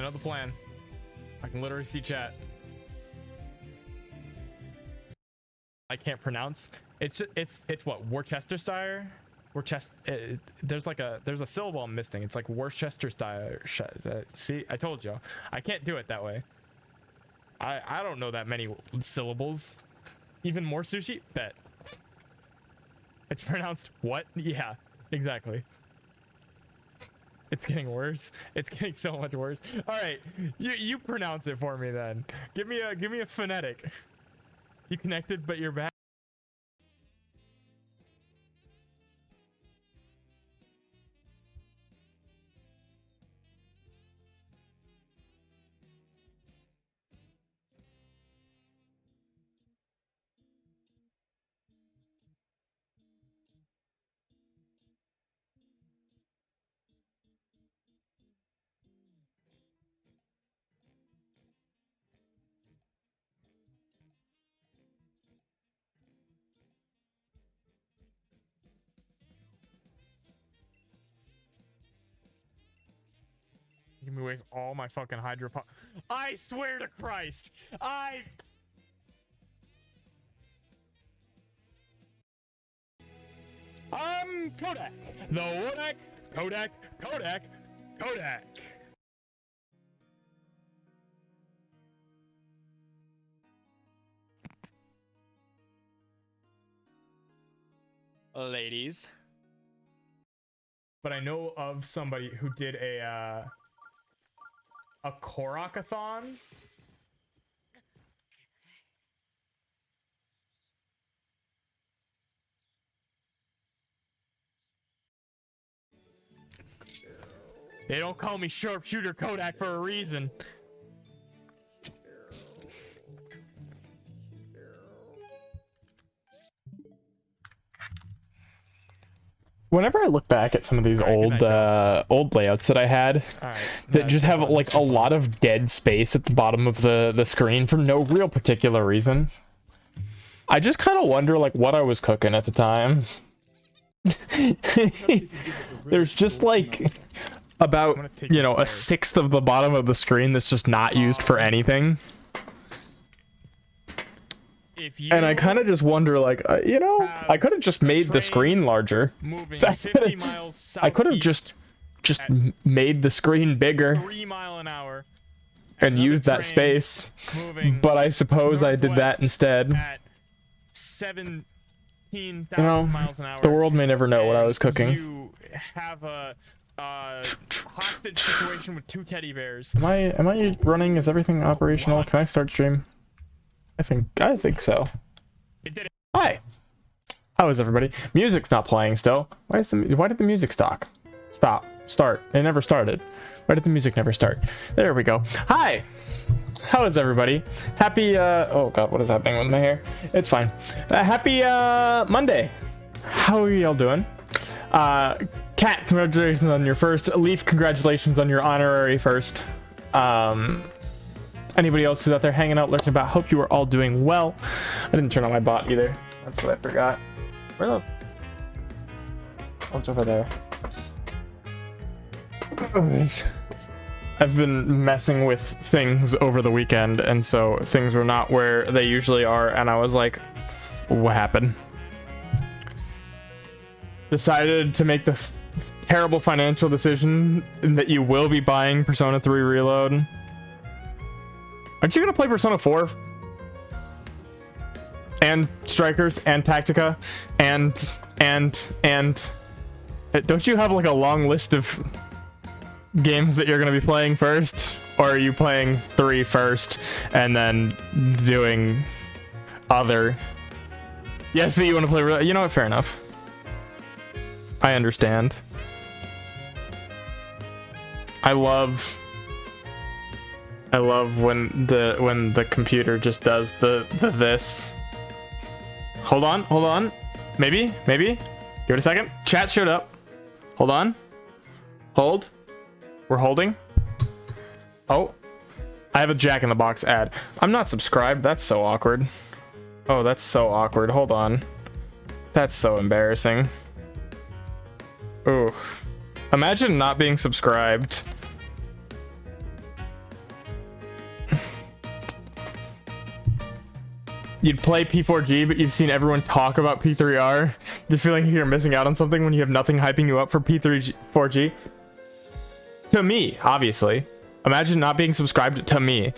I know the plan. I can literally see chat. I can't pronounce. It's what, Worcestershire? There's a syllable I'm missing. It's like Worcestershire. See, I told you. I can't do it that way. I don't know that many syllables. Even more sushi? Bet. It's pronounced what? Yeah, exactly. It's getting worse. It's getting so much worse. All right, you pronounce it for me then. Give me a phonetic. You connected, but you're back. You can waste all my fucking hydroponic. I swear to Christ, Kodak. The Wodak. Kodak. Ladies. But I know of somebody who did a Korok-a-thon. They don't call me Sharpshooter Kodak for a reason. Whenever I look back at some of these old layouts that I had, that just have like a lot of dead space at the bottom of the screen for no real particular reason, I just kind of wonder like what I was cooking at the time. There's just like about, you know, a sixth of the bottom of the screen that's just not used for anything. And I kind of just wonder, like, you know, I could have just made the screen larger. I could have just made the screen bigger 3 miles an hour and used that space. But I suppose I did that instead. At 17,000 miles an hour. The world may never know what I was cooking. You have a hostage situation with 2 teddy bears. Am I running? Is everything operational? Can I start stream? I think so. It did it. Hi. How is everybody? Music's not playing still. Why did the music start? It never started. Why did the music never start? There we go. Hi. How is everybody? Happy oh god, what is happening with my hair? It's fine. Happy Monday. How are y'all doing? Cat, congratulations on your first. Leaf, congratulations on your honorary first. Anybody else who's out there hanging out, lurking about, hope you are all doing well. I didn't turn on my bot either. That's what I forgot. Where the... Oh, it's over there. I've been messing with things over the weekend, and so things were not where they usually are, and I was like, what happened? Decided to make the terrible financial decision that you will be buying Persona 3 Reload. Aren't you gonna play Persona 4? And Strikers and Tactica and don't you have like a long list of games that you're gonna be playing first? Or are you playing 3 first and then doing other? Yes, but you want to play, you know what, fair enough. I understand. I love when the computer just does the this. Hold on. Maybe. Give it a second. Chat showed up. Hold on. Hold. We're holding. Oh. I have a Jack in the Box ad. I'm not subscribed. That's so awkward. Oh, that's so awkward. Hold on. That's so embarrassing. Ooh. Imagine not being subscribed you'd play P4G, but you've seen everyone talk about P3R. Just feeling like you're missing out on something when you have nothing hyping you up for P4G. To me, obviously. Imagine not being subscribed to me.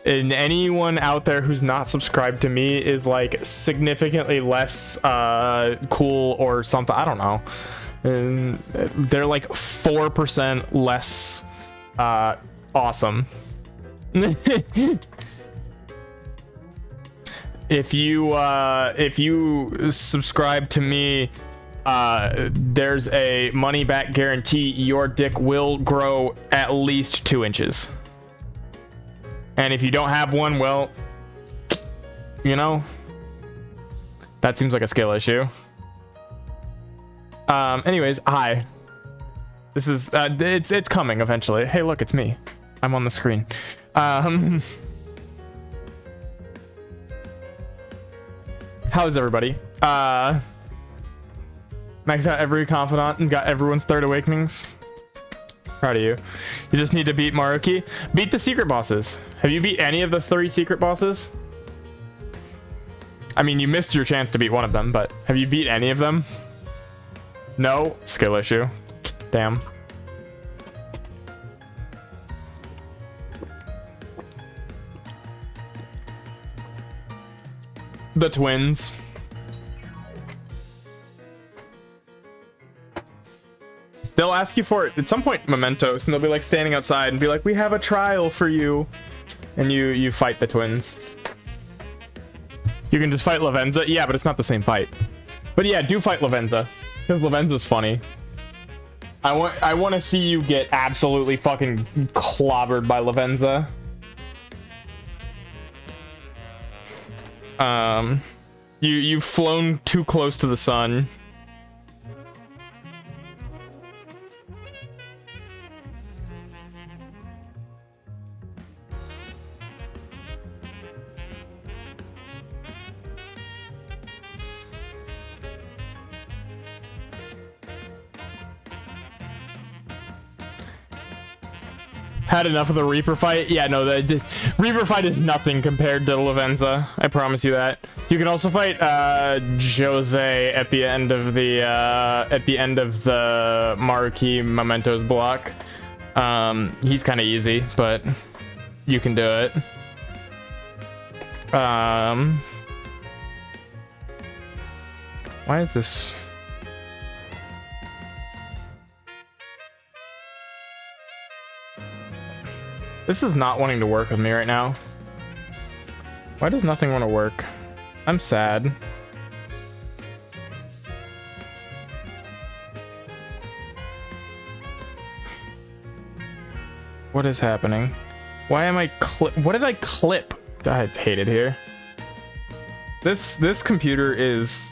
And anyone out there who's not subscribed to me is like significantly less cool or something. I don't know. And they're like 4% less awesome. If you subscribe to me, there's a money back guarantee. Your dick will grow at least 2 inches. And if you don't have one, well, you know, that seems like a skill issue. Anyways, hi. This is it's coming eventually. Hey, look, it's me. I'm on the screen. How's everybody? Maxed out every confidant and got everyone's third awakenings. Proud of you. You just need to beat Maruki. Beat the secret bosses. Have you beat any of the 3 secret bosses? I mean, you missed your chance to beat one of them, but have you beat any of them? No? Skill issue. Damn. The twins. They'll ask you for it at some point, mementos, and they'll be like standing outside and be like, we have a trial for you. And you fight the twins. You can just fight Lavenza. Yeah, but it's not the same fight. But yeah, do fight Lavenza. Because Lavenza's funny. I want to see you get absolutely fucking clobbered by Lavenza. You've flown too close to the sun. Had enough of the Reaper fight? Yeah, no, the Reaper fight is nothing compared to Lavenza. I promise you that. You can also fight Jose at the end of the Maruki Mementos block. He's kind of easy, but you can do it. Why is this? This is not wanting to work with me right now. Why does nothing want to work? I'm sad. What is happening? Why am I what did I clip? I hate it here. This computer is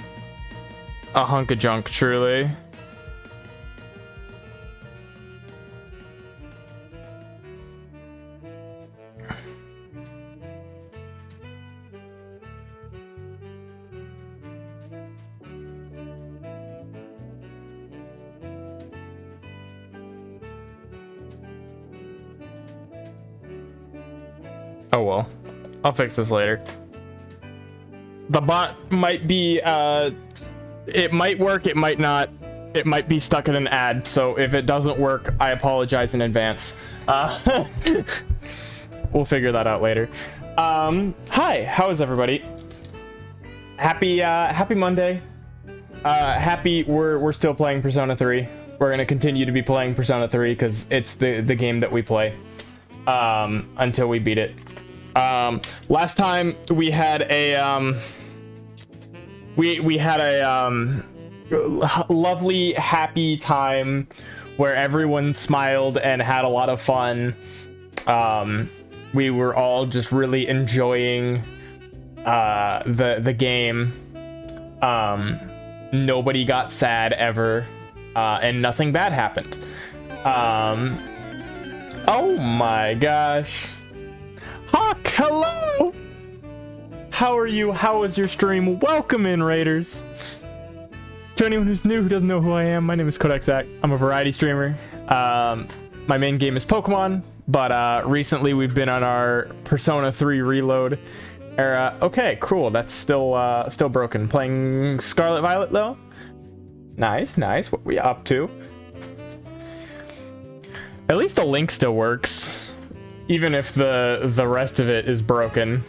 a hunk of junk, truly. Oh well, I'll fix this later. The bot might be it might work, it might not, it might be stuck in an ad, so if it doesn't work, I apologize in advance. We'll figure that out later. Hi, how is everybody? Happy Monday. We're still playing Persona 3. We're gonna continue to be playing Persona 3 because it's the game that we play until we beat it. Last time we had a we had a lovely happy time where everyone smiled and had a lot of fun. We were all just really enjoying the game. Nobody got sad ever, and nothing bad happened. Oh my gosh. Hawk, hello! How are you? How was your stream? Welcome in, Raiders. To anyone who's new who doesn't know who I am, my name is Kodexak. I'm a variety streamer. My main game is Pokemon, but recently we've been on our Persona 3 reload, Okay, cool. That's still broken. Playing Scarlet Violet though. Nice, nice. What we up to? At least the link still works, even if the rest of it is broken.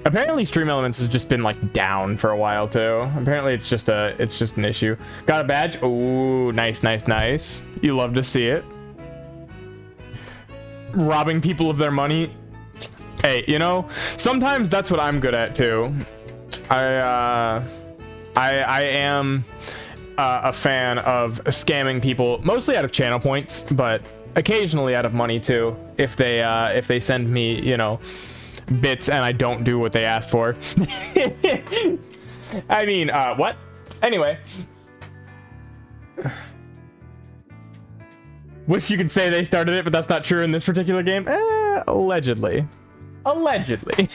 Apparently Stream Elements has just been like down for a while too. Apparently it's just an issue. Got a badge. Oh, nice, nice, nice. You love to see it. Robbing people of their money. Hey, you know, sometimes that's what I'm good at too. I am a fan of scamming people, mostly out of channel points, but occasionally out of money too. If they send me, you know, bits and I don't do what they asked for. I mean, what? Anyway. Wish you could say they started it, but that's not true in this particular game. Allegedly. Allegedly.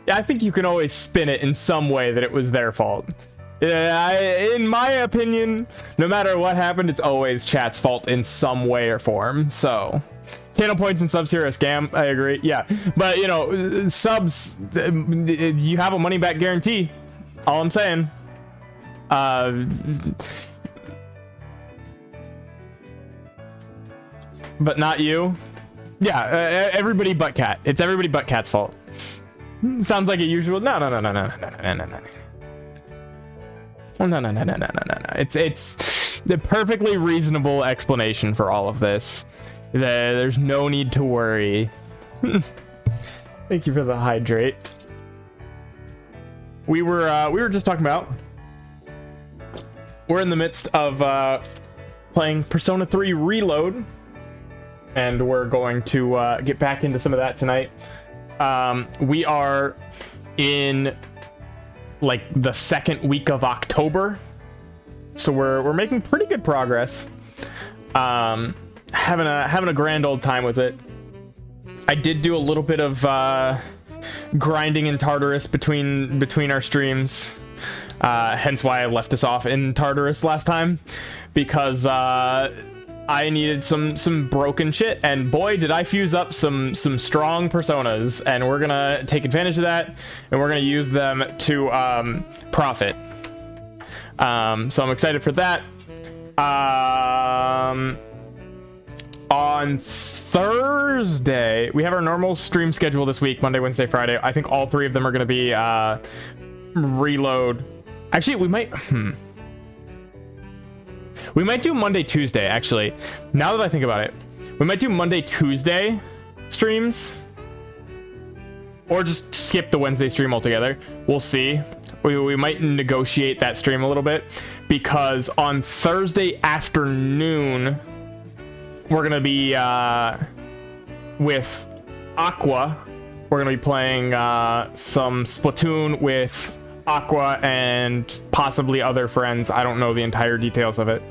Yeah, I think you can always spin it in some way that it was their fault. In my opinion, no matter what happened, it's always chat's fault in some way or form. So, channel points and subs here a scam. I agree. Yeah, but you know, subs, you have a money back guarantee. All I'm saying. But not you. Yeah, everybody but Cat. It's everybody but Cat's fault. Sounds like a usual. No. It's the perfectly reasonable explanation for all of this. There's no need to worry. Thank you for the hydrate. We were just talking about. We're in the midst of playing Persona 3 Reload, and we're going to get back into some of that tonight. We are in like the second week of October, so we're making pretty good progress. Having a grand old time with it. I did do a little bit of grinding in Tartarus between our streams, hence why I left us off in Tartarus last time, because I needed some broken shit, and boy did I fuse up some strong personas, and we're gonna take advantage of that, and we're gonna use them to profit. So I'm excited for that. On Thursday we have our normal stream schedule this week, Monday, Wednesday, Friday. I think all three of them are gonna be Reload. Actually, we might do Monday, Tuesday, actually. Now that I think about it, we might do Monday, Tuesday streams, or just skip the Wednesday stream altogether. We'll see. We might negotiate that stream a little bit, because on Thursday afternoon, we're going to be with Aqua. We're going to be playing some Splatoon with Aqua and possibly other friends. I don't know the entire details of it.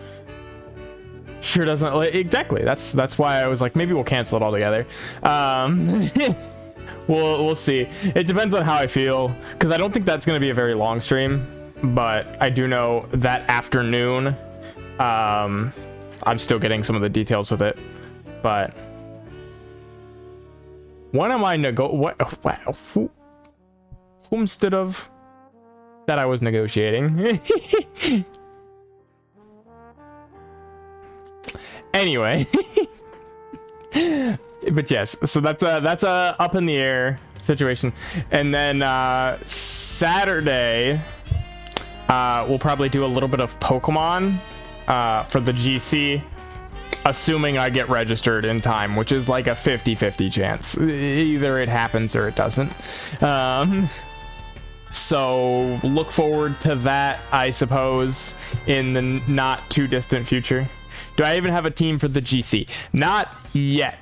Sure doesn't exactly. That's why I was like, maybe we'll cancel it all together. We'll see. It depends on how I feel, because I don't think that's going to be a very long stream, but I do know that afternoon I'm still getting some of the details with it. But when am I instead of that I was negotiating? Anyway. But yes, so that's a up in the air situation. And then Saturday we'll probably do a little bit of Pokemon for the GC, assuming I get registered in time, which is like a 50-50 chance. Either it happens or it doesn't. So look forward to that, I suppose, in the not too distant future. Do I even have a team for the GC? Not yet,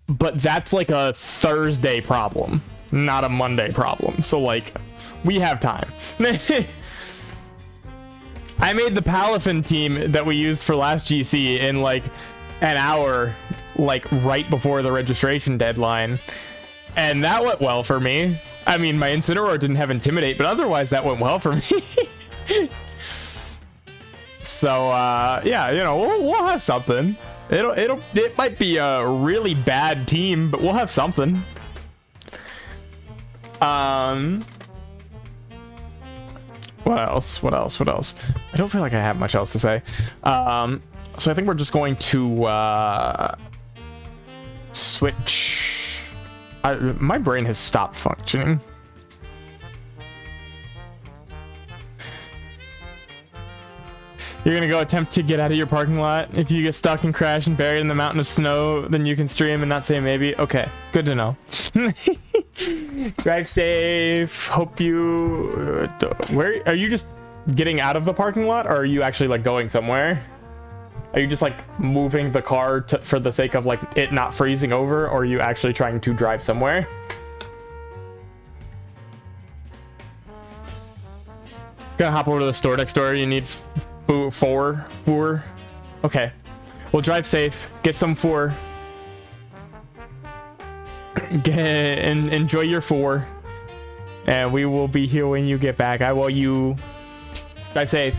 but that's like a Thursday problem, not a Monday problem. So like, we have time. I made the Palafin team that we used for last GC in like an hour, like right before the registration deadline, and that went well for me. I mean, my Incineroar didn't have Intimidate, but otherwise that went well for me. So yeah, you know, we'll have something. It might be a really bad team, but we'll have something. What else? What else? What else? I don't feel like I have much else to say. So I think we're just going to switch. My brain has stopped functioning. You're gonna go attempt to get out of your parking lot. If you get stuck and crash and buried in the mountain of snow, then you can stream and not say maybe. Okay, good to know. Drive safe. Hope you. Where are you? Just getting out of the parking lot, or are you actually like going somewhere? Are you just like moving the car for the sake of like it not freezing over, or are you actually trying to drive somewhere? Gonna hop over to the store next door. You need four. Okay, well, drive safe. Get some four. And enjoy your four, and we will be here when you get back. I will. You drive safe.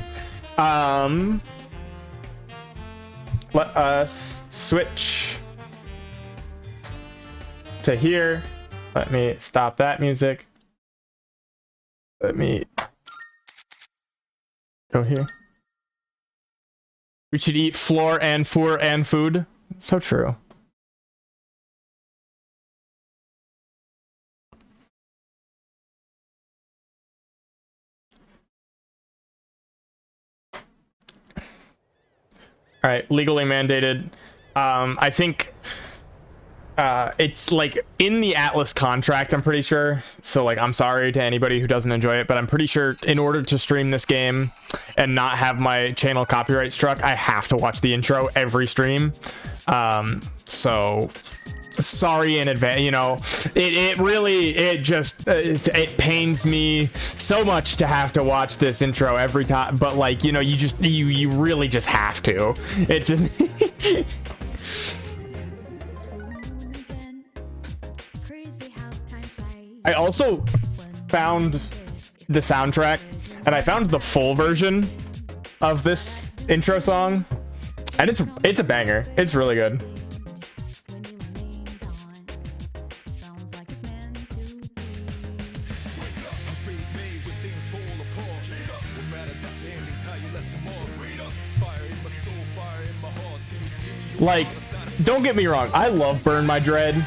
Let us switch to here. Let me stop that music. Let me go here. We should eat floor and four and food. So true. All right, legally mandated. I think it's like in the Atlas contract, I'm pretty sure. So like, I'm sorry to anybody who doesn't enjoy it, but I'm pretty sure in order to stream this game and not have my channel copyright struck, I have to watch the intro every stream. So sorry in advance. You know, it pains me so much to have to watch this intro every time, but like, you know, you really just have to. It just I also found the soundtrack, and I found the full version of this intro song, and it's a banger. It's really good. Like, don't get me wrong, I love Burn My Dread.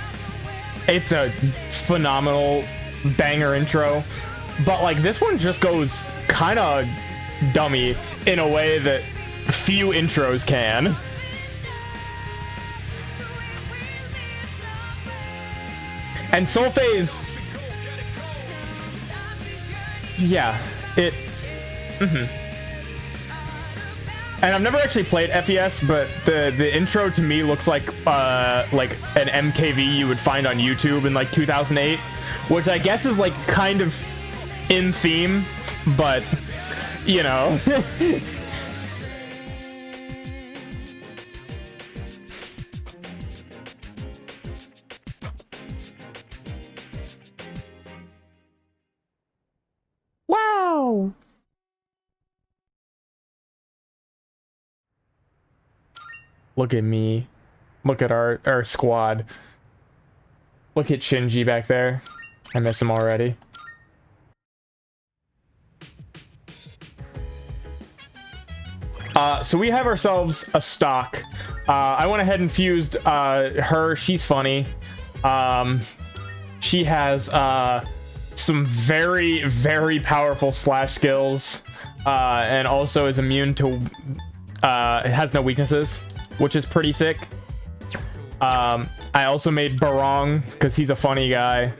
It's a phenomenal banger intro, but like this one just goes kind of dummy in a way that few intros can. And Solphase, yeah, it. And I've never actually played FES, but the intro to me looks like an MKV you would find on YouTube in like 2008, which I guess is like kind of in theme, but you know. Wow. Look at me. Look at our squad. Look at Shinji back there. I miss him already. So we have ourselves a stock. I went ahead and fused her. She's funny. She has some very, very powerful slash skills, and also is immune to has no weaknesses, which is pretty sick. I also made Barong because he's a funny guy.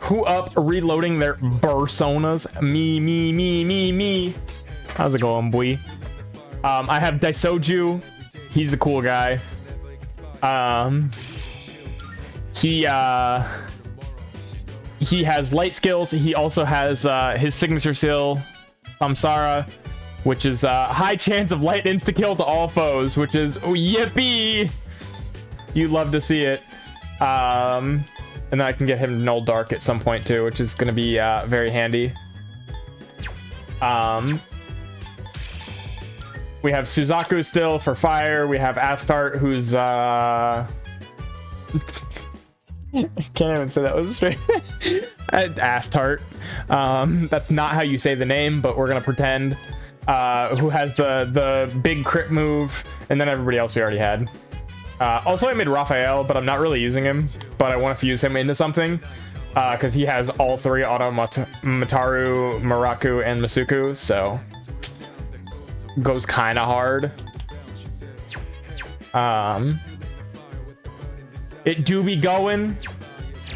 Who up reloading their personas? Me. How's it going, boy? I have Daisoju. He's a cool guy. He has light skills. He also has his signature skill, Samsara, which is high chance of light insta-kill to all foes, which is yippee! You love to see it. And then I can get him Null Dark at some point too, which is going to be very handy. We have Suzaku still for fire. We have Astart, who's Can't even say that was straight. Ass tart. That's not how you say the name, but we're gonna pretend. Who has the big crit move, and then everybody else we already had. Also, I made Raphael, but I'm not really using him. But I want to fuse him into something, because he has all three Auto Mataru, Maraku, and Masuku, so goes kind of hard. It do be going.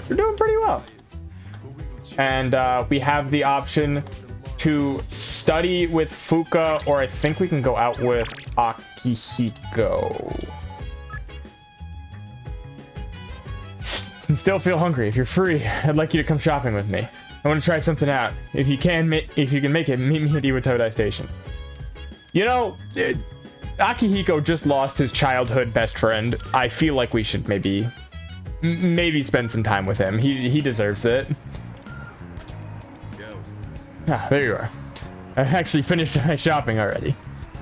We're doing pretty well, and we have the option to study with Fuka, or I think we can go out with Akihiko. Still feel hungry. If you're free, I'd like you to come shopping with me. I want to try something out. If you can make it, meet me at Iwatodai Station. You know, Akihiko just lost his childhood best friend. I feel like we should maybe spend some time with him. He deserves it. Go. Ah, there you are. I actually finished my shopping already.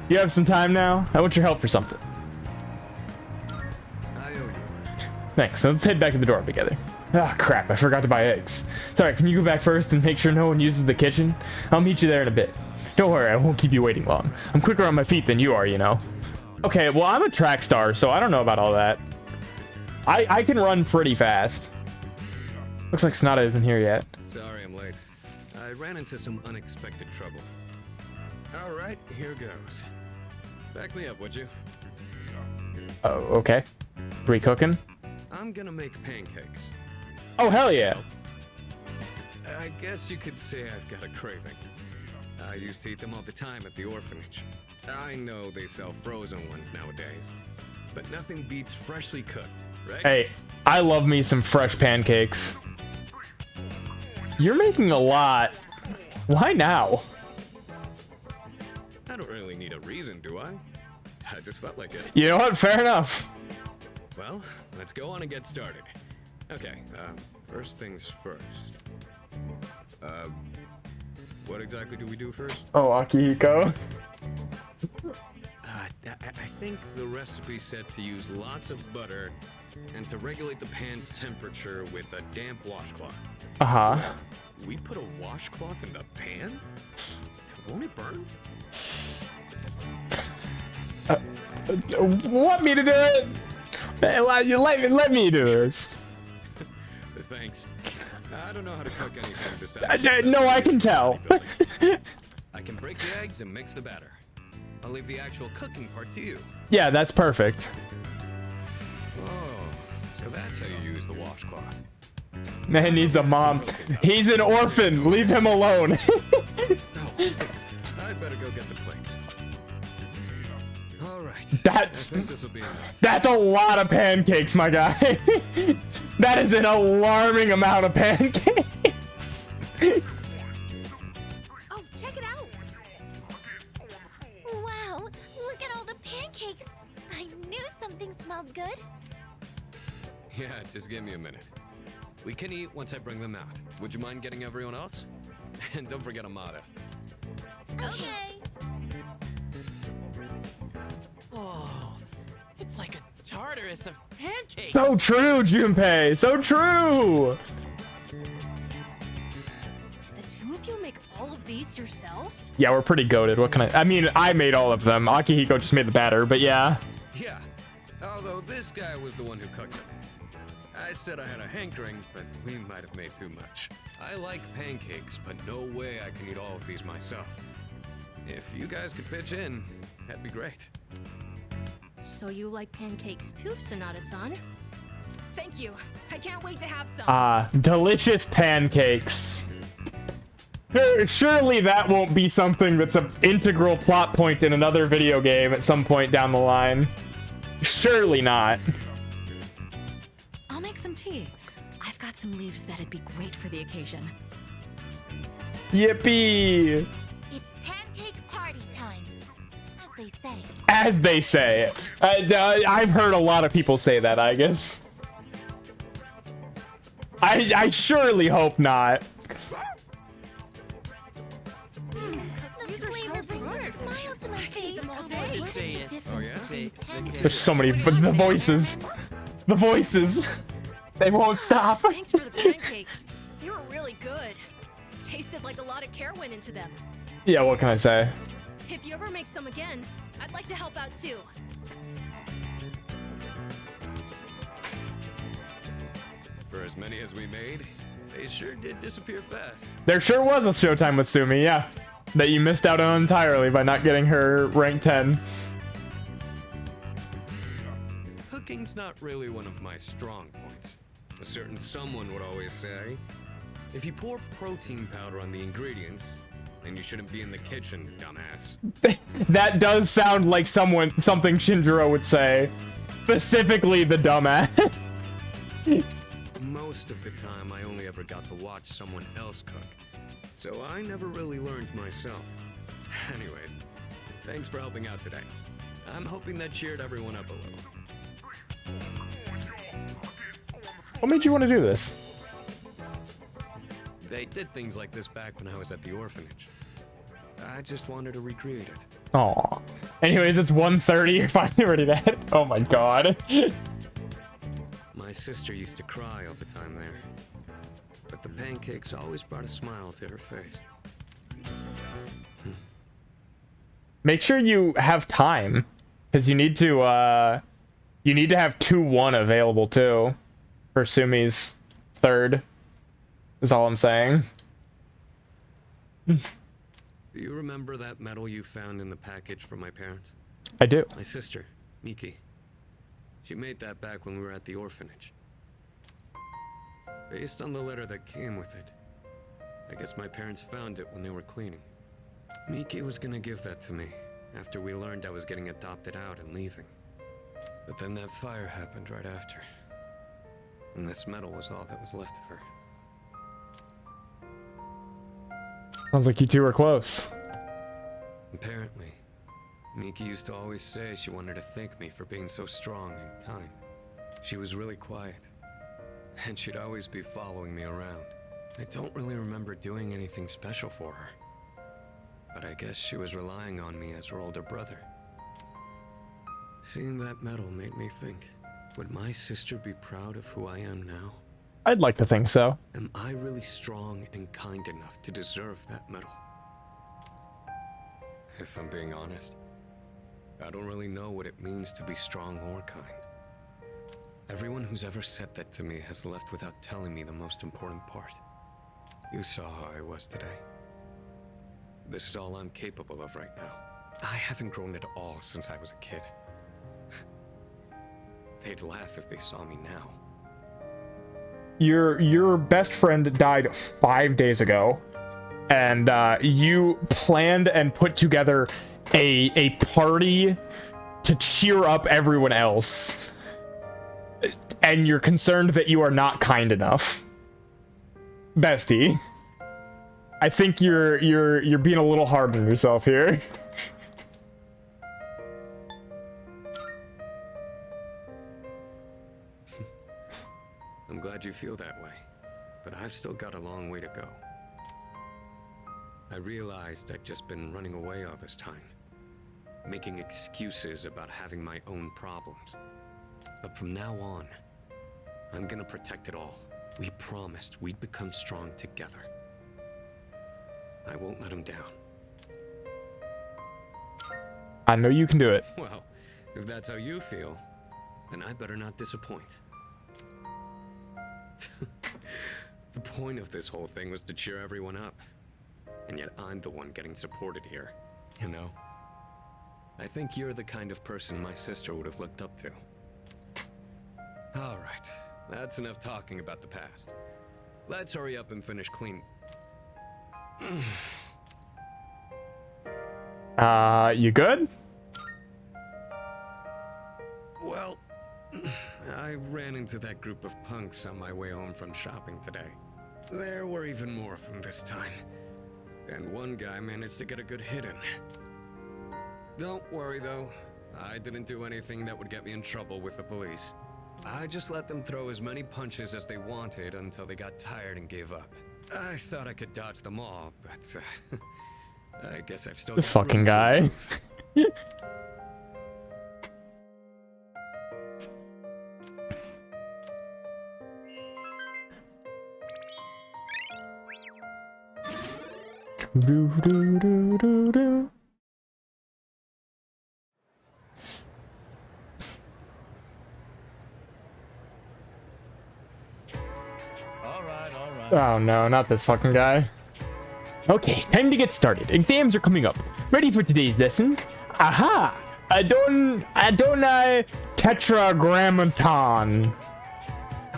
You have some time now? I want your help for something. I owe you. Thanks. Let's head back to the dorm together. Ah, crap. I forgot to buy eggs. Sorry, can you go back first and make sure no one uses the kitchen? I'll meet you there in a bit. Don't worry, I won't keep you waiting long. I'm quicker on my feet than you are, you know. Okay, well, I'm a track star, so I don't know about all that. I can run pretty fast. Looks like Sonata isn't here yet. Sorry I'm late. I ran into some unexpected trouble. All right, here goes. Back me up, would you? Oh, okay. Are we cooking? I'm gonna make pancakes. Oh, hell yeah. I guess you could say I've got a craving. I used to eat them all the time at the orphanage. I know they sell frozen ones nowadays, but nothing beats freshly cooked, right? Hey, I love me some fresh pancakes. You're making a lot. Why now? I don't really need a reason, do I? I just felt like it. You know what? Fair enough. Well, let's go on and get started. Okay, first things first. What exactly do we do first? Oh, Akihiko. I think the recipe said to use lots of butter and to regulate the pan's temperature with a damp washcloth. Uh-huh. We put a washcloth in the pan? Won't it burn? Want me to do it? Let me do this. Thanks. I don't know how to cook anything besides. No, I can tell. I can break the eggs and mix the batter. I'll leave the actual cooking part to you. Yeah, that's perfect. Oh, so that's how you use the washcloth. Man needs a mom. He's an orphan. Leave him alone. Oh, I'd better go get the plates. All right. I think this will be enough. That's a lot of pancakes, my guy. That is an alarming amount of pancakes. Oh, check it out. Wow, look at all the pancakes. I knew something smelled good. Yeah, just give me a minute. We can eat once I bring them out. Would you mind getting everyone else? And don't forget Amada. Okay. Oh, it's like a Tartarus of pancakes. So true, Junpei. So true. Did the two of you make all of these yourselves? Yeah, we're pretty goated. What can I mean, I made all of them. Akihiko just made the batter, but yeah. Yeah, although this guy was the one who cooked them. I said I had a hankering, but we might have made too much. I like pancakes, but no way I can eat all of these myself. If you guys could pitch in, that'd be great. So you like pancakes too, Sonata-san? Thank you. I can't wait to have some. Delicious pancakes. Surely that won't be something that's an integral plot point in another video game at some point down the line. Surely not. I'll make some tea. I've got some leaves that'd be great for the occasion. Yippee! It's pancake party time, as they say. As they say. I've heard a lot of people say that, I guess. I surely hope not. The flavor brings a smile to my face. Just say it. Oh, yeah? Say it. There's so many the voices. The voices. They won't stop. Thanks for the pancakes. They were really good. Tasted like a lot of care went into them. Yeah, what can I say? If you ever make some again, I'd like to help out too. For as many as we made, they sure did disappear fast. There sure was a showtime with Sumi, yeah. That you missed out on entirely by not getting her rank 10. Cooking's not really one of my strong points. A certain someone would always say, if you pour protein powder on the ingredients, then you shouldn't be in the kitchen, dumbass. That does sound like something Shinjiro would say. Specifically the dumbass. Most of the time, I only ever got to watch someone else cook, so I never really learned myself. Anyways, thanks for helping out today. I'm hoping that cheered everyone up a little. What made you want to do this? They did things like this back when I was at the orphanage. I just wanted to recreate it. Aw. Anyways, it's 1:30. You're finally ready to head. Oh my god. My sister used to cry all the time there, but the pancakes always brought a smile to her face. Make sure you have time, because you need to have 2-1 available too for Sumi's third. Is all I'm saying. Do you remember that medal you found in the package from my parents? I do. My sister, Miki. She made that back when we were at the orphanage. Based on the letter that came with it, I guess my parents found it when they were cleaning. Miki was gonna give that to me after we learned I was getting adopted out and leaving. But then that fire happened right after. And this medal was all that was left of her. Sounds like you two were close. Apparently, Miki used to always say she wanted to thank me for being so strong and kind. She was really quiet, and she'd always be following me around. I don't really remember doing anything special for her, but I guess she was relying on me as her older brother. Seeing that medal made me think, would my sister be proud of who I am now? I'd like to think so. Am I really strong and kind enough to deserve that medal? If I'm being honest, I don't really know what it means to be strong or kind. Everyone who's ever said that to me has left without telling me the most important part. You saw how I was today. This is all I'm capable of right now. I haven't grown at all since I was a kid. They'd laugh if they saw me now. Your best friend died 5 days ago, and you planned and put together a party to cheer up everyone else, and you're concerned that you are not kind enough. Bestie, I think you're being a little hard on yourself here. I'm glad you feel that way, but I've still got a long way to go. I realized I'd just been running away all this time, making excuses about having my own problems. But from now on, I'm gonna protect it all. We promised we'd become strong together. I won't let him down. I know you can do it. Well, if that's how you feel, then I better not disappoint. The point of this whole thing was to cheer everyone up. And yet I'm the one getting supported here, you know? I think you're the kind of person my sister would have looked up to. Alright, that's enough talking about the past. Let's hurry up and finish clean. You good? Well, I ran into that group of punks on my way home from shopping today. There were even more of them this time. And one guy managed to get a good hit in. Don't worry though, I didn't do anything that would get me in trouble with the police. I just let them throw as many punches as they wanted until they got tired and gave up. I thought I could dodge them all, but I guess I've still This got fucking room to guy. improve. Oh no, not this fucking guy. Okay, time to get started. Exams are coming up. Ready for today's lesson? Aha! Adonai Tetragrammaton.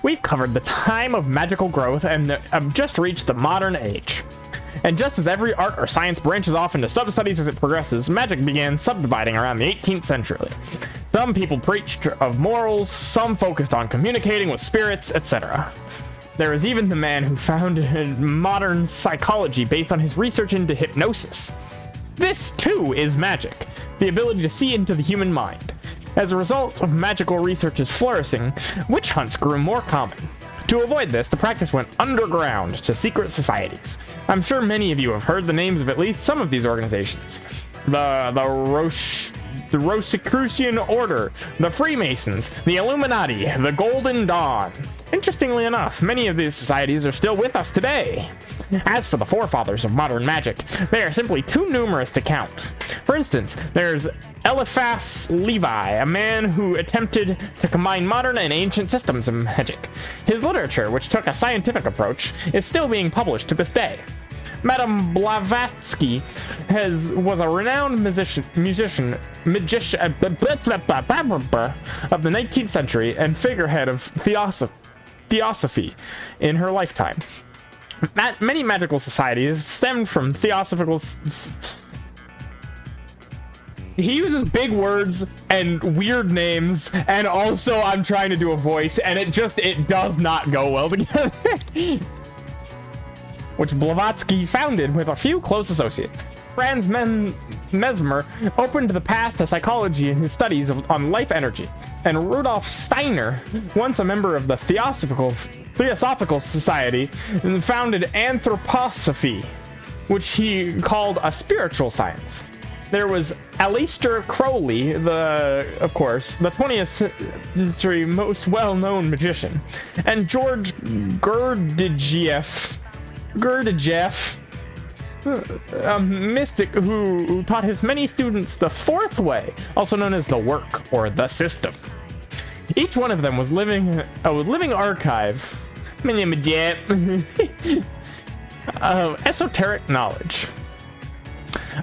We've covered the time of magical growth and have just reached the modern age. And just as every art or science branches off into sub-studies as it progresses, magic began subdividing around the 18th century. Some people preached of morals, some focused on communicating with spirits, etc. There is even the man who founded modern psychology based on his research into hypnosis. This, too, is magic, the ability to see into the human mind. As a result of magical research's flourishing, witch hunts grew more common. To avoid this, the practice went underground to secret societies. I'm sure many of you have heard the names of at least some of these organizations. The Rosicrucian Order, the Freemasons, the Illuminati, the Golden Dawn. Interestingly enough, many of these societies are still with us today. As for the forefathers of modern magic, they are simply too numerous to count. For instance, there's Eliphas Levi, a man who attempted to combine modern and ancient systems of magic. His literature, which took a scientific approach, is still being published to this day. Madame Blavatsky was a renowned magician of the 19th century and figurehead of theosophy in her lifetime. Many magical societies stemmed from theosophical. He uses big words and weird names, and also I'm trying to do a voice, and it does not go well together. Which Blavatsky founded with a few close associates. Franz Mesmer opened the path to psychology in his studies on life energy, and Rudolf Steiner, once a member of the Theosophical Society, founded anthroposophy, which he called a spiritual science. There was Aleister Crowley, of course, the 20th century most well-known magician, and George Gurdjieff, a mystic who taught his many students the fourth way, also known as the work or the system. Each one of them was a living archive of esoteric knowledge.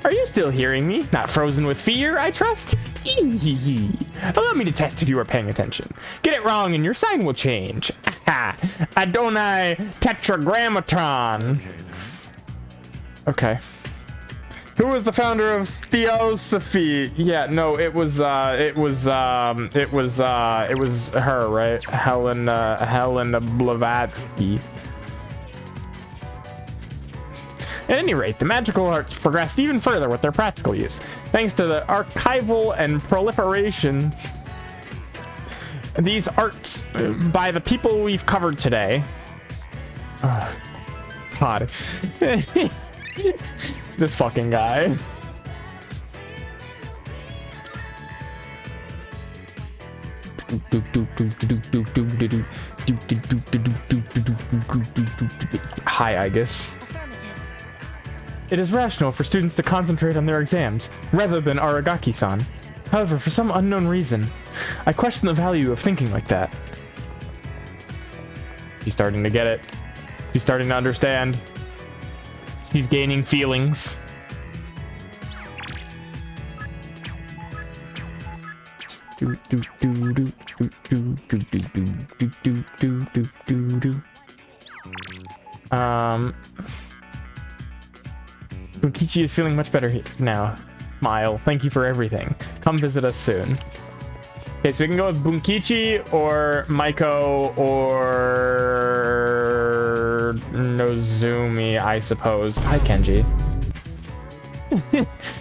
Are you still hearing me? Not frozen with fear, I trust? Allow me to test if you are paying attention. Get it wrong and your sign will change. Adonai Tetragrammaton. Okay. Who was the founder of Theosophy? Yeah, no, it was her, right? Helena Blavatsky. At any rate, the magical arts progressed even further with their practical use, thanks to the archival and proliferation these arts by the people we've covered today. God. This fucking guy. Hi, Aigis. It is rational for students to concentrate on their exams, rather than Aragaki-san. However, for some unknown reason, I question the value of thinking like that. She's starting to get it. She's starting to understand. She's gaining feelings. Bunkichi is feeling much better now. Smile. Thank you for everything. Come visit us soon. Okay, so we can go with Bunkichi or Maiko or Nozumi, I suppose. Hi, Kenji.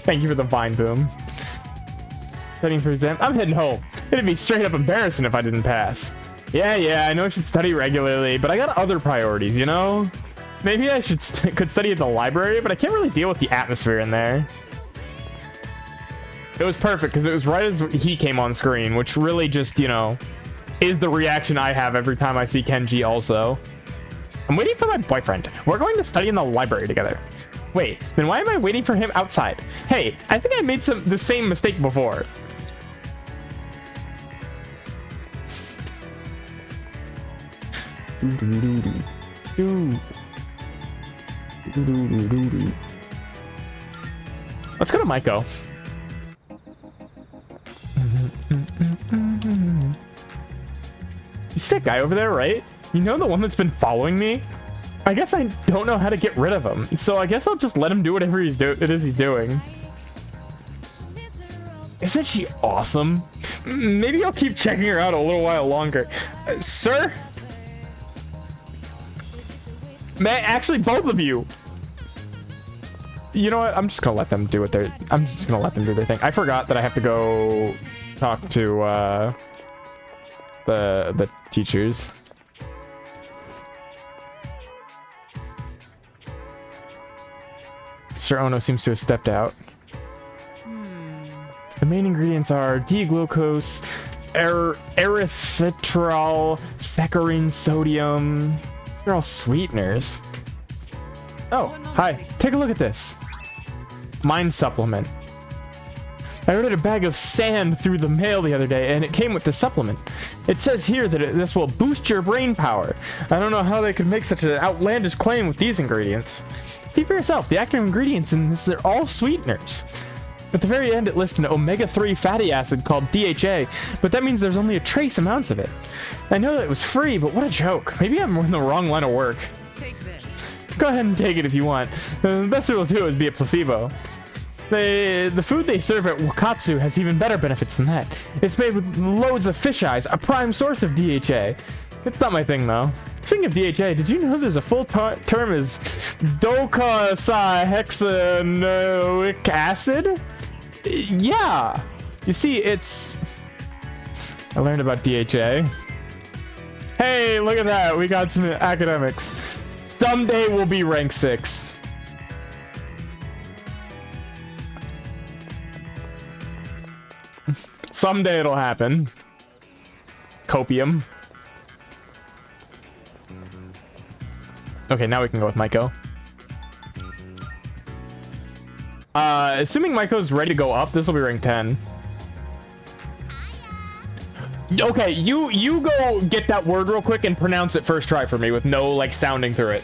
Thank you for the vine boom. Studying for exam. I'm heading home. It'd be straight up embarrassing if I didn't pass. Yeah, I know I should study regularly, but I got other priorities, you know? Maybe I could study at the library, but I can't really deal with the atmosphere in there. It was perfect because it was right as he came on screen, which really just, you know, is the reaction I have every time I see Kenji also. I'm waiting for my boyfriend. We're going to study in the library together. Wait, then why am I waiting for him outside? Hey, I think I made the same mistake before. Let's go to Maiko. You see that guy over there, right? You know, the one that's been following me? I guess I don't know how to get rid of him, so I guess I'll just let him do whatever he's doing. Isn't she awesome? Maybe I'll keep checking her out a little while longer. Sir? Actually, both of you. You know what? I'm just gonna let them do what they're. I'm just gonna let them do their thing. I forgot that I have to go talk to the teachers. Sir Ono seems to have stepped out. The main ingredients are D-glucose, erythritol, saccharin, sodium. They're all sweeteners. Oh, hi. Take a look at this. Mind supplement. I ordered a bag of sand through the mail the other day, and it came with the supplement. It says here that this will boost your brain power. I don't know how they could make such an outlandish claim with these ingredients. See for yourself, the active ingredients in this are all sweeteners. At the very end, it lists an omega-3 fatty acid called DHA, but that means there's only a trace amounts of it. I know that it was free, but what a joke. Maybe I'm in the wrong line of work. Take this. Go ahead and take it if you want. The best it'll do is be a placebo. The food they serve at Wakatsu has even better benefits than that. It's made with loads of fish eyes, a prime source of DHA. It's not my thing, though. Speaking of DHA, did you know there's a full term as docosahexaenoic acid? Yeah. You see, it's... I learned about DHA. Hey, look at that. We got some academics. Someday we'll be rank 6. Someday it'll happen. Copium. Okay, now we can go with Maiko. Assuming Maiko's ready to go up, this will be rank 10. Okay, you go get that word real quick and pronounce it first try for me with no like sounding through it.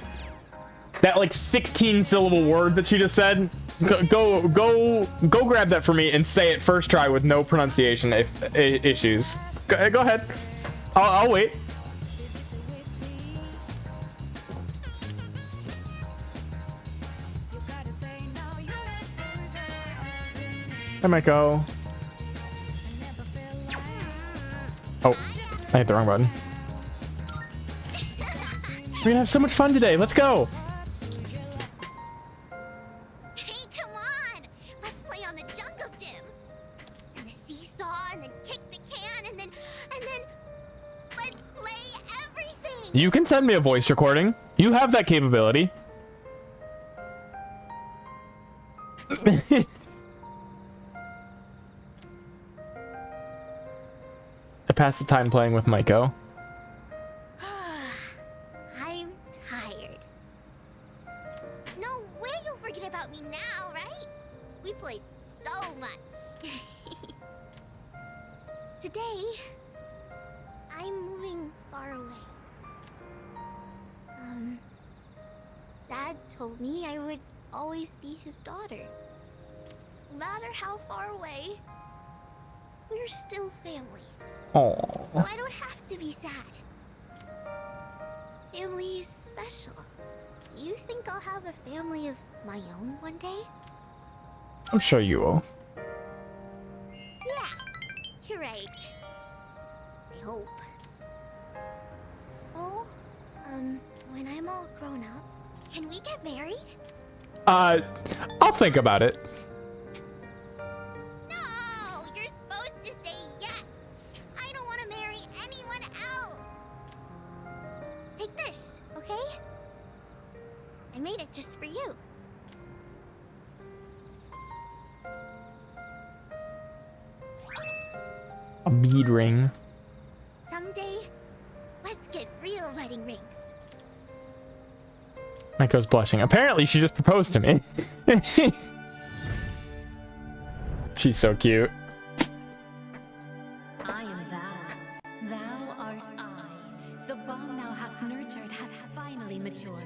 That like 16 syllable word that she just said. Go grab that for me and say it first try with no pronunciation issues. Go ahead. I'll wait. I might go. Oh, I hit the wrong button. We're gonna have so much fun today. Let's go. Hey, come on! Let's play on the jungle gym. And the seesaw, and then kick the can, and then let's play everything. You can send me a voice recording. You have that capability. I passed the time playing with Maiko. I'm tired. No way you'll forget about me now, right? We played so much. Today, I'm moving far away. Dad told me I would always be his daughter. No matter how far away, we're still family. Aww. So I don't have to be sad. Family is special. Do you think I'll have a family of my own one day? I'm sure you will. Yeah, you're right. I hope. So, when I'm all grown up, can we get married? I'll think about it. No, you're supposed to say yes. I don't want to marry anyone else. Take this, okay? I made it just for you. A bead ring. Someday, let's get real wedding rings. Maiko's blushing. Apparently, she just proposed to me. She's so cute. I am thou. Thou art I. The bond thou hast nurtured hath finally matured.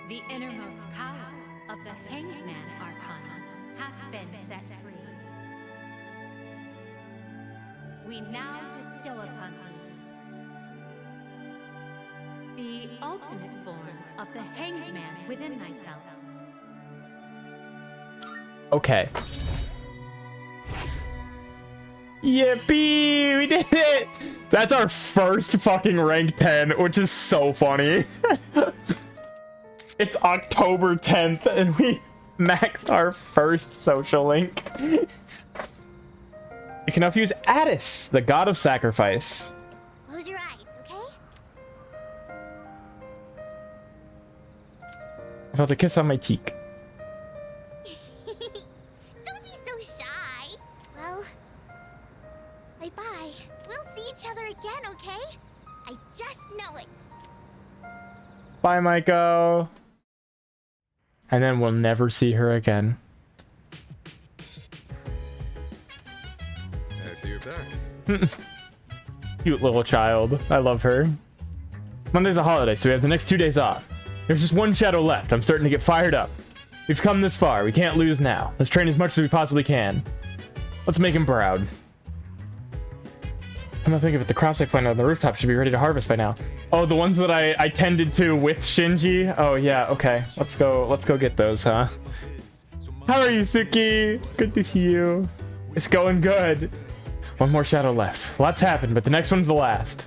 The innermost power of the Hanged Man Arcana hath been set free. We now bestow upon thee the ultimate form of the Hanged Man within thyself. Okay. Yippee! We did it! That's our first fucking rank 10, which is so funny. It's October 10th, and we maxed our first social link. You can now use Addis, the god of sacrifice. Close your eyes, okay? I felt a kiss on my cheek. Don't be so shy. Well, bye-bye. We'll see each other again, okay? I just know it. Bye, Maiko. And then we'll never see her again. I see you're back. Cute little child. I love her. Monday's a holiday, so we have the next 2 days off. There's just one shadow left. I'm starting to get fired up. We've come this far. We can't lose now. Let's train as much as we possibly can. Let's make him proud. I'm gonna think of it. The crops I planted on the rooftop should be ready to harvest by now. Oh, the ones that I tended to with Shinji. Oh yeah, okay. Let's go get those, huh? How are you, Suki? Good to see you. It's going good. One more shadow left. Lots happened, but the next one's the last.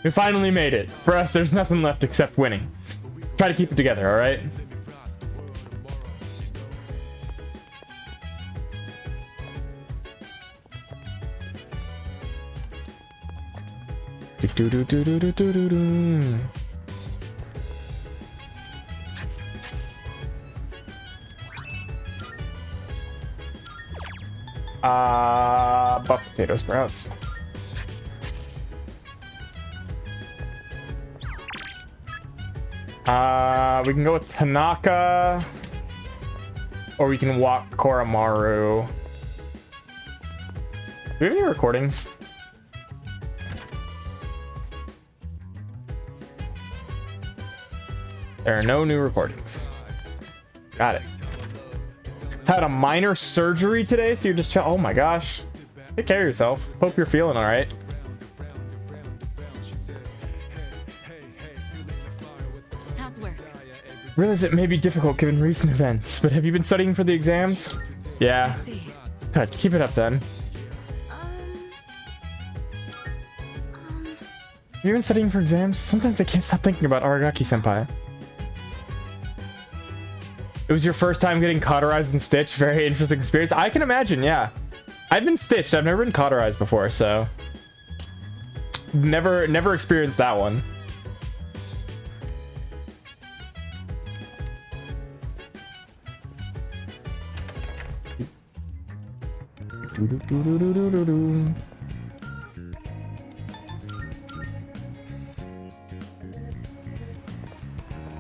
We finally made it. For us, there's nothing left except winning. Try to keep it together, all right? Do do do do do do do do. Buff potato sprouts. We can go with Tanaka, or we can walk Koromaru. Do we have any recordings? There are no new recordings. Got it. Had a minor surgery today, so you're just oh my gosh. Take care of yourself. Hope you're feeling all right. How's work? Realize it may be difficult given recent events, but have you been studying for the exams? Yeah. See. Good. Keep it up then. You've been studying for exams? Sometimes I can't stop thinking about Aragaki-senpai. It was your first time getting cauterized and stitched. Very interesting experience. I can imagine, yeah. I've been stitched. I've never been cauterized before, so never experienced that one.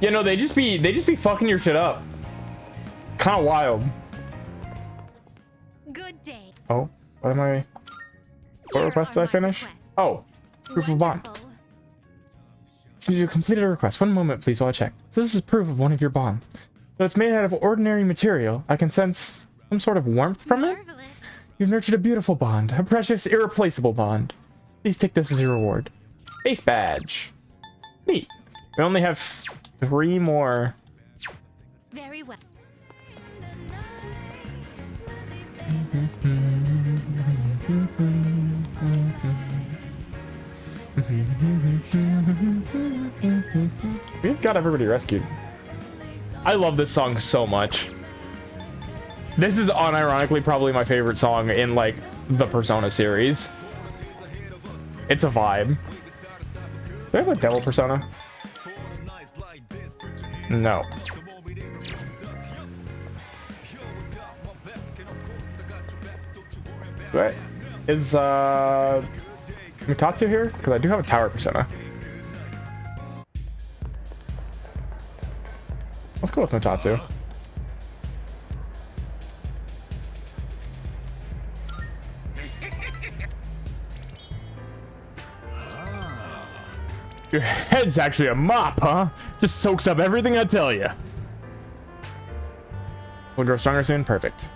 You know, they just be fucking your shit up. Kind of wild. Good day. Oh, what request did I finish? Oh, proof of bond. So you completed a request. One moment, please, while I check. So this is proof of one of your bonds. Though it's made out of ordinary material, I can sense some sort of warmth from it. Marvelous. You've nurtured a beautiful bond, a precious, irreplaceable bond. Please take this as your reward. Ace badge. Neat. We only have 3 more. Very well. We've got everybody rescued. I love this song so much. This is unironically probably my favorite song in like the Persona series. It's a vibe. Do I have a devil persona? No. Right. Is Mitatsu here? Because I do have a tower persona. Let's go with Motatsu. Your head's actually a mop, huh? Just soaks up everything I tell you. We'll grow stronger soon. Perfect.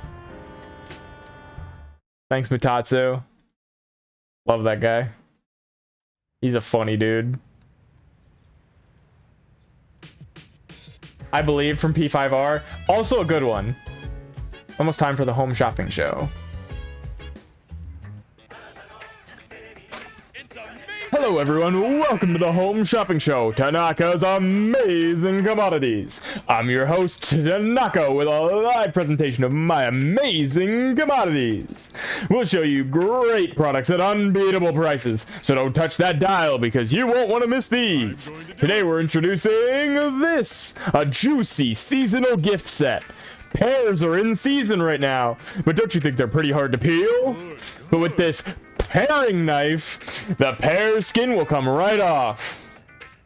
Thanks, Mutatsu. Love that guy. He's a funny dude. I believe from P5R. Also a good one. Almost time for the home shopping show. Hello everyone, welcome to the Home Shopping Show, Tanaka's Amazing Commodities. I'm your host, Tanaka, with a live presentation of my amazing commodities. We'll show you great products at unbeatable prices, so don't touch that dial because you won't want to miss these. Today we're introducing this, a juicy seasonal gift set. Pears are in season right now, but don't you think they're pretty hard to peel? But with this paring knife, the pear skin will come right off.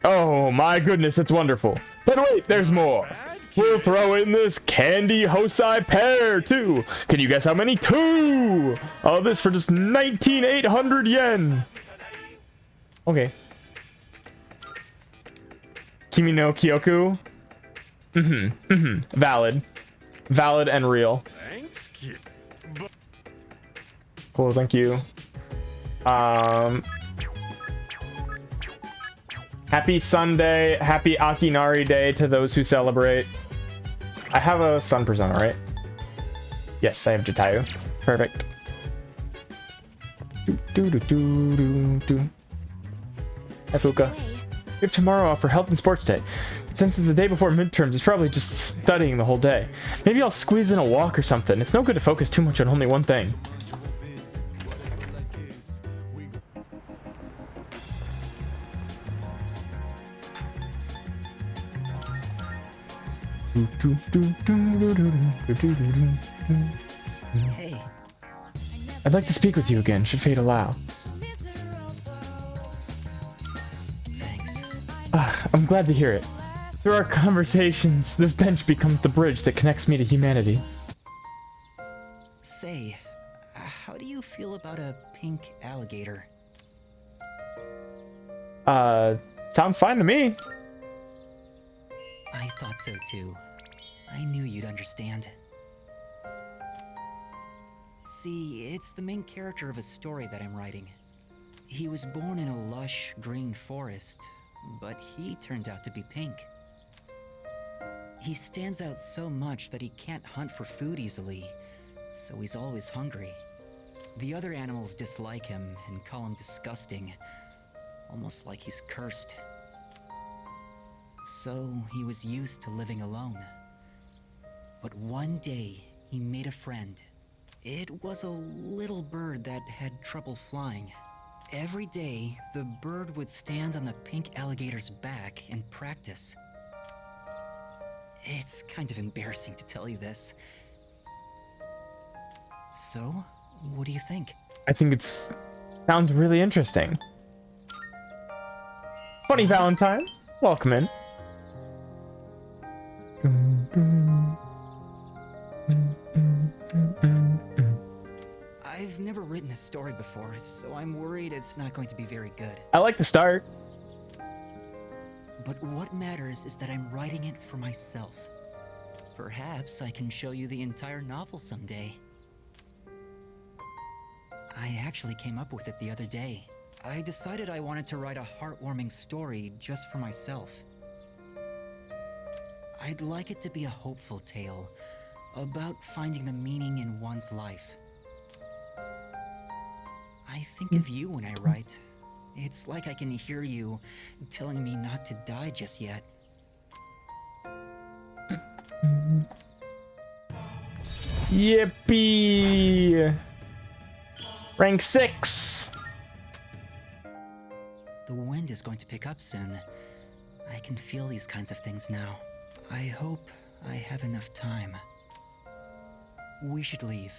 Oh my goodness, it's wonderful. But wait, there's more. We'll throw in this candy Hosai pear too. Can you guess how many? 2 of this for just 19,800 yen. Okay. Kimi no Kyoku. Valid and real. Thanks, kid. Cool, thank you. Happy Sunday, happy Akinari Day to those who celebrate. I have a sun persona, right? Yes, I have Jatayu. Perfect. Hi, Fuka. We have tomorrow off for Health and Sports Day. Since it's the day before midterms, it's probably just studying the whole day. Maybe I'll squeeze in a walk or something. It's no good to focus too much on only one thing. Hey. I'd like to speak with you again, should fate allow. Thanks. I'm glad to hear it. Through our conversations, this bench becomes the bridge that connects me to humanity. Say, how do you feel about a pink alligator? Sounds fine to me. I thought so too. I knew you'd understand. See, it's the main character of a story that I'm writing. He was born in a lush green forest, but he turned out to be pink. He stands out so much that he can't hunt for food easily, so he's always hungry. The other animals dislike him and call him disgusting, almost like he's cursed. So he was used to living alone. But one day, he made a friend. It was a little bird that had trouble flying. Every day, the bird would stand on the pink alligator's back and practice. It's kind of embarrassing to tell you this. So, what do you think? I think sounds really interesting. Funny Valentine, welcome in. I've never written a story before, so I'm worried it's not going to be very good. I like the start. But what matters is that I'm writing it for myself. Perhaps I can show you the entire novel someday. I actually came up with it the other day. I decided I wanted to write a heartwarming story just for myself. I'd like it to be a hopeful tale about finding the meaning in one's life. I think of you when I write. It's like I can hear you telling me not to die just yet. Yippee! Rank 6! The wind is going to pick up soon. I can feel these kinds of things now. I hope I have enough time. We should leave.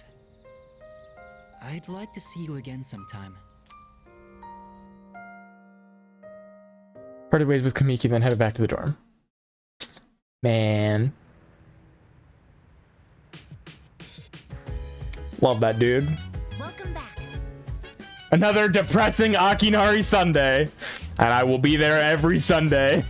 I'd like to see you again sometime. Parted ways with Kamiki, then headed back to the dorm. Man. Love that dude. Welcome back. Another depressing Akinari Sunday. And I will be there every Sunday.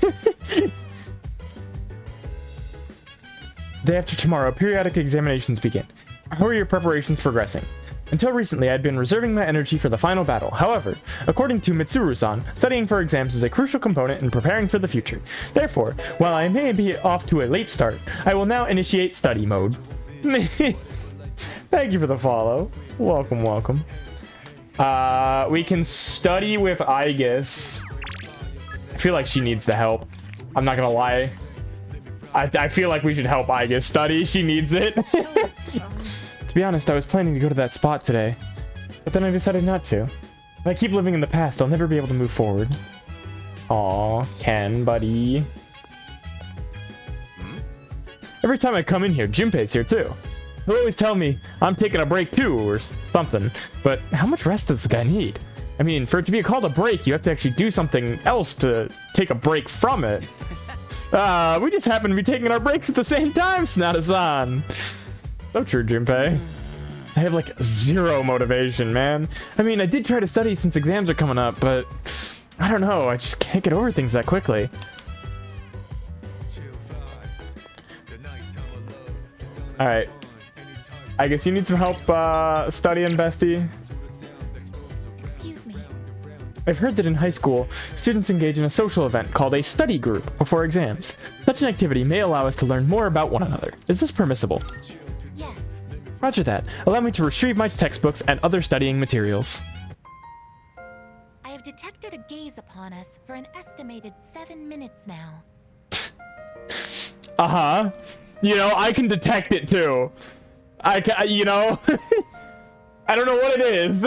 Day after tomorrow, periodic examinations begin. How are your preparations progressing? Until recently, I'd been reserving my energy for the final battle. However, according to Mitsuru-san, studying for exams is a crucial component in preparing for the future. Therefore, while I may be off to a late start, I will now initiate study mode. Thank you for the follow. Welcome, welcome. We can study with Aigis. I feel like she needs the help. I'm not gonna lie. I feel like we should help Aigis study. She needs it. To be honest, I was planning to go to that spot today, but then I decided not to. If I keep living in the past, I'll never be able to move forward. Aw, Ken, buddy. Every time I come in here, Junpei's here too. He'll always tell me I'm taking a break too, or something. But how much rest does the guy need? I mean, for it to be called a break, you have to actually do something else to take a break from it. We just happen to be taking our breaks at the same time, Sonata-san. So true, Junpei. I have like zero motivation, man. I mean, I did try to study since exams are coming up, but I don't know. I just can't get over things that quickly. All right. I guess you need some help studying, bestie. Excuse me. I've heard that in high school, students engage in a social event called a study group before exams. Such an activity may allow us to learn more about one another. Is this permissible? Yes. Roger that. Allow me to retrieve my textbooks and other studying materials. I have detected a gaze upon us for an estimated 7 minutes now. Uh-huh. You know, I can detect it too. You know, I don't know what it is.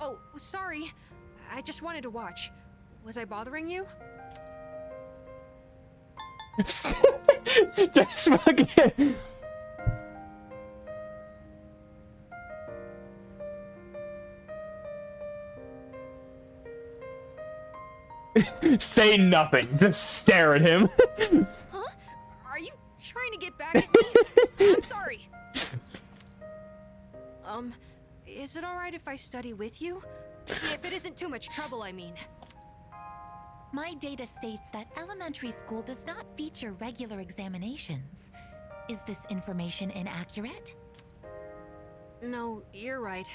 Oh, sorry. I just wanted to watch. Was I bothering you? Just fucking... Say nothing. Just stare at him. Huh? Are you trying to get back at me? I'm sorry. Is it alright if I study with you? If it isn't too much trouble, I mean. My data states that elementary school does not feature regular examinations. Is this information inaccurate? No, you're right.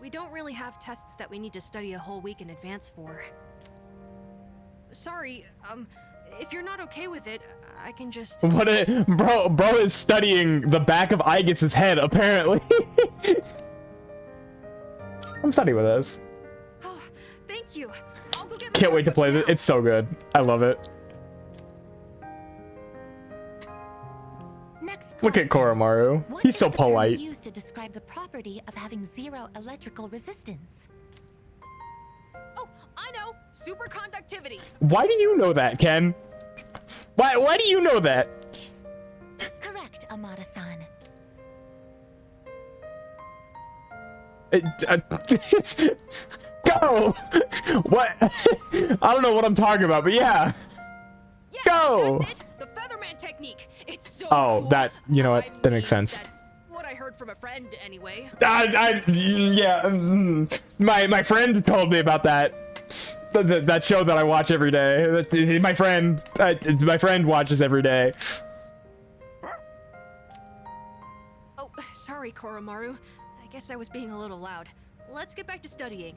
We don't really have tests that we need to study a whole week in advance for. Sorry, if you're not okay with it, I can just... Bro is studying the back of Aigis' head, apparently. I'm studying with this. Oh, thank you. I'll go get my Can't wait to play notebooks this. now. It's so good. I love it. Next Look at question. Koromaru. What He's is so the term polite. used to describe the property of having zero electrical resistance? Oh, I know! Superconductivity! Why do you know that, Ken? Why do you know that? Correct, Amada-san. Go! What? I don't know what I'm talking about, but yeah. Yeah, Go! that's it! The Featherman technique! It's so Oh, cool. that, you know what? I That makes sense. That's what I heard from a friend, anyway. Yeah. My friend told me about that. That show that I watch every day. My friend watches every day. Oh, sorry, Koromaru. I guess I was being a little loud. Let's get back to studying.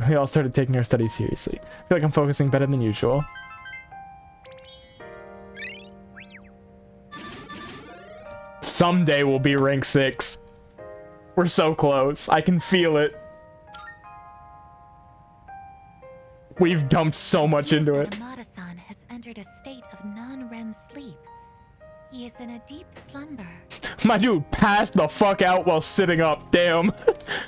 We all started taking our studies seriously. I feel like I'm focusing better than usual. Someday we'll be rank 6. We're so close. I can feel it. We've dumped so much into it. Amada-san has entered a state of non-REM sleep. He is in a deep slumber. My dude passed the fuck out while sitting up. Damn.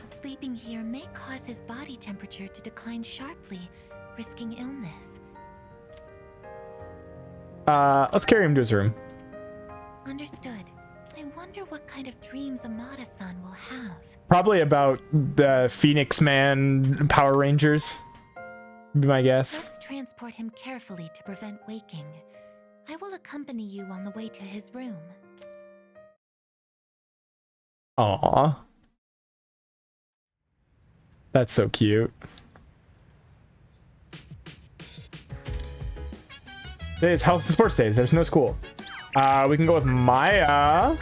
Sleeping here may cause his body temperature to decline sharply, risking illness. Let's carry him to his room. Understood. I wonder what kind of dreams Amada-san will have. Probably about the Phoenix Man Power Rangers. Be my guess. Let's transport him carefully to prevent waking. I will accompany you on the way to his room. Aww. That's so cute. Today's health and sports days. There's no school. We can go with Maya.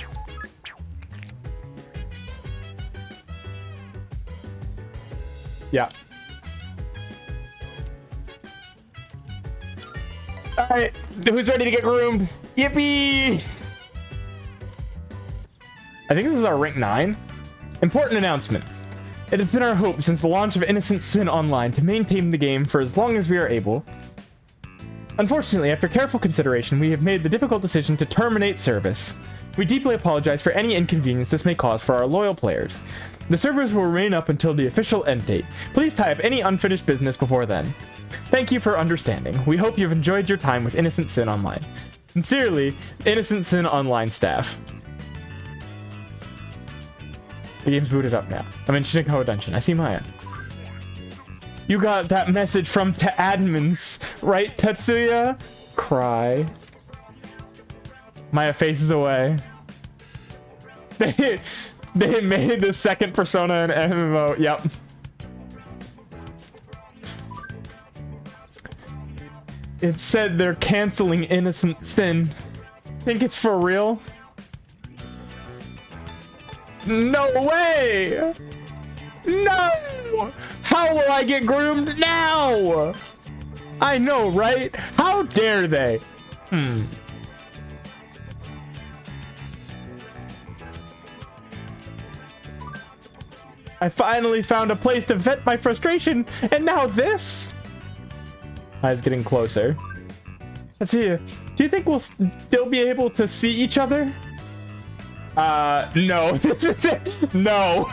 Yeah. All right, who's ready to get groomed? Yippee! I think this is our rank 9. Important announcement. It has been our hope since the launch of Innocent Sin Online to maintain the game for as long as we are able. Unfortunately, after careful consideration, we have made the difficult decision to terminate service. We deeply apologize for any inconvenience this may cause for our loyal players. The servers will remain up until the official end date. Please tie up any unfinished business before then. Thank you for understanding. We hope you've enjoyed your time with Innocent Sin Online. Sincerely, Innocent Sin Online staff. The game's booted up now. I'm in Shinikawa Dungeon. I see Maya. You got that message from admins, right, Tetsuya? Cry. Maya faces away. They made the second Persona in MMO. Yep. It said they're canceling Innocent Sin. Think it's for real? No way! No! How will I get groomed now? I know, right? How dare they? I finally found a place to vent my frustration, and now this? I was getting closer. Let's see. Do you think we'll still be able to see each other? No. No.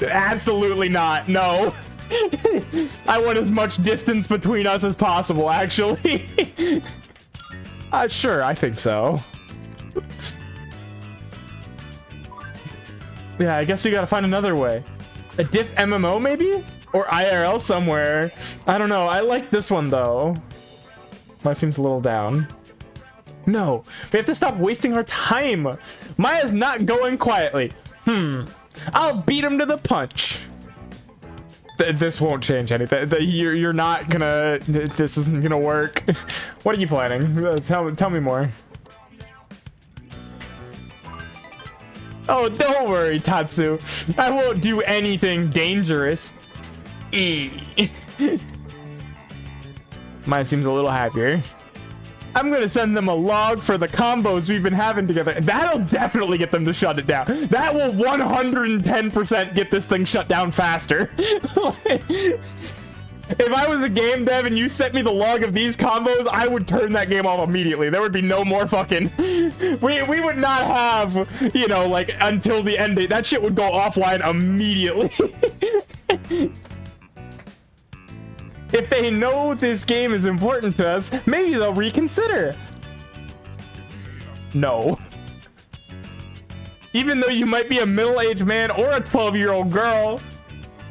Absolutely not. No. I want as much distance between us as possible, actually. Sure, I think so. Yeah, I guess we gotta find another way. A diff MMO maybe? Or IRL somewhere. I don't know. I like this one though. Mine seems a little down. No, we have to stop wasting our time. Maya's not going quietly. I'll beat him to the punch. This won't change anything. You're not gonna. This isn't gonna work. What are you planning? Tell me more. Oh, don't worry, Tatsu. I won't do anything dangerous. Mine seems a little happier. I'm gonna send them a log for the combos we've been having together. That'll definitely get them to shut it down. That will 110% get this thing shut down faster. If I was a game dev and you sent me the log of these combos, I would turn that game off immediately. There would be no more fucking... We would not have, you know, like, until the end date. That shit would go offline immediately. If they know this game is important to us, maybe they'll reconsider. No. Even though you might be a middle-aged man or a 12-year-old girl,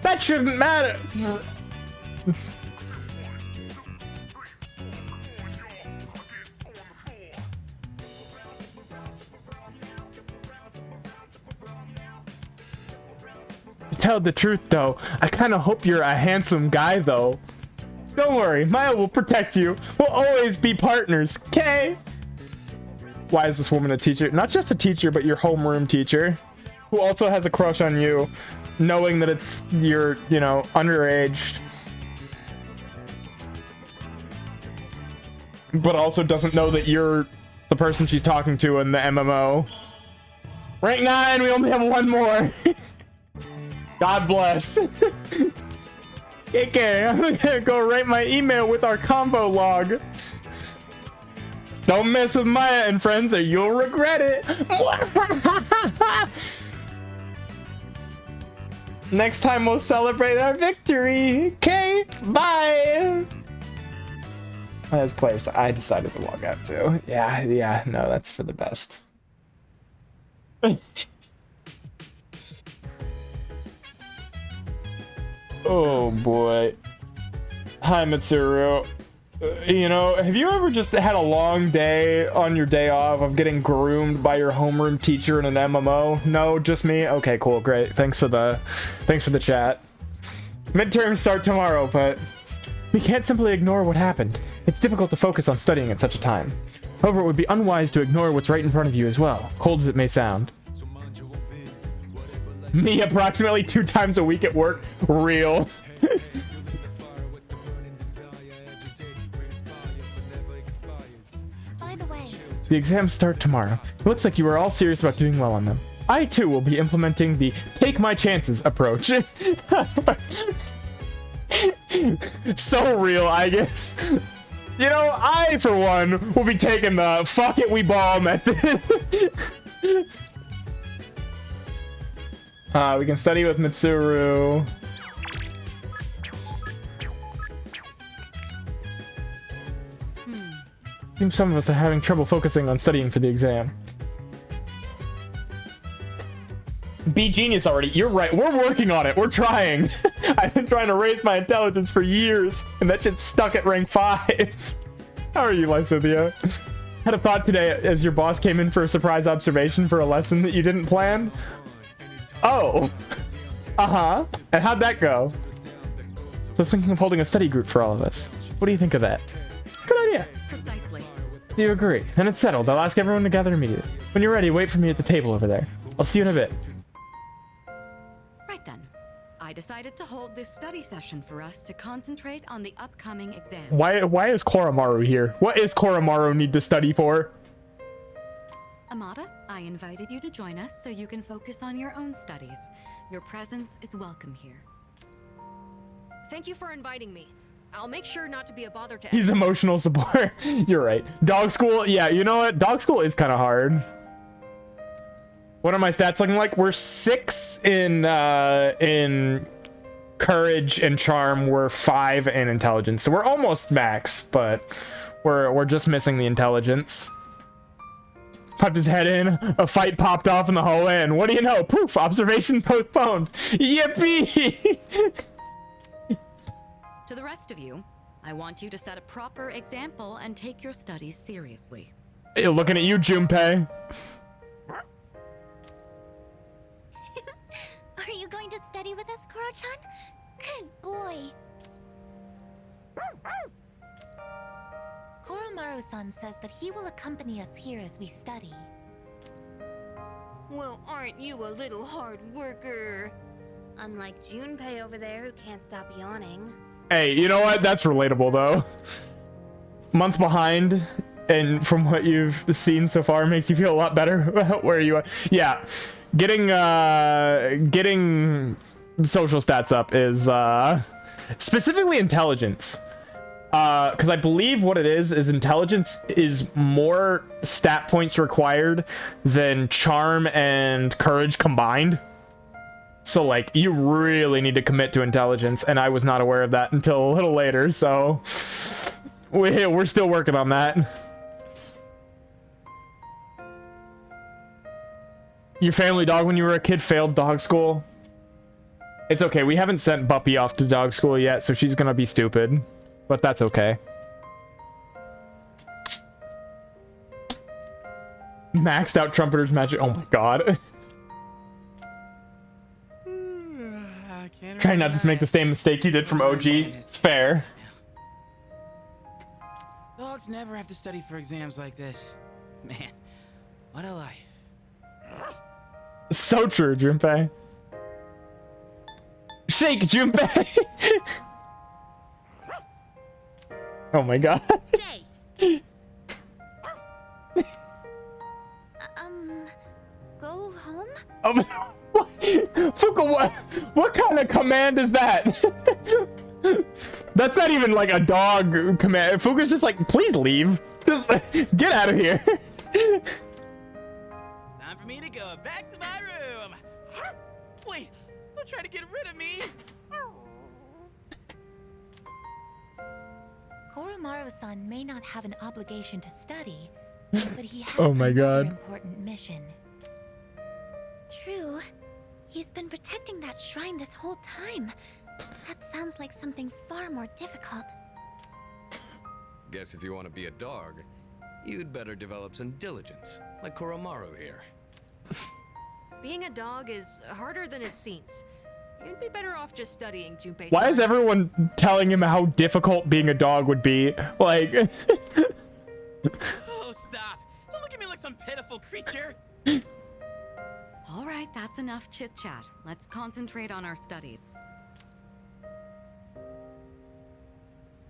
that shouldn't matter. To tell the truth though, I kind of hope you're a handsome guy though. Don't worry, Maya will protect you. We'll always be partners, okay? Why is this woman a teacher? Not just a teacher, but your homeroom teacher, who also has a crush on you, knowing that you're, you know, underage, but also doesn't know that you're the person she's talking to in the MMO. Rank 9, we only have one more. God bless. Okay, I'm gonna go write my email with our combo log. Don't mess with Maya and friends or you'll regret it. Next time we'll celebrate our victory. Okay, bye. As players, I decided to log out too. Yeah, no, that's for the best. Oh boy. Hi, Mitsuru. You know, have you ever just had a long day on your day off of getting groomed by your homeroom teacher in an MMO? No, just me? Okay, cool, great. Thanks for the chat. Midterms start tomorrow, but we can't simply ignore what happened. It's difficult to focus on studying at such a time. However, it would be unwise to ignore what's right in front of you as well, cold as it may sound. Me approximately 2 times a week at work? Real. By the way, The exams start tomorrow. It looks like you are all serious about doing well on them. I too will be implementing the take my chances approach. So real, I guess. You know, I for one will be taking the fuck it we ball method. We can study with Mitsuru. Seems some of us are having trouble focusing on studying for the exam. Be genius already. You're right. We're working on it. We're trying. I've been trying to raise my intelligence for years, and that shit's stuck at rank 5. How are you, Lysithia? Had a thought today as your boss came in for a surprise observation for a lesson that you didn't plan. Oh. Uh-huh. And how'd that go? So I was thinking of holding a study group for all of us. What do you think of that? Good idea. Precisely. Do you agree? Then it's settled. I'll ask everyone to gather immediately. When you're ready, wait for me at the table over there. I'll see you in a bit. Right then. I decided to hold this study session for us to concentrate on the upcoming exams. Why is Koromaru here? What is Koromaru need to study for? Amada, I invited you to join us so you can focus on your own studies. Your presence is welcome here. Thank you for inviting me. I'll make sure not to be a bother to He's emotional support. You're right. Dog school, yeah, you know what? Dog school is kind of hard. What are my stats looking like? We're 6 in courage and charm. We're 5 in intelligence. So we're almost max, but we're just missing the intelligence. Popped his head in. A fight popped off in the hallway, and what do you know? Poof! Observation postponed. Yippee! To the rest of you, I want you to set a proper example and take your studies seriously. Hey, looking at you, Junpei. Are you going to study with us, Koro-chan? Good boy. Koromaru-san says that he will accompany us here as we study. Well, aren't you a little hard worker? Unlike Junpei over there who can't stop yawning. Hey, you know what? That's relatable, though. Month behind, and from what you've seen so far, makes you feel a lot better about where you are. Yeah, getting social stats up is specifically intelligence. Because I believe what it is intelligence is more stat points required than charm and courage combined. So, like, you really need to commit to intelligence, and I was not aware of that until a little later, so we're still working on that. Your family dog when you were a kid failed dog school? It's okay, we haven't sent Buppy off to dog school yet, so she's gonna be stupid. But that's okay. Maxed out Trumpeter's magic. Oh my god. Try not to make the same mistake you did from OG. Fair. Dogs never have to study for exams like this. Man, what a life. So true, Junpei. Shake, Junpei! Oh my god. Stay. Go home? Fuka, what kind of command is that? That's not even like a dog command. Fuka's just like, please leave. Just get out of here. Time for me to go back to my room. Wait, don't try to get rid of me. Koromaru-san may not have an obligation to study, but he has Oh my another god. important mission. True. He's been protecting that shrine this whole time. At sounds like something far more difficult. Guess if you want to be a dog, you'd better develop some diligence, like Koromaru here. Being a dog is harder than it seems. You'd be better off just studying, Junpei. Why is everyone telling him how difficult being a dog would be? Like... Oh, stop. Don't look at me like some pitiful creature. All right, that's enough chit-chat. Let's concentrate on our studies.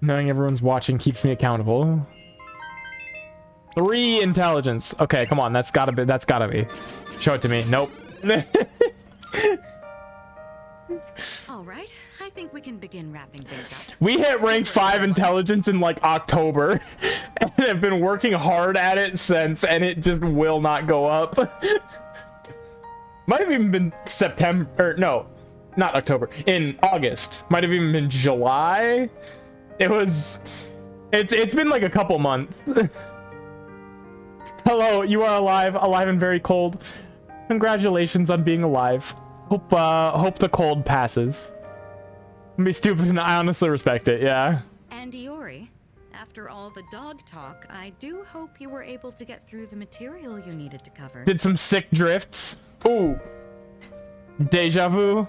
Knowing everyone's watching keeps me accountable. 3 intelligence. Okay, come on. That's gotta be. Show it to me. Nope. All right, I think we can begin wrapping things up. We hit rank 5 intelligence in like October and have been working hard at it since, and it just will not go up. Might have even been September, or no, not October, in August. Might have even been July. It's been like a couple months. Hello, you are alive and very cold. Congratulations on being alive. Hope the cold passes. Be stupid, and I honestly respect it. Yeah. And Iori, after all the dog talk, I do hope you were able to get through the material you needed to cover. Did some sick drifts. Ooh. Deja vu.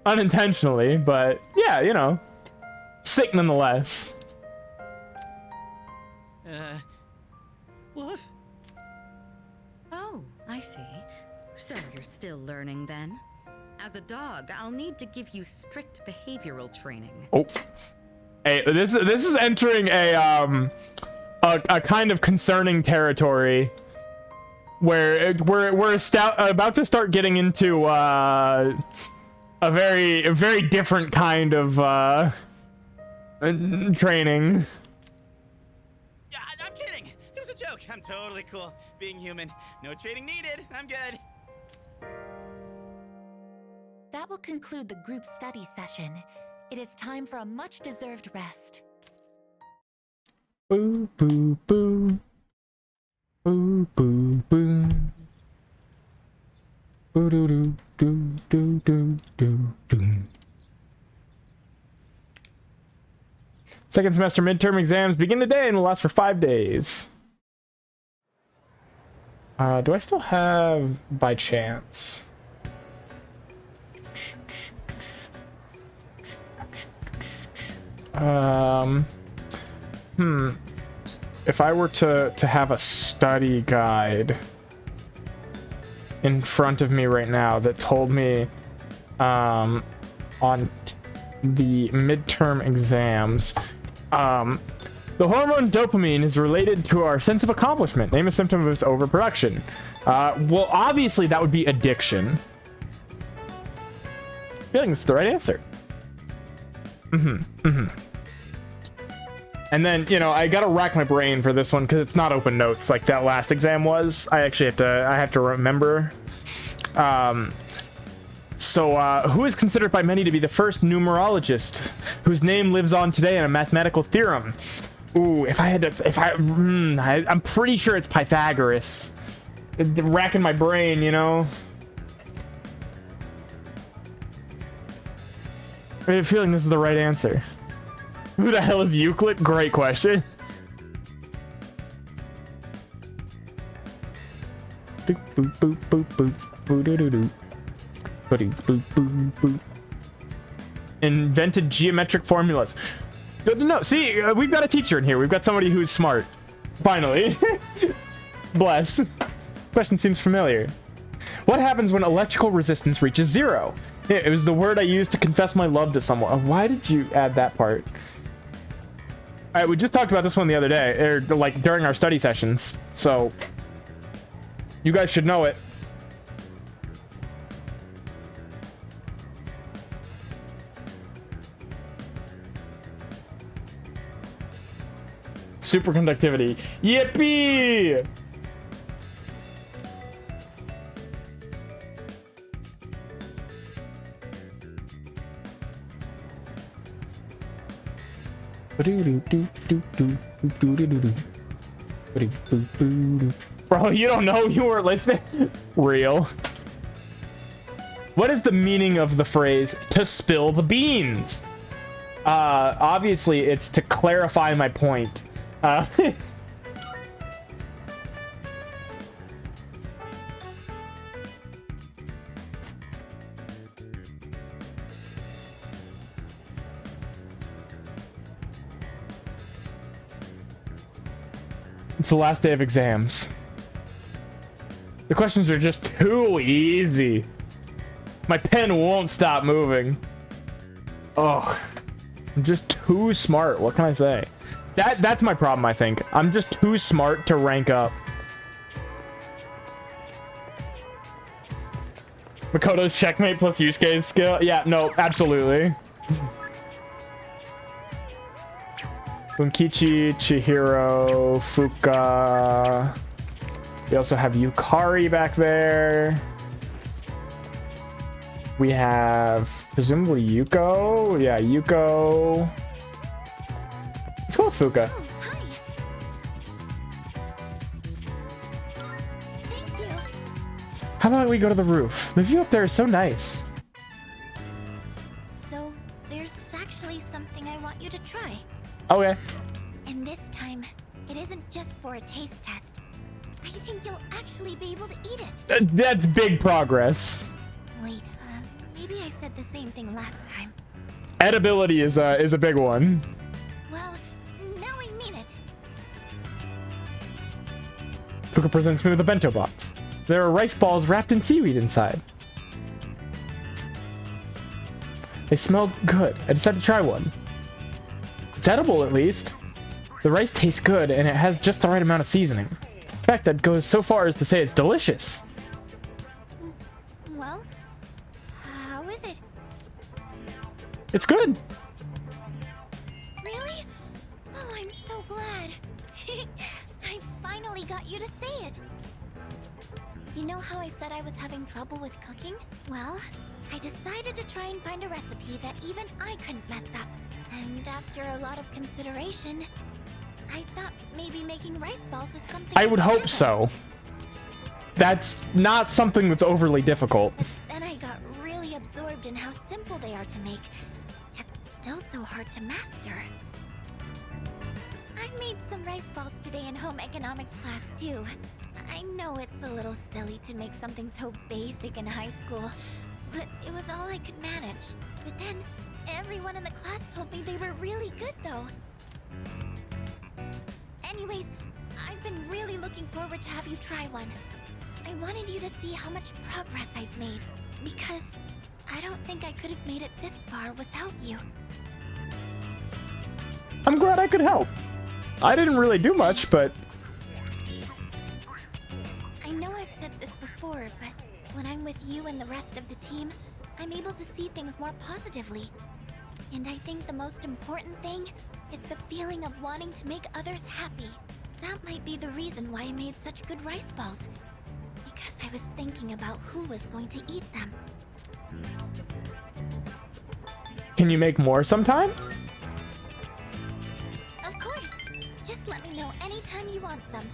Unintentionally, but yeah, you know. Sick nonetheless. What? Oh, I see. So you're still learning then? As a dog, I'll need to give you strict behavioral training. Oh. Hey, this is entering a kind of concerning territory where we're about to start getting into a very different kind of training. Yeah, I'm kidding. It was a joke. I'm totally cool. Being human. No training needed. I'm good. That will conclude the group study session. It is time for a much-deserved rest. Boo, boo, boo. Boo, boo, boo. Boo, doo, doo, doo, doo, doo, doo, doo. Second semester midterm exams begin today and will last for 5 days. Do I still have by chance? If I were to have a study guide in front of me right now that told me on the midterm exams, the hormone dopamine is related to our sense of accomplishment. Name a symptom of its overproduction. Well, obviously that would be addiction. Feeling this is the right answer. And then, you know, I gotta rack my brain for this one because it's not open notes like that last exam was. I actually have to remember. Who is considered by many to be the first numerologist whose name lives on today in a mathematical theorem? Ooh, I'm pretty sure it's Pythagoras. Racking my brain, you know. I have a feeling this is the right answer. Who the hell is Euclid? Great question. Invented geometric formulas. Good to know. See, we've got a teacher in here. We've got somebody who's smart. Finally. Bless. Question seems familiar. What happens when electrical resistance reaches 0? It was the word I used to confess my love to someone. Why did you add that part? All right, we just talked about this one the other day, or like during our study sessions. So you guys should know it. Superconductivity. Yippee! Bro, you don't know, you weren't listening. Real. What is the meaning of the phrase "to spill the beans"? Obviously, it's to clarify my point. It's the last day of exams. The questions are just too easy. My pen won't stop moving. Oh, I'm just too smart. What can I say? That's my problem, I think. I'm just too smart to rank up. Makoto's checkmate plus Yusuke's skill. Yeah, no, absolutely. Bunkichi, Chihiro, Fuka. We also have Yukari back there. We have presumably Yuko. Yeah, Yuko. Let's go with Fuka. Oh, hi. Thank you. How about we go to the roof? The view up there is so nice. So, there's actually something I want you to try. Okay. And this time, it isn't just for a taste test. I think you'll actually be able to eat it. That's big progress. Wait, maybe I said the same thing last time. Edibility is a big one. Well, now I mean it. Fuka presents me with a bento box. There are rice balls wrapped in seaweed inside. They smell good. I decided to try one. It's edible, at least. The rice tastes good, and it has just the right amount of seasoning. In fact, I'd go so far as to say it's delicious. Well, how is it? It's good. Really? Oh, I'm so glad. I finally got you to say it. You know how I said I was having trouble with cooking? Well, I decided to try and find a recipe that even I couldn't mess up. And after a lot of consideration, I thought maybe making rice balls is something I would hope so. That's not something that's overly difficult. But then I got really absorbed in how simple they are to make, yet still so hard to master. I made some rice balls today in home economics class too. I know it's a little silly to make something so basic in high school, but it was all I could manage. But then, everyone in the class told me they were really good though. Anyways, I've been really looking forward to have you try one. I wanted you to see how much progress I've made, because I don't think I could have made it this far without you. I'm glad I could help. I didn't really do much, but... I know I've said this before, but when I'm with you and the rest of the team, I'm able to see things more positively. And I think the most important thing is the feeling of wanting to make others happy. That might be the reason why I made such good rice balls. Because I was thinking about who was going to eat them. Can you make more sometime? Of course! Just let me know anytime you want some.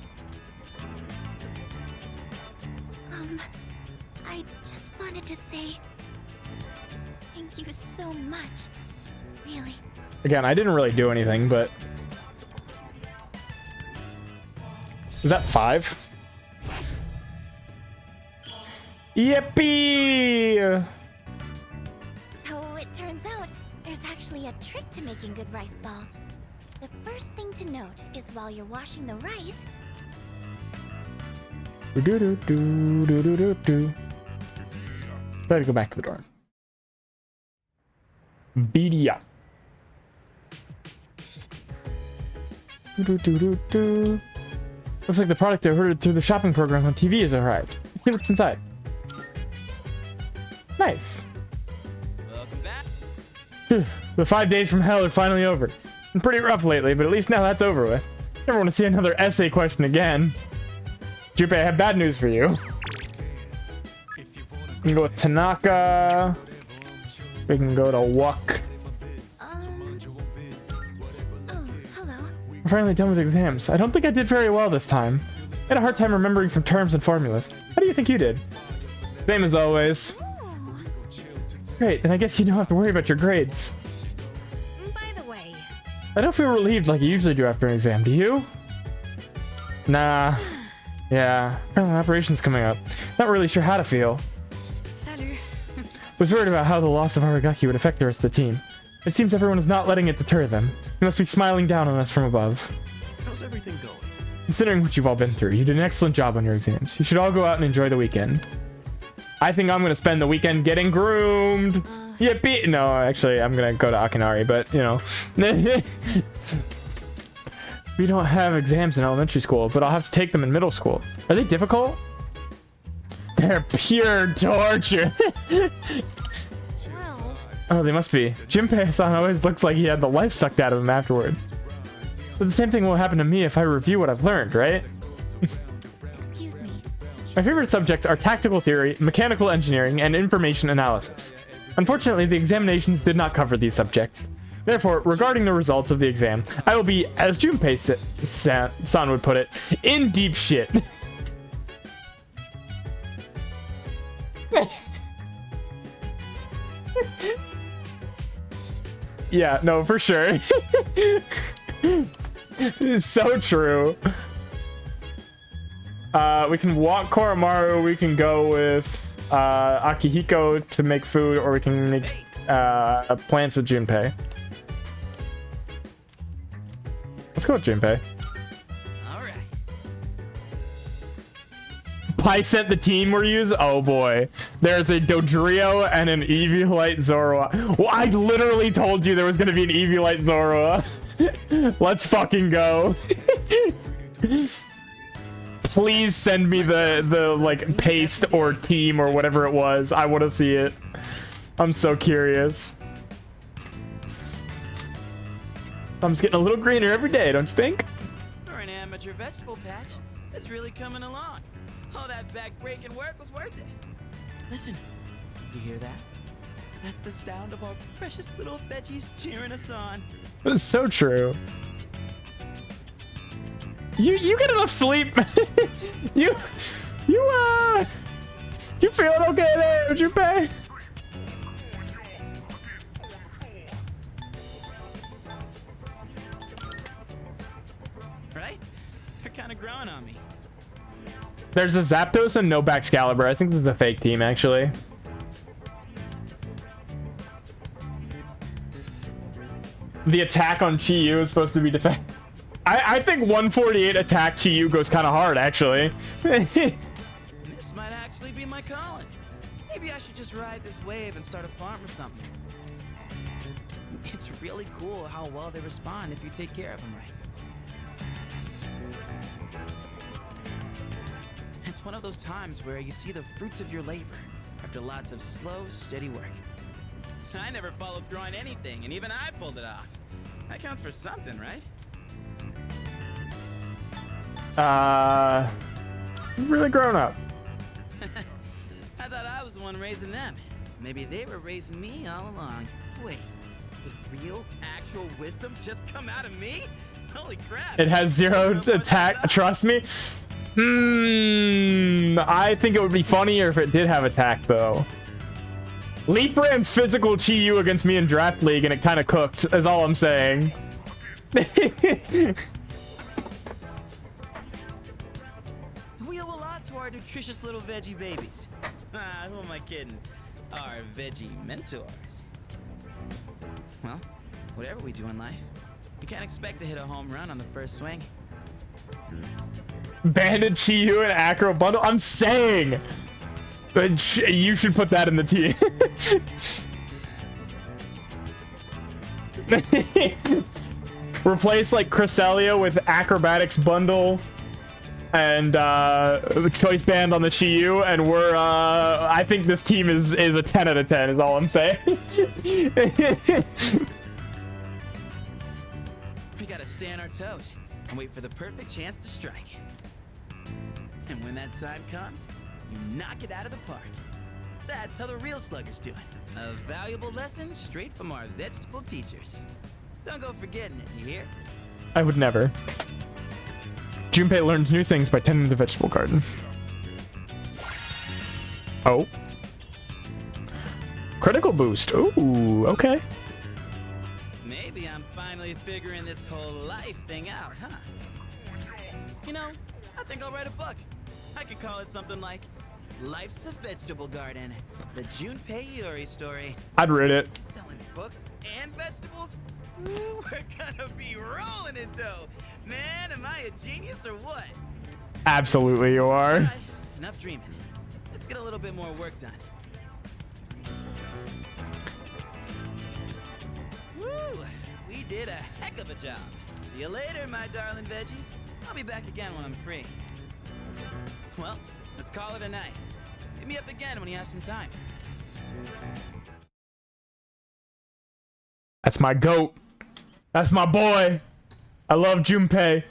I just wanted to say... thank you so much. Really. Again, I didn't really do anything, but... Is that 5? Yippee! So it turns out, there's actually a trick to making good rice balls. The first thing to note is while you're washing the rice... Better go back to the dorm. Beat up. Looks like the product I ordered through the shopping program on TV has arrived. Let's see what's inside. Nice. Welcome back. Phew, the 5 days from hell are finally over. Been pretty rough lately, but at least now that's over with. Never want to see another essay question again. Junpei, I have bad news for you. We can go with Tanaka. We can go to Wuk. Oh, hello. We're finally done with exams. I don't think I did very well this time. I had a hard time remembering some terms and formulas. How do you think you did? Same as always. Oh, Great, then I guess you don't have to worry about your grades. By the way, I don't feel relieved like you usually do after an exam, do you? Nah. Yeah, apparently an operation's coming up. Not really sure how to feel. Salut. Was worried about how the loss of Aragaki would affect the rest of the team. It seems everyone is not letting it deter them. You must be smiling down on us from above. How's everything going? Considering what you've all been through, you did an excellent job on your exams. You should all go out and enjoy the weekend. I think I'm gonna spend the weekend getting groomed. Yippee! No, actually, I'm gonna go to Akinari, but you know. We don't have exams in elementary school, but I'll have to take them in middle school. Are they difficult? They're pure torture. well, Oh, they must be. Junpei-san always looks like he had the life sucked out of him afterwards. But the same thing will happen to me if I review what I've learned, right? Excuse me. My favorite subjects are tactical theory, mechanical engineering, and information analysis. Unfortunately, the examinations did not cover these subjects. Therefore, regarding the results of the exam, I will be, as Junpei-san would put it, in deep shit. Yeah, no, for sure. It's so true. We can walk Koromaru, we can go with Akihiko to make food, or we can make plans with Junpei. Let's go with Junpei. Alright. Pai sent the team we're using. Oh boy. There's a Dodrio and an Eviolite Zorua. Well, I literally told you there was gonna be an Eviolite Zorua. Let's fucking go. Please send me the like paste or team or whatever it was. I want to see it. I'm so curious. I'm just getting a little greener every day, don't you think? For an amateur vegetable patch, it's really coming along. All that back-breaking work was worth it. Listen, you hear that? That's the sound of our precious little veggies cheering us on. That's so true. You get enough sleep. you feeling okay there, Junpei? Right? They're kind of growing on me. There's a Zapdos and no Baxcalibur. I think this is a fake team, actually. The attack on Chi-Yu is supposed to be defense. I think 148 attack Chi-Yu goes kind of hard, actually. This might actually be my calling. Maybe I should just ride this wave and start a farm or something. It's really cool how well they respond if you take care of them right. It's one of those times where you see the fruits of your labor after lots of slow, steady work. I never followed through on anything, and even I pulled it off. That counts for something, right? You've really grown up. I thought I was the one raising them. Maybe they were raising me all along. Wait, did real, actual wisdom just come out of me? Holy crap! It has zero attack, trust me. I think it would be funnier if it did have attack, though. Leap ran physical Chi-Yu against me in Draft League, and it kind of cooked, is all I'm saying. We owe a lot to our nutritious little veggie babies. Who am I kidding? Our veggie mentors. Well, whatever we do in life, you can't expect to hit a home run on the first swing. Banded Chi-Yu and Acro bundle. I'm saying, but you should put that in the team. Replace like Cresselia with Acrobatics bundle and choice band on the Chi-Yu, and we're I think this team is a 10 out of 10 is all I'm saying. We gotta stay on our toes and wait for the perfect chance to strike. And when that time comes, you knock it out of the park. That's how the real sluggers do it. A valuable lesson straight from our vegetable teachers. Don't go forgetting it, you hear? I would never. Junpei learns new things by tending the vegetable garden. Oh. critical boost. Ooh, okay. Maybe I'm finally figuring this whole life thing out, huh? You know, I think I'll write a book. I could call it something like Life's a Vegetable Garden, the Junpei Iori story. I'd read it. Selling books and vegetables? Ooh, we're gonna be rolling in dough. Man, am I a genius or what? Absolutely, you are. All right, enough dreaming. Let's get a little bit more work done. Woo! We did a heck of a job. See you later, my darling veggies. I'll be back again when I'm free. Well, let's call it a night. Hit me up again when you have some time. That's my goat. That's my boy. I love Junpei.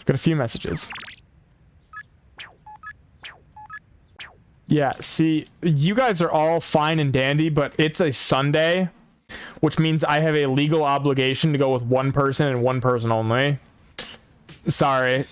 Got a few messages. Yeah, see, you guys are all fine and dandy, but it's a Sunday, which means I have a legal obligation to go with one person and one person only. Sorry.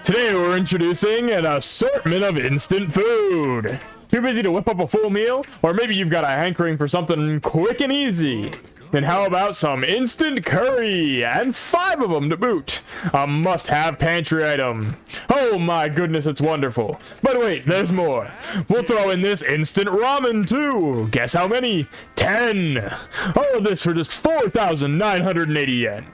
Today we're introducing an assortment of instant food. Too busy to whip up a full meal? Or maybe you've got a hankering for something quick and easy. Then how about some instant curry? And 5 of them to boot. A must-have pantry item. Oh my goodness, it's wonderful. But wait, there's more. We'll throw in this instant ramen too. Guess how many? 10. All of this for just 4,980 yen.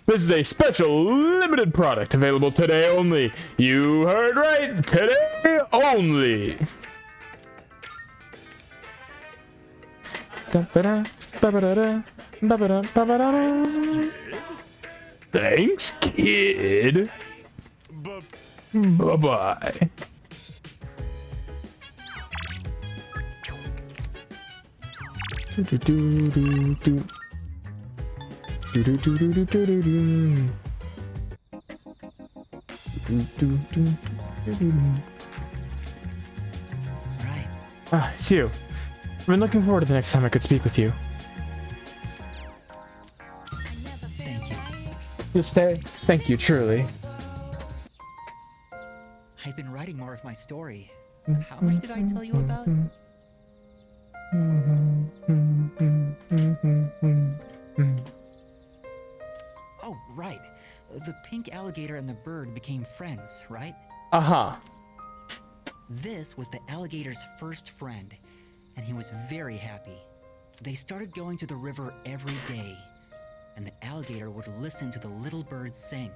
This is a special limited product available today only. You heard right, today only. Thanks, kid. Bye-bye. Right. Ah, it's you. I've been looking forward to the next time I could speak with you. Thank you. You'll stay? Thank you, truly. I've been writing more of my story. How much did I tell you about? Oh, right. The pink alligator and the bird became friends, right? Uh-huh. This was the alligator's first friend, and he was very happy. They started going to the river every day, and the alligator would listen to the little bird sing.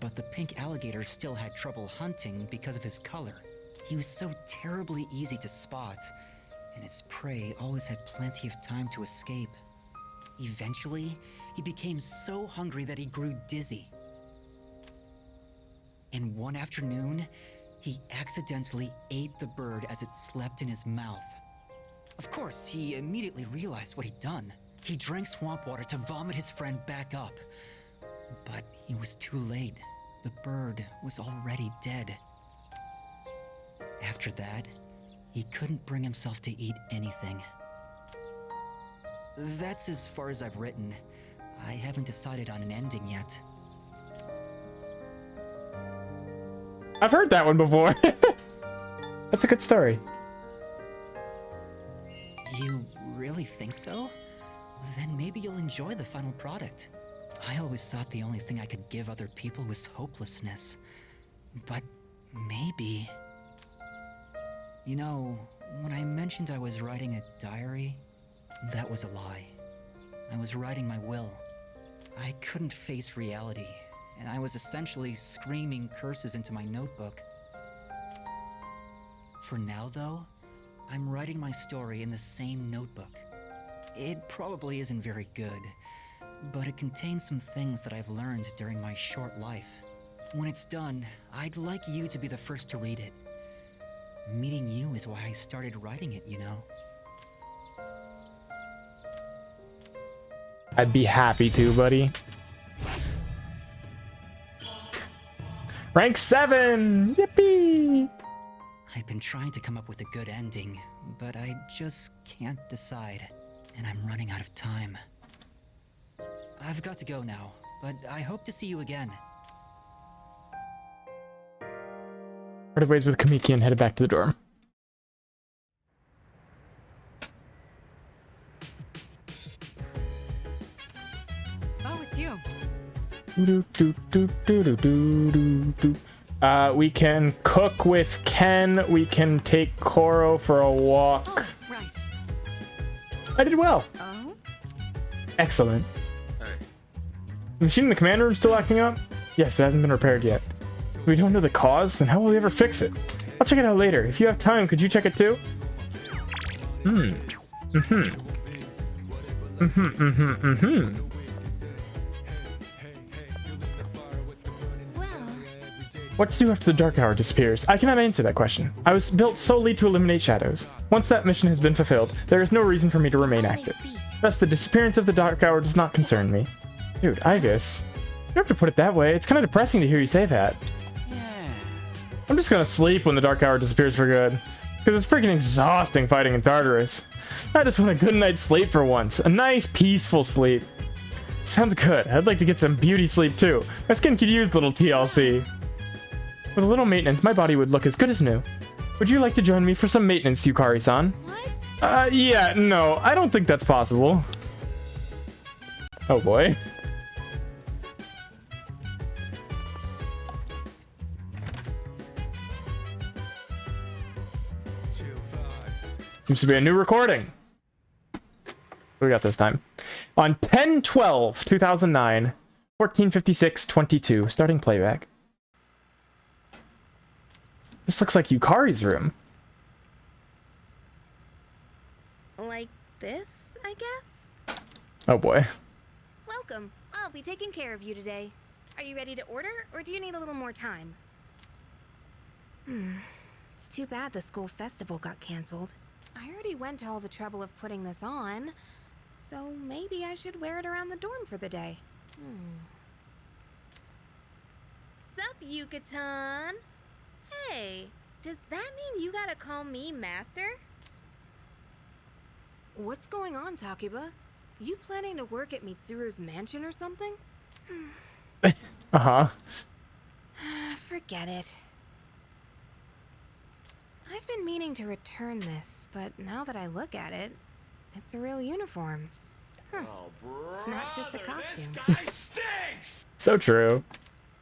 But the pink alligator still had trouble hunting because of his color. He was so terribly easy to spot, and his prey always had plenty of time to escape. Eventually, he became so hungry that he grew dizzy. And one afternoon, he accidentally ate the bird as it slept in his mouth. Of course, he immediately realized what he'd done. He drank swamp water to vomit his friend back up. But he was too late. The bird was already dead. After that, he couldn't bring himself to eat anything. That's as far as I've written. I haven't decided on an ending yet. I've heard that one before. That's a good story. You really think so? Then maybe you'll enjoy the final product. I always thought the only thing I could give other people was hopelessness. But maybe... You know, when I mentioned I was writing a diary, that was a lie. I was writing my will. I couldn't face reality, and I was essentially screaming curses into my notebook. For now, though, I'm writing my story in the same notebook. It probably isn't very good, but it contains some things that I've learned during my short life. When it's done, I'd like you to be the first to read it. Meeting you is why I started writing it, you know? I'd be happy to, buddy. Rank 7! Yippee! I been trying to come up with a good ending, but I just can't decide. And I'm running out of time. I've got to go now, but I hope to see you again. Parted ways with Kamiki and headed back to the dorm. Oh, it's you. We can cook with Ken. We can take Koro for a walk. Oh, right. I did well. Oh? Excellent. Hey, The machine in the command room still acting up? Yes, it hasn't been repaired yet. If we don't know the cause, then how will we ever fix it? I'll check it out later. If you have time, could you check it too? What to do after the Dark Hour disappears? I cannot answer that question. I was built solely to eliminate shadows. Once that mission has been fulfilled, there is no reason for me to remain active. Thus, the disappearance of the Dark Hour does not concern me. Dude, I guess. You don't have to put it that way. It's kind of depressing to hear you say that. Yeah. I'm just gonna sleep when the Dark Hour disappears for good. Because it's freaking exhausting fighting in Tartarus. I just want a good night's sleep for once. A nice, peaceful sleep. Sounds good. I'd like to get some beauty sleep too. My skin could use a little TLC. With a little maintenance, my body would look as good as new. Would you like to join me for some maintenance, Yukari-san? What? Yeah, no, I don't think that's possible. Oh boy. Seems to be a new recording. What do we got this time? On 10/12/2009, 14:56:22, starting playback. This looks like Yukari's room. Like this, I guess? Oh boy. Welcome. I'll be taking care of you today. Are you ready to order, or do you need a little more time? It's too bad the school festival got canceled. I already went to all the trouble of putting this on, so maybe I should wear it around the dorm for the day. Sup, Yuka-tan? Hey, does that mean you gotta call me Master? What's going on, Takiba? You planning to work at Mitsuru's mansion or something? Uh-huh. Forget it. I've been meaning to return this, but now that I look at it, it's a real uniform. Huh. It's not just a costume. So true.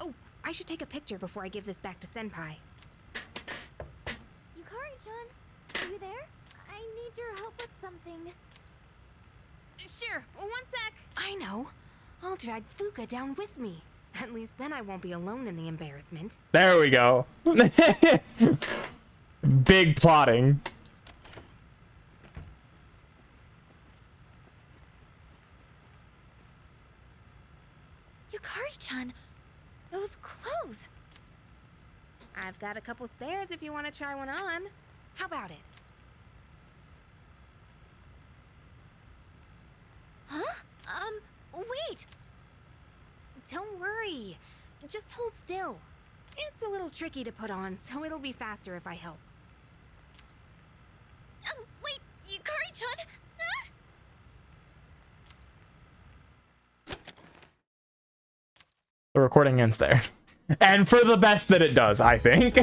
Oh, I should take a picture before I give this back to Senpai. Yukari-chan, are you there? I need your help with something. Sure, one sec. I know. I'll drag Fuka down with me. At least then I won't be alone in the embarrassment. There we go. Big plotting. Yukari-chan, those clothes. I've got a couple spares if you want to try one on. How about it? Huh? Wait. Don't worry. Just hold still. It's a little tricky to put on, so it'll be faster if I help. Wait, Yukari-chan? The recording ends there. And for the best that it does, I think.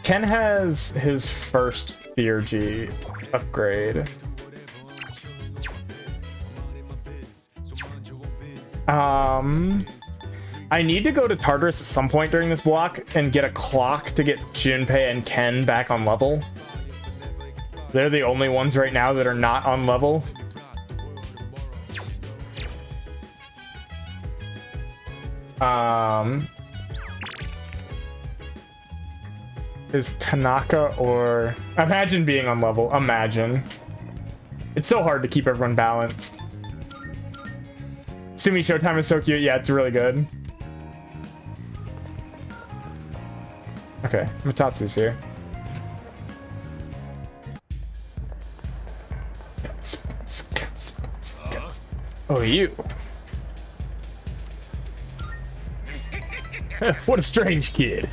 Ken has his first Theurgy upgrade. I need to go to Tartarus at some point during this block and get a clock to get Junpei and Ken back on level. They're the only ones right now that are not on level. Is Tanaka or... Imagine being on level. Imagine. It's so hard to keep everyone balanced. Sumi Showtime is so cute. Yeah, it's really good. Okay, Matatsu's here. Oh, you. What a strange kid.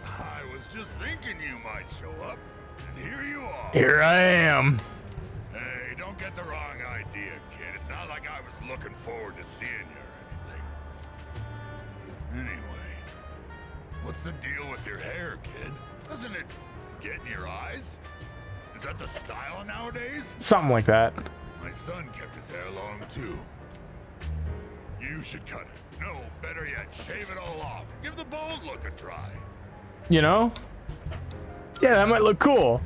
I was just thinking you might show up, and here you are. Here I am. Hey, don't get the wrong idea, kid. It's not like I was looking forward to seeing you or anything. Anyway, what's the deal with your hair, kid? Doesn't it get in your eyes? Is that the style nowadays? Something like that. My son kept his hair long, too. You should cut it. No, better yet, shave it all off. Give the bald look a try. You know? Yeah, that might look cool.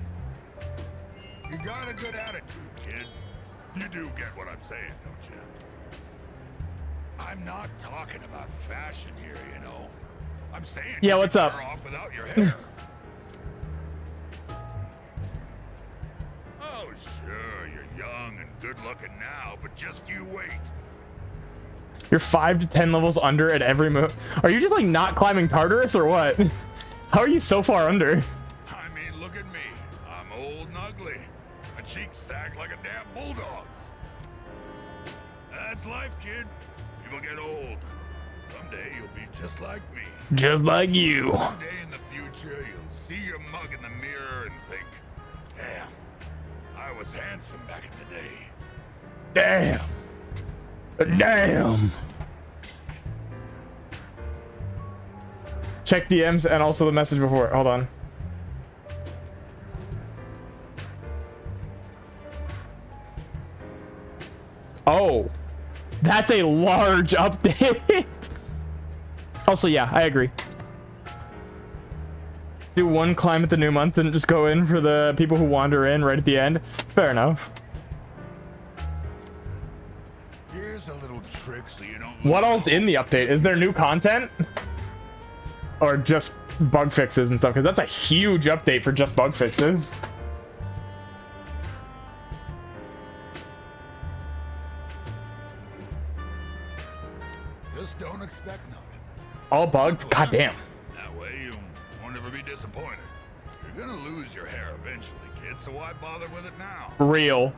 You got a good attitude, kid. You do get what I'm saying, don't you? I'm not talking about fashion here, you know. I'm saying Yeah, you what's can up? tear off without your hair. Oh, sure, you're young and good looking now, but just you wait. You're 5 to 10 levels under at every move. Are you just like not climbing Tartarus or what? How are you so far under? I mean, look at me. I'm old and ugly. My cheeks sag like a damn bulldog's. That's life, kid. People get old. Someday you'll be just like me. Just like you. One day in the future, you'll see your mug in the mirror and think, damn, I was handsome back in the day. Damn. Damn. Check DMs and also the message before. Hold on. Oh, that's a large update. Also, yeah, I agree. Do one climb at the new month and just go in for the people who wander in right at the end. Fair enough. Here's a little trick so you don't. What else in the update? Is there new content? Or just bug fixes and stuff? Because that's a huge update for just bug fixes. Just don't expect nothing. All bugs? God damn. That way you won't ever be disappointed. You're gonna lose your hair eventually, kid, so why bother with it now? Real.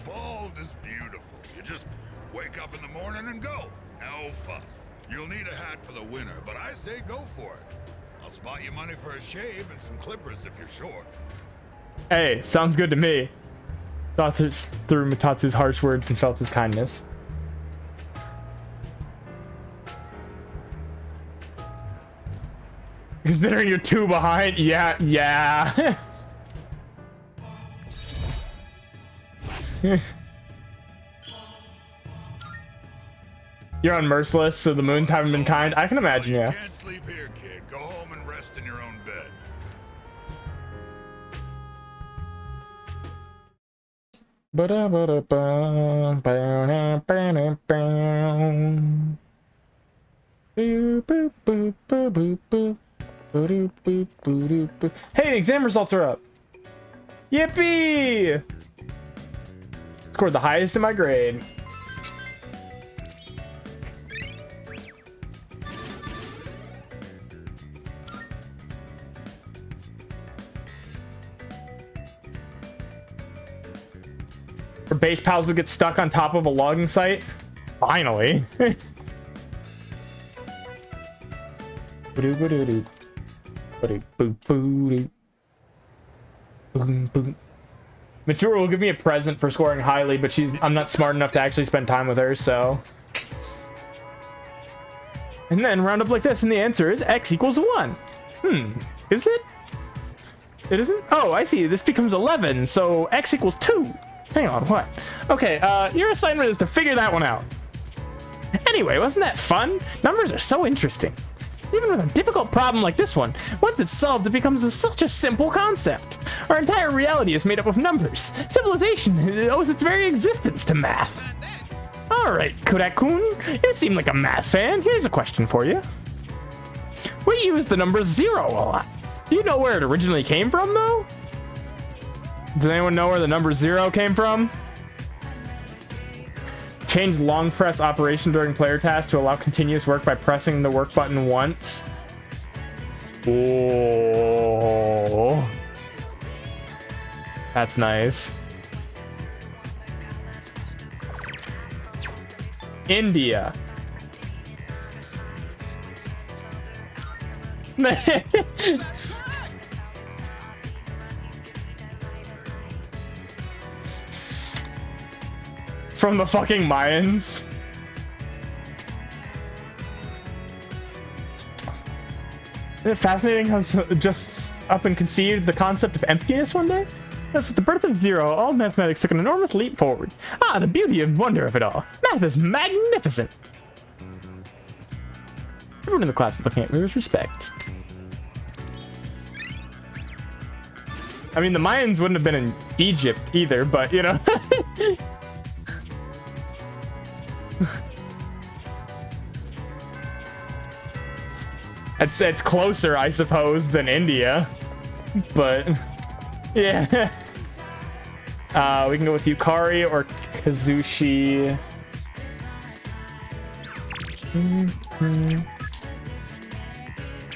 Bald is beautiful. You just wake up in the morning and go. No fuss. You'll need a hat for the winter, but I say go for it. I'll spot you money for a shave and some clippers if you're short. Hey, sounds good to me. Thought through Matatsu's harsh words and felt his kindness. Considering you're 2 behind, yeah. You're on Merciless, so the moons haven't been kind. I can imagine, yeah. You can't sleep here, kid. Go home and rest in your own bed. Hey, the exam results are up. Yippee! Scored the highest in my grade. Our base pals would get stuck on top of a logging site. Finally. Matura will give me a present for scoring highly, but I'm not smart enough to actually spend time with her, so. And then round up like this, and the answer is x equals 1. Is it? It isn't? Oh, I see. This becomes 11, so x equals 2. Hang on, what? Okay, your assignment is to figure that one out. Anyway, wasn't that fun? Numbers are so interesting. Even with a difficult problem like this one, once it's solved, it becomes such a simple concept. Our entire reality is made up of numbers. Civilization owes its very existence to math. Alright, Kodak-kun, you seem like a math fan. Here's a question for you. We use the number 0 a lot. Do you know where it originally came from, though? Does anyone know where the number 0 came from? Change long press operation during player tasks to allow continuous work by pressing the work button once. Oh, that's nice. India. From the fucking Mayans. Isn't it fascinating how just up and conceived the concept of emptiness one day? Thus, with the birth of Zero, all mathematics took an enormous leap forward. Ah, the beauty and wonder of it all. Math is magnificent. Everyone in the class is looking at me with respect. I mean, the Mayans wouldn't have been in Egypt either, but you know. It's closer, I suppose, than India, but yeah. We can go with Yukari or Kazushi.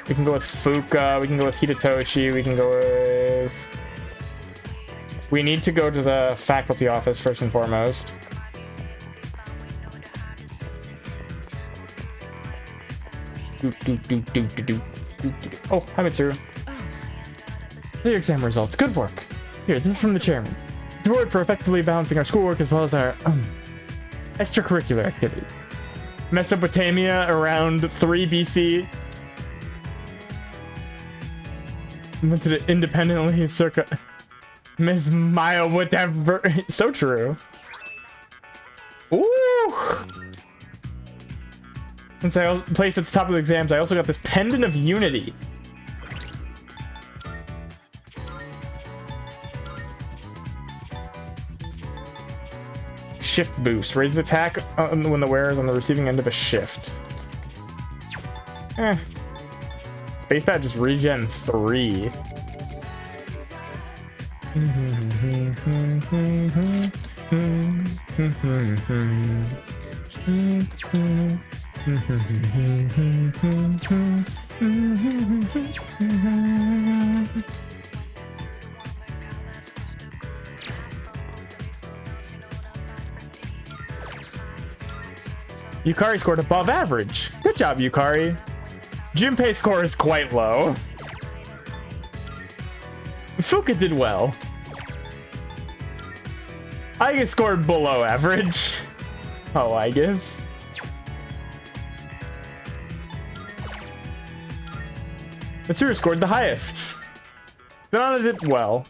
We can go with Fuka. We can go with Hidetoshi. We can go with... We need to go to the faculty office first and foremost. Oh, hi Mitsuru. Your exam results. Good work. Here, this is from the chairman. It's a word for effectively balancing our schoolwork as well as our extracurricular activity. Mesopotamia around 3 BC. Went to it independently circa Ms. Maya, whatever. So true. Ooh. Since I placed at the top of the exams, I also got this Pendant of Unity. Shift boost. Raise attack when the wearer is on the receiving end of a shift. Spacepad just regen 3. Yukari scored above average. Good job, Yukari. Junpei's score is quite low. Fuka did well. I scored below average. Oh, I guess. Mitsuru scored the highest. None did well.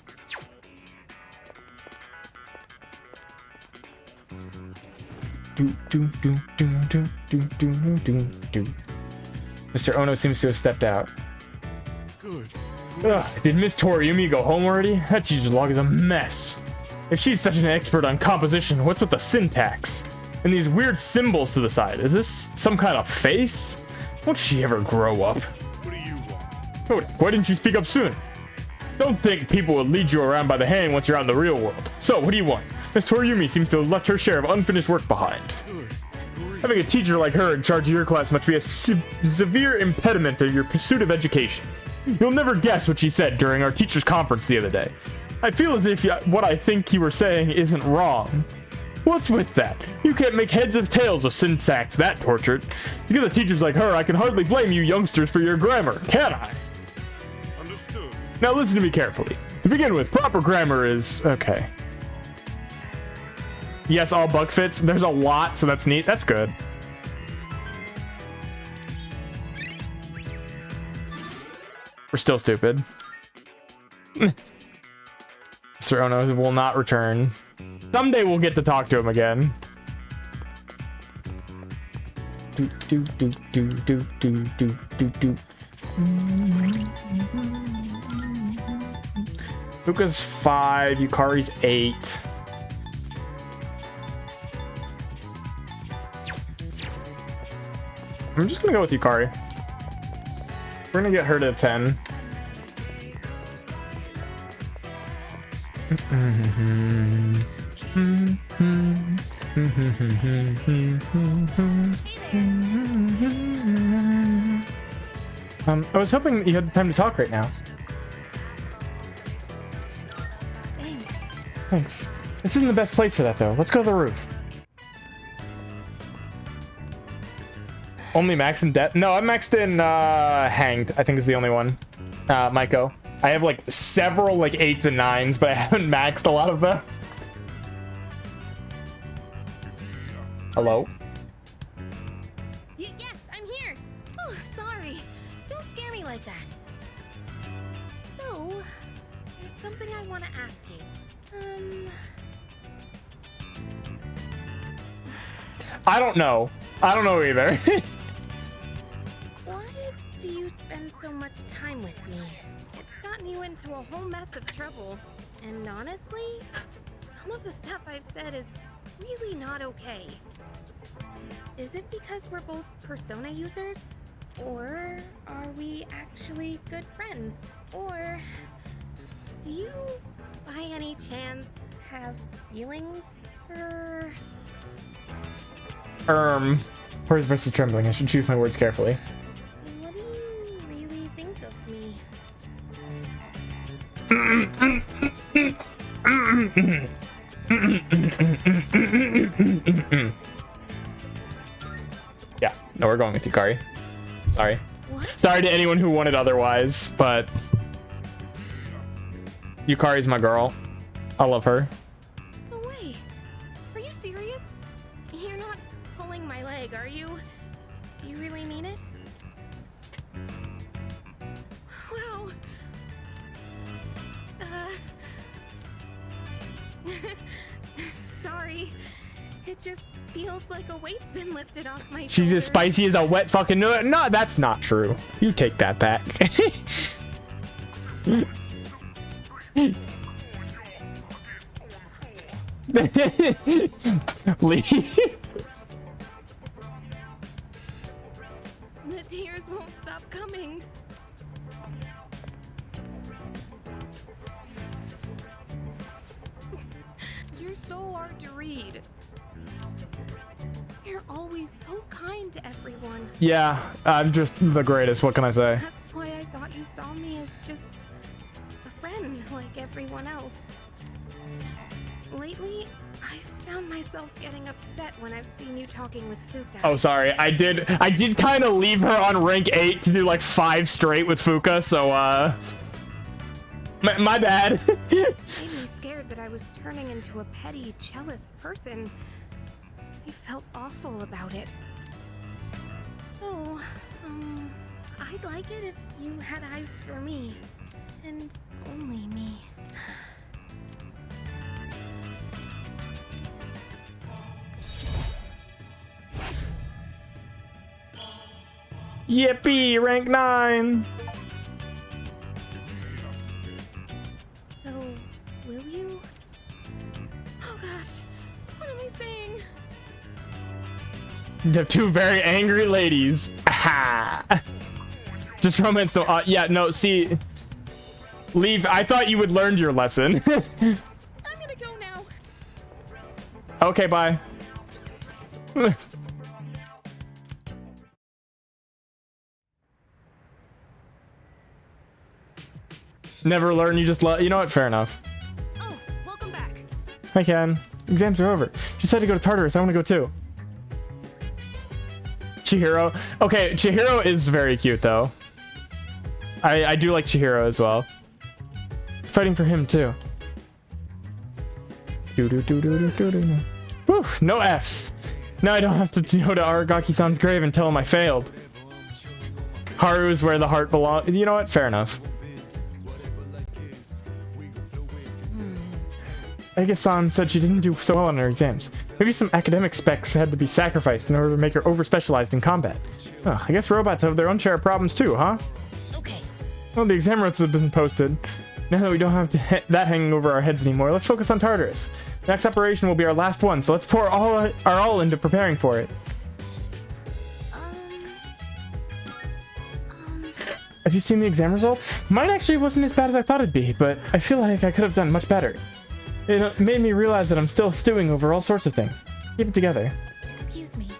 Mr. Ono seems to have stepped out. Good. Ugh, did Miss Toriumi go home already? That teacher's log is a mess. If she's such an expert on composition, what's with the syntax? And these weird symbols to the side? Is this some kind of face? Won't she ever grow up? What do you want? Oh, why didn't you speak up sooner? Don't think people will lead you around by the hand once you're out in the real world. So, what do you want? Miss Toriumi seems to have left her share of unfinished work behind. Having a teacher like her in charge of your class must be a severe impediment to your pursuit of education. You'll never guess what she said during our teacher's conference the other day. I feel as if what I think you were saying isn't wrong. What's with that? You can't make heads or tails of syntax that tortured. Because of teachers like her, I can hardly blame you youngsters for your grammar, can I? Understood. Now listen to me carefully. To begin with, proper grammar is... okay. Yes, all bug fits. There's a lot, so that's neat. That's good. We're still stupid. Mr. Ono will not return. Someday we'll get to talk to him again. Fuka's 5, Yukari's 8. I'm just gonna go with Yukari. We're gonna get her to 10. I was hoping you had the time to talk right now. Thanks. This isn't the best place for that, though. Let's go to the roof. Only max in death? No, I'm maxed in hanged. I think is the only one. Maiko. I have like several like 8s and 9s, but I haven't maxed a lot of them. Hello? Yes, I'm here. Oh, sorry. Don't scare me like that. So, there's something I want to ask you. I don't know. I don't know either. Why do you spend so much time with me? It's gotten you into a whole mess of trouble. And honestly, some of the stuff I've said is really not okay. Is it because we're both Persona users? Or are we actually good friends? Or do you, by any chance, have feelings for... Words versus trembling. I should choose my words carefully. What do you really think of me? Yeah, no, we're going with Yukari. Sorry. What? Sorry to anyone who wanted otherwise, but Yukari's my girl. I love her. No way. Are you serious? You're not pulling my leg, are you? You really mean it? Wow. Sorry. It just feels like a weight's been lifted off my She's shoulders. as spicy as a wet fucking noodle. No, that's not true. You take that back. Leave. The tears won't stop coming. You're so hard to read. You're always so kind to everyone. Yeah, I'm just the greatest. What can I say? That's why I thought you saw me as just a friend like everyone else. Lately, I found myself getting upset when I've seen you talking with Fuka. Oh, sorry. I did kind of leave her on rank 8 to do like 5 straight with Fuka, so my bad. Made me scared that I was turning into a petty, jealous person. I felt awful about it. So, I'd like it if you had eyes for me. And only me. Yippee, rank 9. So, will you? Oh gosh, what am I saying? The two very angry ladies. Aha. Just romance though. Yeah, no, see. Leave. I thought you would learn your lesson. I'm gonna go now. Okay, bye. Never learn, you just you know what? Fair enough. Oh, welcome back. Hi, Ken. Exams are over. She said to go to Tartarus. I want to go too. Chihiro. Okay, Chihiro is very cute though. I do like Chihiro as well. Fighting for him too. Whew, no Fs. Now I don't have to go to Aragaki-san's grave and tell him I failed. Haru is where the heart belongs. You know what? Fair enough. Ega-san said she didn't do so well on her exams. Maybe some academic specs had to be sacrificed in order to make her over-specialized in combat. Oh, I guess robots have their own share of problems too, huh? Okay. Well, the exam notes have been posted. Now that we don't have that hanging over our heads anymore, let's focus on Tartarus. The next operation will be our last one, so let's pour our all into preparing for it. Have you seen the exam results? Mine actually wasn't as bad as I thought it'd be, but I feel like I could have done much better. It made me realize that I'm still stewing over all sorts of things. Keep it together. Excuse me.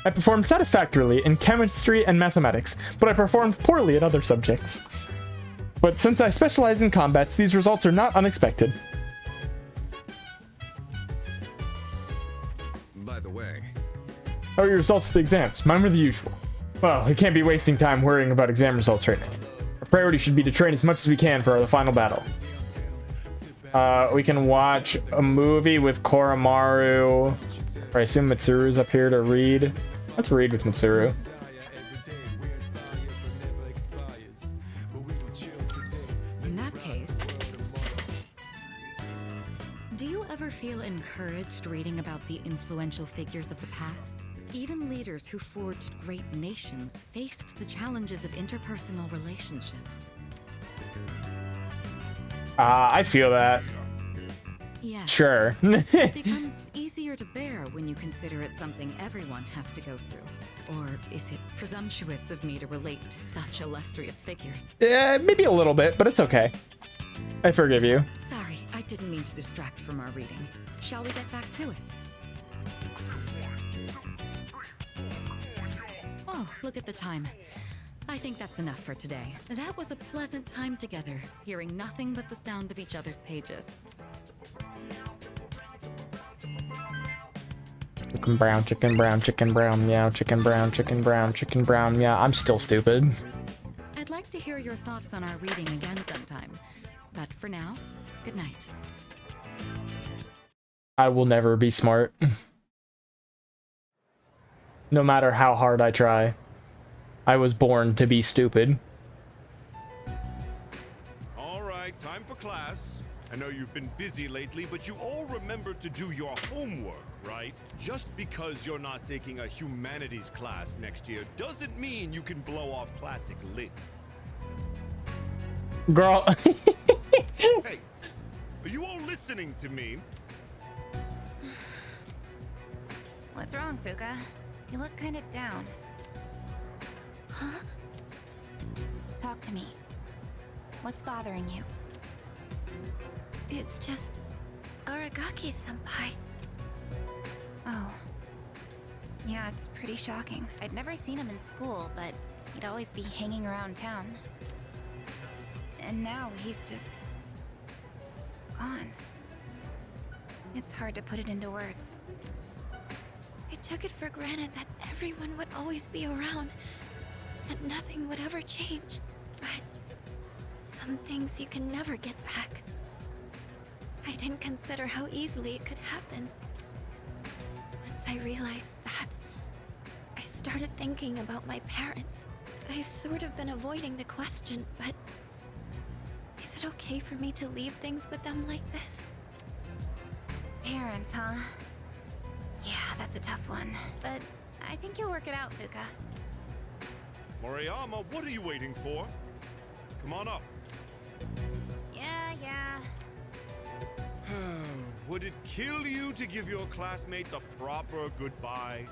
I performed satisfactorily in chemistry and mathematics, but I performed poorly in other subjects. But since I specialize in combats, these results are not unexpected. By the way, How are your results to the exams? Mine were the usual. Well, we can't be wasting time worrying about exam results right now. Our priority should be to train as much as we can for the final battle. We can watch a movie with Koromaru. Or I assume Mitsuru's up here to read. Let's read with Mitsuru. In that case, do you ever feel encouraged reading about the influential figures of the past? Even leaders who forged great nations faced the challenges of interpersonal relationships. I feel that. Yes. Sure. It becomes easier to bear when you consider it something everyone has to go through. Or is it presumptuous of me to relate to such illustrious figures? Maybe a little bit, but it's okay. I forgive you. Sorry, I didn't mean to distract from our reading. Shall we get back to it? Oh, look at the time. I think that's enough for today. That was a pleasant time together, hearing nothing but the sound of each other's pages. Chicken brown, chicken brown, chicken brown, meow, chicken brown, chicken brown, chicken brown, meow. I'm still stupid. I'd like to hear your thoughts on our reading again sometime. But for now, good night. I will never be smart. No matter how hard I try. I was born to be stupid. All right, time for class. I know you've been busy lately, but you all remember to do your homework, right? Just because you're not taking a humanities class next year doesn't mean you can blow off classic lit. Girl. Hey, are you all listening to me? What's wrong, Fuka? You look kind of down. Huh? Talk to me. What's bothering you? It's just Aragaki-senpai. Oh. Yeah, it's pretty shocking. I'd never seen him in school, but he'd always be hanging around town. And now he's just gone. It's hard to put it into words. I took it for granted that everyone would always be around, that nothing would ever change. But some things you can never get back. I didn't consider how easily it could happen. Once I realized that, I started thinking about my parents. I've sort of been avoiding the question, but is it okay for me to leave things with them like this? Parents, huh? Yeah, that's a tough one. But I think you'll work it out, Fuka. Moriyama, what are you waiting for? Come on up. Yeah. Would it kill you to give your classmates a proper goodbye?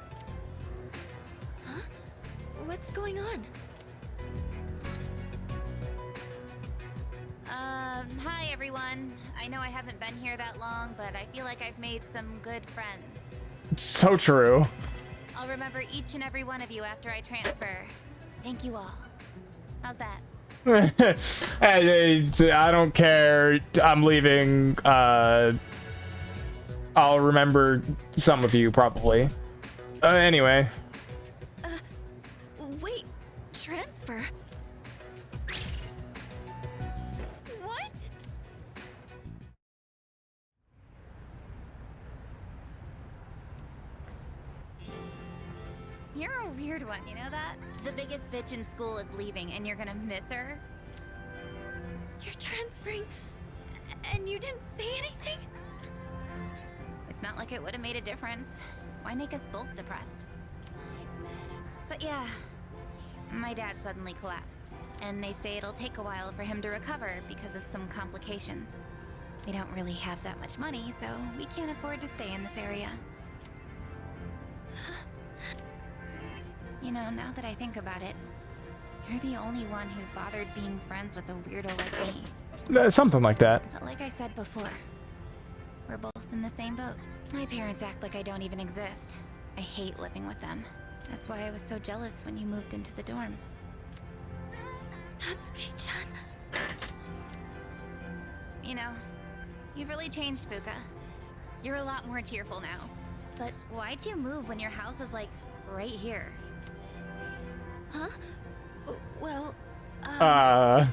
Huh? What's going on? Hi everyone. I know I haven't been here that long, but I feel like I've made some good friends. It's so true. I'll remember each and every one of you after I transfer. Thank you all. How's that? I don't care. I'm leaving. I'll remember some of you probably. Anyway. Wait. Transfer? What? You're a weird one, you know that? The biggest bitch in school is leaving and you're gonna miss her? You're transferring and you didn't say anything? It's not like it would have made a difference. Why make us both depressed? But yeah, my dad suddenly collapsed, and they say it'll take a while for him to recover because of some complications. We don't really have that much money, so we can't afford to stay in this area. You know, now that I think about it, you're the only one who bothered being friends with a weirdo like me. Something like that. But like I said before, we're both in the same boat. My parents act like I don't even exist. I hate living with them. That's why I was so jealous when you moved into the dorm. Natsuki-chan. You know, you've really changed, Fuka. You're a lot more cheerful now. But why'd you move when your house is, like, right here? Huh? Well, About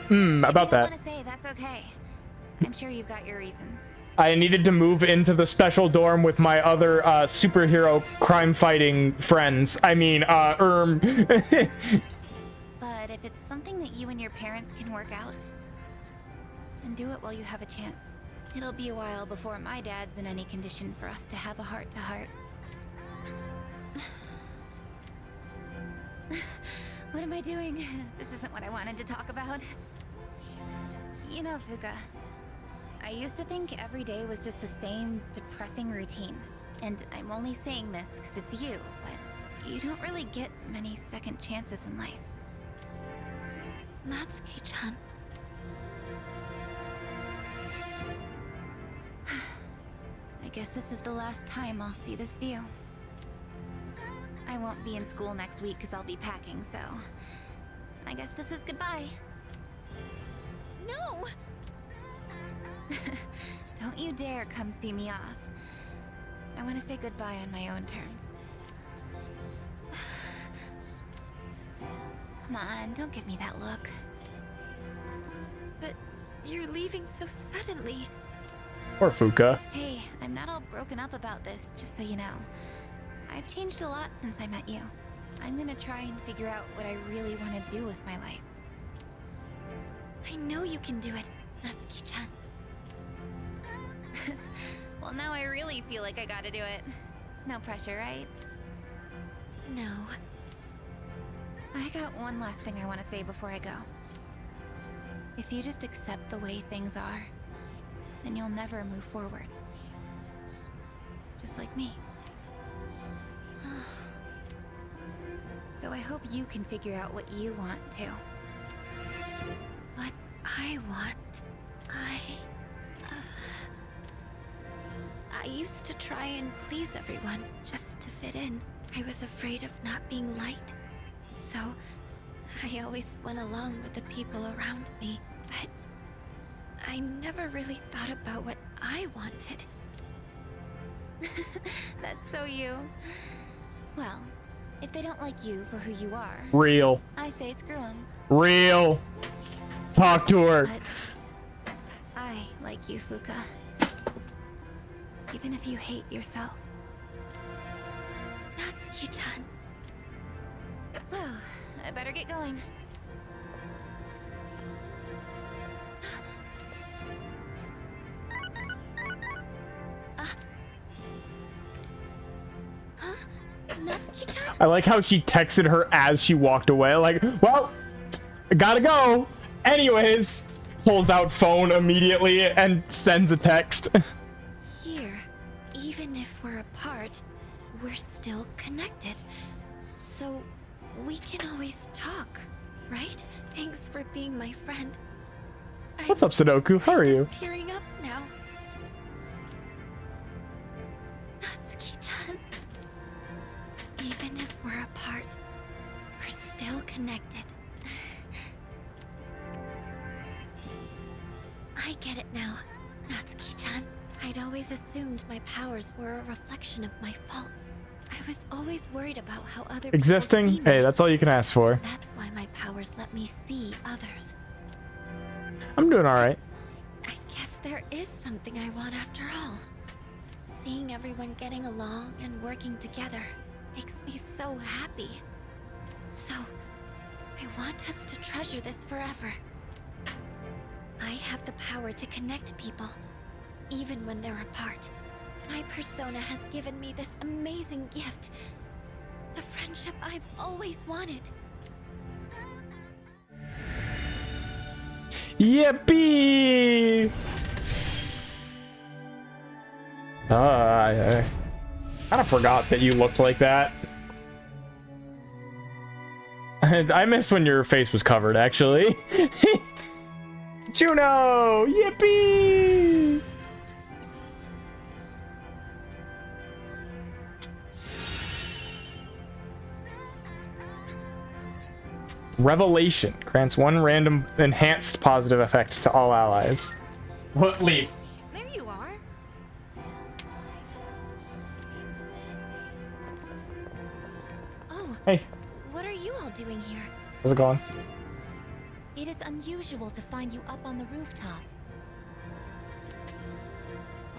If you that. don't want to say, that's okay. I'm sure you've got your reasons. I needed to move into the special dorm with my other superhero crime-fighting friends. I mean, But if it's something that you and your parents can work out, then do it while you have a chance. It'll be a while before my dad's in any condition for us to have a heart-to-heart. What am I doing? This isn't what I wanted to talk about. You know, Fuka, I used to think every day was just the same depressing routine. And I'm only saying this because it's you, but you don't really get many second chances in life. Natsuki-chan. I guess this is the last time I'll see this view. I won't be in school next week because I'll be packing, so I guess this is goodbye. No! Don't you dare come see me off. I want to say goodbye on my own terms. Come on, don't give me that look. But you're leaving so suddenly. or Fuka. Hey, I'm not all broken up about this, just so you know. I've changed a lot since I met you. I'm gonna try and figure out what I really want to do with my life. I know you can do it, Natsuki-chan. Well, now I really feel like I gotta do it. No pressure, right? No. I got one last thing I want to say before I go. If you just accept the way things are, then you'll never move forward. Just like me. So I hope you can figure out what you want too. What I want, I used to try and please everyone just to fit in. I was afraid of not being liked. So I always went along with the people around me. But I never really thought about what I wanted. That's so you. Well, if they don't like you for who you are, Real. I say screw them. Real. Talk to her. But I like you, Fuka. Even if you hate yourself. Natsuki-chan. Well, I better get going. Natsuki-chan? I like how she texted her as she walked away. Like, well, I gotta go. Anyways, pulls out phone immediately and sends a text. Here, even if we're apart, we're still connected. So we can always talk, right? Thanks for being my friend. What's up, Sudoku? How are you? Tearing up now. Natsuki-chan. Even if we're apart, we're still connected. I get it now, Natsuki-chan. I'd always assumed my powers were a reflection of my faults. I was always worried about how other people Existing? see me. Hey, that's all you can ask for. That's why my powers let me see others. I'm doing alright. I guess there is something I want after all. Seeing everyone getting along and working together makes me so happy. So, I want us to treasure this forever. I have the power to connect people, even when they're apart. My persona has given me this amazing gift. The friendship I've always wanted. Yippee! I kind of forgot that you looked like that. I miss when your face was covered, actually. Juno! Yippee! Revelation grants 1 random enhanced positive effect to all allies. What? Leave. There you are. Oh, Hey, what are you all doing here? how's it going? It is unusual to find you up on the rooftop.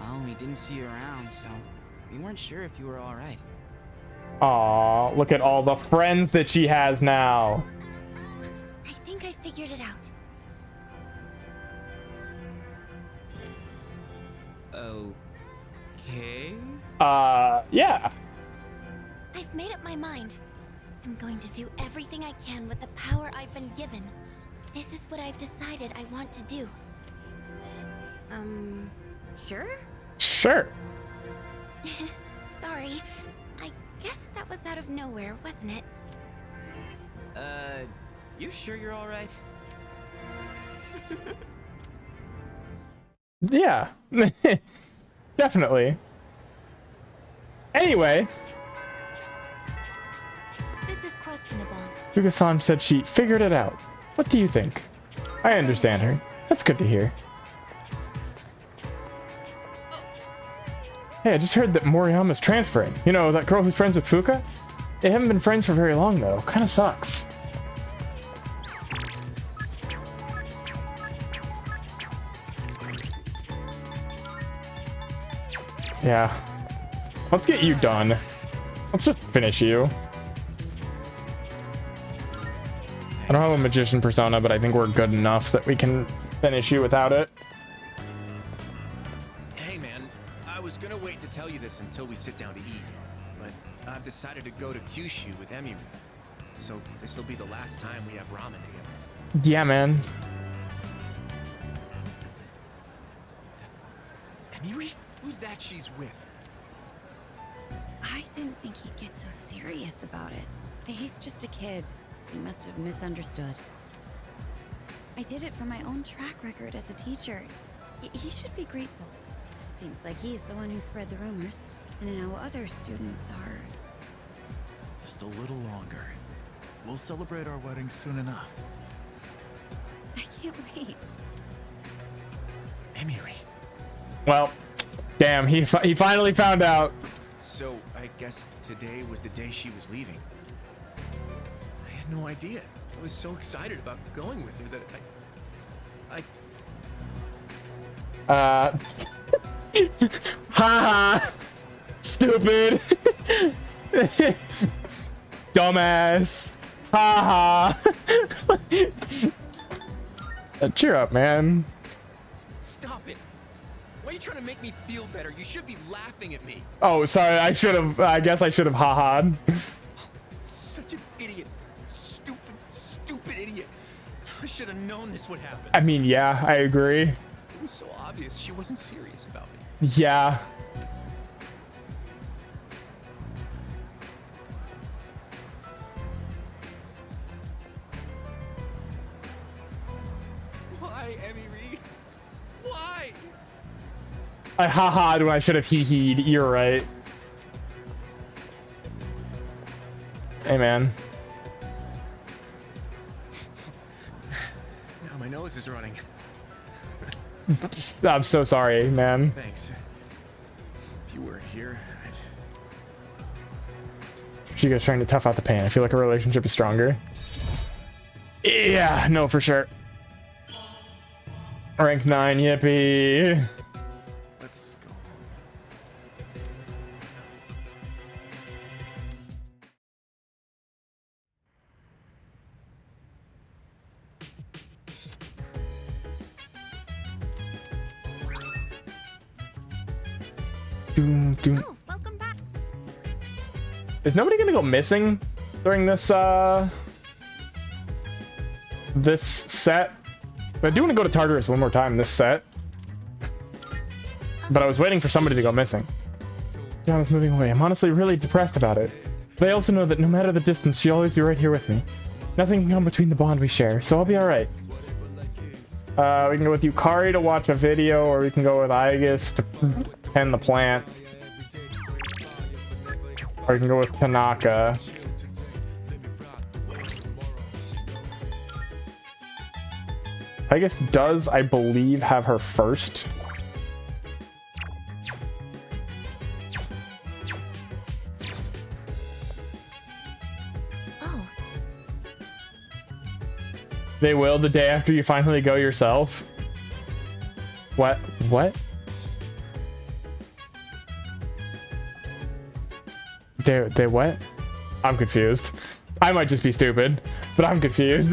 Well, we didn't see you around, so we weren't sure if you were all right. Aw, look at all the friends that she has now. I think I figured it out. Okay. Yeah. I've made up my mind. I'm going to do everything I can with the power I've been given. This is what I've decided I want to do. Sure? Sure. Sorry. I guess that was out of nowhere, wasn't it? You sure you're all right? Yeah. Definitely. Anyway, This is questionable. Fuka-san said she figured it out. What do you think? I understand her. That's good to hear. Hey, I just heard that Moriyama's transferring. You know, that girl who's friends with Fuka? They haven't been friends for very long, though. Kinda sucks. Yeah. Let's get you done. Let's just finish you. I don't have a magician persona, but I think we're good enough that we can finish you without it. Hey man, I was gonna wait to tell you this until we sit down to eat, but I've decided to go to Kyushu with Emiri. So this'll be the last time we have ramen together. Yeah, man. Emiri? Who's that she's with? I didn't think he'd get so serious about it. He's just a kid. He must have misunderstood. I did it for my own track record as a teacher. He should be grateful. Seems like he's the one who spread the rumors, and now other students are. Just a little longer. We'll celebrate our wedding soon enough. I can't wait. Emiri. Well, damn, he finally found out. So I guess today was the day she was leaving. I had no idea. I was so excited about going with her that Haha. Stupid. Dumbass. Haha. Cheer up, man. Stop it. Why are you trying to make me feel better? You should be laughing at me. Oh, sorry. I guess I should have ha-ha'd. Such an idiot. Stupid idiot. I should have known this would happen. I mean, yeah, I agree. It was so obvious she wasn't serious about me. Yeah. Why, Emiri? Why? I ha-ha'd when I should have hee-heed. You're right. Hey, man. Now my nose is running. I'm so sorry, man. Thanks. If you weren't here, Chico's trying to tough out the pain. I feel like a relationship is stronger. Yeah, no, for sure. Rank 9, yippee. let's go. Doom, doom. Oh, welcome back. Is nobody gonna go missing during this this set? I do want to go to Tartarus one more time this set, but I was waiting for somebody to go missing. John is moving away. I'm honestly really depressed about it, but I also know that no matter the distance, she'll always be right here with me. Nothing can come between the bond we share, so I'll be all right. We can go with Yukari to watch a video, or we can go with Aegis to tend the plant, or we can go with Tanaka. Pegasus does, I believe, have her first. Oh, They will the day after you finally go yourself. What? What? They what? I'm confused. I might just be stupid, but I'm confused.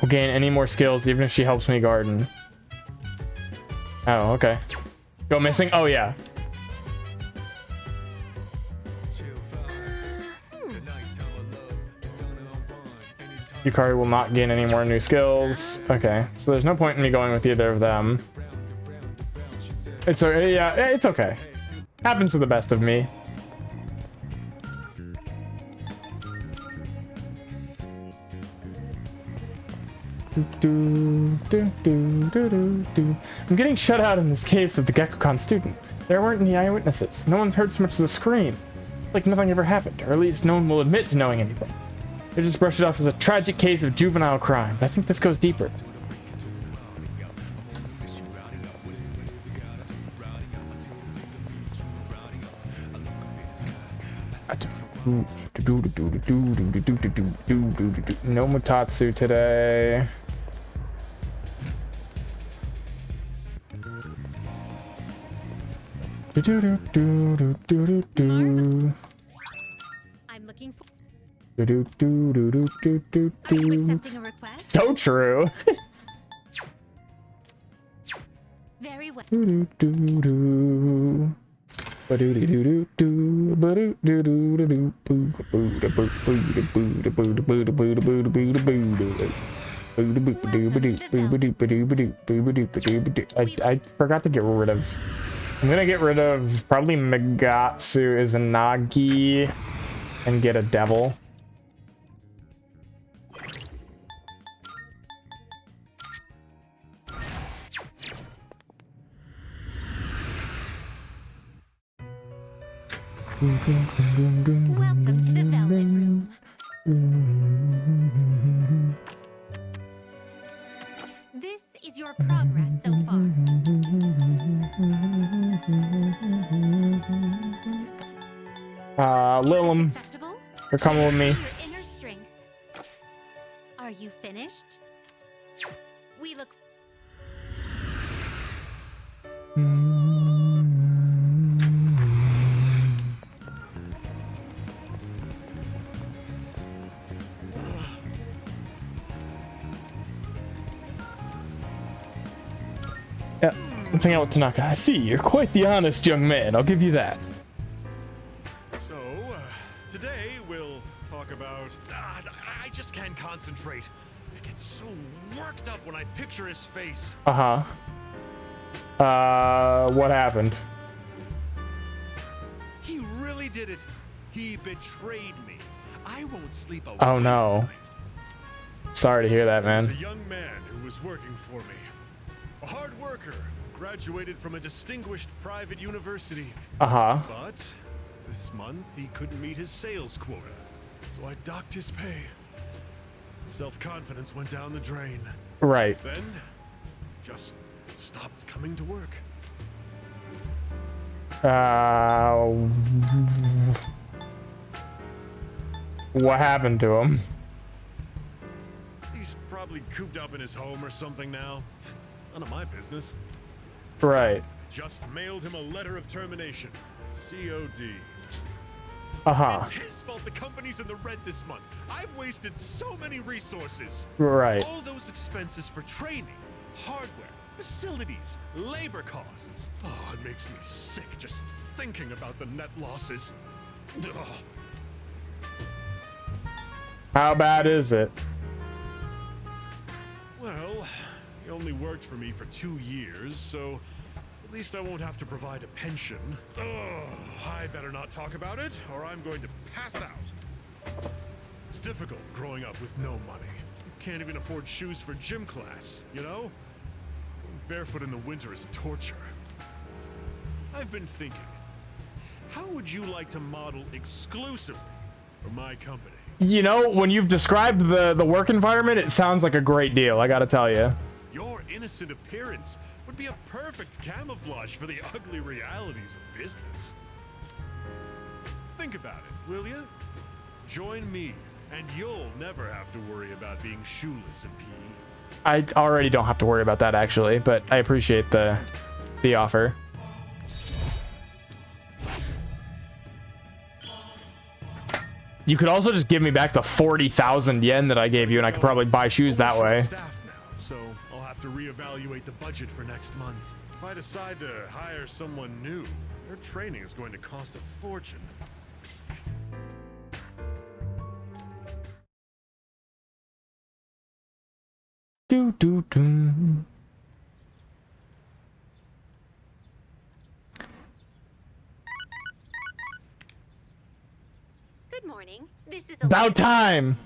Will gain any more skills even if she helps me garden. Oh, okay. Go missing? Oh, yeah. Yukari will not gain any more new skills. Okay, so there's no point in me going with either of them. It's okay. Yeah, it's okay. Happens to the best of me. I'm getting shut out in this case of the Gekkoukan student. There weren't any eyewitnesses. No one's heard so much as a scream. Like nothing ever happened, or at least no one will admit to knowing anything. They just brushed it off as a tragic case of juvenile crime, but I think this goes deeper. No Mutatsu today. I'm looking for. Are you accepting a request? So true. Very well. I forgot to get rid of. I'm gonna get rid of probably Megatsu Izanagi and get a devil. Welcome to the Velvet Room. This is your progress so far. Lilum, Acceptable? you're coming with me. Your inner strength. Are you finished? We look. Yeah, let's hang out with Tanaka. I see, you're quite the honest young man. I'll give you that. So, today we'll talk about... I just can't concentrate. I get so worked up when I picture his face. Uh-huh. What happened? He really did it. He betrayed me. I won't sleep a Oh wink no. tonight. Sorry to hear that, There's man. a young man who was working for me. A hard worker, graduated from a distinguished private university. Uh-huh. But this month he couldn't meet his sales quota, so I docked his pay. Self-confidence went down the drain. Right. Then, just stopped coming to work. What happened to him? He's probably cooped up in his home or something now. None of my business. Right. Just mailed him a letter of termination. COD. Uh-huh. It's his fault the company's in the red this month. I've wasted so many resources. Right. All those expenses for training, hardware, facilities, labor costs. Oh, it makes me sick just thinking about the net losses. Ugh. How bad is it? Well, he only worked for me for 2 years, so at least I won't have to provide a pension. Ugh, I better not talk about it, or I'm going to pass out. It's difficult growing up with no money. You can't even afford shoes for gym class, you know? Going barefoot in the winter is torture. I've been thinking, how would you like to model exclusively for my company? You know, when you've described the work environment, it sounds like a great deal, I gotta tell you. Your innocent appearance would be a perfect camouflage for the ugly realities of business. Think about it, will you? Join me, and you'll never have to worry about being shoeless in PE. I already don't have to worry about that, actually, but I appreciate the offer. You could also just give me back the 40,000 yen that I gave you, and I could probably buy shoes that way. Staff now, so I'll have to reevaluate the budget for next month. If I decide to hire someone new, their training is going to cost a fortune. Do do do. Good morning. This is About time.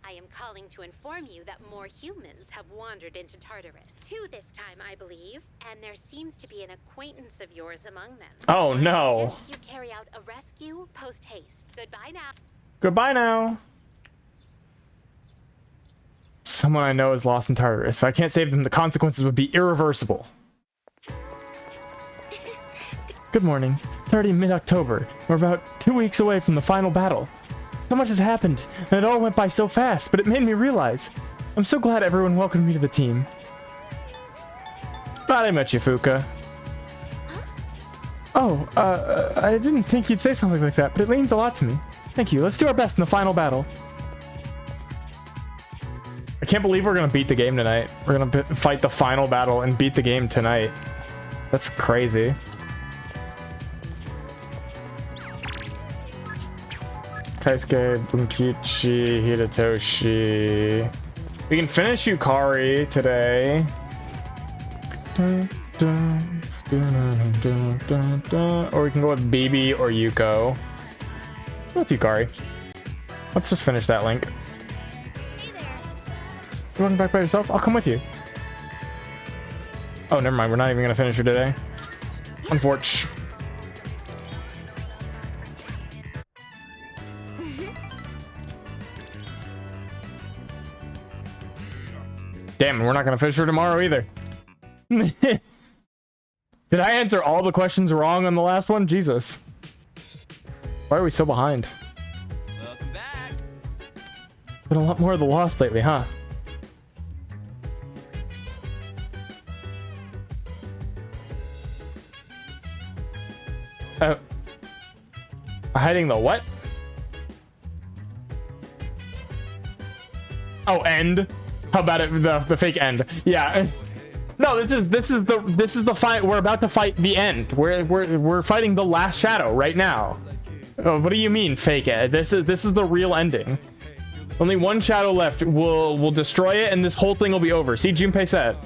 I am calling to inform you that more humans have wandered into Tartarus. 2 this time, I believe, and there seems to be an acquaintance of yours among them. Oh I no. suggest you carry out a rescue post haste. Goodbye now. Goodbye now. Someone I know is lost in Tartarus. If I can't save them, the consequences would be irreversible. Good morning. It's already mid-October. We're about 2 weeks away from the final battle. So much has happened, and it all went by so fast, but it made me realize. I'm so glad everyone welcomed me to the team. Glad I met you, Fuka. Oh, I didn't think you'd say something like that, but it means a lot to me. Thank you. Let's do our best in the final battle. I can't believe we're gonna beat the game tonight. We're gonna fight the final battle and beat the game tonight. That's crazy. Kaisuke, Bunkichi, Hidetoshi. We can finish Yukari today. Or we can go with Bibi or Yuko. Go with Yukari. Let's just finish that link. You walking back by yourself? I'll come with you. Oh, never mind. We're not even gonna finish her today. Unfortunate. Damn, we're not gonna finish her tomorrow either. Did I answer all the questions wrong on the last one? Jesus. Why are we so behind? Welcome back. Been a lot more of the Lost lately, huh? Hiding the what? Oh, end. How about it? The fake end. Yeah. No, this is the fight. We're about to fight the end. We're fighting the last shadow right now. Oh, what do you mean fake end? This is the real ending. Only one shadow left. We'll destroy it, and this whole thing will be over. See, Junpei said.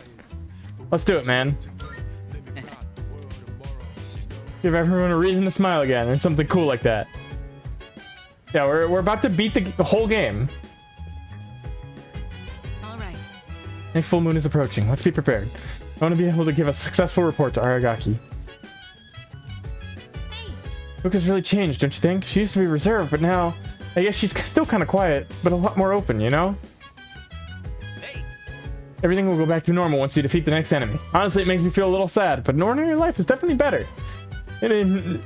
Let's do it, man. Give everyone a reason to smile again, or something cool like that. Yeah, we're about to beat the whole game. All right. Next full moon is approaching. Let's be prepared. I want to be able to give a successful report to Aragaki. Fuka's really changed, don't you think? She used to be reserved, but now I guess she's still kind of quiet, but a lot more open, you know? Hey. Everything will go back to normal once you defeat the next enemy. Honestly, it makes me feel a little sad, but an ordinary life is definitely better. And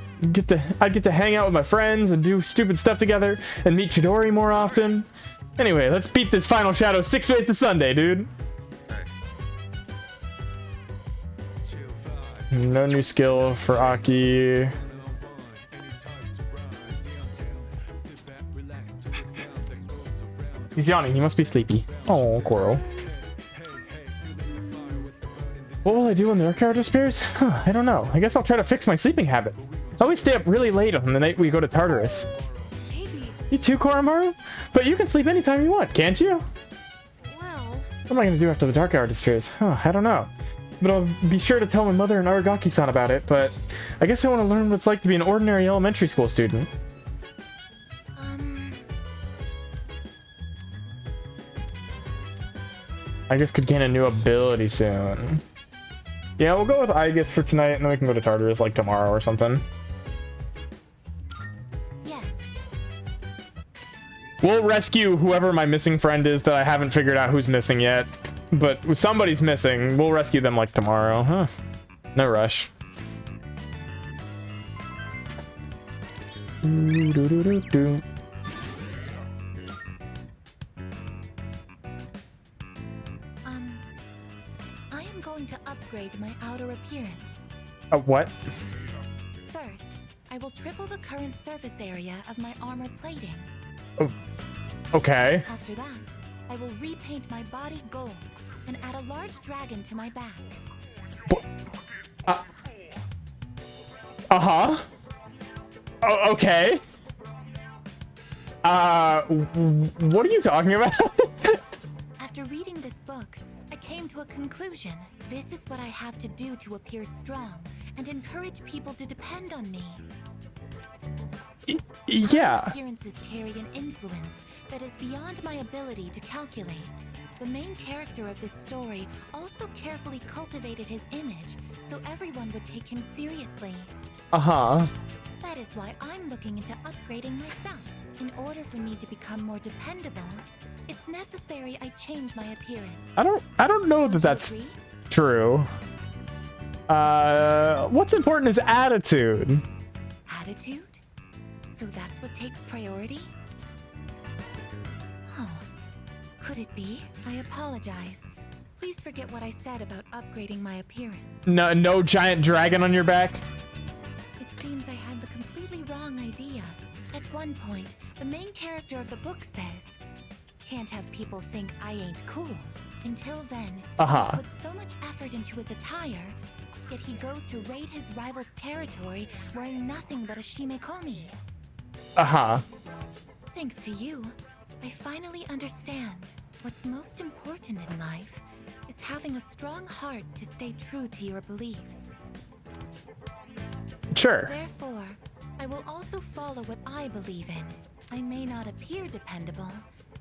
I'd get to hang out with my friends and do stupid stuff together and meet Chidori more often. Anyway, let's beat this final shadow 6 to 8 this Sunday, dude. No new skill for Aki. He's yawning. He must be sleepy. Oh, Coral. What will I do when the Arcade disappears? I don't know. I guess I'll try to fix my sleeping habits. I always stay up really late on the night we go to Tartarus. Maybe. You too, Koromaru? But you can sleep anytime you want, can't you? Well, What am I going to do after the dark hour disappears? I don't know. But I'll be sure to tell my mother and Aragaki-san about it, but I guess I want to learn what it's like to be an ordinary elementary school student. I guess could gain a new ability soon. Yeah, we'll go with I guess for tonight, and then we can go to Tartarus like tomorrow or something. Yes. We'll rescue whoever my missing friend is that I haven't figured out who's missing yet. But somebody's missing. We'll rescue them like tomorrow, huh? No rush. I am going to upgrade my outer appearance. What? First, I will triple the current surface area of my armor plating. Oh, okay. After that, I will repaint my body gold and add a large dragon to my back. Uh-huh. Oh, okay. What are you talking about? After reading this book, I came to a conclusion. This is what I have to do to appear strong and encourage people to depend on me. Yeah. Appearances carry an influence that is beyond my ability to calculate. The main character of this story also carefully cultivated his image so everyone would take him seriously. Uh-huh. That is why I'm looking into upgrading myself. In order for me to become more dependable, it's necessary I change my appearance. I don't know that that's true. What's important is attitude. Attitude? So that's what takes priority? Oh, could it be? I apologize. Please forget what I said about upgrading my appearance. No giant dragon on your back? It seems I had the completely wrong idea. At one point, the main character of the book says, "Can't have people think I ain't cool." Until then, he puts so much effort into his attire, yet he goes to raid his rival's territory wearing nothing but a shimekomi. Thanks to you, I finally understand. What's most important in life is having a strong heart to stay true to your beliefs. Sure. Therefore, I will also follow what I believe in. I may not appear dependable,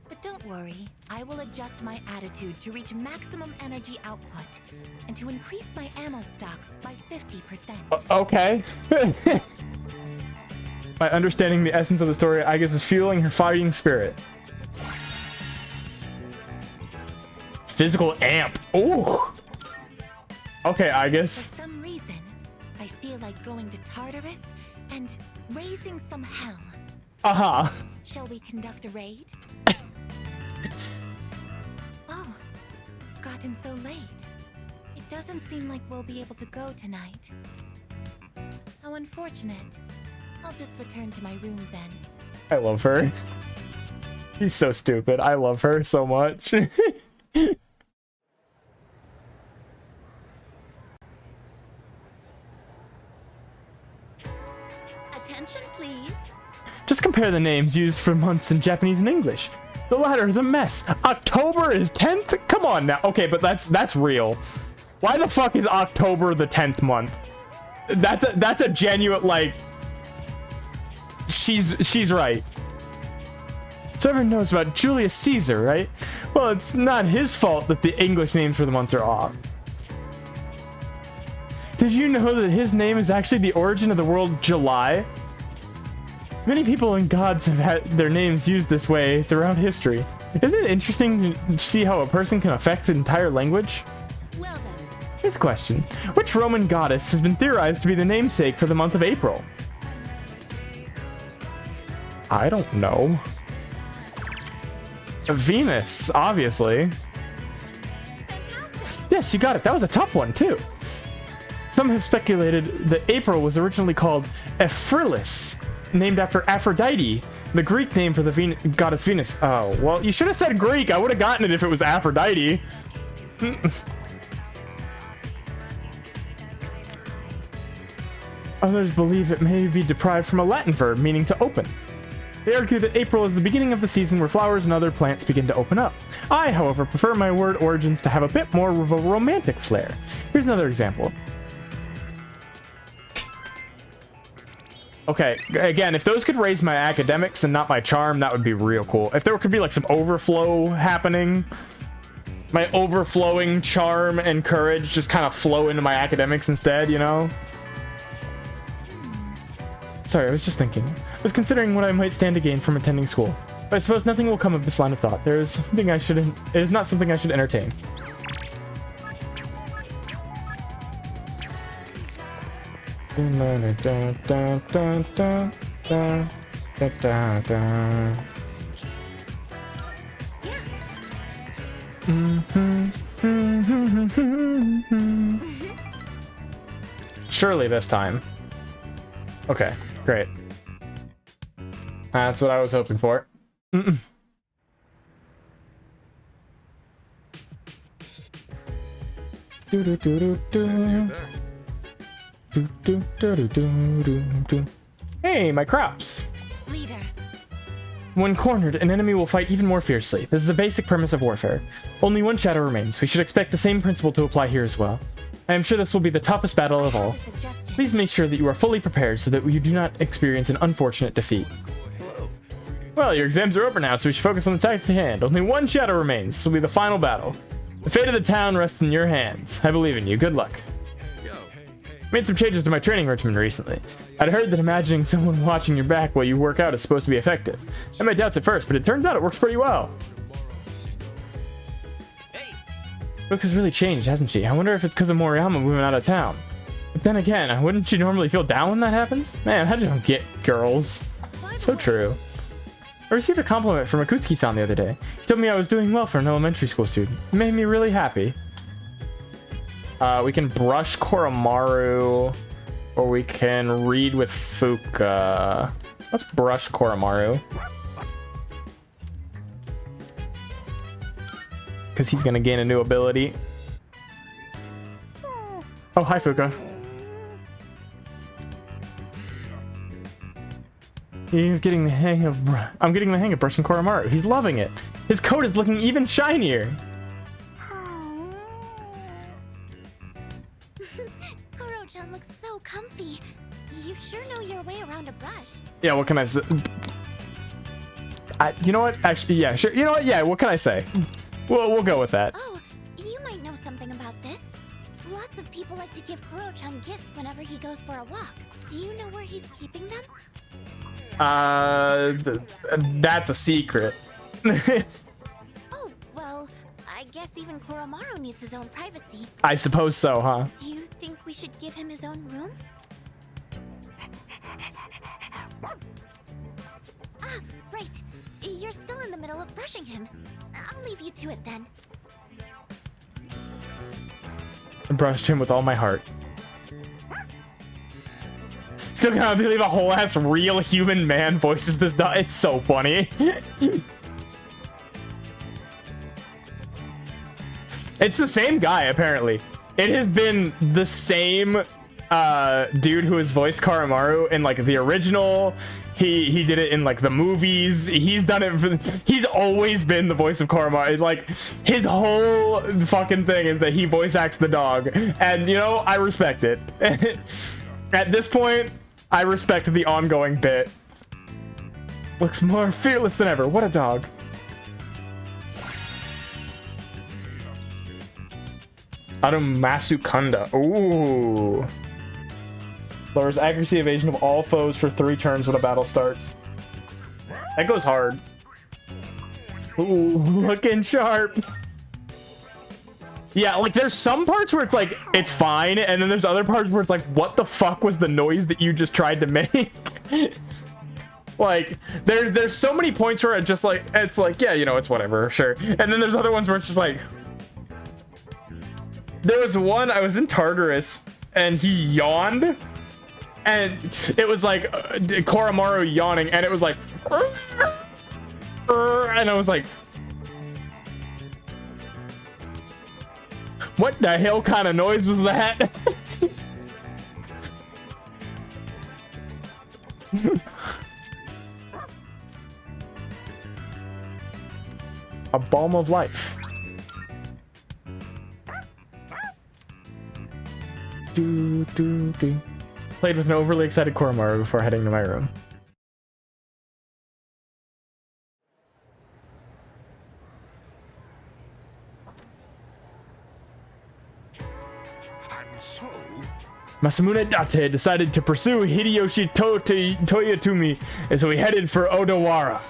but don't worry. I will adjust my attitude to reach maximum energy output and to increase my ammo stocks by 50%. Okay. By understanding the essence of the story, I guess is fueling her fighting spirit. Physical amp. Ooh. Okay, I guess. For some reason, I feel like going to Tartarus and raising some hell. Shall we conduct a raid? Oh, it's gotten so late. It doesn't seem like we'll be able to go tonight. How unfortunate. I'll just return to my room then. I love her. He's so stupid. I love her so much. Attention, please. Just compare the names used for months in Japanese and English. The latter is a mess. October is 10th? Come on now. Okay, but that's real. Why the fuck is October the 10th month? That's a genuine, like, she's right. So everyone knows about Julius Caesar, right? Well, it's not his fault that the English names for the months are off. Did you know that his name is actually the origin of the word July? Many people and gods have had their names used this way throughout history. Isn't it interesting to see how a person can affect an entire language? Well then. Here's a question. Which Roman goddess has been theorized to be the namesake for the month of April? I don't know. Venus, obviously. Yes, you got it. That was a tough one, too. Some have speculated that April was originally called Ephryllis, named after Aphrodite, the Greek name for the goddess Venus. Oh, well, you should have said Greek. I would have gotten it if it was Aphrodite. Others believe it may be derived from a Latin verb meaning to open. They argue that April is the beginning of the season where flowers and other plants begin to open up. I, however, prefer my word origins to have a bit more of a romantic flair. Here's another example. Okay, again, if those could raise my academics and not my charm, that would be real cool. If there could be like some overflow happening, my overflowing charm and courage just kind of flow into my academics instead, you know? Sorry, I was just thinking. I was considering what I might stand to gain from attending school. But I suppose nothing will come of this line of thought. There is something I shouldn't. It is not something I should entertain. Surely this time. Okay, great. That's what I was hoping for. Hey, my crops! Leader. When cornered, an enemy will fight even more fiercely. This is a basic premise of warfare. Only one shadow remains. We should expect the same principle to apply here as well. I am sure this will be the toughest battle of all. Please make sure that you are fully prepared so that you do not experience an unfortunate defeat. Well, your exams are over now, so we should focus on the task at hand. Only one shadow remains. This will be the final battle. The fate of the town rests in your hands. I believe in you. Good luck. Made some changes to my training regimen recently. I'd heard that imagining someone watching your back while you work out is supposed to be effective. I had my doubts at first, but it turns out it works pretty well. Brooke has really changed, hasn't she? I wonder if it's because of Moriyama moving out of town. But then again, wouldn't you normally feel down when that happens? Man, I don't get girls. So true. I received a compliment from Akutsuki-san the other day. He told me I was doing well for an elementary school student. It made me really happy. We can brush Koromaru, or we can read with Fuka. Let's brush Koromaru. Because he's going to gain a new ability. Oh, hi, Fuka. He's getting the hang of... I'm getting the hang of brushing Koromaru. He's loving it. His coat is looking even shinier. Koro-chan looks so comfy. You sure know your way around a brush. Yeah, what can I say? You know what? Actually, yeah, sure. You know what? Yeah, what can I say? We'll go with that. Oh, you might know something about this. Lots of people like to give Koro-chan gifts whenever he goes for a walk. Do you know where he's keeping them? That's a secret. Oh, well, I guess even Koromaru needs his own privacy. I suppose so, huh? Do you think we should give him his own room? Ah, right. You're still in the middle of brushing him. I'll leave you to it then. I brushed him with all my heart. Still can't believe a whole ass real human man voices this dog. It's so funny. It's the same guy, apparently. It has been the same dude who has voiced Koromaru in like the original. He did it in like the movies. He's done it for, he's always been the voice of Koromaru. Like his whole fucking thing is that he voice acts the dog, and you know, I respect it. At this point, I respect the ongoing bit. Looks more fearless than ever. What a dog. Arumasu Kanda. Ooh. Lowers accuracy evasion of all foes for 3 turns when a battle starts. That goes hard. Ooh, looking sharp. Yeah, like there's some parts where it's like, it's fine, and then there's other parts where it's like, what the fuck was the noise that you just tried to make? Like, there's so many points where it just like, it's like, yeah, you know, it's whatever, sure. And then there's other ones where it's just like, there was one, I was in Tartarus, and he yawned, and it was like, Koromaru yawning, and it was like, and I was like, what the hell kind of noise was that? A balm of life. Do, do, do. Played with an overly excited Koromaru before heading to my room. Masamune Date decided to pursue Hideyoshi Toyotomi, and so he headed for Odawara.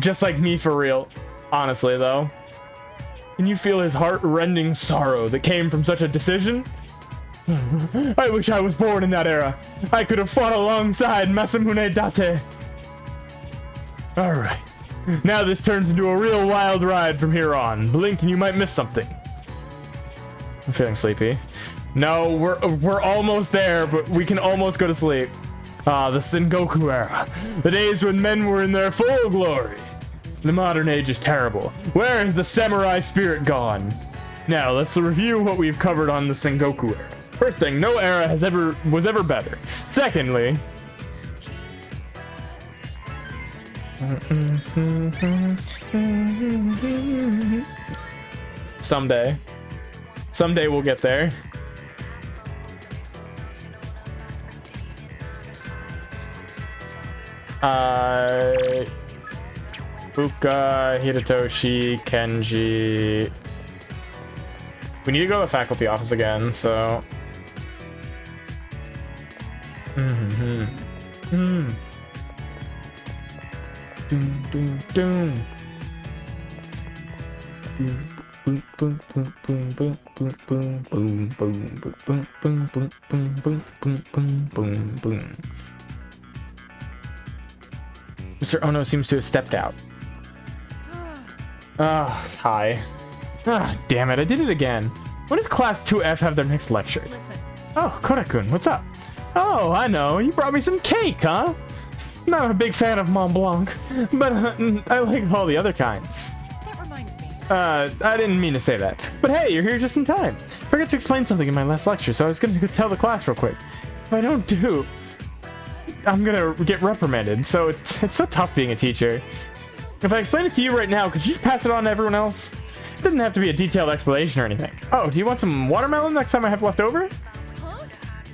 Just like me for real. Honestly, though. Can you feel his heart-rending sorrow that came from such a decision? I wish I was born in that era. I could have fought alongside Masamune Date. Alright. Now this turns into a real wild ride from here on. Blink and you might miss something. I'm feeling sleepy. No, we're almost there, but we can almost go to sleep. Ah, the Sengoku era. The days when men were in their full glory. The modern age is terrible. Where is the samurai spirit gone? Now, let's review what we've covered on the Sengoku era. First thing, no era was ever better. Secondly... Someday. Someday we'll get there. Fuka, Hidetoshi, Kenji. We need to go to the faculty office again, so. Mr. Ono seems to have stepped out. Hi. Damn it, I did it again. When does Class 2F have their next lecture? Oh, Koda-kun, what's up? Oh, I know, you brought me some cake, huh? I'm not a big fan of Mont Blanc, but I like all the other kinds. That reminds me. I didn't mean to say that. But hey, you're here just in time. I forgot to explain something in my last lecture, so I was gonna go tell the class real quick. If I don't do, I'm gonna get reprimanded, so it's so tough being a teacher. If I explain it to you right now, could you just pass it on to everyone else? It doesn't have to be a detailed explanation or anything. Oh, do you want some watermelon next time I have left over?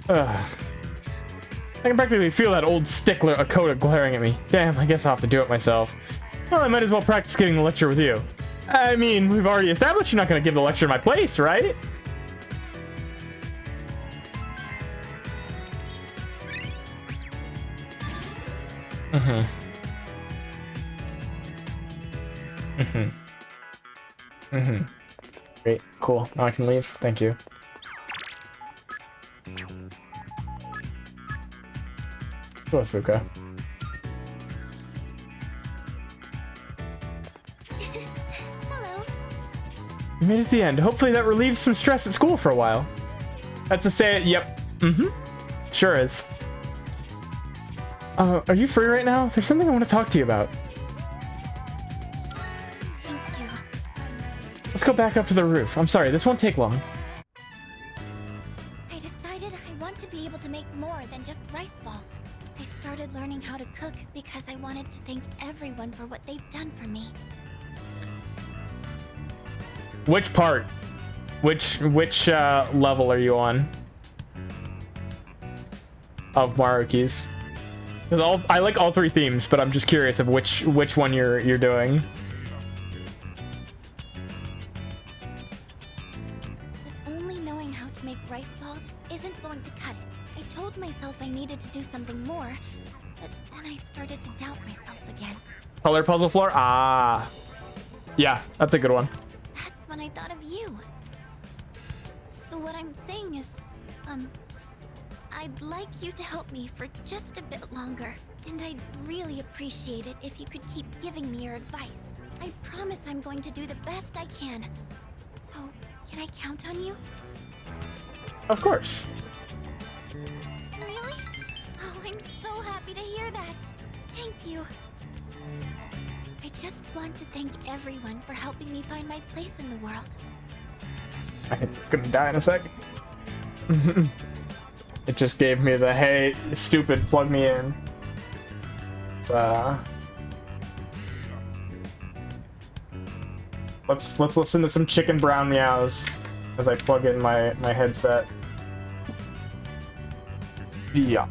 I can practically feel that old stickler Akoda glaring at me. Damn, I guess I'll have to do it myself. Well, I might as well practice giving the lecture with you. I mean, we've already established you're not going to give the lecture in my place, right? Great, cool. Now I can leave. Thank you. Go, Fuka. Hello. You made it to the end. Hopefully that relieves some stress at school for a while. That's to say it. Yep. Sure is. Are you free right now? There's something I want to talk to you about. Thank you. Let's go back up to the roof. I'm sorry, this won't take long. I decided I want to be able to make more than just rice balls. I started learning how to cook because I wanted to thank everyone for what they've done for me. Which part? Which level are you on? Of Maruki's? Because I like all three themes, but I'm just curious of which one you're doing. But only knowing how to make rice balls isn't going to cut it. I told myself I needed to do something more, but then I started to doubt myself again. Color puzzle floor? Ah. Yeah, that's a good one. That's when I thought of you. So what I'm saying is, I'd like you to help me for just a bit longer. And I'd really appreciate it if you could keep giving me your advice. I promise I'm going to do the best I can. So, can I count on you? Of course. Really? Oh, I'm so happy to hear that. Thank you. I just want to thank everyone for helping me find my place in the world. I'm gonna die in a sec. It just gave me the hey, stupid, plug me in. It's, let's listen to some chicken brown meows as I plug in my headset. Yeah.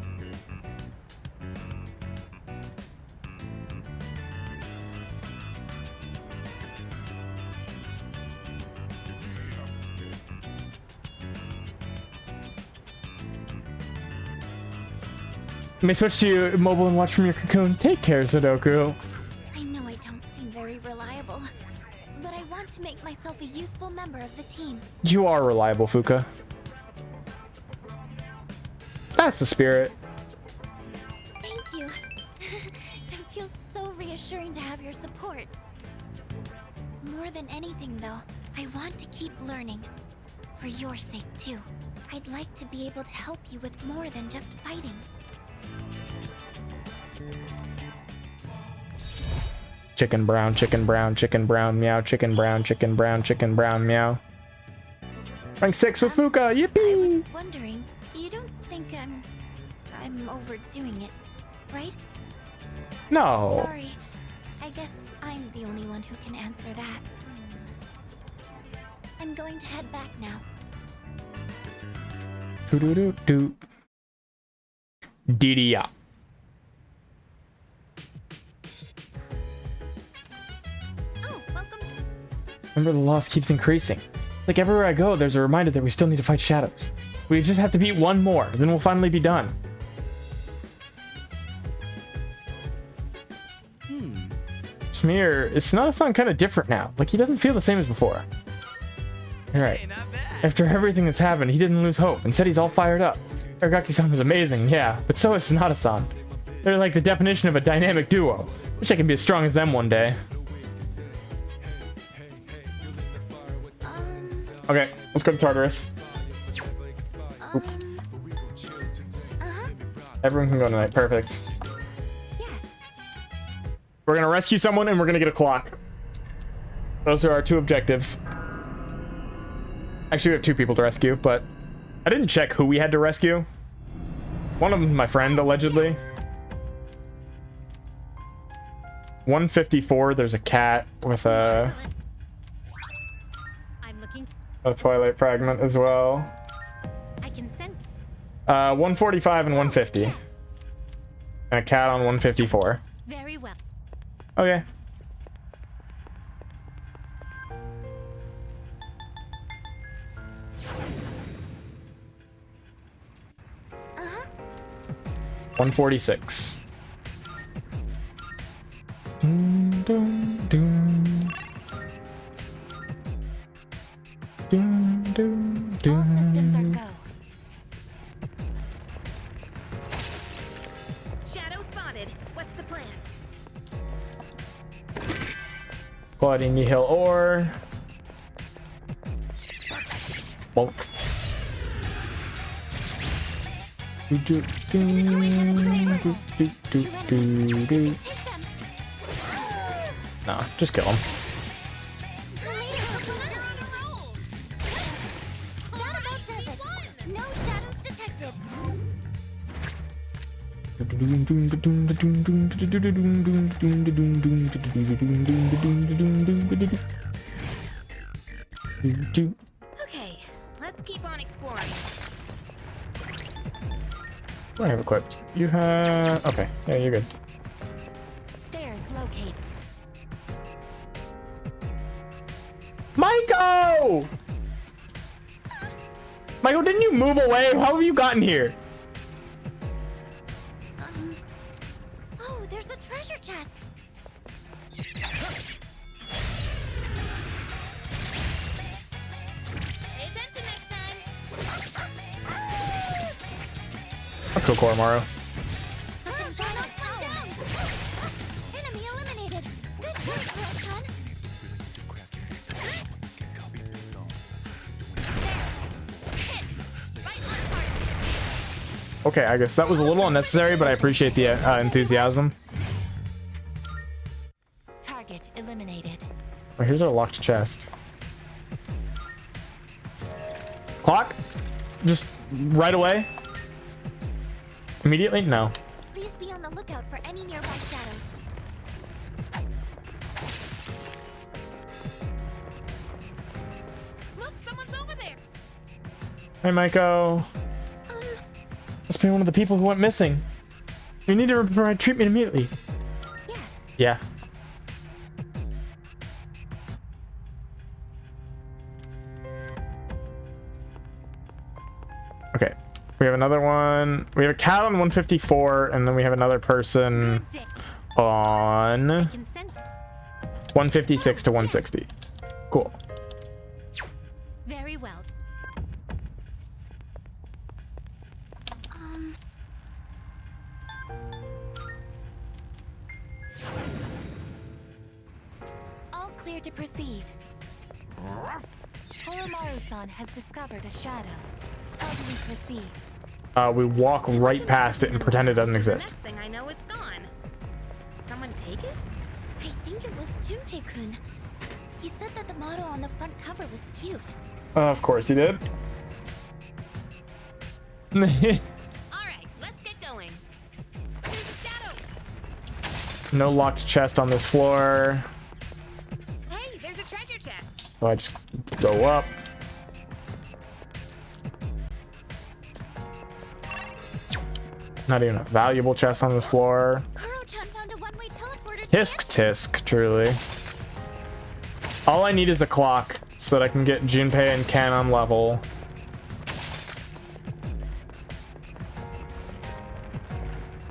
You may switch to mobile and watch from your cocoon. Take care, Sudoku. I know I don't useful member of the team. You are reliable, Fuka. That's the spirit. Thank you. It feels so reassuring to have your support. More than anything, though, I want to keep learning. For your sake, too. I'd like to be able to help you with more than just fighting. Chicken brown, chicken brown, chicken brown, meow, chicken brown, chicken brown, chicken brown, meow. Rank 6 with Fuka, yippee! I was wondering, you don't think I'm overdoing it, right? No. Sorry. I guess I'm the only one who can answer that. I'm going to head back now. Doo-doo-doo-doo. Diddy-ya. Oh, welcome. Remember, the loss keeps increasing. Like everywhere I go, there's a reminder that we still need to fight shadows. We just have to beat one more, then we'll finally be done. Smear, it's not a song kind of different now. Like, he doesn't feel the same as before. Alright. After everything that's happened, he didn't lose hope and said he's all fired up. Aragaki-san was amazing, yeah, but so is Sonata-san. They're like the definition of a dynamic duo. Wish I could be as strong as them one day. Okay, let's go to Tartarus. Oops. Everyone can go tonight. Perfect. We're gonna rescue someone and we're gonna get a clock. Those are our two objectives. Actually, we have two people to rescue, but I didn't check who we had to rescue. One of them is my friend, allegedly. 154, there's a cat with a Twilight fragment as well. I can sense 145 and 150. And a cat on 154. very well. Okay. Uh-huh. 146. Dun, dun, dun. Dun, dun, dun. All systems are go. Shadow spotted. What's the plan? Claudine Hill ore. Bonk. Do, do, do. Nah, just kill him. No shadows detected. Okay, let's keep on exploring. What do I have equipped? You have... Okay, yeah, you're good. Stairs locate. Maiko! Maiko, didn't you move away? How have you gotten here? Oh, there's a treasure chest. Pay attention next time. Let's go, Koromaru. Such a final down. Enemy eliminated. Good work, Kurokan. Okay, I guess that was a little unnecessary, but I appreciate the enthusiasm. Target eliminated. Oh, here's our locked chest. Clock? Just right away? Immediately? No. Please be on the lookout for any nearby shadows. Look, someone's over there. Hey, Maiko. Must be one of the people who went missing. You need to provide treatment immediately. Yes. Yeah. Okay. We have another one. We have a cat on 154, and then we have another person on 156 to 160. Cool. Very well. All clear to proceed. Horomaru-san has discovered a shadow. How do we proceed? We walk right past it and pretend it doesn't exist. Next thing I know, it's gone. Someone take it? I think it was Junpei-kun. He said that the model on the front cover was cute. Of course he did. All right, let's get going. There's a shadow. No locked chest on this floor. Hey, there's a treasure chest. So I just go up. Not even a valuable chest on this floor. Kuro-chan found a one-way teleporter. Tisk tisk, truly. All I need is a clock so that I can get Junpei and Ken on level.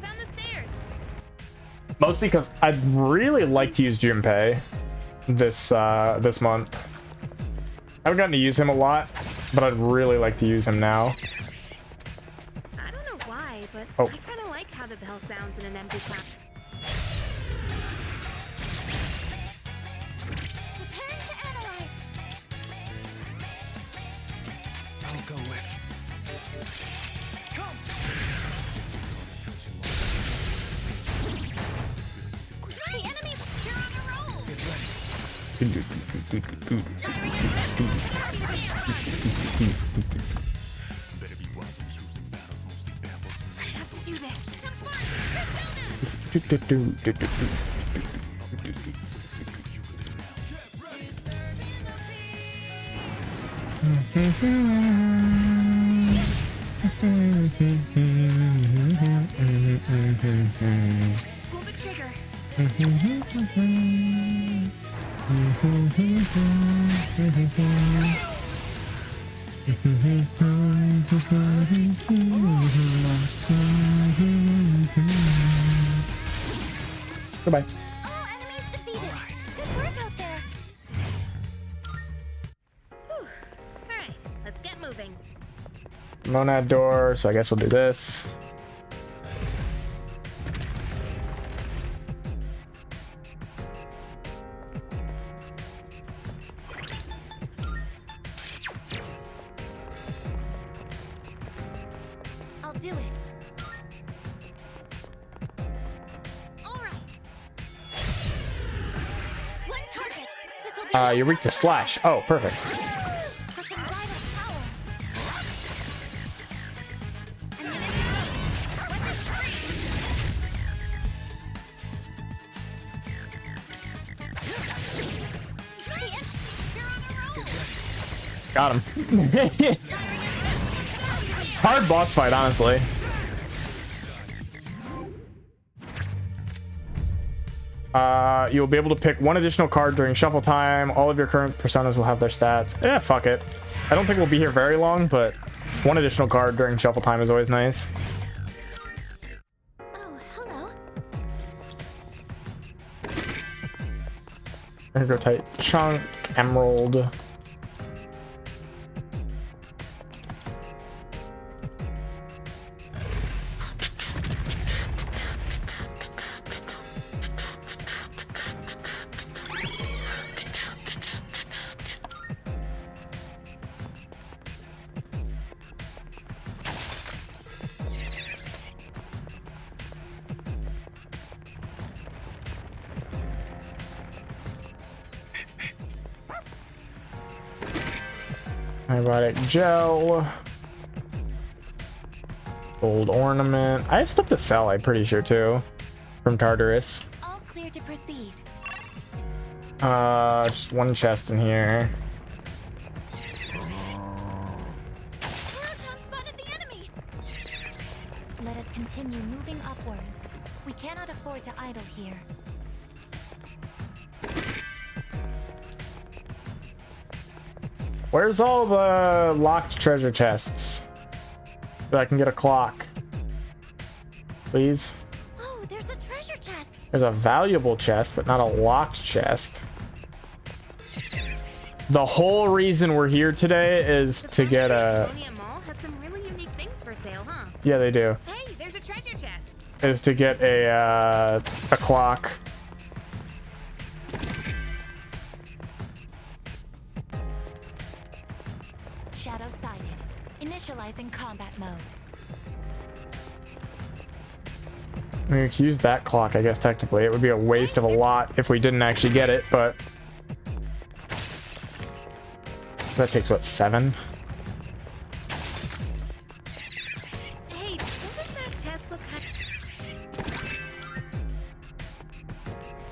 Found the stairs. Mostly because I'd really like to use Junpei this this month. I haven't gotten to use him a lot, but I'd really like to use him now. I don't know why, but Oh. I kind of like how the bell sounds in an empty cap. Preparing to analyze. I'll go with. The enemies, you're on a roll. I have to do this. Pull the trigger. Goodbye. All enemies defeated. Good work out there. Whew. All right, let's get moving. Monad door, so I guess we'll do this. I'll do it. All right. One target. This'll be You're weak to slash. Oh, perfect. for some rival power. Got him. Hard boss fight, honestly. You'll be able to pick one additional card during shuffle time. All of your current personas will have their stats. Eh, fuck it. I don't think we'll be here very long, but one additional card during shuffle time is always nice. Oh, hello. Ergotite chunk, emerald. Antibiotic gel. Gold ornament. I have stuff to sell, I'm pretty sure, too. From Tartarus. All clear to proceed. Just one chest in here. Let us continue moving upwards. We cannot afford to idle here. Where's all the locked treasure chests? So I can get a clock. Please. Oh, there's a treasure chest. There's a valuable chest, but not a locked chest. The whole reason we're here today is to get a. Colonia Mall has some really unique things for sale, huh? Yeah, they do. Hey, there's a treasure chest. Is to get a clock. Shadow sighted. Initializing combat mode. I mean, we could use that clock, I guess, technically. It would be a waste of a lot if we didn't actually get it, but... That takes, what, 7? Hey, doesn't that chest look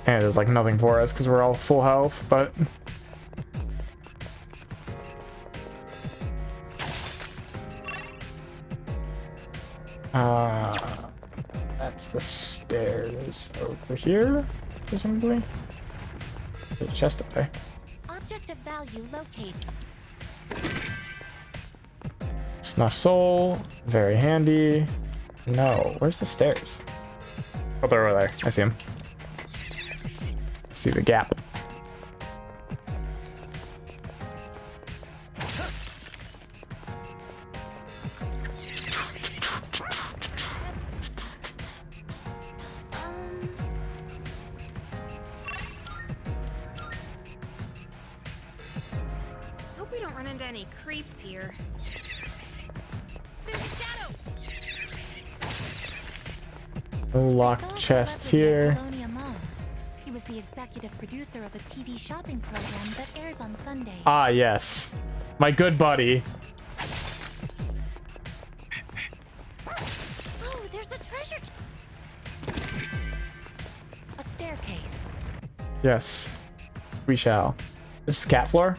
And there's, like, nothing for us because we're all full health, but... That's the stairs over here, presumably. There's a chest up there. Object of value located. Snuff soul, very handy. No, where's the stairs? Oh, they're over there. I see them. See the gap. Hope we don't run into any creeps here. There's a shadow. No locked chests here. Colonia Mall. He was the executive producer of a TV shopping program that airs on Sundays. Ah, yes. My good buddy. Oh, there's a treasure. A staircase. Yes. We shall. This is cat floor?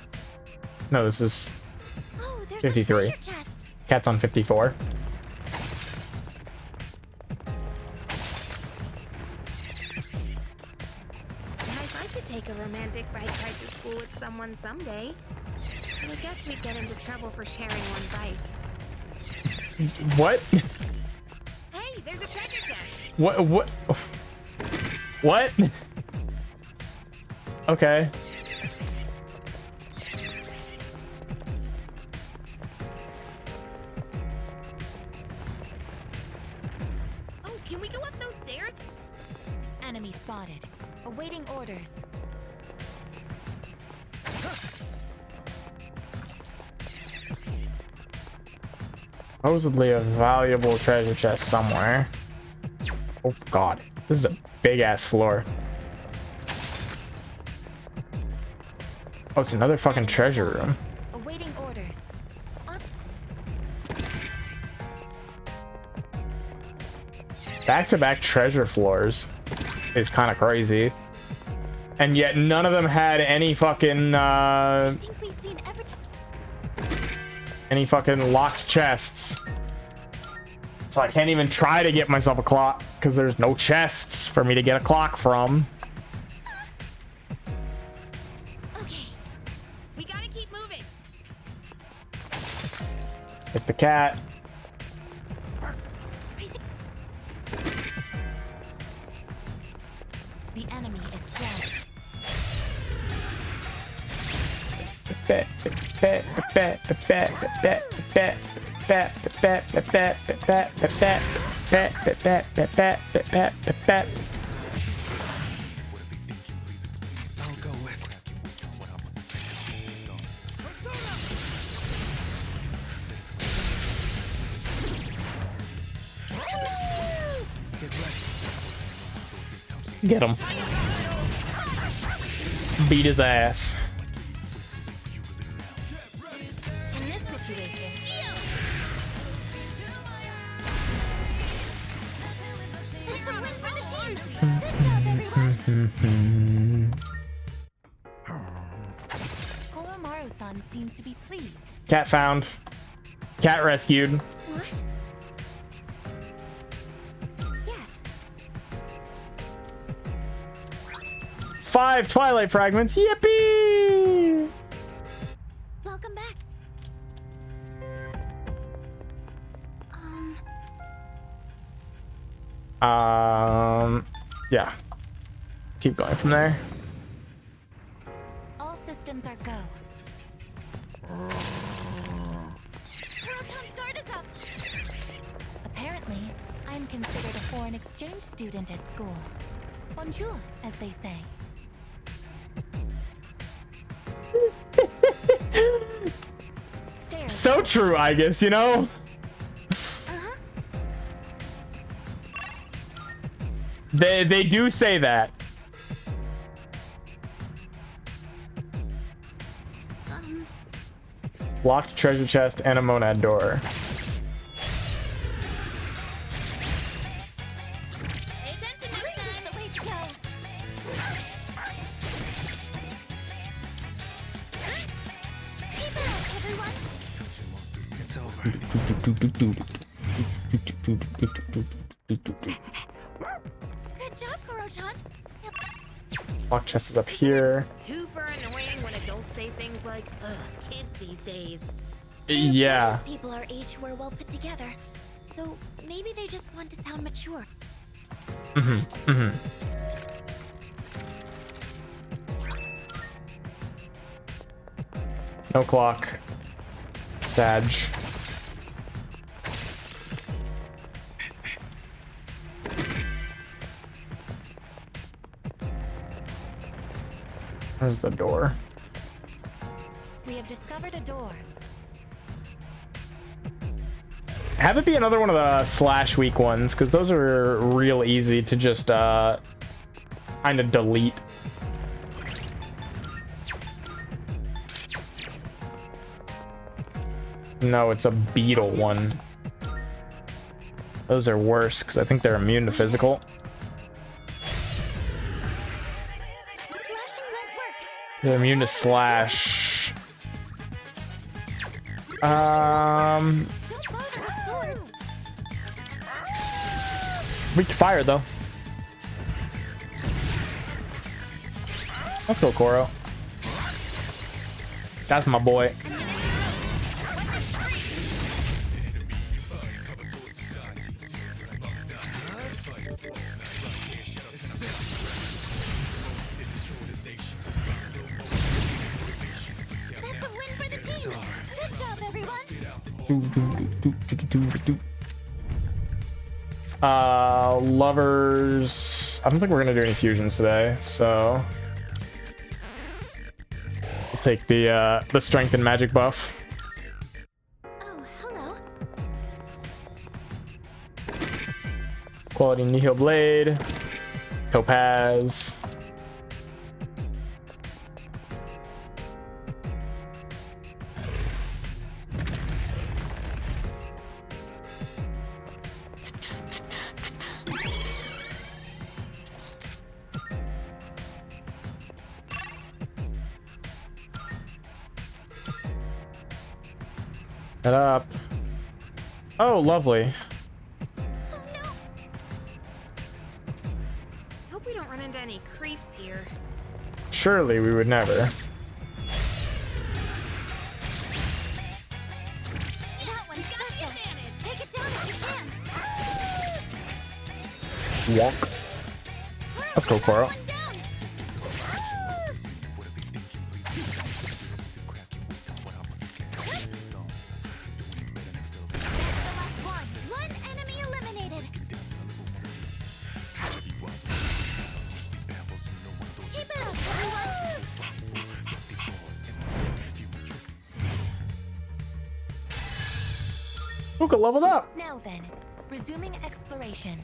No, this is Oh, there's 53. a treasure chest. Cat's on 54. I'd like to take a romantic bike ride to school with someone someday. But I guess we'd get into trouble for sharing one bike. What? Hey, there's a treasure chest. What? What? Okay. Oh, can we go up those stairs? Enemy spotted. Awaiting orders. Supposedly a valuable treasure chest somewhere. Oh god. This is a big ass floor. Oh, it's another fucking treasure room. Awaiting orders. Back-to-back treasure floors is kind of crazy. And yet none of them had any fucking any fucking locked chests. So I can't even try to get myself a clock because there's no chests for me to get a clock from. Okay. We gotta keep moving. Hit the cat. The enemy is scattered. Get him. Beat his ass. In this situation, It's a win for the team. Good job, everyone. Koromaru-san seems to be pleased. Cat found. Cat rescued. What? Yes. 5 Twilight fragments. Yippee! Welcome back. Yeah. Keep going from there. All systems are go. considered a foreign exchange student at school. Bonjour, as they say. Stairs. So true, I guess, you know? They do say that. Locked treasure chest and a monad door. It's over. Good job, Koro-chan. Lock chest is up here. Super annoying when adults say things like, ugh, kids these days. Yeah. People our age who are well put together. So maybe they just want to sound mature. No clock. Sag. Where's the door? We have discovered a door. Have it be another one of the slash week ones, because those are real easy to just kind of delete. No, it's a beetle one. Those are worse because I think they're immune to physical. They're immune to slash. Weak to fire though. Let's go, Koro. That's my boy. That's a win for the team. Good job, everyone. Lovers. I don't think we're gonna do any fusions today, so we'll take the strength and magic buff. Oh, hello. Quality Nihil Blade, Topaz. Head up. Oh, lovely. Hope we don't run into any creeps here. Surely we would never. That one's special. Take it down if you can. Walk. Let's go, Koro. One enemy eliminated. Keep it up, everyone. Luca leveled up. Now then, resuming exploration.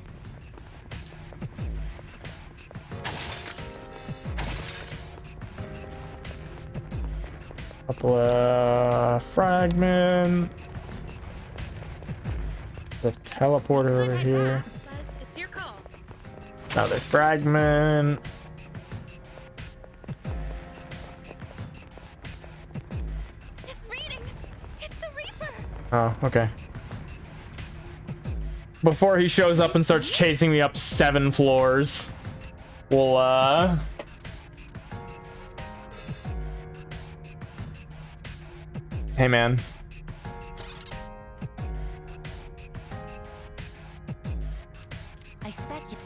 Couple of fragment. The teleporter over here. It's your call. Another fragment. It's reading. It's the Reaper. Oh, okay. Before he shows up and starts chasing me up 7 floors, we'll Hey, man. I spec you.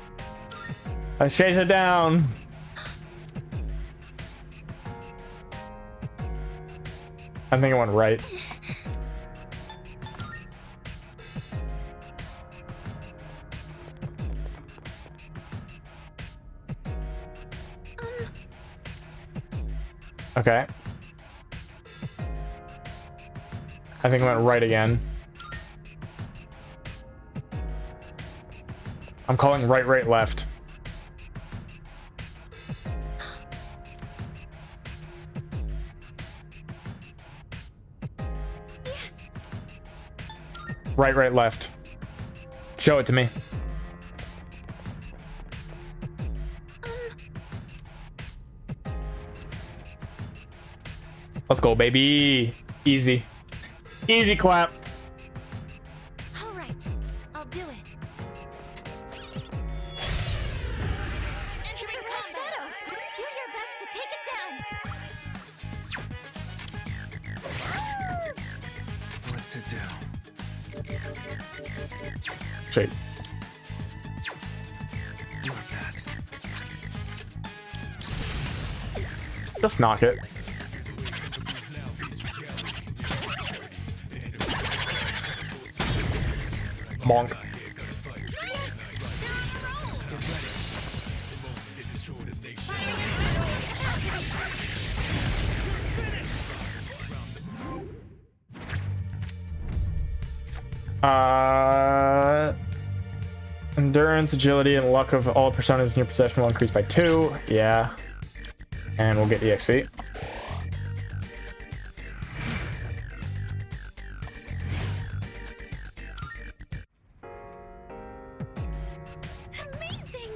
I chase it down. I think I went right. Okay. I think I went right again. I'm calling right, right, left. Right, right, left. Show it to me. Let's go, baby. Easy. Easy clap. All right, I'll do it. Entering combat. Do your best to take it down. What to do? Shake. More of that. Just knock it. Bonk. Endurance, agility, and luck of all personas in your possession will increase by 2. Yeah. And we'll get EXP. Amazing.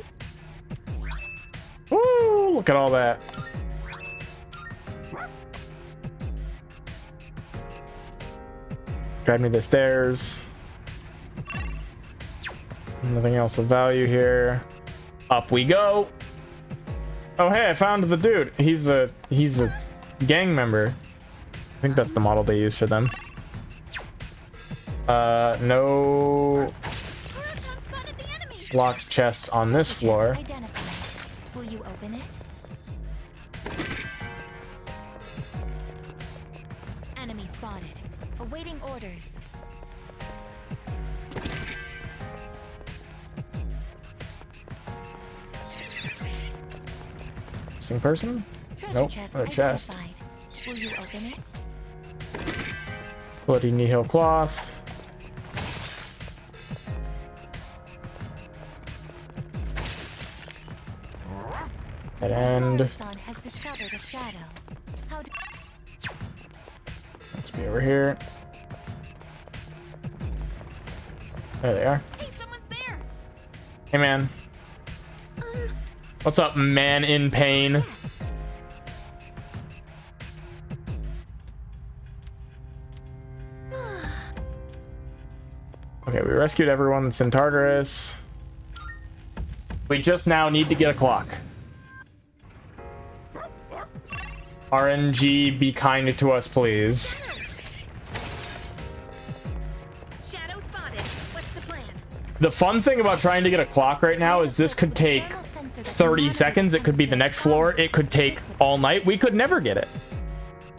Woo! Look at all that. Drive me the stairs. Nothing else of value here. Up we go. Oh hey, I found the dude. He's a gang member. I think that's the model they use for them. No locked chests on this floor. Will you open it? Enemy spotted. Awaiting orders. Missing person? Nope, not a chest. Will you open it? Bloody nihil cloth. Dead end. Has discovered a shadow. How do Let's be over here. There they are. Hey, someone's there. Hey man. What's up, man in pain? Okay, we rescued everyone that's in Tartarus. We just now need to get a clock. RNG, be kind to us, please. Shadow spotted. What's the plan? The fun thing about trying to get a clock right now is this could take 30 seconds. It could be the next floor. It could take all night. We could never get it.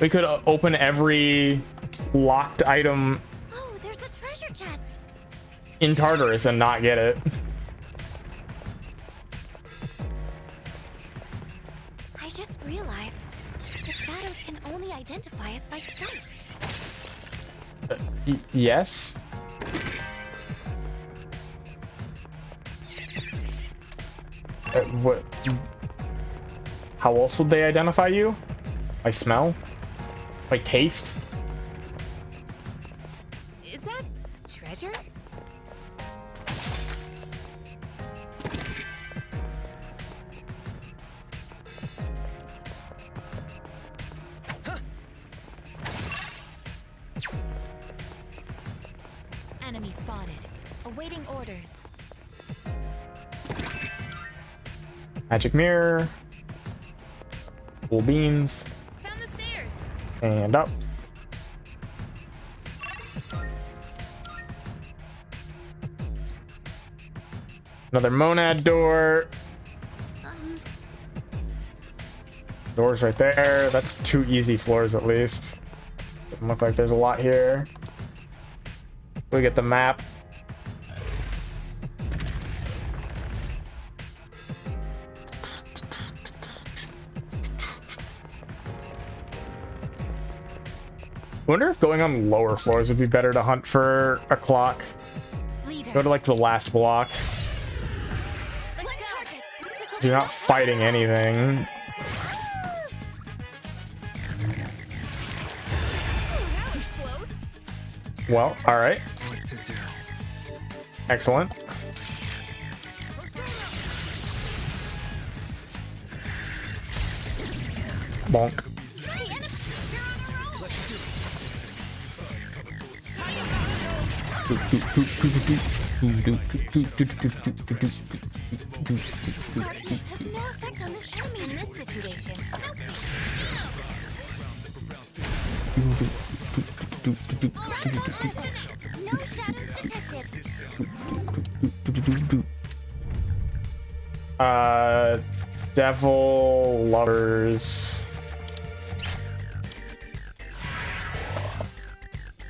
We could open every locked item Oh, there's a treasure chest. in Tartarus and not get it. I just realized the shadows can only identify us by sight. Yes. What? How else would they identify you? By smell? By taste? Is that treasure? enemy spotted? Awaiting orders. Magic mirror. Cool beans. Found the stairs. And up. Another monad door. Doors right there. That's 2 easy floors at least. Doesn't look like there's a lot here. We get the map. wonder if going on lower floors would be better to hunt for a clock. Go to like the last block. You're not fighting anything. Well, all right. Excellent. Bonk. No effect on this enemy in this situation. No shadows detected. Devil lovers.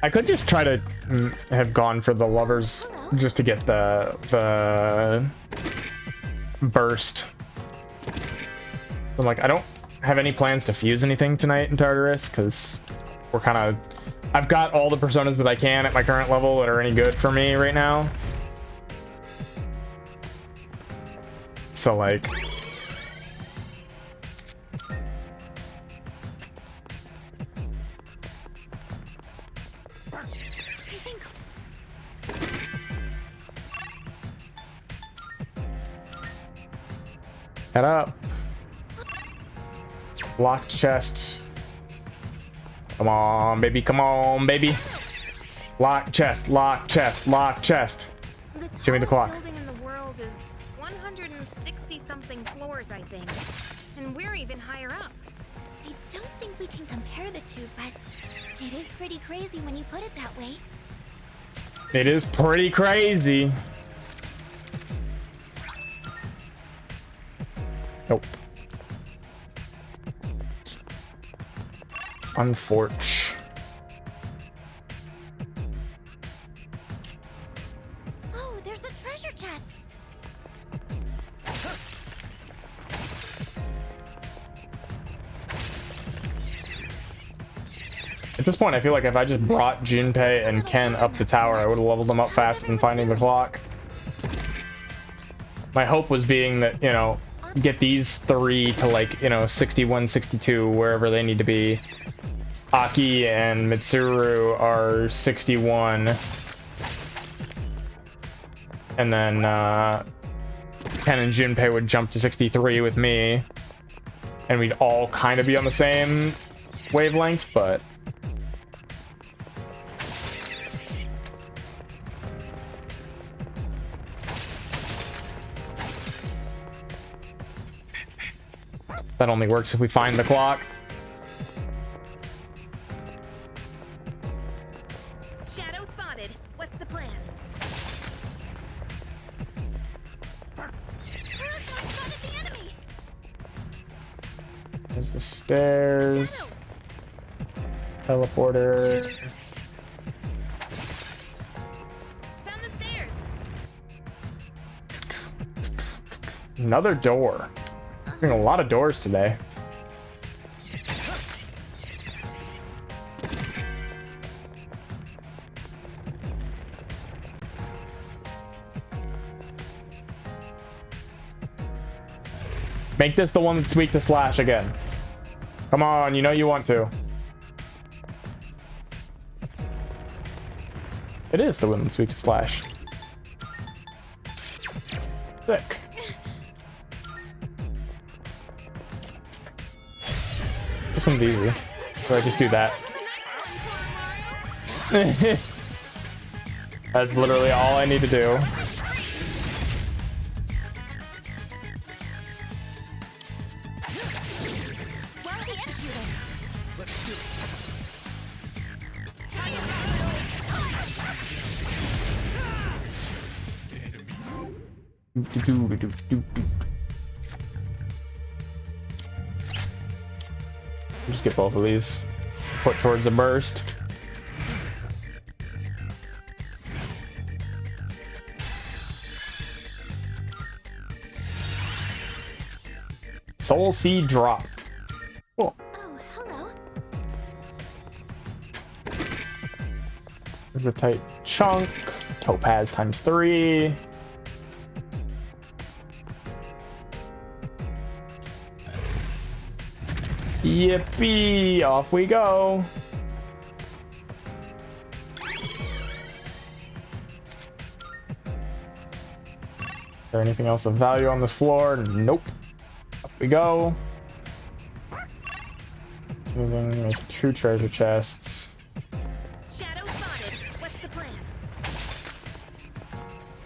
I could just try to have gone for the lovers just to get the burst. I'm like, I don't have any plans to fuse anything tonight in Tartarus because we're kind of, I've got all the personas that I can at my current level that are any good for me right now. So like, head up. Locked chest. Come on, baby. Come on, baby. Lock chest, lock chest, lock chest. Show me the clock. Building in the world is 160 something floors, I think. And we're even higher up. I don't think we can compare the two, but it is pretty crazy when you put it that way. It is pretty crazy. Nope. Unforge. Oh, there's a treasure chest. At this point, I feel like if I just brought Junpei and Ken up the tower, I would have leveled them up faster than finding the clock. My hope was being that, you know, get these three to like, you know, 61, 62, wherever they need to be. Aki and Mitsuru are 61. And then Ken and Junpei would jump to 63 with me. And we'd all kind of be on the same wavelength, but... that only works if we find the clock. Shadow spotted. What's the plan? There's the stairs. Teleporter. Found the stairs. Another door. A lot of doors today. Make this the one that's weak to slash again. Come on, you know you want to. It is the one that's weak to slash. Sick. This one's easy. So I just do that. That's literally all I need to do. Just get both of these. Put towards a burst. Soul Seed drop. Cool. Oh, hello. Rivertite chunk. Topaz times 3. Yippee! Off we go. Is there anything else of value on this floor? Nope. Up we go. Moving with 2 treasure chests. Shadow spotted. What's the plan?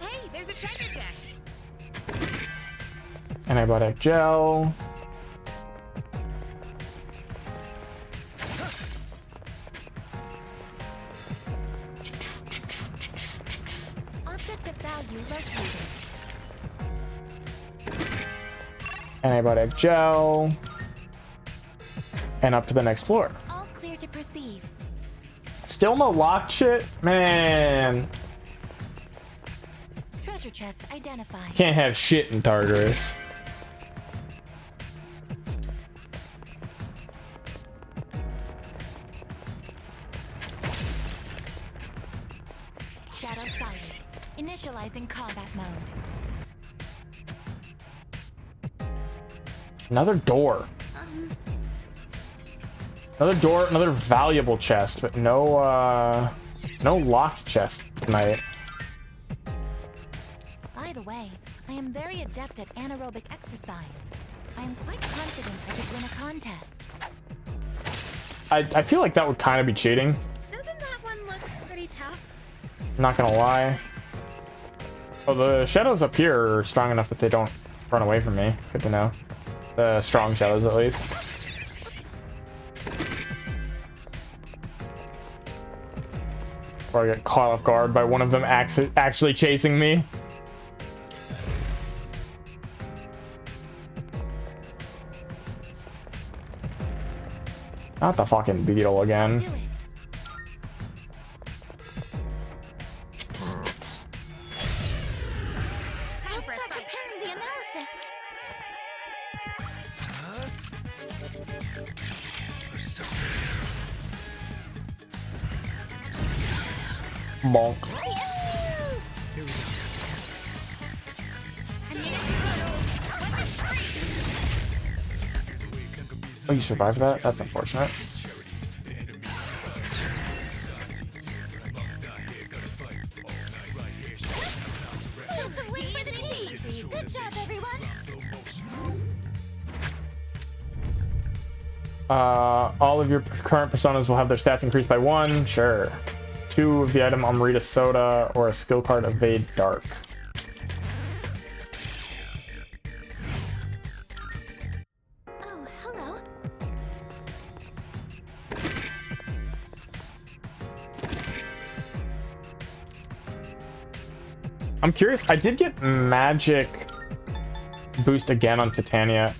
Hey, there's a treasure chest. Antibiotic gel. Object of value located. Antibiotic gel. And up to the next floor. All clear to proceed. Still no locked shit? Man. Treasure chest identified. Can't have shit in Tartarus. Shadow sighted. Initializing combat mode. Another door. Another door, another valuable chest, but no locked chest tonight. By the way, I am very adept at anaerobic exercise. I am quite confident I could win a contest. I feel like that would kind of be cheating. Doesn't that one look pretty tough? Not gonna lie. Oh, the shadows up here are strong enough that they don't run away from me. Good to know. The strong shadows, at least. Or I get caught off guard by one of them actually chasing me. Not the fucking beetle again. Do it. I'll start preparing the analysis. Bonk. Oh, you survived that? That's unfortunate. That's a win for the team! Good job, everyone! All of your current personas will have their stats increased by 1. Sure. 2 of the item Amrita Soda or a skill card Evade Dark. Oh, hello. I'm curious. I did get magic boost again on Titania.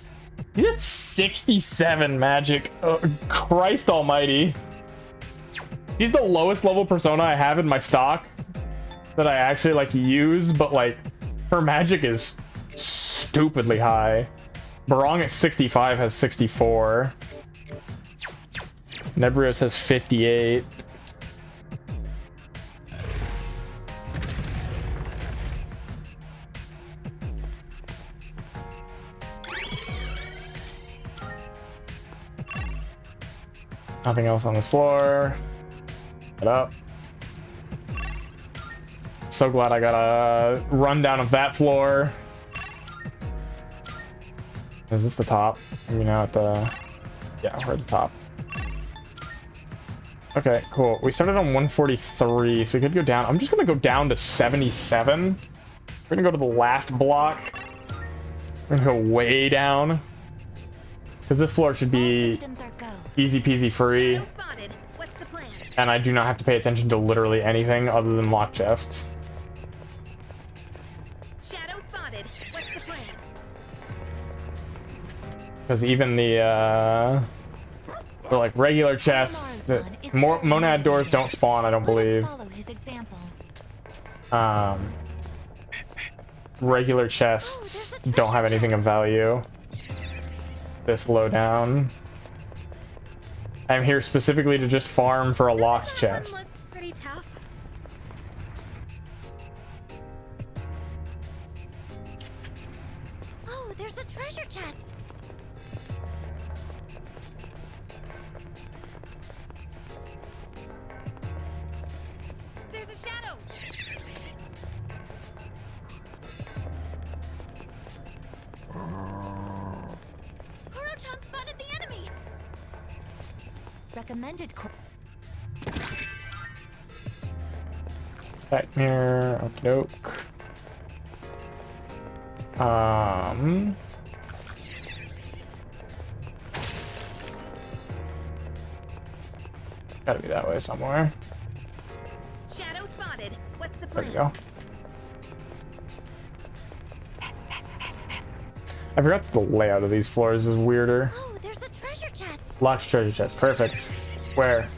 You did 67 magic. Christ almighty. She's the lowest level persona I have in my stock that I actually like use, but like her magic is stupidly high. Barong at 65 has 64. Nebrios has 58. Nothing else on this floor. Get up. So glad I got a rundown of that floor. Is this the top? Maybe now at the... Yeah, we're at the top. Okay, cool. We started on 143, so we could go down. I'm just gonna go down to 77. We're gonna go to the last block. We're gonna go way down. Because this floor should be easy peasy free. And I do not have to pay attention to literally anything other than locked chests. Shadow spotted. What's the plan? Because even the like regular chests, more monad doors don't spawn, I don't believe. Regular chests don't have anything of value. This low down. I'm here specifically to just farm for a locked chest. Pretty tough. there's a treasure chest. There's a shadow. Koro-chan spotted the enemy. Recommended Back here. Okie doke. Gotta be that way somewhere. Shadow spotted. What's the There plan? we go. I forgot the layout of these floors is weirder. Oh, there's a treasure chest. Locked treasure chest. Perfect. Where?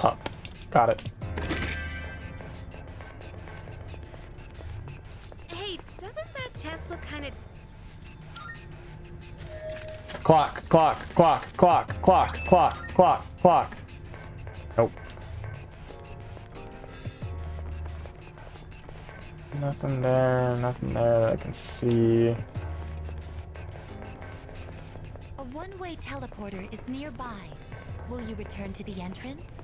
Up. Got it. Hey, doesn't that chest look kind of... Clock, clock, clock, clock, clock, clock, clock, clock. Nope. Nothing there that I can see. A one-way teleporter is nearby. Will you return to the entrance?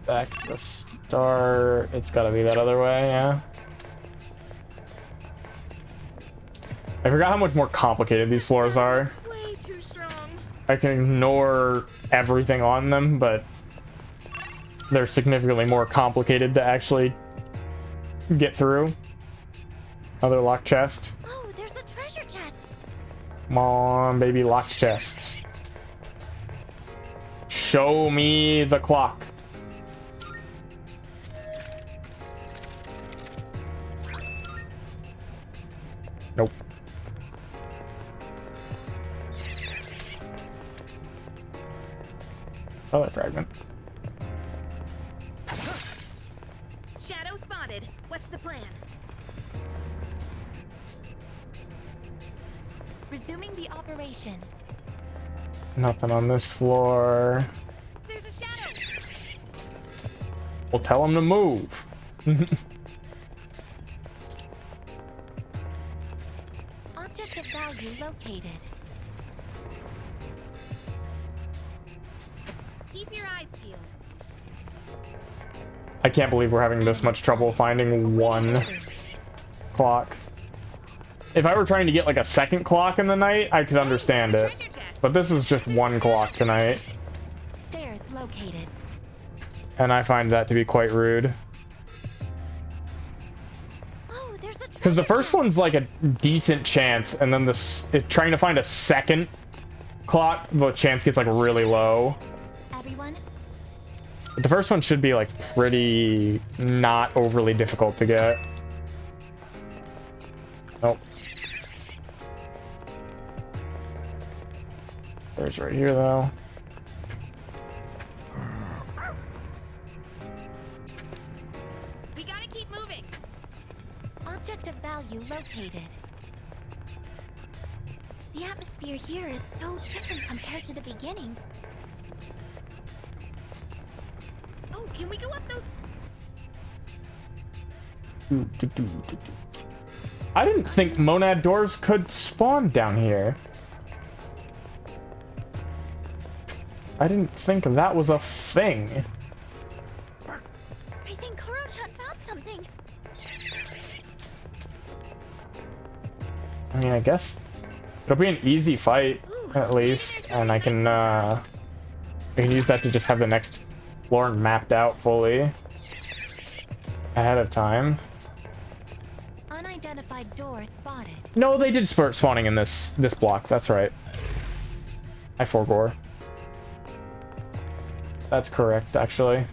Back to the start. It's gotta be that other way, yeah. I forgot how much more complicated these floors are. way too strong? I can ignore everything on them, but they're significantly more complicated to actually get through. Another locked chest. Oh, there's a treasure chest. Come on, baby, locked chest. Show me the clock. Nope. Other fragment. Shadow spotted. What's the plan? Resuming the operation. Nothing on this floor. There's a shadow. We'll tell him to move. Object of value located. Keep your eyes peeled. I can't believe we're having this much trouble finding one clock. If I were trying to get like a second clock in the night, I could understand it. But this is just one clock tonight, Stairs located. and I find that to be quite rude. Oh, there's a Because the first one's like a decent chance, and then trying to find a second clock, the chance gets like really low. Everyone, But the first one should be like pretty not overly difficult to get. Nope. There's right here though. We gotta keep moving. object of value located. The atmosphere here is so different compared to the beginning. Oh, can we go up those? I didn't think monad doors could spawn down here. I didn't think that was a thing. I think Koro-chan found something. I mean, I guess it'll be an easy fight at least, and I can use that to just have the next floor mapped out fully ahead of time. Unidentified door spotted. No, they did start spawning in this block. That's right. I forgore. That's correct, actually.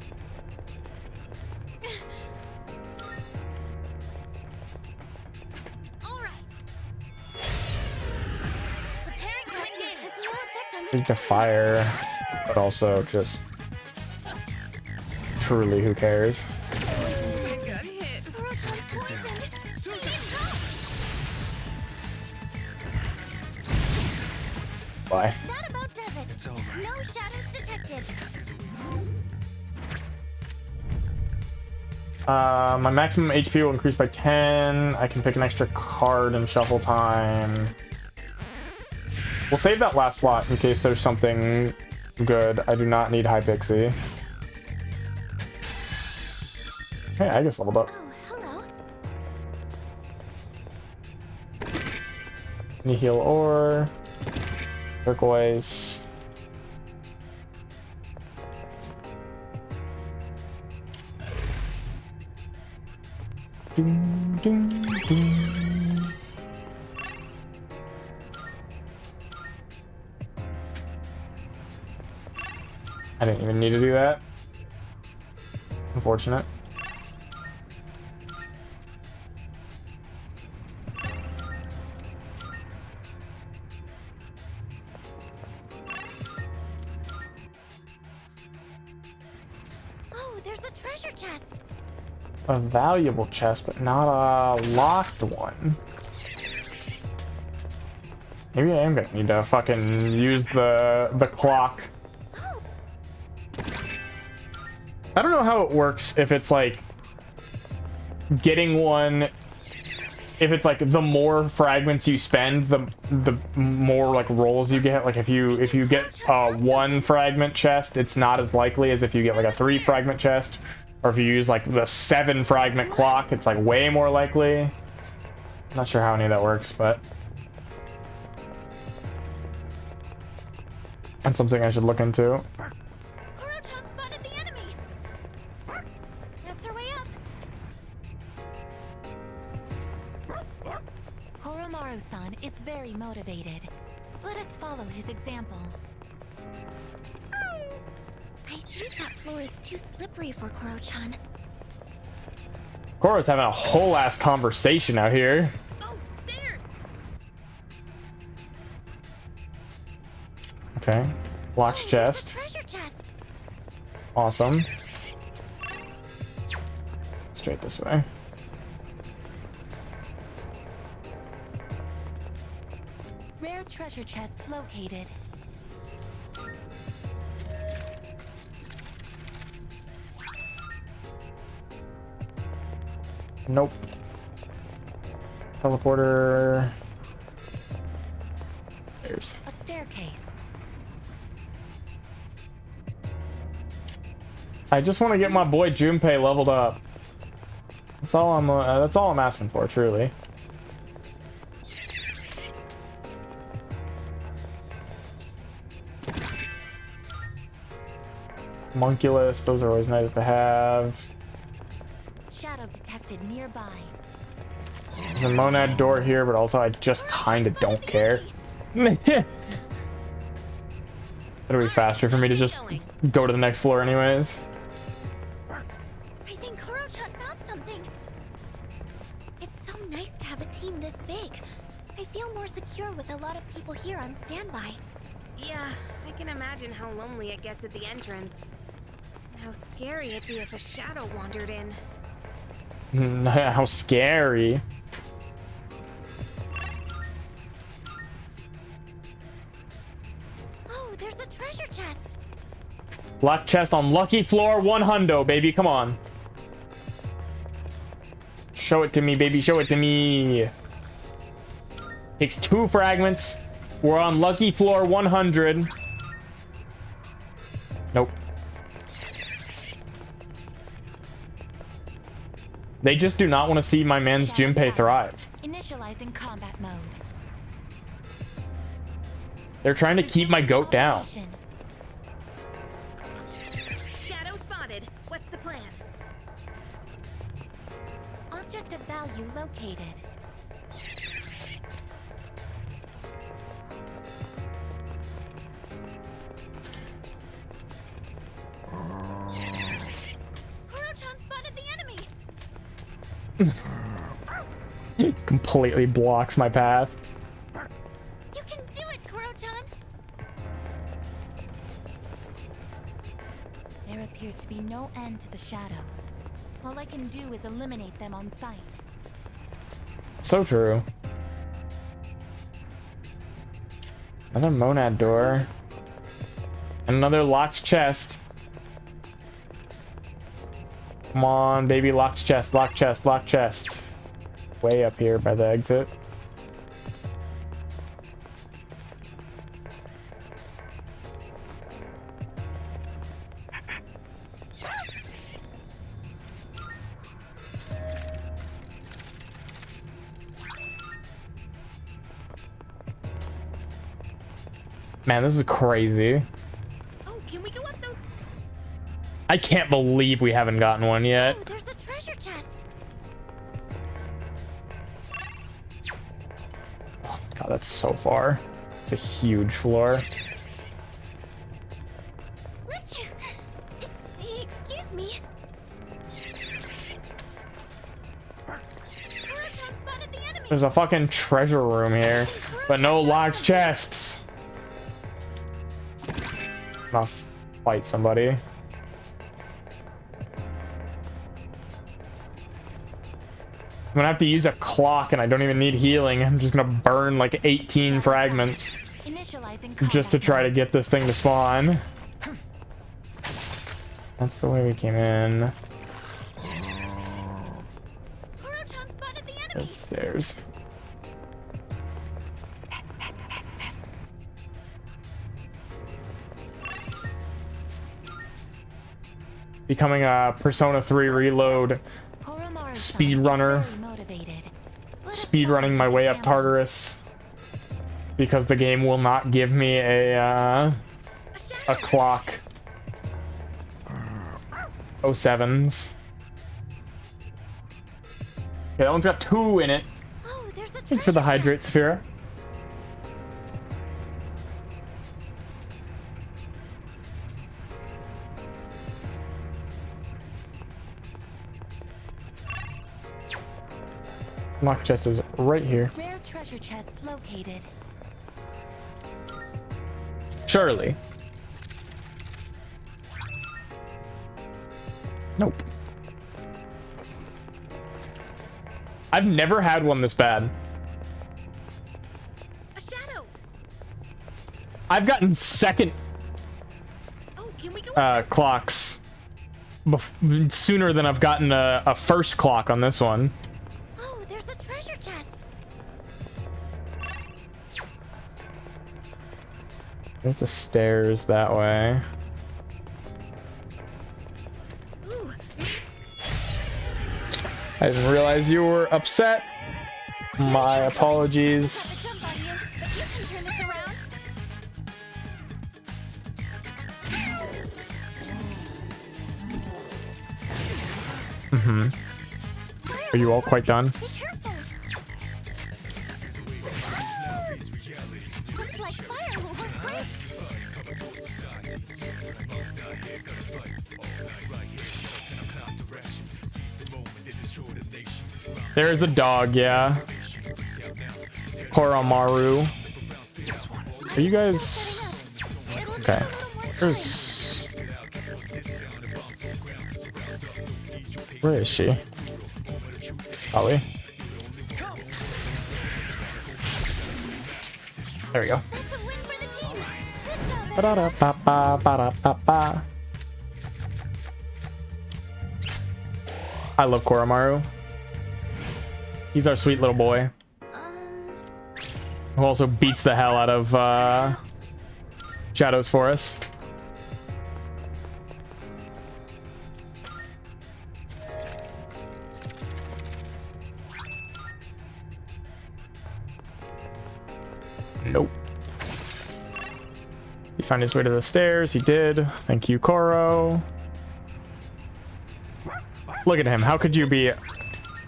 Big to fire, but also just truly, who cares? Bye. That about does it. It's over. No shadows detected. My maximum HP will increase by 10. I can pick an extra card in shuffle time. We'll save that last slot in case there's something good. I do not need Hypixie. Hey, I just leveled up. Oh, hello. Nihil ore. Turquoise. Ding, ding, ding. I didn't even need to do that. Unfortunate. Oh, there's a treasure chest. A valuable chest, but not a locked one. Maybe I am gonna need to fucking use the clock. I don't know how it works if it's like getting one, if it's like the more fragments you spend, the more like rolls you get. Like if you get a 1 fragment chest, it's not as likely as if you get like a 3 fragment chest, or if you use like the 7 fragment clock, it's like way more likely. Not sure how any of that works, but that's something I should look into. Koromaru-san is very motivated. Let us follow his example. I think that floor is too slippery for Koro-chan. Koro's having a whole ass conversation out here. Oh, stairs. Okay. Locked chest. Treasure chest. Awesome. Straight this way. Rare treasure chest located. Nope. Teleporter. There's a staircase. I just want to get my boy Junpei leveled up. That's all I'm asking for, truly. Monculus, those are always nice to have. Shadow detected nearby. There's a monad door here, but also I just kind of don't care. It'll be faster for me to just go to the next floor anyways. I think Koro-chan found something. It's so nice to have a team this big. I feel more secure with a lot of people here on standby. Yeah, I can imagine how lonely it gets at the entrance. And how scary it'd be if a shadow wandered in. How scary. Oh, there's a treasure chest. Locked chest on lucky floor 100, baby. Come on. Show it to me, baby. Show it to me. Takes 2 fragments. We're on lucky floor 100. Nope. They just do not want to see my man's Junpei thrive. Initializing combat mode. They're trying to keep my goat down. Shadow spotted. What's the plan? Object of value located. Koro-chan spotted the enemy. Completely blocks my path. You can do it, Koro-chan. There appears to be no end to the shadows. All I can do is eliminate them on sight. So true. Another monad door. Another locked chest. Come on, baby. Locked chest, locked chest, locked chest. Way up here by the exit. Man, this is crazy. Oh, can we go up those? I can't believe we haven't gotten one yet. Oh, there's a treasure chest. Oh God, that's so far. It's a huge floor. Excuse me. There's a fucking treasure room here, but no locked chests. I'm gonna fight somebody. I'm gonna have to use a clock and I don't even need healing. I'm just gonna burn like 18 fragments just to try to get this thing to spawn. That's the way we came in. There's the stairs. Becoming a Persona 3 Reload speedrunner. Speedrunning my way up Tartarus. Because the game will not give me a clock. 07s. Okay, that one's got 2 in it. Thanks for the hydrate, Saphira. Lock chest is right here. Rare treasure chest located. Surely. Nope. I've never had one this bad. A shadow. I've gotten second clocks sooner than I've gotten a first clock on this one. Oh, there's a treasure chest. There's the stairs that way. I didn't realize you were upset. My apologies. Are you all quite done? Looks like fire will work great. There's a dog, yeah. Koromaru. Are you guys... Okay. There's... Where is she? Ollie. There we go. Ba-da-da-ba-ba-ba-da-ba-ba. I love Koromaru. He's our sweet little boy. Who also beats the hell out of Shadows for us. Nope. He found his way to the stairs. He did. Thank you, Koro. Look at him. How could you be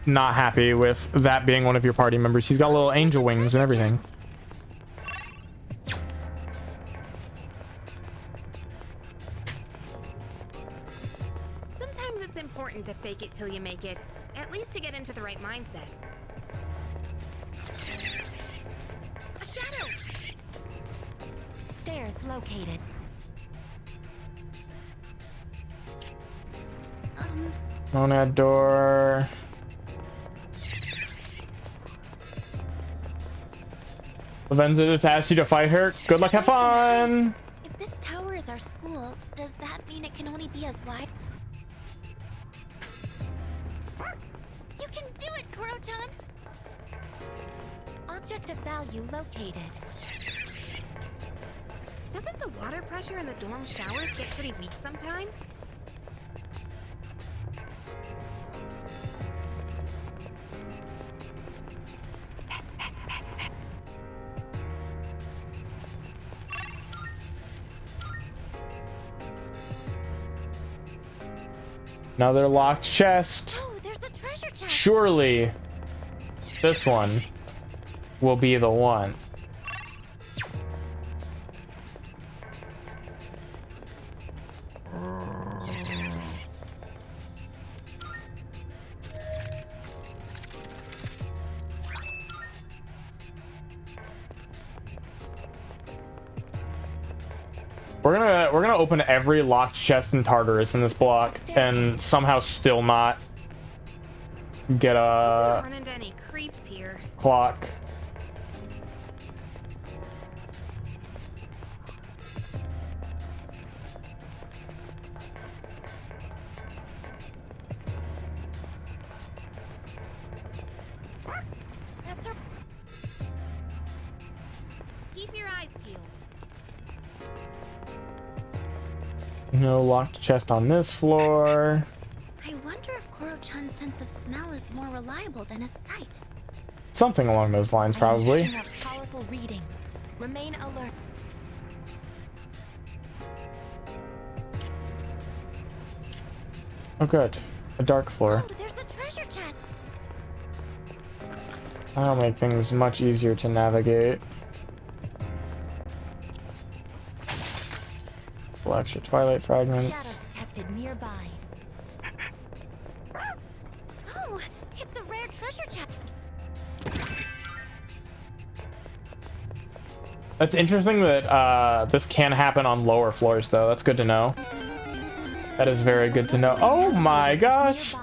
not happy with that being one of your party members? He's got little angel wings and everything. Sometimes it's important to fake it till you make it, at least to get into the right mindset. A shadow. Stairs located. Monad door. Lavenza just asked you to fight her. Good luck, have fun. If this tower is our school, does that mean it can only be as wide? can do it, Kuro-chan! Object of value located. Doesn't the water pressure in the dorm showers get pretty weak sometimes? Another locked chest. Oh, there's a treasure chest. Surely this one will be the one. We're gonna open every locked chest in Tartarus in this block and somehow still not get a Run into any creeps here. clock. That's her. Keep your eyes peeled. No locked chest on this floor. I wonder if Kuro-chan's sense of smell is more reliable than his sight. Something along those lines, probably. Picking up powerful readings. Remain alert. Oh, good. A dark floor. Oh, there's a treasure chest. That'll make things much easier to navigate. Extra twilight fragments. Shadow detected nearby. Oh, it's a rare treasure chest. That's interesting that this can happen on lower floors, though. That's good to know. That is very good to know. Oh my gosh!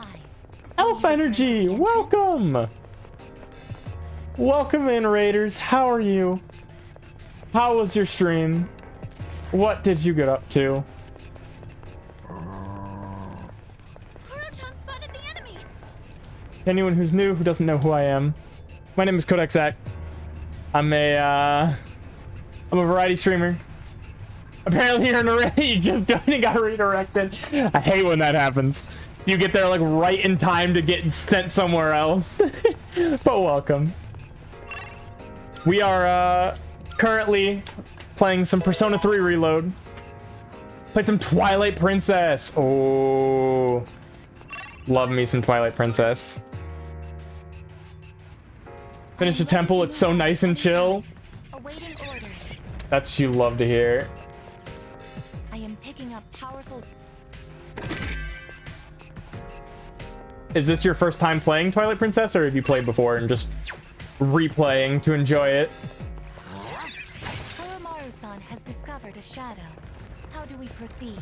Elf Energy, welcome! Welcome in, Raiders. How are you? How was your stream? What did you get up to? Kuro-chan spotted the enemy. Anyone who's new, who doesn't know who I am, my name is Codex Zach. I'm a variety streamer. Apparently you're in a raid, you just got redirected. I hate when that happens. You get there like right in time to get sent somewhere else. But welcome. We are currently playing some Persona 3 Reload. Played some Twilight Princess. Oh, love me some Twilight Princess. Finish the temple. It's so nice and chill. Awaiting orders. That's what you love to hear. I am picking up powerful. Is this your first time playing Twilight Princess, or have you played before and just replaying to enjoy it? Oromaru-san has discovered a shadow. How do we proceed?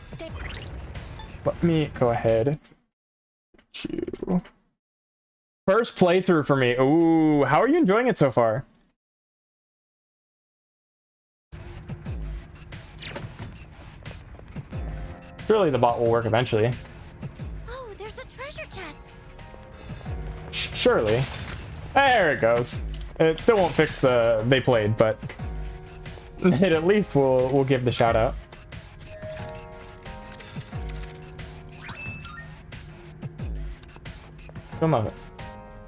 Stay. Let me go ahead. First playthrough for me. Ooh, how are you enjoying it so far? Surely the bot will work eventually. Oh, there's a treasure chest. Surely. There it goes. It still won't fix the they played, but it at least will give the shout out. Still nothing.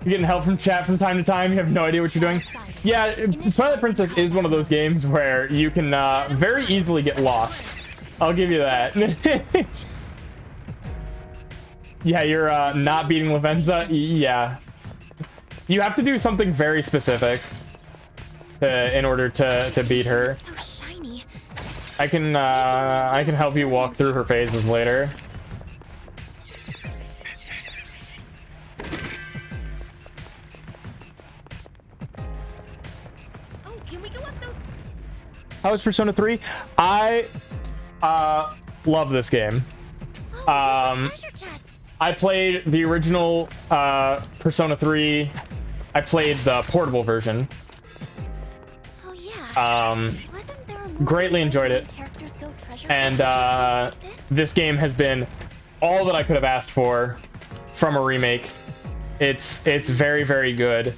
You're getting help from chat from time to time. You have no idea what you're doing. Yeah, Twilight Princess is one of those games where you can very easily get lost. I'll give you that. Yeah, you're not beating Lavenza. Yeah. You have to do something very specific in order to beat her. So shiny. I can help you walk through her phases later. Oh, can we go up those? How is Persona 3? I love this game. I played the original Persona 3. I played the portable version. Oh yeah. Greatly enjoyed it. Characters go treasure And like this? this game has been all that I could have asked for from a remake. It's very, very good.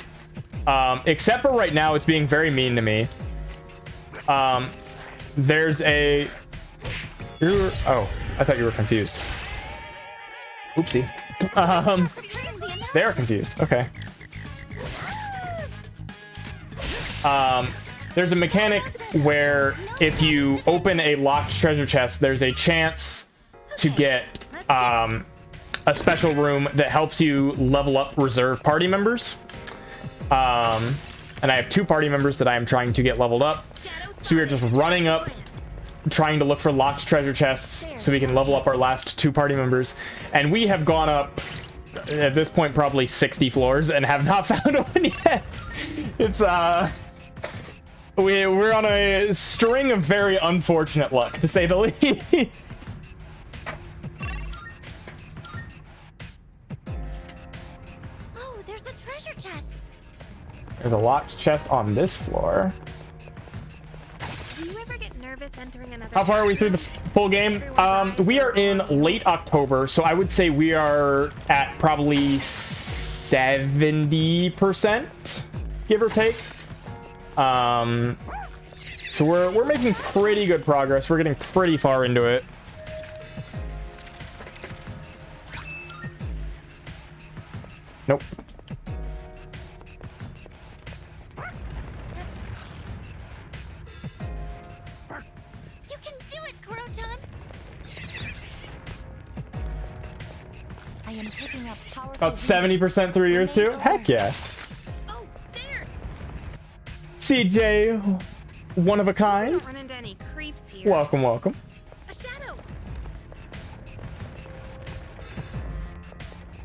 Except for right now, it's being very mean to me. There's a... Oh, I thought you were confused. Oopsie. They're confused. Okay. There's a mechanic where if you open a locked treasure chest, there's a chance to get a special room that helps you level up reserve party members. And I have 2 party members that I am trying to get leveled up. So we are just running up, trying to look for locked treasure chests so we can level up our last 2 party members. And we have gone up, at this point, probably 60 floors and have not found one yet. It's, we're on a string of very unfortunate luck, to say the least. Oh, there's a treasure chest. There's a locked chest on this floor. Do you ever get nervous entering another? How far are we through the full game? We are in late October, so I would say we are at probably 70%, give or take. So we're making pretty good progress. We're getting pretty far into it. Nope. You can do it, Kuro-chan. I am picking up powerful. About 70% through yours too? Heck yeah. Oh, stairs. CJ, one of a kind. Don't run into any creeps here. Welcome, welcome. A shadow.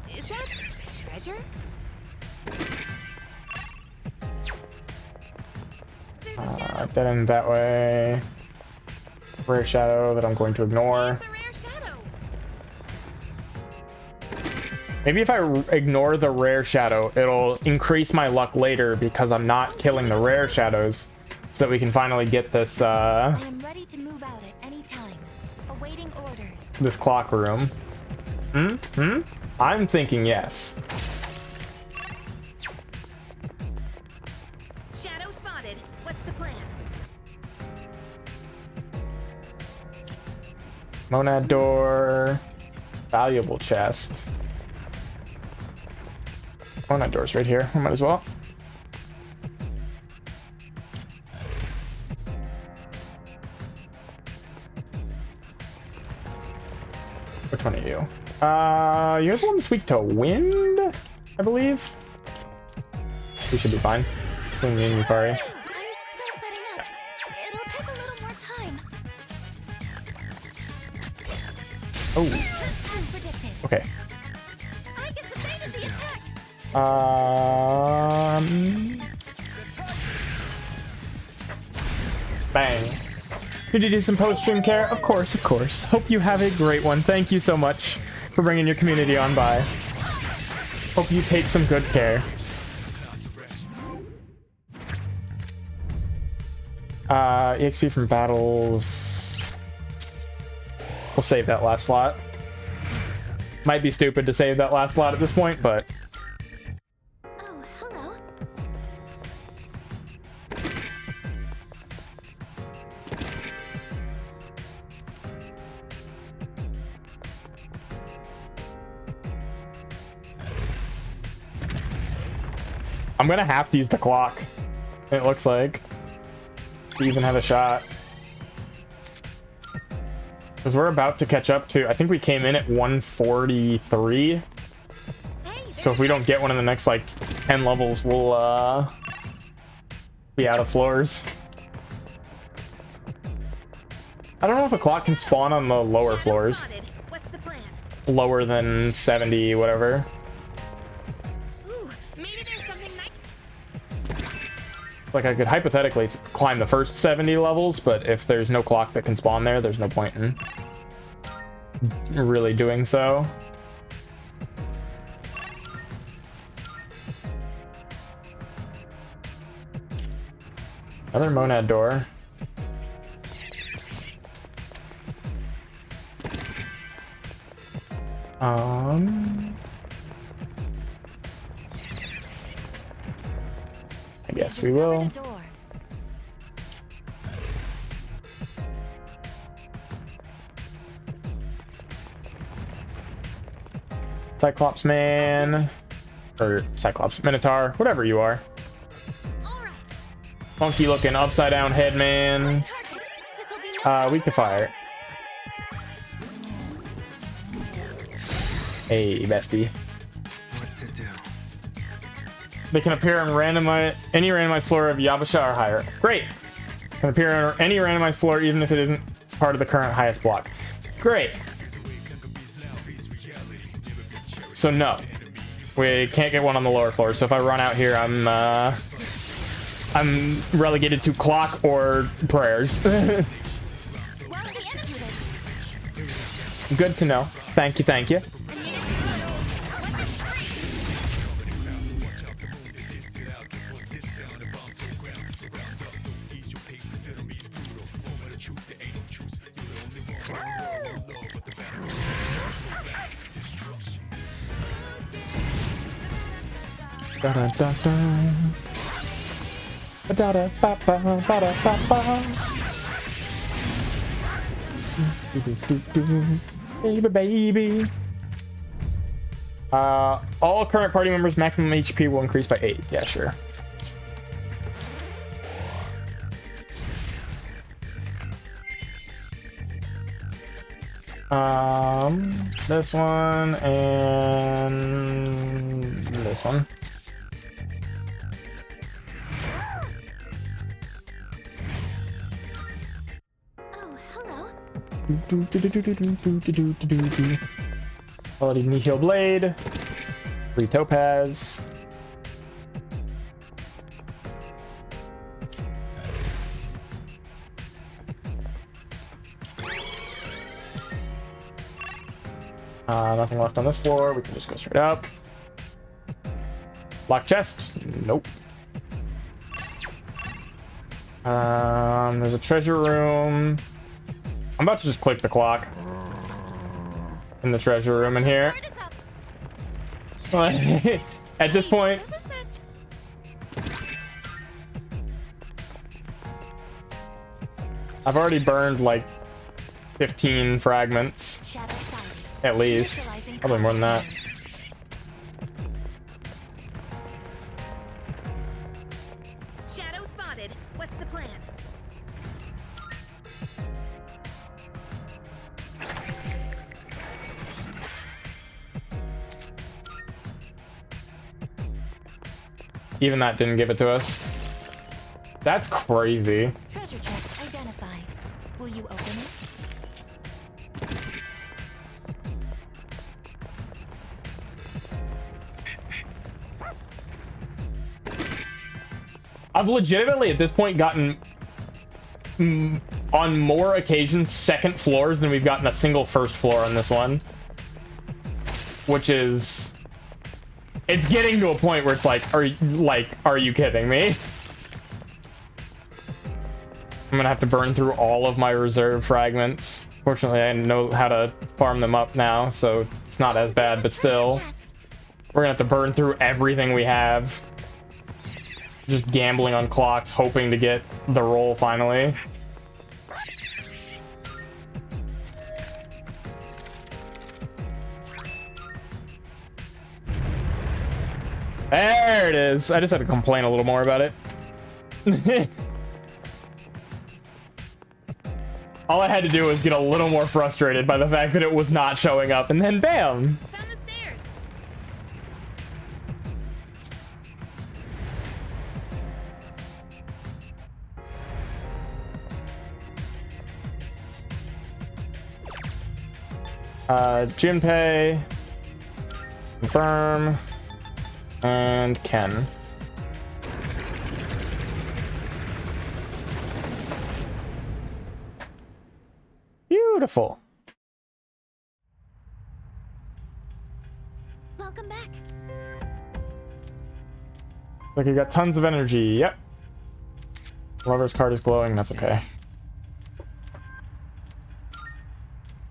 Is that treasure? There's a shadow. Dead end that way. Rare shadow that I'm going to ignore. It's a rare shadow. Maybe if I ignore the rare shadow, it'll increase my luck later because I'm not killing the rare shadows, so that we can finally get this I am ready to move out at any time. Awaiting orders. this clock room. I'm thinking yes. Shadow spotted. What's the plan? Monad door. Valuable chest. Monad door's right here. I might as well. Which one are you? You're the one that's weak to wind, I believe. We should be fine. Between me and Yukari. I'm still setting up. It'll take a little more time. Oh, As predicted. okay. I get the bait of the attack. Bang. Could you do some post-stream care? Of course, of course. Hope you have a great one. Thank you so much for bringing your community on by. Hope you take some good care. EXP from battles. We'll save that last slot. Might be stupid to save that last slot at this point, but... Oh, hello. I'm gonna have to use the clock, it looks like, to even have a shot. Because we're about to catch up to, I think we came in at 143. So if we don't get one in the next, like, 10 levels, we'll, be out of floors. I don't know if a clock can spawn on the lower floors. What's the plan? Lower than 70, whatever. Ooh, maybe there's something nice. Like, I could hypothetically climb the first 70 levels, but if there's no clock that can spawn there, there's no point in really doing so. Another monad door. I guess we will. Cyclops man, or Cyclops Minotaur, whatever you are. Funky looking upside down head man. Weak to fire. Hey, bestie. What to do? They can appear on any randomized floor of Yabasha or higher. Great. Can appear on any randomized floor even if it isn't part of the current highest block. Great. So no, we can't get one on the lower floor. So if I run out here, I'm relegated to clock or prayers. Good to know. Thank you, thank you. Da da da da. Da da ba ba ba da ba ba. Baby, baby. All current party members' maximum HP will increase by 8. Yeah, sure. This one and this one. Quality Nihil Blade. Free Topaz. Nothing left on this floor. We can just go straight up. Lock chest. Nope. There's a treasure room. I'm about to just click the clock in the treasure room in here. At this point, I've already burned like 15 fragments, at least. Probably more than that. Shadow spotted. What's the plan? Even that didn't give it to us. That's crazy. Treasure chest identified. Will you open it? I've legitimately at this point gotten on more occasions second floors than we've gotten a single first floor on this one, which is, it's getting to a point where it's like, are you kidding me? I'm gonna have to burn through all of my reserve fragments. Fortunately, I know how to farm them up now, so it's not as bad, but still, we're gonna have to burn through everything we have. Just gambling on clocks, hoping to get the roll finally. There it is. I just had to complain a little more about it. All I had to do was get a little more frustrated by the fact that it was not showing up, and then bam! Found the stairs. Junpei, confirm, and Ken. Beautiful. Welcome back. Like you got tons of energy. Yep. Lover's card is glowing. That's okay.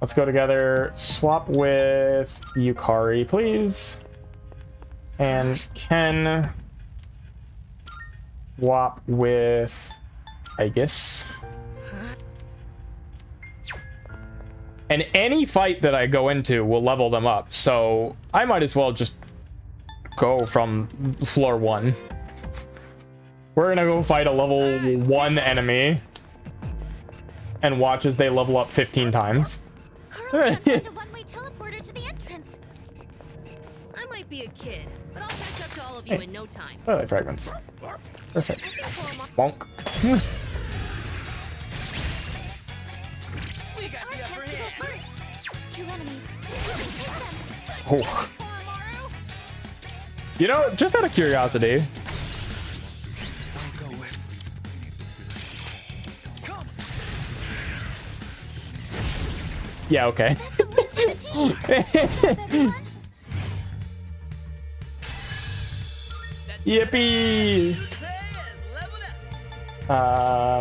Let's go together. Swap with Yukari, please. And Ken. Swap with Aegis. And any fight that I go into will level them up. So I might as well just go from floor 1. We're gonna go fight a level 1 enemy and watch as they level up 15 times. Carl can't find a one-way teleporter to the entrance. I might be a kid, but I'll catch up to all of you in no time. Oh, fragments. Perfect. Bonk. We got the upper hand. Two enemies. Oh. You know, just out of curiosity. Yeah, okay. Yippee!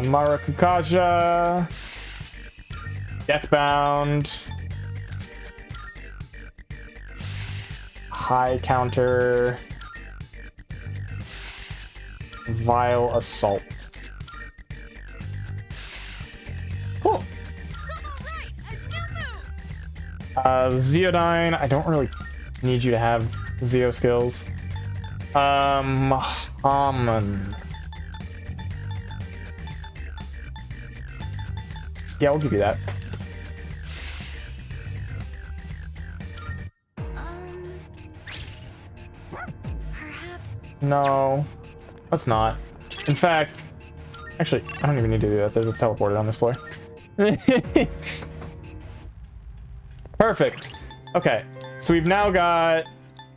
Marakukaja. Deathbound. High counter. Vile assault. Cool. Zeodyne, I don't really need you to have Zeo skills. Haman. Yeah, we'll give you that. Perhaps. No, let's not. In fact, actually, I don't even need to do that. There's a teleporter on this floor. Perfect. Okay, so we've now got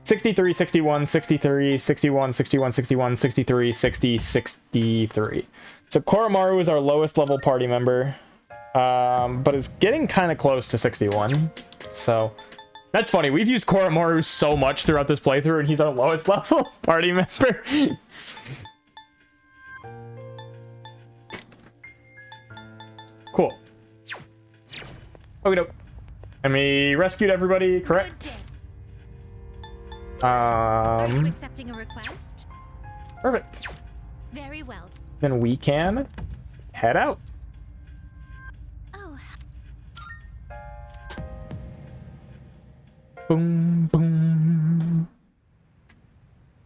63, 61, 63, 61, 61, 61, 63, 60, 63. So Koromaru is our lowest level party member, but is getting kind of close to 61. So that's funny. We've used Koromaru so much throughout this playthrough, and he's our lowest level party member. Cool. Okay, and we rescued everybody, correct? Are you accepting a request? Perfect. Very well. Then we can head out. Oh. Boom, boom.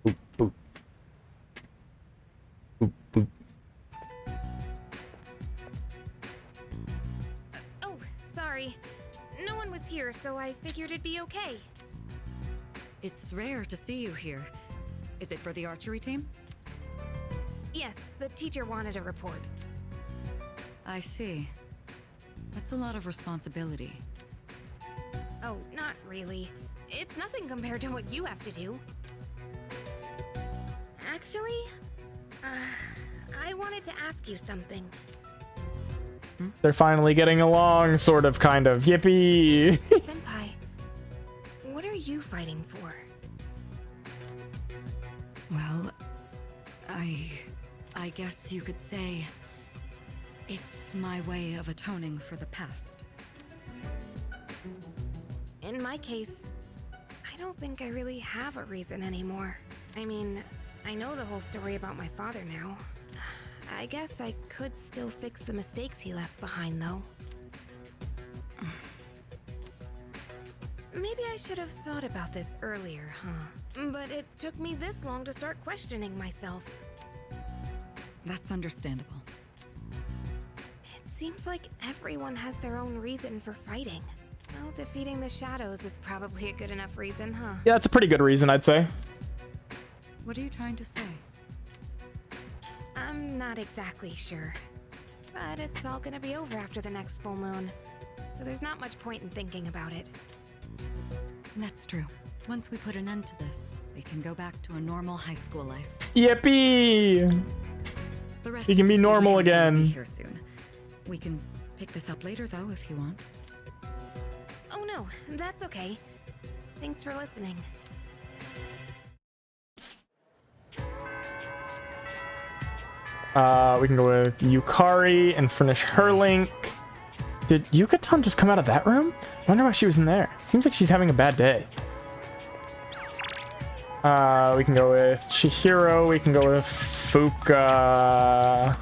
Boop, boop. Boop, boop. Oh, sorry. No one was here, so I figured it'd be okay. It's rare to see you here. Is it for the archery team? Yes, the teacher wanted a report. I see. That's a lot of responsibility. Oh, not really. It's nothing compared to what you have to do. Actually, I wanted to ask you something. They're finally getting along, sort of, kind of. Yippee! Senpai, what are you fighting for? Well, I guess you could say it's my way of atoning for the past. In my case, I don't think I really have a reason anymore. I mean, I know the whole story about my father now. I guess I could still fix the mistakes he left behind, though. Maybe I should have thought about this earlier, huh? But it took me this long to start questioning myself. That's understandable. It seems like everyone has their own reason for fighting. Well, defeating the shadows is probably a good enough reason, huh? Yeah, it's a pretty good reason, I'd say. What are you trying to say? I'm not exactly sure. But it's all gonna be over after the next full moon. So there's not much point in thinking about it. That's true. Once we put an end to this, we can go back to a normal high school life. Yippee! The rest You can of be the normal student council will again. be here soon. We can pick this up later, though, if you want. Oh no, that's okay. Thanks for listening. We can go with Yukari and finish her link. Did Yucatan just come out of that room? Wonder why she was in there. Seems like she's having a bad day. We can go with Chihiro. We can go with Fuka.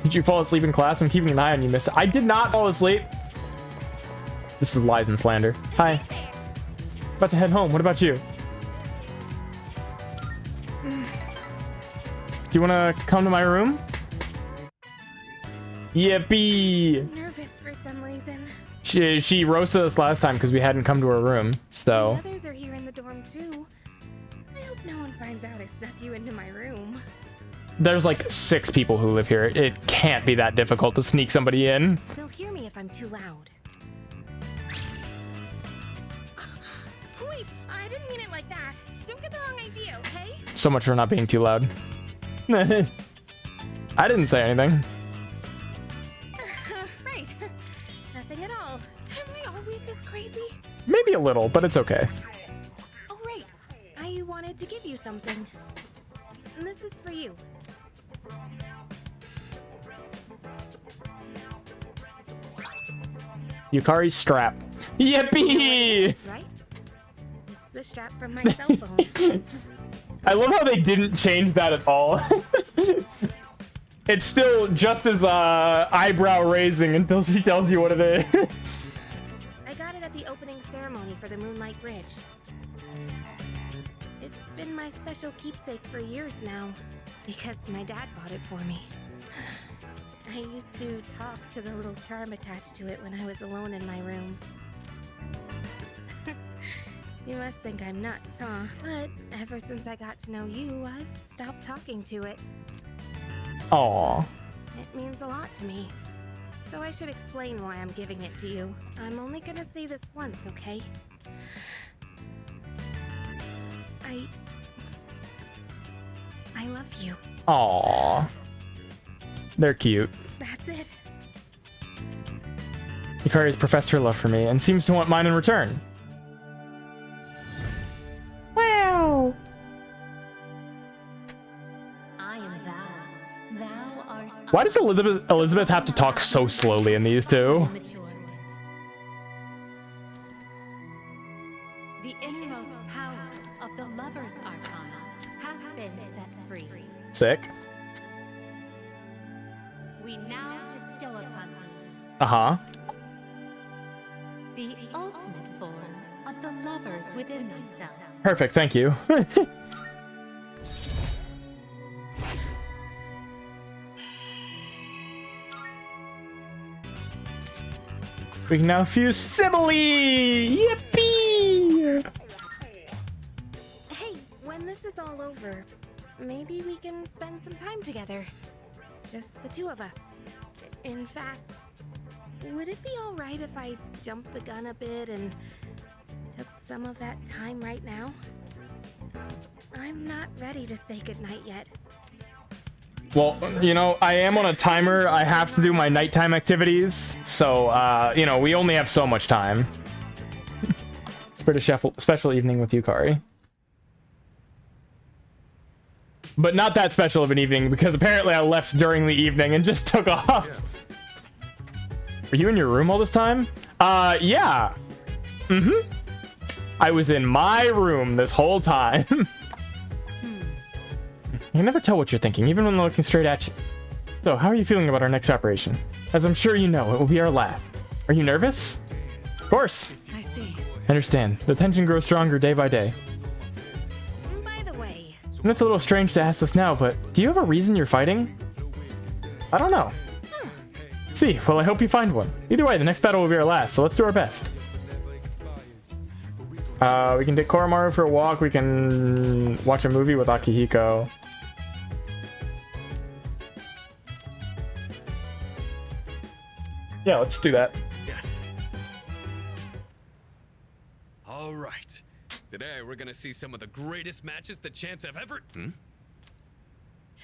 Did you fall asleep in class? I'm keeping an eye on you, miss. I did not fall asleep. This is lies and slander. Hi. About to head home. What about you? Do you want to come to my room? Yippee! Nervous for some reason. She roasted us last time because we hadn't come to her room, so. The others are here in the dorm too. I hope no one finds out I snuck you into my room. There's like 6 people who live here. It can't be that difficult to sneak somebody in. They'll hear me if I'm too loud. Wait, I didn't mean it like that. Don't get the wrong idea, okay? So much for not being too loud. I didn't say anything. Right. Nothing at all. Am I always this crazy? Maybe a little, but it's okay. Oh, right. I wanted to give you something. And this is for you. Yukari's strap. Yippee! That's right. It's the strap from my cell phone. I love how they didn't change that at all. It's still just as eyebrow raising until she tells you what it is. I got it at the opening ceremony for the Moonlight Bridge. It's been my special keepsake for years now, because my dad bought it for me. I used to talk to the little charm attached to it when I was alone in my room. You must think I'm nuts, huh? But ever since I got to know you, I've stopped talking to it. Aww. It means a lot to me. So I should explain why I'm giving it to you. I'm only gonna say this once, okay? I love you. Aww. They're cute. That's it. Yukari has professed her love for me and seems to want mine in return. Wow. I am thou. Thou art. Why does Elizabeth have to talk so slowly in these two? The innermost power of the Lover's Arcana hath been set free. Sick. We now bestow upon thee Uh-huh. the ultimate form of the lovers within themselves. Perfect, thank you. We can now fuse Sibylle! Yippee! Hey, when this is all over, maybe we can spend some time together. Just the two of us. In fact, would it be alright if I jumped the gun a bit and took some of that time right now? I'm not ready to say goodnight yet. Well, you know, I am on a timer. I have to do my nighttime activities. So, you know, we only have so much time. It's a special evening with Yukari. But not that special of an evening, because apparently I left during the evening and just took off. Were you in your room all this time? Yeah. Mm-hmm. I was in my room this whole time. You can never tell what you're thinking, even when they're looking straight at you. So, how are you feeling about our next operation? As I'm sure you know, it will be our last. Are you nervous? Of course. I see. I understand. The tension grows stronger day by day. By the way, And it's a little strange to ask this now, but do you have a reason you're fighting? I don't know. See, well, I hope you find one. Either way, the next battle will be our last, so let's do our best. We can take Koromaru for a walk. We can watch a movie with Akihiko. Yeah, let's do that. Yes. All right. Today we're gonna see some of the greatest matches the champs have ever.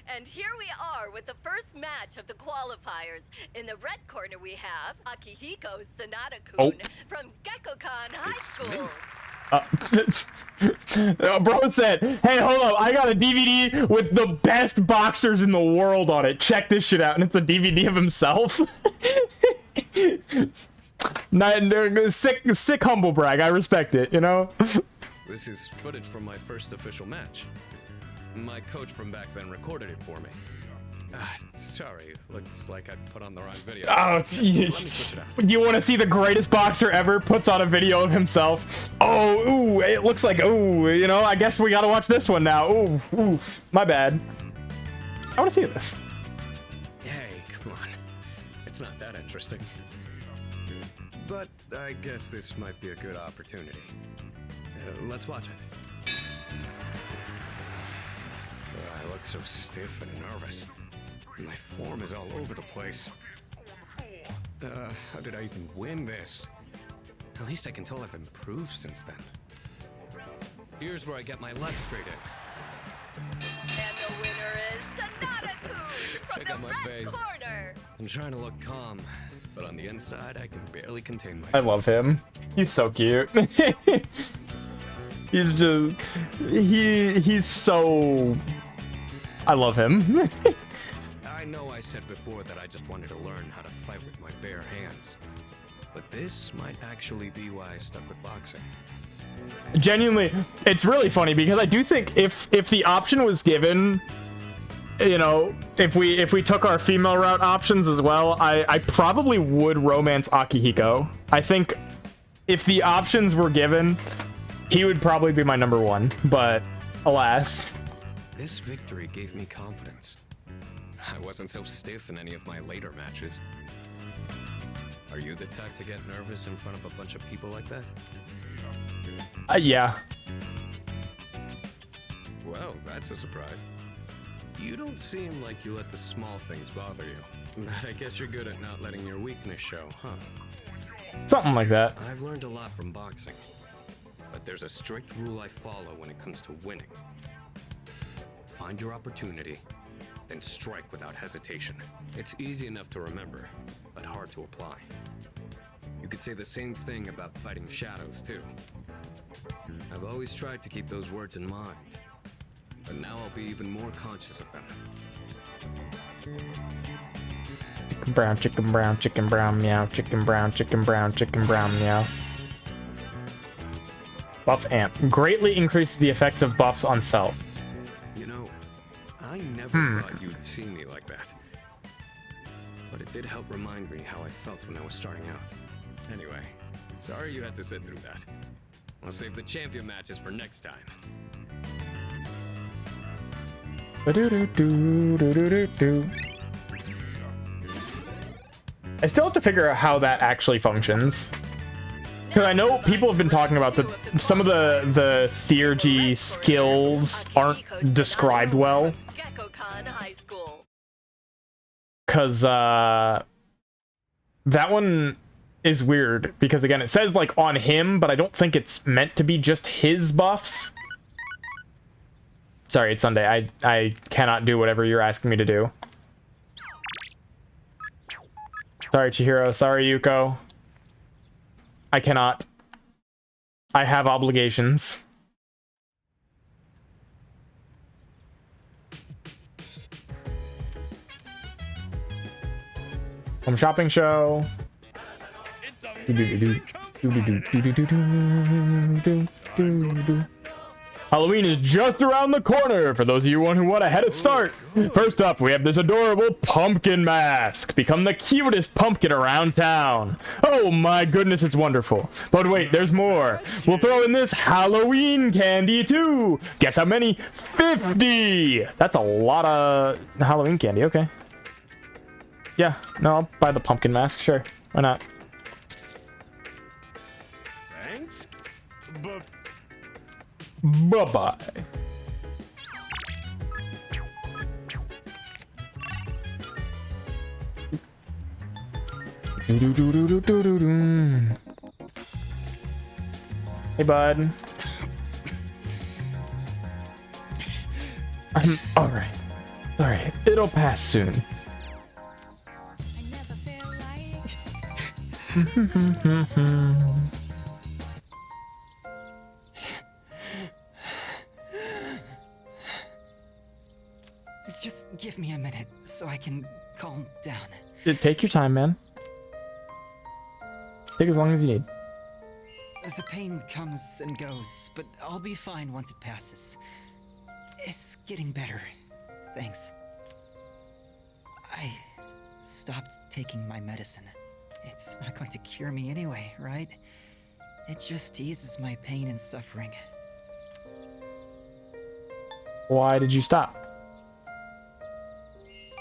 And here we are with the first match of the qualifiers. In the red corner we have Akihiko Sanada-kun from Gekkokan High It's School. me. Bro said, hey, hold up, I got a DVD with the best boxers in the world on it. Check this shit out. And it's a DVD of himself. Sick humble brag. I respect it, you know? This is footage from my first official match. My coach from back then recorded it for me. Sorry, looks like I put on the wrong video. Oh, Let me switch it out. you want to see the greatest boxer ever? Puts on a video of himself. Oh, ooh, it looks like, ooh, you know, I guess we gotta watch this one now. Ooh, ooh, my bad. I want to see this. Hey, come on. It's not that interesting. But I guess this might be a good opportunity. Let's watch it. I look so stiff and nervous. My form is all over the place. How did I even win this? At least I can tell I've improved since then. Here's where I get my left straight in. And the winner is Sonata-kun from Check out the my red face. corner. I'm trying to look calm, but on the inside, I can barely contain myself. I love him. He's so cute. He's just, he's so, I love him. I know I said before that I just wanted to learn how to fight with my bare hands. But this might actually be why I stuck with boxing. Genuinely, it's really funny because I do think if the option was given, you know, if we took our female route options as well, I probably would romance Akihiko. I think if the options were given, he would probably be my number one, but alas. This victory gave me confidence. I wasn't so stiff in any of my later matches. Are you the type to get nervous in front of a bunch of people like that? Yeah. Well, that's a surprise. You don't seem like you let the small things bother you. But I guess you're good at not letting your weakness show, huh? Something like that. I've learned a lot from boxing. But there's a strict rule I follow when it comes to winning. Find your opportunity, then strike without hesitation. It's easy enough to remember, but hard to apply. You could say the same thing about fighting shadows, too. I've always tried to keep those words in mind, but now I'll be even more conscious of them. Chicken brown, chicken brown, chicken brown, meow. Chicken brown, chicken brown, chicken brown, meow. Buff amp. Greatly increases the effects of buffs on self. You know, I never thought you'd see me like that. But it did help remind me how I felt when I was starting out. Anyway, sorry you had to sit through that. I'll save the champion matches for next time. I still have to figure out how that actually functions. Because I know people have been talking about some of the theurgy skills aren't described well. Because that one is weird. Because again, it says like on him, but I don't think it's meant to be just his buffs. Sorry, it's Sunday. I cannot do whatever you're asking me to do. Sorry, Chihiro. Sorry, Yuko. I cannot. I have obligations. Home shopping show. Halloween is just around the corner for those of you who want a head start. First up, we have this adorable pumpkin mask. Become the cutest pumpkin around town. Oh my goodness, it's wonderful. But wait, there's more. We'll throw in this Halloween candy too. Guess how many? 50! That's a lot of Halloween candy, okay. Yeah, no, I'll buy the pumpkin mask, sure. Why not? Thanks. Bye-bye. Hey, bud. I'm alright. Alright, it'll pass soon. so I can calm down. Take your time, man. Take as long as you need. The pain comes and goes, but I'll be fine once it passes. It's getting better. Thanks. I stopped taking my medicine. It's not going to cure me anyway, right? It just eases my pain and suffering. Why did you stop?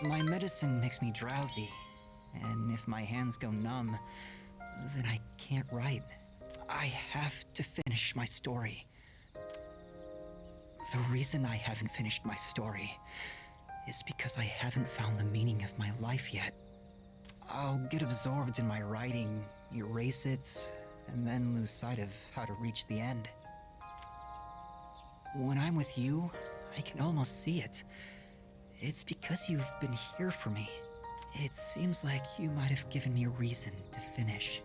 My medicine makes me drowsy, and if my hands go numb, then I can't write. I have to finish my story. The reason I haven't finished my story is because I haven't found the meaning of my life yet. I'll get absorbed in my writing, erase it, and then lose sight of how to reach the end. When I'm with you, I can almost see it. It's because you've been here for me. It seems like you might have given me a reason to finish.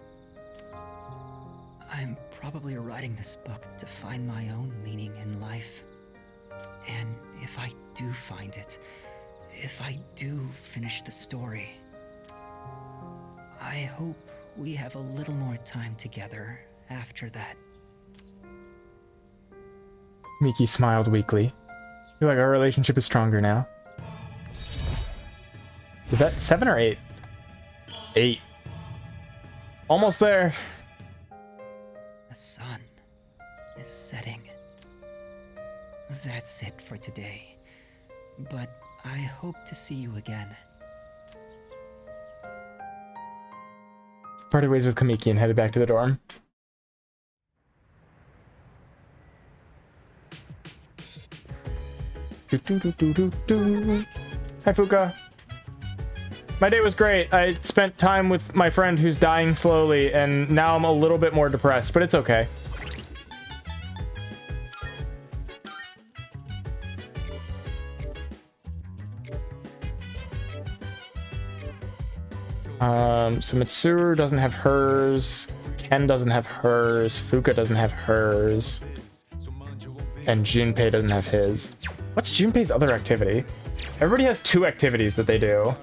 I'm probably writing this book to find my own meaning in life. And if I do find it, if I do finish the story, I hope we have a little more time together after that. Miki smiled weakly. I feel like our relationship is stronger now. Is that 7 or 8? 8. Almost there. The sun is setting. That's it for today. But I hope to see you again. Parted ways with Kamiki and headed back to the dorm. Hi, Fuka. My day was great. I spent time with my friend who's dying slowly, and now I'm a little bit more depressed, but it's okay. So Mitsuru doesn't have hers, Ken doesn't have hers, Fuka doesn't have hers, and Junpei doesn't have his. What's Junpei's other activity? Everybody has 2 activities that they do.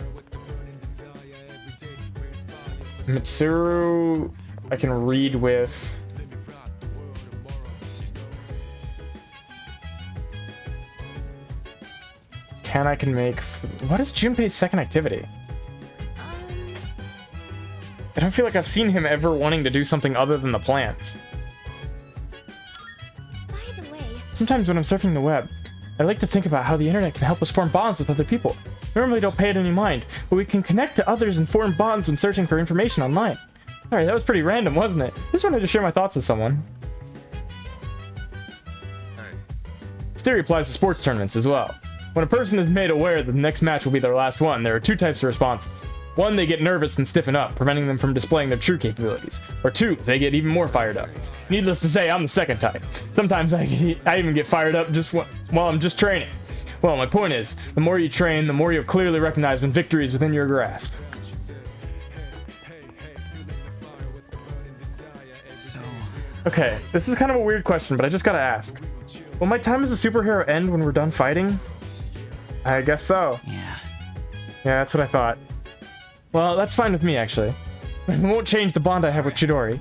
Mitsuru, I can read with. Ken, I can make. What is Junpei's second activity? I don't feel like I've seen him ever wanting to do something other than the plants. By the way, Sometimes when I'm surfing the web, I like to think about how the internet can help us form bonds with other people. Normally don't pay it any mind, but we can connect to others and form bonds when searching for information online. Alright, that was pretty random, wasn't it? Just wanted to share my thoughts with someone. This theory applies to sports tournaments as well. When a person is made aware that the next match will be their last one, there are 2 types of responses. 1, they get nervous and stiffen up, preventing them from displaying their true capabilities. Or 2, they get even more fired up. Needless to say, I'm the second type. Sometimes I even get fired up just while I'm just training. Well, my point is, the more you train, the more you'll clearly recognize when victory is within your grasp. So... Okay, this is kind of a weird question, but I just gotta ask. Will my time as a superhero end when we're done fighting? I guess so. Yeah. Yeah, that's what I thought. Well, that's fine with me, actually. It won't change the bond I have with Chidori.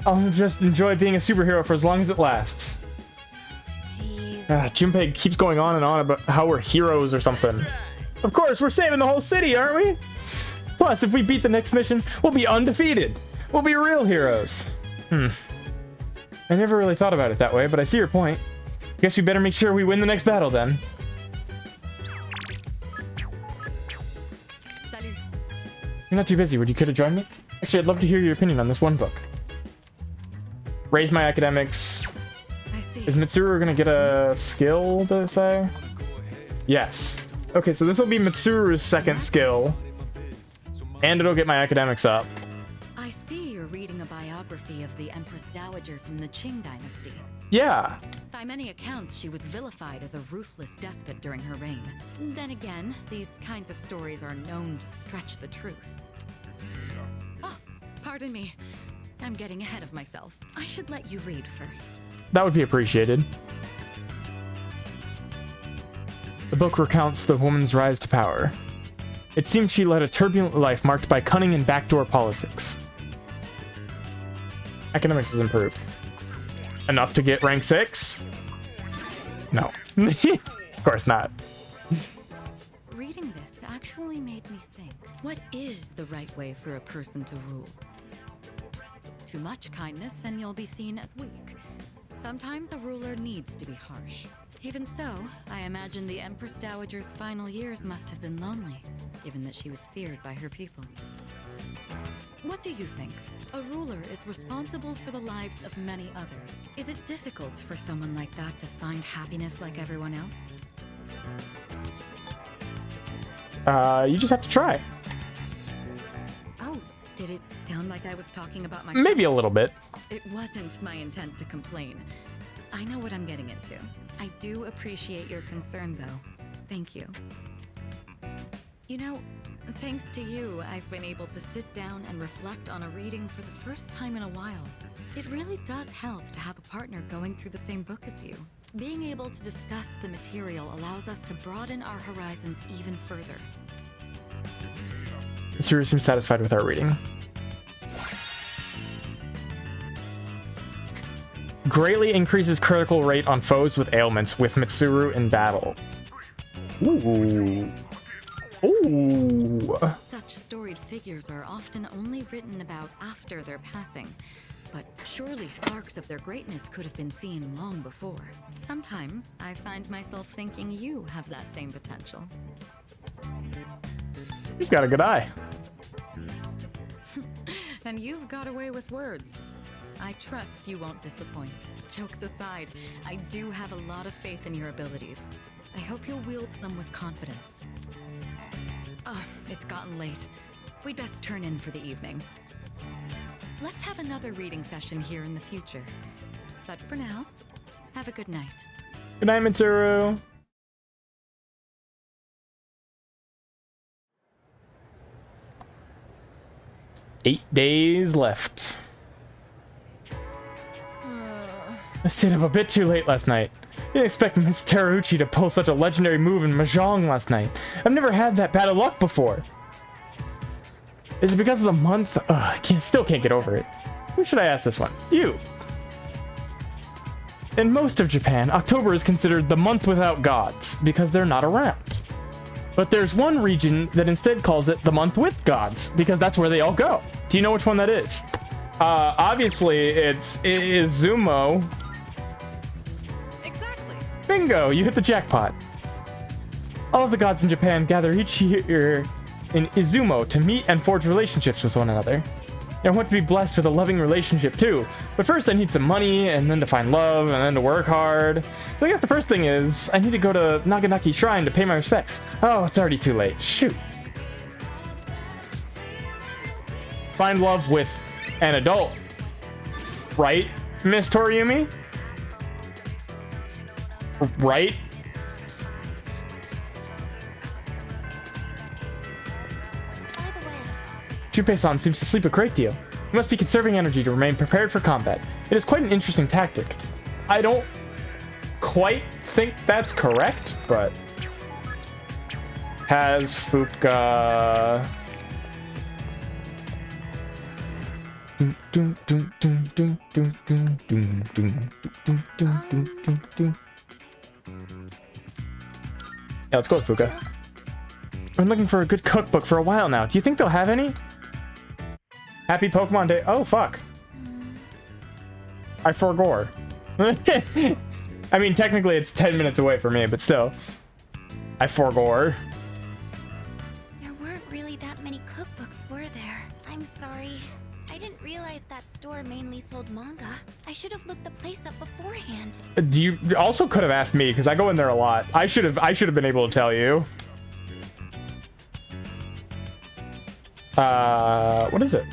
I'll just enjoy being a superhero for as long as it lasts. Junpei keeps going on and on about how we're heroes or something. Of course, we're saving the whole city, aren't we? Plus, if we beat the next mission, we'll be undefeated. We'll be real heroes. I never really thought about it that way, but I see your point. Guess we better make sure we win the next battle then. Salut. You're not too busy. Would you care to join me? Actually, I'd love to hear your opinion on this one book. Raise my academics. I see. Is Mitsuru gonna get a skill to say? Yes. Okay, so this will be Mitsuru's second skill. And it'll get my academics up. I see you're reading a biography of the Empress Dowager from the Qing dynasty. Yeah. By many accounts, she was vilified as a ruthless despot during her reign. Then again, these kinds of stories are known to stretch the truth. Oh, pardon me. I'm getting ahead of myself. I should let you read first. That would be appreciated. The book recounts the woman's rise to power. It seems she led a turbulent life marked by cunning and backdoor politics. Academics has improved. Enough to get rank 6? No. Of course not. Reading this actually made me think, what is the right way for a person to rule? Too much kindness and you'll be seen as weak. Sometimes a ruler needs to be harsh. Even so, I imagine the Empress Dowager's final years must have been lonely, given that she was feared by her people. What do you think? A ruler is responsible for the lives of many others. Is it difficult for someone like that to find happiness like everyone else? You just have to try. Oh, did it sound like I was talking about myself? Maybe a little bit. It wasn't my intent to complain. I know what I'm getting into. I do appreciate your concern, though. Thank you. You know, thanks to you, I've been able to sit down and reflect on a reading for the first time in a while. It really does help to have a partner going through the same book as you. Being able to discuss the material allows us to broaden our horizons even further. Mitsuru seems satisfied with our reading. Greatly increases critical rate on foes with ailments with Mitsuru in battle. Ooh. Ooh. Such storied figures are often only written about after their passing, but surely sparks of their greatness could have been seen long before. Sometimes I find myself thinking you have that same potential. He's got a good eye. And you've got away with words. I trust you won't disappoint. Jokes aside, I do have a lot of faith in your abilities. I hope you'll wield them with confidence. Oh, it's gotten late. We'd best turn in for the evening. Let's have another reading session here in the future. But for now, have a good night. Good night, Mitsuru. Eight days left. I stayed up a bit too late last night. Didn't expect Miss Teruchi to pull such a legendary move in Mahjong last night. I've never had that bad of luck before. Is it because of the month? I still can't get over it. Who should I ask this one? You. In most of Japan, October is considered the month without gods because they're not around. But there's one region that instead calls it the month with gods because that's where they all go. Do you know which one that is? Obviously it's Izumo. Exactly. Bingo, you hit the jackpot. All of the gods in Japan gather each year in Izumo to meet and forge relationships with one another. I want to be blessed with a loving relationship too, but first I need some money, and then to find love, and then to work hard. So I guess the first thing is, I need to go to Naganaki Shrine to pay my respects. Oh, it's already too late. Shoot. Find love with an adult. Right, Miss Toriumi? Right? Junpei-san seems to sleep a great deal. You must be conserving energy to remain prepared for combat. It is quite an interesting tactic. I don't quite think that's correct, but... Has Fuka... Yeah, let's go with Fuka. I've been looking for a good cookbook for a while now. Do you think they'll have any? Happy Pokemon Day. Oh, fuck. I forgore. I mean, technically it's 10 minutes away from me, but still. I forgore. There weren't really that many cookbooks, were there? I'm sorry. I didn't realize that store mainly sold manga. I should have looked the place up beforehand. You also could have asked me, because I go in there a lot. I should have been able to tell you. What is it?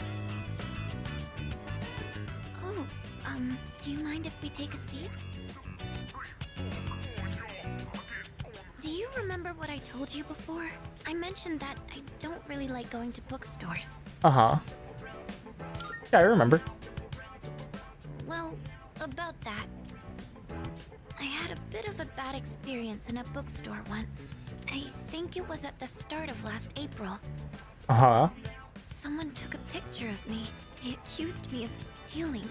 Do you mind if we take a seat? Do you remember what I told you before? I mentioned that I don't really like going to bookstores. Uh-huh. Yeah, I remember. Well, about that. I had a bit of a bad experience in a bookstore once. I think it was at the start of last April. Uh-huh. Someone took a picture of me. They accused me of stealing.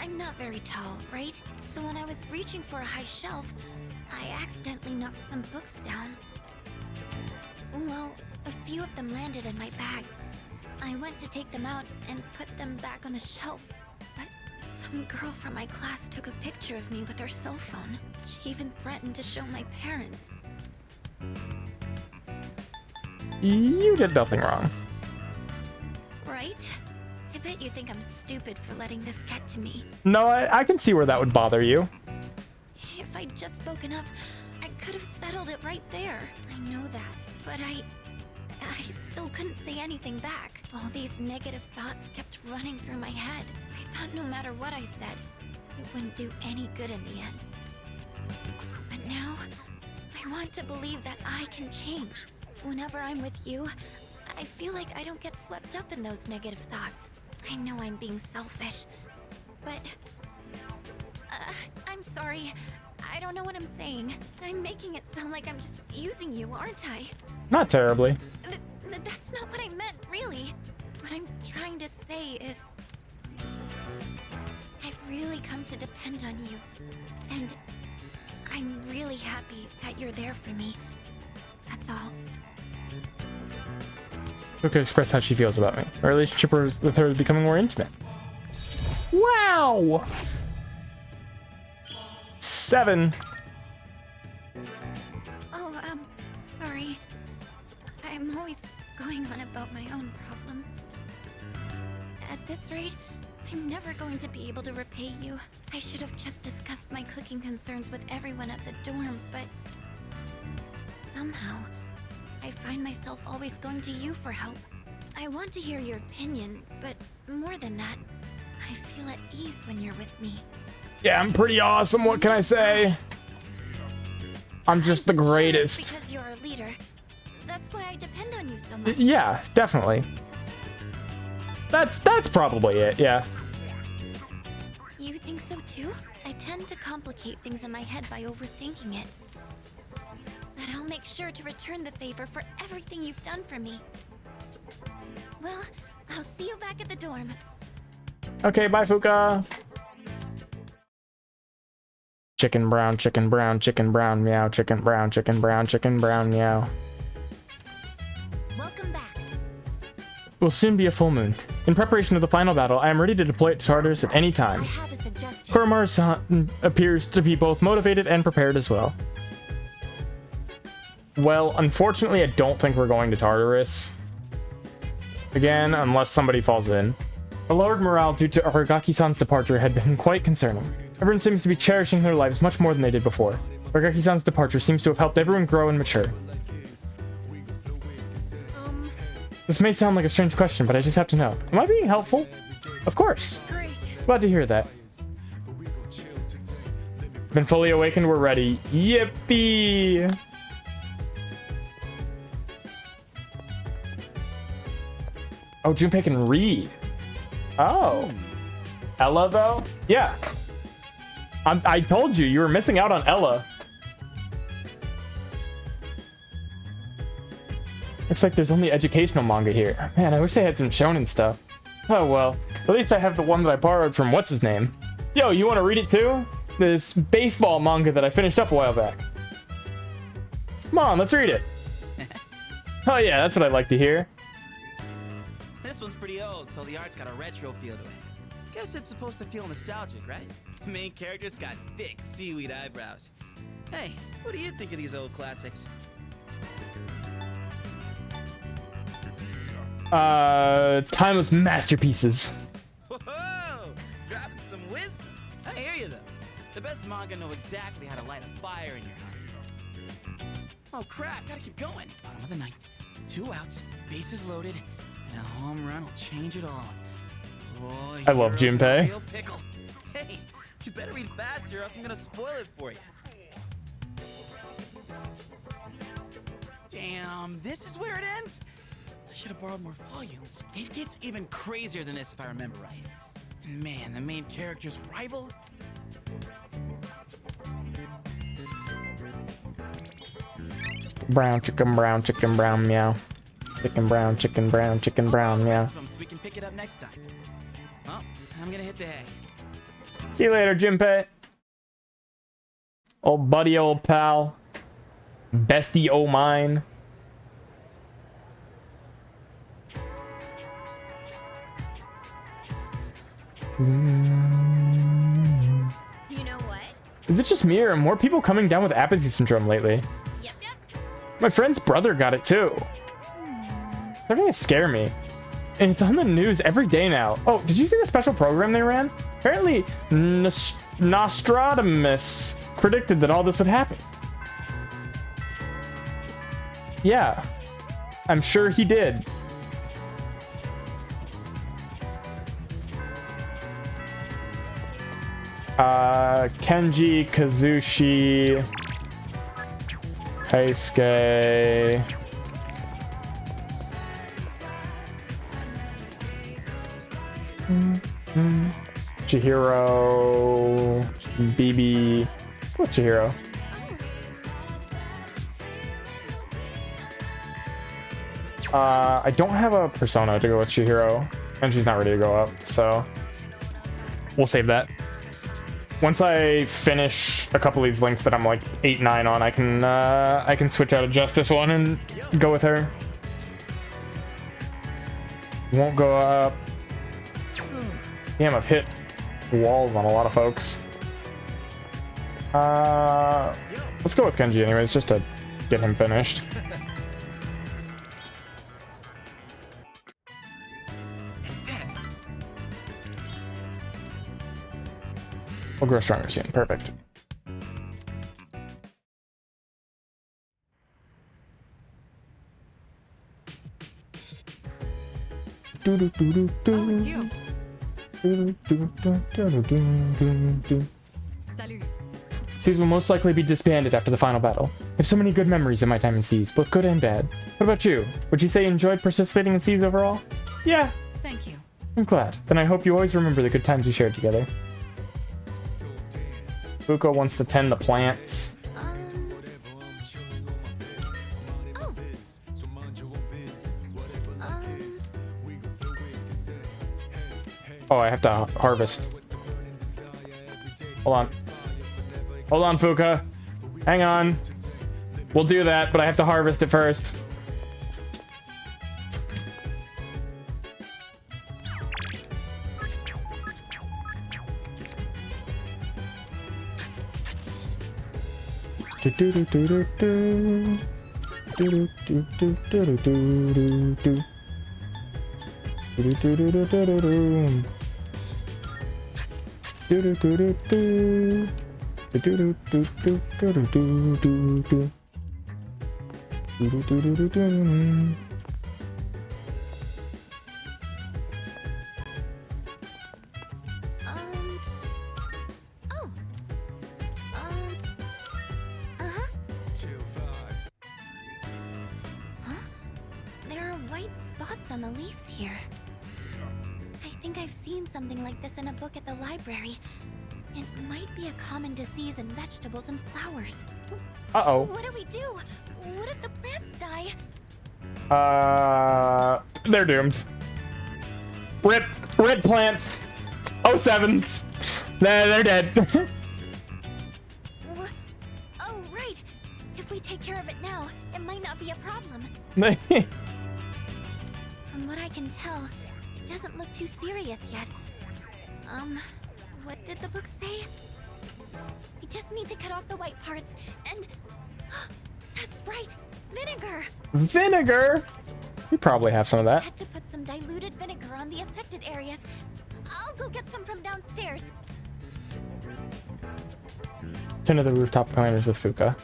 I'm not very tall, right? So when I was reaching for a high shelf, I accidentally knocked some books down. Well, a few of them landed in my bag. I went to take them out and put them back on the shelf. But some girl from my class took a picture of me with her cell phone. She even threatened to show my parents. You did nothing wrong. Right? I bet you think I'm stupid for letting this get to me. No, I can see where that would bother you. If I'd just spoken up, I could have settled it right there. I know that, but I still couldn't say anything back. All these negative thoughts kept running through my head. I thought no matter what I said, it wouldn't do any good in the end. But now, I want to believe that I can change. Whenever I'm with you, I feel like I don't get swept up in those negative thoughts. I know I'm being selfish, but I'm sorry. I don't know what I'm saying. I'm making it sound like I'm just using you, aren't I? Not terribly. That's not what I meant, really. What I'm trying to say is, I've really come to depend on you, and I'm really happy that you're there for me. That's all. Who could express how she feels about me? Our relationship with her is becoming more intimate. Wow! 7. Oh, sorry. I'm always going on about my own problems. At this rate, I'm never going to be able to repay you. I should have just discussed my cooking concerns with everyone at the dorm, but somehow, I find myself always going to you for help. I want to hear your opinion, but more than that, I feel at ease when you're with me. Yeah, I'm pretty awesome. What can I say? I'm just the greatest. Sure, because you're our leader. That's why I depend on you so much. Yeah, definitely. That's probably it. Yeah. You think so too? I tend to complicate things in my head by overthinking it. But I'll make sure to return the favor for everything you've done for me. Well, I'll see you back at the dorm. Okay, bye, Fuka. Chicken brown, chicken brown, chicken brown, meow, chicken brown, chicken brown, chicken brown, meow. Welcome back. Will soon be a full moon. In preparation of the final battle, I am ready to deploy it to Tartarus at any time. I have a suggestion. Koromaru-san appears to be both motivated and prepared as well. Well, unfortunately, I don't think we're going to Tartarus. Again, unless somebody falls in. The lowered morale due to Aragaki-san's departure had been quite concerning. Everyone seems to be cherishing their lives much more than they did before. Aragaki-san's departure seems to have helped everyone grow and mature. This may sound like a strange question, but I just have to know. Am I being helpful? Of course. Great. Glad to hear that. Been fully awakened, we're ready. Yippee! Oh, Junpei can read. Oh. Ella, though? Yeah. I told you were missing out on Ella. Looks like there's only educational manga here. Man, I wish they had some shonen stuff. Oh well, at least I have the one that I borrowed from what's-his-name. Yo, you want to read it too? This baseball manga that I finished up a while back. Come on, let's read it. Oh yeah, that's what I'd like to hear. This one's pretty old, so the art's got a retro feel to it. Guess it's supposed to feel nostalgic, right? The main character's got thick seaweed eyebrows. Hey, what do you think of these old classics? Timeless masterpieces. Whoa! Dropping some wisdom. I hear you, though. The best manga know exactly how to light a fire in your heart. Oh, crap. Gotta keep going. Bottom of the ninth. 2 outs, bases loaded, and a home run will change it all. Boy, I love Hero's in a Junpei. real pickle. Hey, you better read faster or else I'm gonna spoil it for you. Damn, this is where it ends? I should have borrowed more volumes. It gets even crazier than this if I remember right. And man, the main character's rival? Brown chicken, meow. Chicken brown, meow. So we can pick it up next time. Well, I'm gonna hit the hay. See you later, Jinpei. Old buddy, old pal. Bestie, oh mine. You know what? Is it just me or are more people coming down with apathy syndrome lately? Yep. My friend's brother got it too. They're gonna scare me. And it's on the news every day now. Oh, did you see the special program they ran? Apparently, Nostradamus predicted that all this would happen. Yeah, I'm sure he did. Kenji, Kazushi, Keisuke. Chihiro, BB. What's Chihiro? I don't have a persona to go with Chihiro, and she's not ready to go up, so we'll save that. Once I finish a couple of these links that I'm like 8, 9 on, I can switch out of just this one and go with her. Won't go up. Damn, I've hit walls on a lot of folks. Let's go with Kenji anyways, just to get him finished. We'll grow stronger soon. Perfect. Oh, it's you. Salut. Seas will most likely be disbanded after the final battle. I have so many good memories of my time in Seas, both good and bad. What about you? Would you say you enjoyed participating in Seas overall? Yeah. Thank you. I'm glad. Then I hope you always remember the good times we shared together. Fuko wants to tend the plants. Oh, I have to harvest. Hold on. Hold on, Fuka. Hang on. We'll do that, but I have to harvest it first. There are white spots on the leaves here. I think I've seen something like this in a book at the library. It might be a common disease in vegetables and flowers. Uh-oh. What do we do? What if the plants die? They're doomed. Rip plants. 07s. They're dead. Oh, right. If we take care of it now, it might not be a problem. From what I can tell, it doesn't look too serious yet. What did the book say? We just need to cut off the white parts and... That's right! Vinegar! Vinegar? We probably have some of that. Had to put some diluted vinegar on the affected areas. I'll go get some from downstairs. Tend to the rooftop climbers with Fuka.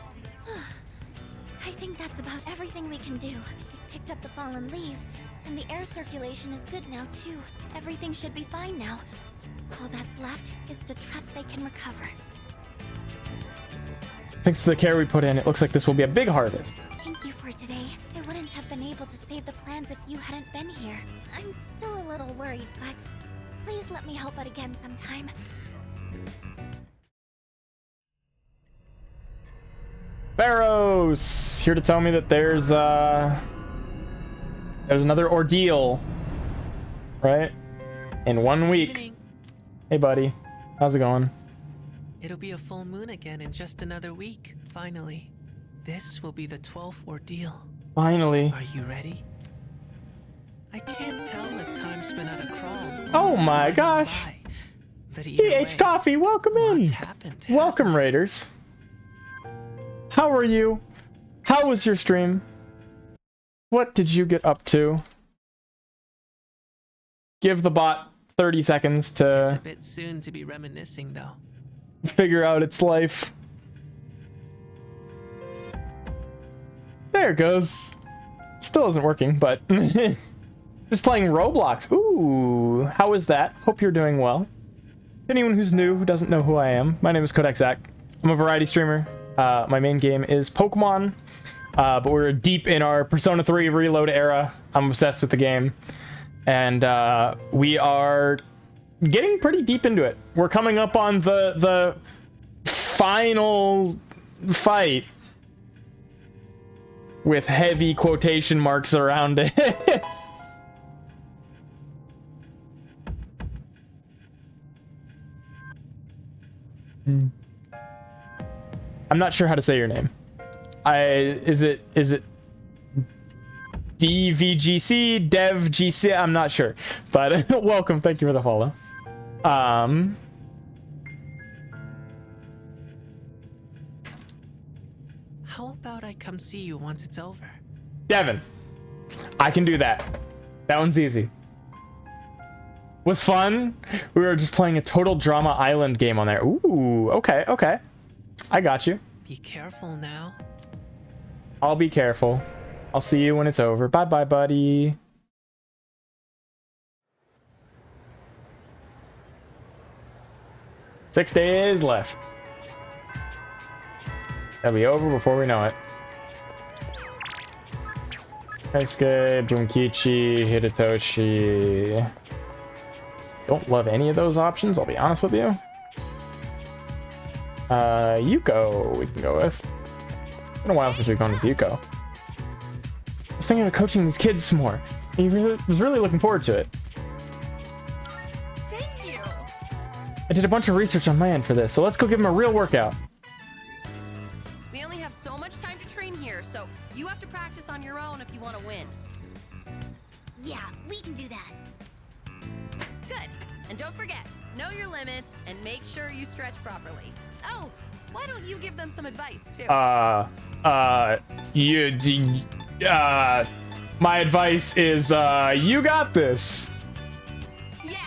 I think that's about everything we can do. We picked up the fallen leaves, and the air circulation is good now too. Everything should be fine now. All that's left is to trust they can recover. Thanks to the care we put in, it looks like this will be a big harvest. Thank you for today. I wouldn't have been able to save the plans if you hadn't been here. I'm still a little worried, but please let me help out again sometime. Barrows here to tell me that there's another ordeal, right? In 1 week. Hey, buddy. How's it going? It'll be a full moon again in just another week, finally. This will be the 12th ordeal. Finally. Are you ready? I can't tell if time's been at a crawl. Oh my gosh. PH Coffee, welcome in. Welcome, Raiders. How are you? How was your stream? What did you get up to? Give the bot 30 seconds It's to a bit soon to be reminiscing, though. figure out its life. There it goes. Still isn't working, but just playing Roblox. Ooh, how is that? Hope you're doing well. Anyone who's new, who doesn't know who I am, my name is Codex Zach. I'm a variety streamer. My main game is Pokemon, but we're deep in our Persona 3 Reload era. I'm obsessed with the game, and we are getting pretty deep into it. We're coming up on the final fight with heavy quotation marks around it. I'm not sure how to say your name. Is it DVGC, DevGC? I'm not sure, but welcome. Thank you for the follow. How about I come see you once it's over? Devin, I can do that. That one's easy. Was fun. We were just playing a Total Drama Island game on there. Ooh, okay, okay. I got you. Be careful now. I'll be careful. I'll see you when it's over. Bye-bye, buddy. Six days left. That'll be over before we know it. Keisuke, Bunkichi, Hidetoshi. Don't love any of those options, I'll be honest with you. Yuko we can go with. It's been a while since we've gone with Yuko. I was thinking of coaching these kids some more. I was really looking forward to it. Thank you. I did a bunch of research on my end for this, so let's go give them a real workout. We only have so much time to train here, so you have to practice on your own if you want to win. Yeah, we can do that. Good. And don't forget, know your limits and make sure you stretch properly. Oh, why don't you give them some advice too? My advice is, you got this. Yeah,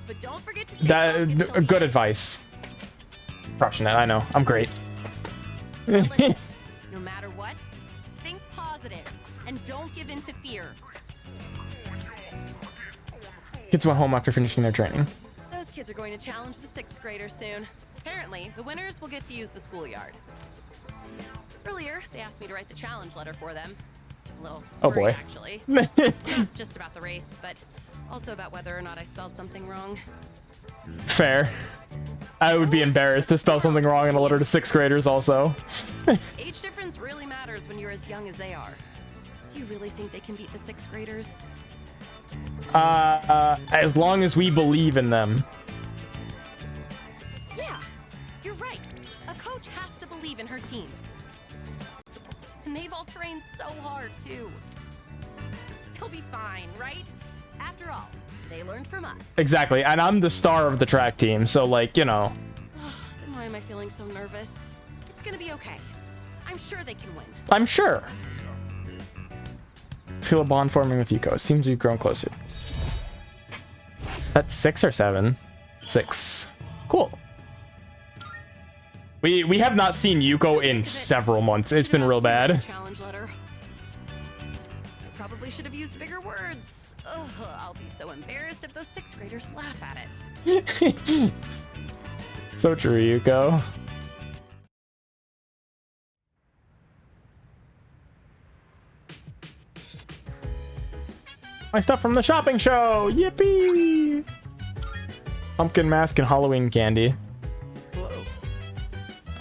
but don't forget to Good advice. Crushing it, I know. I'm great. no matter what, think positive and don't give in to fear. Kids went home after finishing their training. Those kids are going to challenge the 6th graders soon. Apparently, the winners will get to use the schoolyard. Earlier, they asked me to write the challenge letter for them. A little worried, boy. actually. Not just about the race, but also about whether or not I spelled something wrong. Fair. I would be embarrassed to spell something wrong in a letter to 6th graders also. Age difference really matters when you're as young as they are. Do you really think they can beat the 6th graders? As long as we believe in them. Yeah, you're right. A coach has to believe in her team. And they've all trained so hard, too. They'll be fine, right? After all, they learned from us. Exactly, and I'm the star of the track team, so like, you know. Then why am I feeling so nervous? It's gonna be okay. I'm sure they can win. I'm sure. Feel a bond forming with Yuko. It seems we've grown closer. That's 6 or 7? 6. Cool. We have not seen Yuko in several months. It's been real bad. Challenge letter. I probably should have used bigger words. Ugh, I'll be so embarrassed if those 6th graders laugh at it. So true, Yuko. My stuff from the shopping show! Yippee! Pumpkin mask and Halloween candy.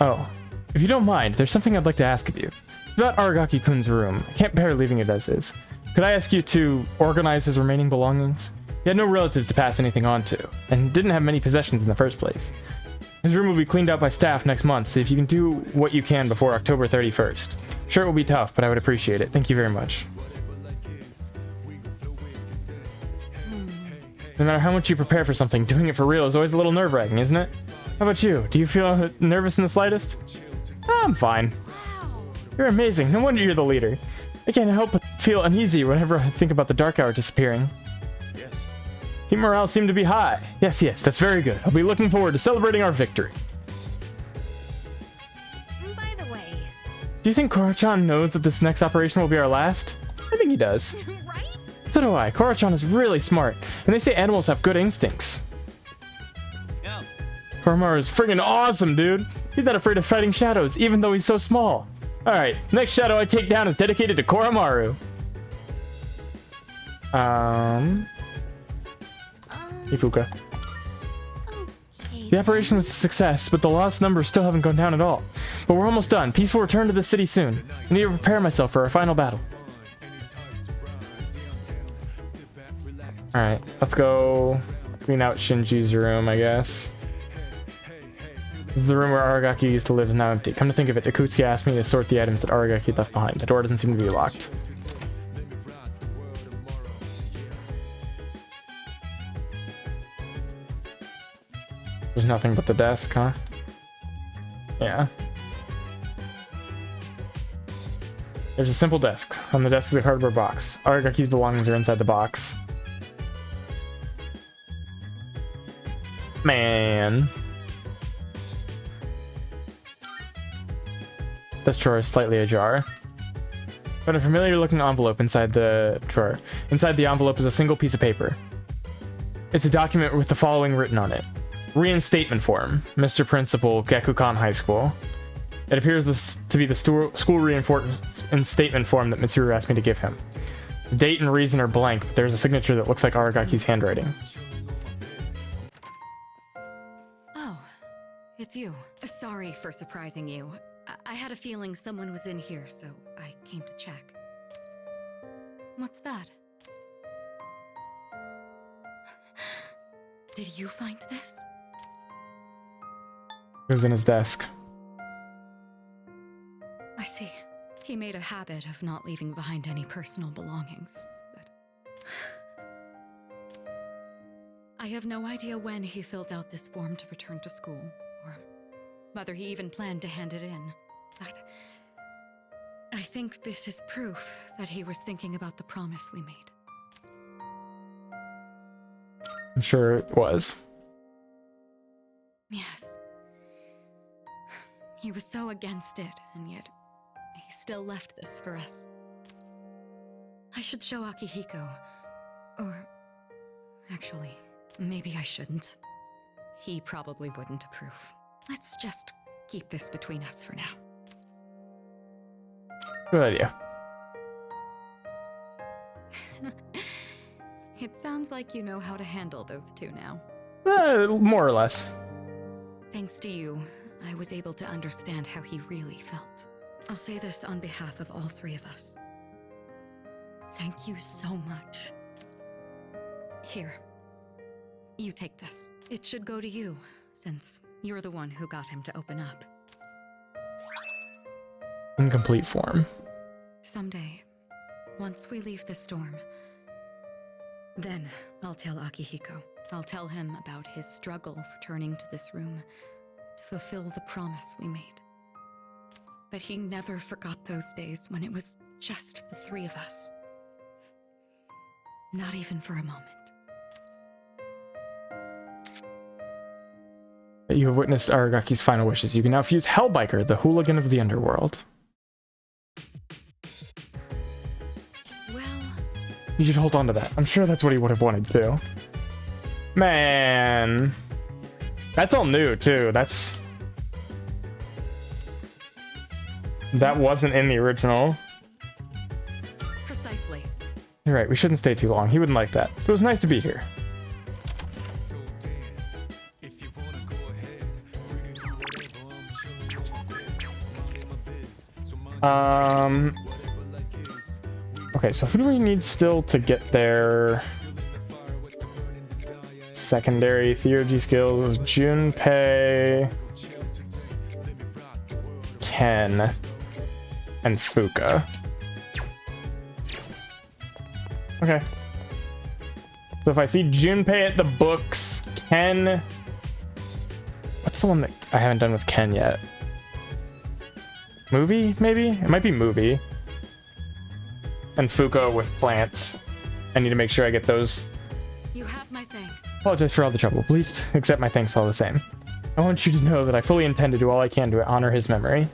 Oh. If you don't mind, there's something I'd like to ask of you. About Aragaki-kun's room. I can't bear leaving it as is. Could I ask you to organize his remaining belongings? He had no relatives to pass anything on to, and didn't have many possessions in the first place. His room will be cleaned out by staff next month, so if you can do what you can before October 31st. Sure, it will be tough, but I would appreciate it. Thank you very much. No matter how much you prepare for something, doing it for real is always a little nerve-wracking, isn't it? How about you? Do you feel nervous in the slightest? I'm fine. You're amazing. No wonder you're the leader. I can't help but feel uneasy whenever I think about the Dark Hour disappearing. Yes. Team morale seemed to be high. Yes, that's very good. I'll be looking forward to celebrating our victory. By the way... Do you think Korra-chan knows that this next operation will be our last? I think he does. Right? So do I. Korra-chan is really smart, and they say animals have good instincts. Koromaru is friggin' awesome, dude. He's not afraid of fighting shadows, even though he's so small. Alright, next shadow I take down is dedicated to Koromaru. Ifuka. Okay. The operation was a success, but the lost numbers still haven't gone down at all. But we're almost done. Peace will return to the city soon. I need to prepare myself for our final battle. Alright, let's go clean out Shinji's room, I guess. This is the room where Aragaki used to live is now empty. Come to think of it, Akutsuki asked me to sort the items that Aragaki left behind. The door doesn't seem to be locked. There's nothing but the desk, huh? Yeah. There's a simple desk. On the desk is a cardboard box. Aragaki's belongings are inside the box. Man. This drawer is slightly ajar. But a familiar looking envelope inside the drawer. Inside the envelope is a single piece of paper. It's a document with the following written on it. Reinstatement form, Mr. Principal, Gekukan High School. It appears to be the school reinstatement form that Mitsuru asked me to give him. The date and reason are blank, but there's a signature that looks like Aragaki's handwriting. Oh, it's you. Sorry for surprising you. I had a feeling someone was in here, so I came to check. What's that? Did you find this? It was in his desk. I see. He made a habit of not leaving behind any personal belongings, but... I have no idea when he filled out this form to return to school, or whether he even planned to hand it in. But I think this is proof that he was thinking about the promise we made. I'm sure it was. Yes. He was so against it, and yet he still left this for us. I should show Akihiko. Or... actually, maybe I shouldn't. He probably wouldn't approve. Let's just keep this between us for now. Good idea. It sounds like you know how to handle those two now. More or less. Thanks to you, I was able to understand how he really felt. I'll say this on behalf of all three of us. Thank you so much. Here. You take this. It should go to you, since you're the one who got him to open up. Incomplete form. Someday, once we leave the storm, then I'll tell Akihiko. I'll tell him about his struggle returning to this room to fulfill the promise we made. But he never forgot those days when it was just the three of us. Not even for a moment. You have witnessed Aragaki's final wishes. You can now fuse Hellbiker, the hooligan of the underworld. Well... You should hold on to that. I'm sure that's what he would have wanted to. Man. That's all new, too. That wasn't in the original. Precisely. You're right, we shouldn't stay too long. He wouldn't like that. It was nice to be here. Okay, so who do we need still to get there? Secondary theurgy skills, Junpei, Ken, and Fuka. Okay. So if I see Junpei at the books, Ken... What's the one that I haven't done with Ken yet? Movie, maybe? It might be movie. And Fuka with plants. I need to make sure I get those. You have my thanks. Apologize for all the trouble. Please accept my thanks all the same. I want you to know that I fully intend to do all I can to honor his memory.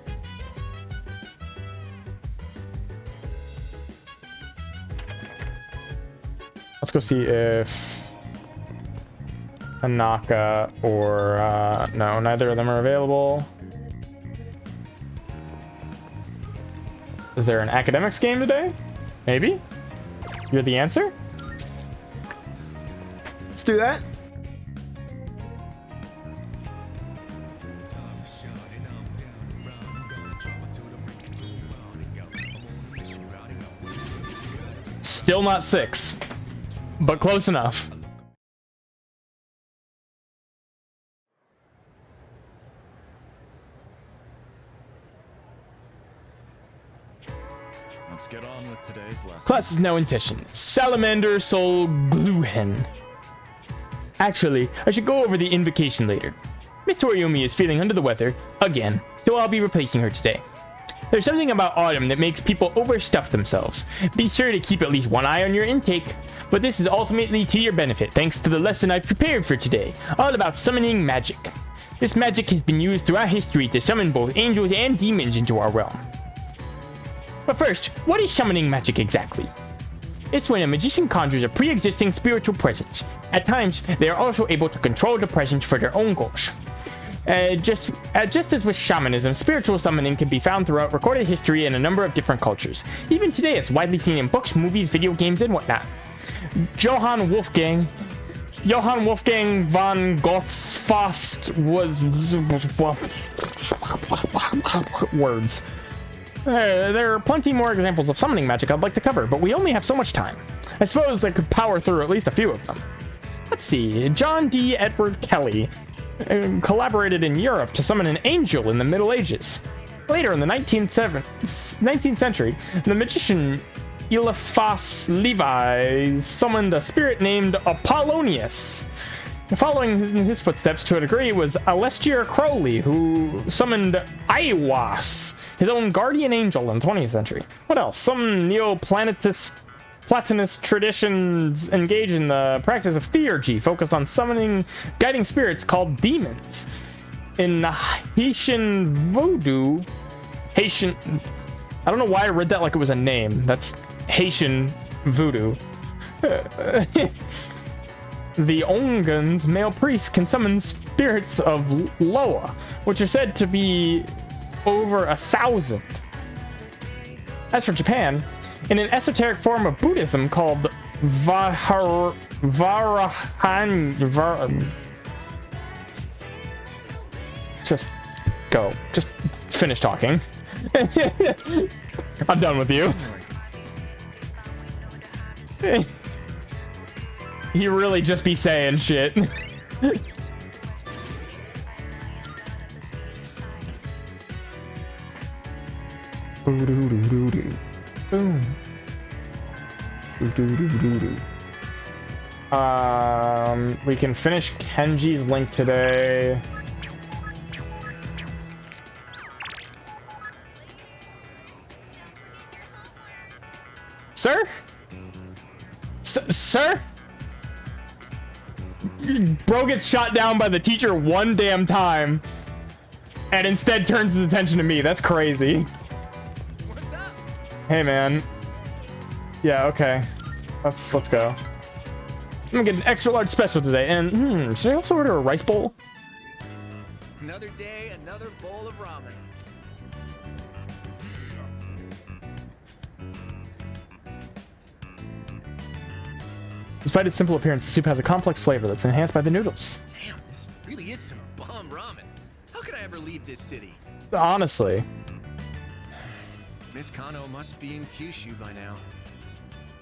Let's go see if Hanaka or no, neither of them are available. Is there an academics game today? Maybe? You're the answer? Let's do that. Still not 6, but close enough. Let's get on with today's lesson. Class is now in session. Salamander Soul Gluhen. Actually, I should go over the invocation later. Miss Toriumi is feeling under the weather again, so I'll be replacing her today. There's something about autumn that makes people overstuff themselves. Be sure to keep at least one eye on your intake, but this is ultimately to your benefit thanks to the lesson I've prepared for today, all about summoning magic. This magic has been used throughout history to summon both angels and demons into our realm. But first, what is summoning magic exactly? It's when a magician conjures a pre-existing spiritual presence. At times, they are also able to control the presence for their own goals. Just as with shamanism, spiritual summoning can be found throughout recorded history in a number of different cultures. Even today, it's widely seen in books, movies, video games, and whatnot. Johann Wolfgang von Gothsfast was... words. There are plenty more examples of summoning magic I'd like to cover, but we only have so much time. I suppose I could power through at least a few of them. Let's see. John D. Edward Kelly collaborated in Europe to summon an angel in the Middle Ages. Later in the 19th century, the magician Eliphas Levi summoned a spirit named Apollonius. Following in his footsteps to a degree was Alestier Crowley, who summoned Aiwass, his own guardian angel in the 20th century. What else? Some Platonist traditions engage in the practice of theurgy, focused on summoning guiding spirits called demons. In Haitian voodoo, I don't know why I read that like it was a name. That's Haitian voodoo. The Onguns, male priests, can summon spirits of Loa, which are said to be over 1,000. As for Japan, in an esoteric form of Buddhism called just go. Just finish talking. I'm done with you. He really just be saying shit. Boom. We can finish Kenji's link today. Sir? Sir? Bro gets shot down by the teacher one damn time and instead turns his attention to me. That's crazy. What's up? Hey, man. Yeah, okay. Let's go. I'm gonna get an extra large special today. And should I also order a rice bowl? Another day, another bowl of ramen. Despite its simple appearance, the soup has a complex flavor that's enhanced by the noodles. Damn, this really is some bomb ramen. How could I ever leave this city? Honestly. Miss Kano must be in Kyushu by now.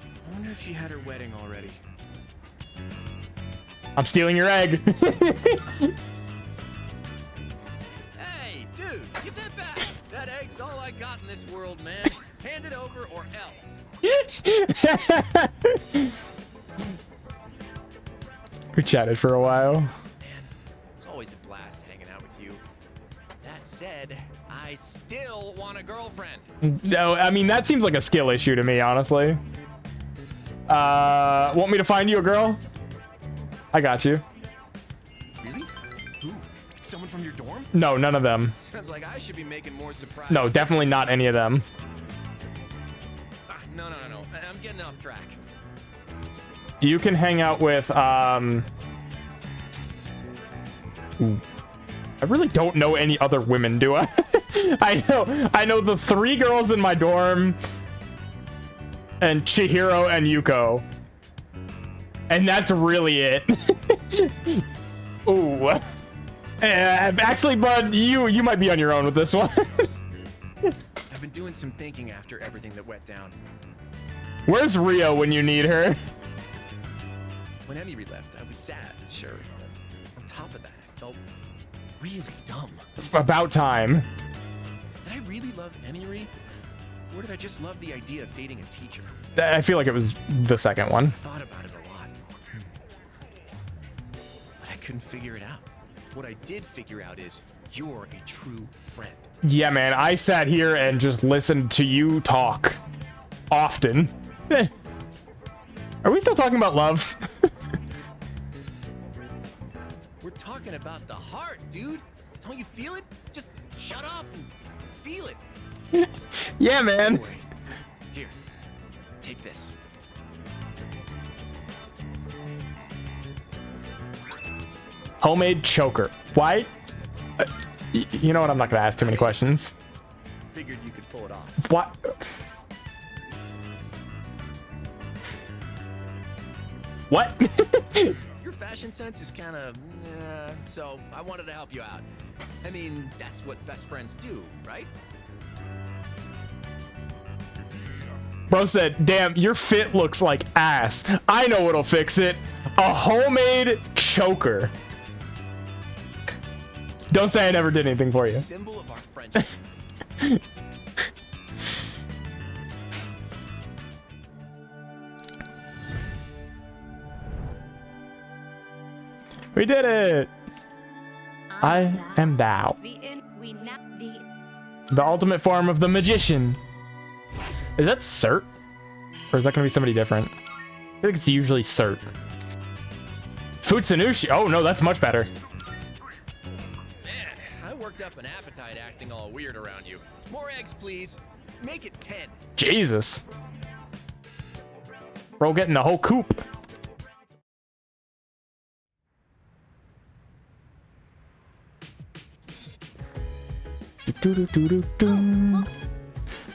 I wonder if she had her wedding already. I'm stealing your egg. Hey, dude, give that back. That egg's all I got in this world, man. Hand it over or else. We chatted for a while. It's always a blast hanging out with you. That said, I still want a girlfriend. No, I mean, that seems like a skill issue to me, honestly. Want me to find you a girl? I got you. Really? Who? Someone from your dorm? No, none of them. Sounds like I should be making more surprises. No, definitely not any of them. No. I'm getting off track. You can hang out with, I really don't know any other women, do I? I know the 3 girls in my dorm, and Chihiro and Yuko. And that's really it. Ooh. Actually, bud, you might be on your own with this one. I've been doing some thinking after everything that went down. Where's Rio when you need her? When Emiri left, I was sad, sure. But on top of that, I felt really dumb. About time. Did I really love Emiri? Or did I just love the idea of dating a teacher? I feel like it was the second one. I thought about it a lot. But I couldn't figure it out. What I did figure out is you're a true friend. Yeah, man, I sat here and just listened to you talk. Often. Are we still talking about love? We're talking about the heart, dude. Don't you feel it? Just shut up and feel it. Yeah, man. Anyway, here, take this. Homemade choker. Why? You know what? I'm not gonna ask too many questions. Figured you could pull it off. What? What? Your fashion sense is kind of, so I wanted to help you out. I mean, that's what best friends do, right? Bro said, damn, your fit looks like ass. I know what'll fix it. A homemade choker. Don't say I never did anything for you. It's a symbol of our friendship. We did it. I am thou. The ultimate form of the magician. Is that Cert? Or is that going to be somebody different? I think it's usually Cert. Futsunushi. Oh, no, that's much better. Man, I worked up an appetite acting all weird around you. More eggs, please. Make it 10. Jesus. Bro getting the whole coop.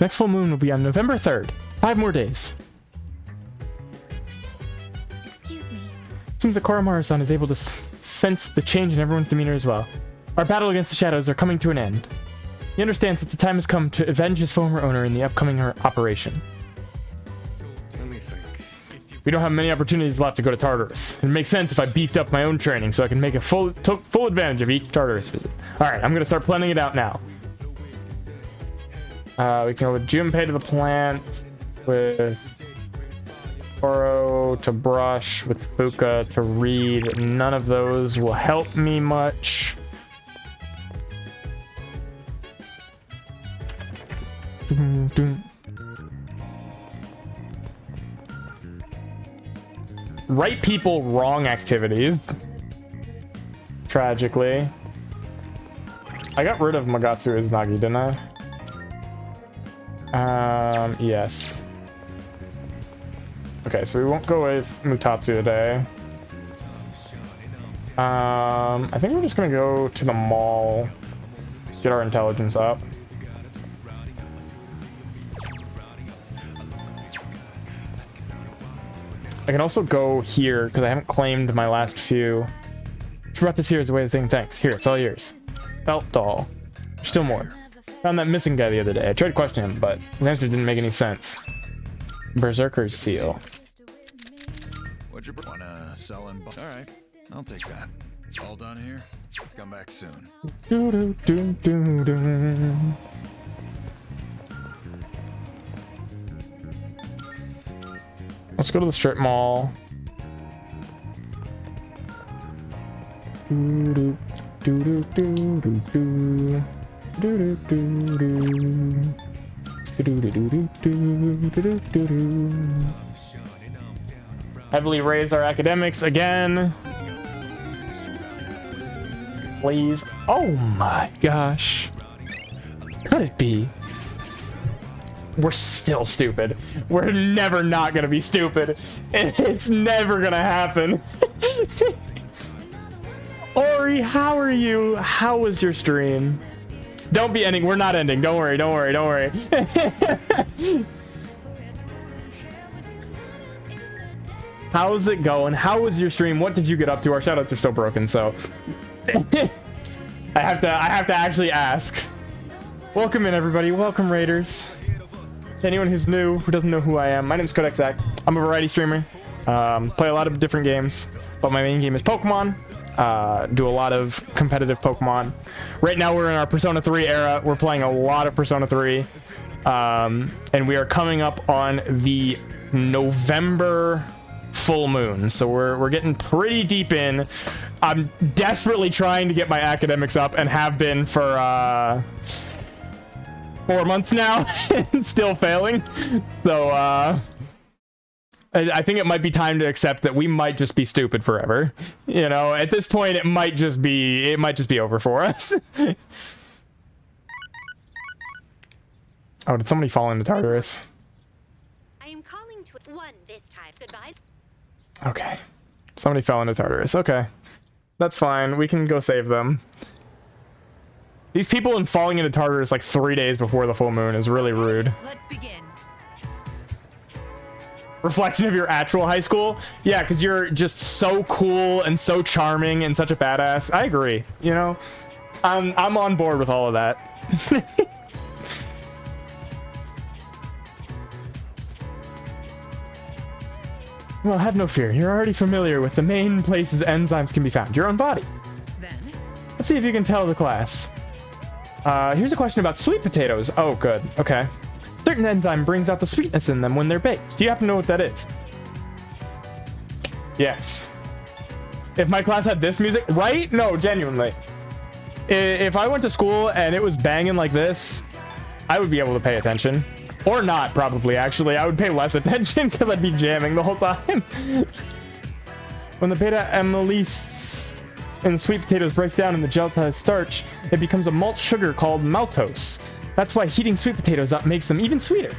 Next full moon will be on November 3rd. 5 more days. Excuse me. Seems that Koromaru-san is able to sense the change in everyone's demeanor as well. Our battle against the shadows are coming to an end. He understands that the time has come to avenge his former owner in the upcoming operation. Let me think. We don't have many opportunities left to go to Tartarus. It makes sense if I beefed up my own training so I can make a full advantage of each Tartarus visit. Alright, I'm going to start planning it out now. We can go with Junpei to the plant, with Oro to brush, with Fuka to read. None of those will help me much. Right people, wrong activities. Tragically. I got rid of Magatsu Izanagi, didn't I? Yes. Okay, so we won't go with Mutatsu today. I think we're just gonna go to the mall, get our intelligence up. I can also go here because I haven't claimed my last few. She brought this here as a way of thing. Thanks. Here, it's all yours. Belt doll. There's still more. Found that missing guy the other day. I tried to question him, but his answer didn't make any sense. Berserker's seal. What'd you wanna sell and buy? All right, I'll take that. All done here. Come back soon. Let's go to the strip mall. Heavily raise our academics again. Please. Oh my gosh. Could it be? We're still stupid. We're never not gonna be stupid. It's never gonna happen. Ori, how are you? How was your stream? Don't be ending. We're not ending. Don't worry. Don't worry. Don't worry. How's it going? How was your stream? What did you get up to? Our shoutouts are so broken, so I have to actually ask. Welcome in, everybody. Welcome, Raiders. To anyone who's new, who doesn't know who I am, my name's Codex Zach. I'm a variety streamer. Play a lot of different games, but my main game is Pokemon. Do a lot of competitive Pokemon. Right now we're in our Persona 3 era. We're playing a lot of Persona 3. And we are coming up on the November full moon. So we're getting pretty deep in. I'm desperately trying to get my academics up and have been for 4 months now and still failing. So I think it might be time to accept that we might just be stupid forever. You know, at this point it might just be over for us. Oh, did somebody fall into Tartarus? I am calling to one this time. Goodbye. Okay. Somebody fell into Tartarus. Okay. That's fine. We can go save them. These people in falling into Tartarus like 3 days before the full moon is really rude. Let's begin. Reflection of your actual high school? Yeah, because you're just so cool and so charming and such a badass. I agree. You know, I'm on board with all of that. Well, have no fear. You're already familiar with the main places enzymes can be found. Your own body. Then Let's see if you can tell the class. Here's a question about sweet potatoes. Oh, good. Okay. Certain enzyme brings out the sweetness in them when they're baked. Do you happen to know what that is? Yes. If my class had this music, right? No, genuinely. If I went to school and it was banging like this, I would be able to pay attention. Or not, probably, actually. I would pay less attention because I'd be jamming the whole time. When the beta amylase in sweet potatoes breaks down in the gelatinous starch, it becomes a malt sugar called maltose. That's why heating sweet potatoes up makes them even sweeter.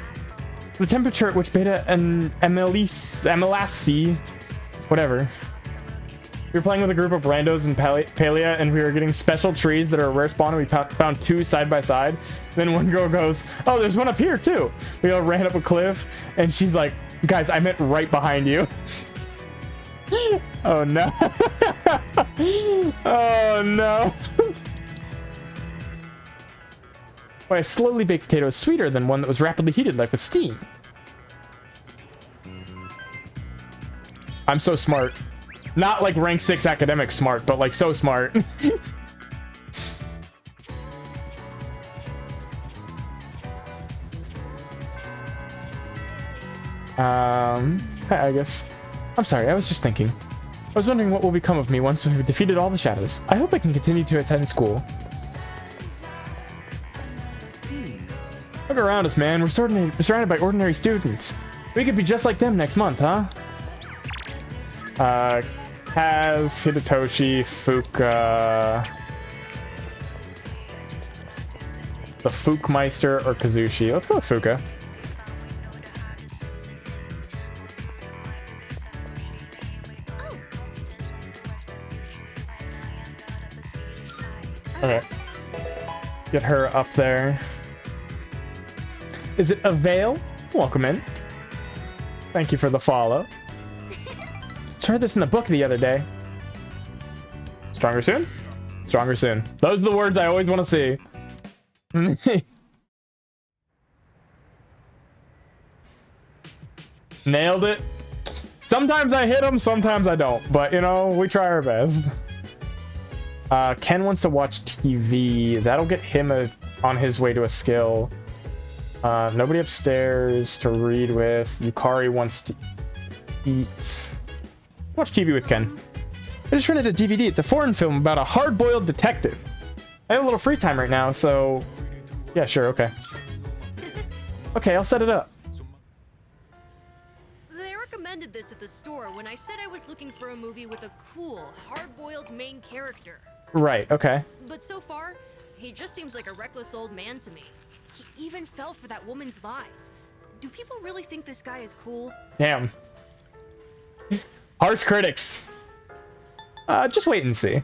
The temperature at which beta and amylase, whatever. We were playing with a group of randos in Palia, and we were getting special trees that are a rare spawn, and we found two side by side. Then one girl goes, "Oh, there's one up here too." We all ran up a cliff, and she's like, "Guys, I meant right behind you." Oh no. Oh no. Why, a slowly baked potato is sweeter than one that was rapidly heated, like with steam. I'm so smart. Not like rank 6 academic smart, but like so smart. I guess. I'm sorry, I was just thinking. I was wondering what will become of me once we've defeated all the shadows. I hope I can continue to attend school. Look around us, man. We're surrounded by ordinary students. We could be just like them next month, huh? Kaz, Hidetoshi, Fuka, the Fukmeister, or Kazushi. Let's go with Fuka. Okay. Get her up there. Is it a Veil? Welcome in. Thank you for the follow. I heard this in the book the other day. Stronger soon? Stronger soon. Those are the words I always want to see. Nailed it. Sometimes I hit him, sometimes I don't. But, you know, we try our best. Ken wants to watch TV. That'll get him on his way to a skill. Nobody upstairs to read with. Yukari wants to eat. Watch TV with Ken. I just rented a DVD. It's a foreign film about a hard-boiled detective. I have a little free time right now, so... Yeah, sure, okay. Okay, I'll set it up. They recommended this at the store when I said I was looking for a movie with a cool, hard-boiled main character. Right, okay. But so far, he just seems like a reckless old man to me. He even fell for that woman's lies. Do people really think this guy is cool? Damn. Harsh critics. Just wait and see.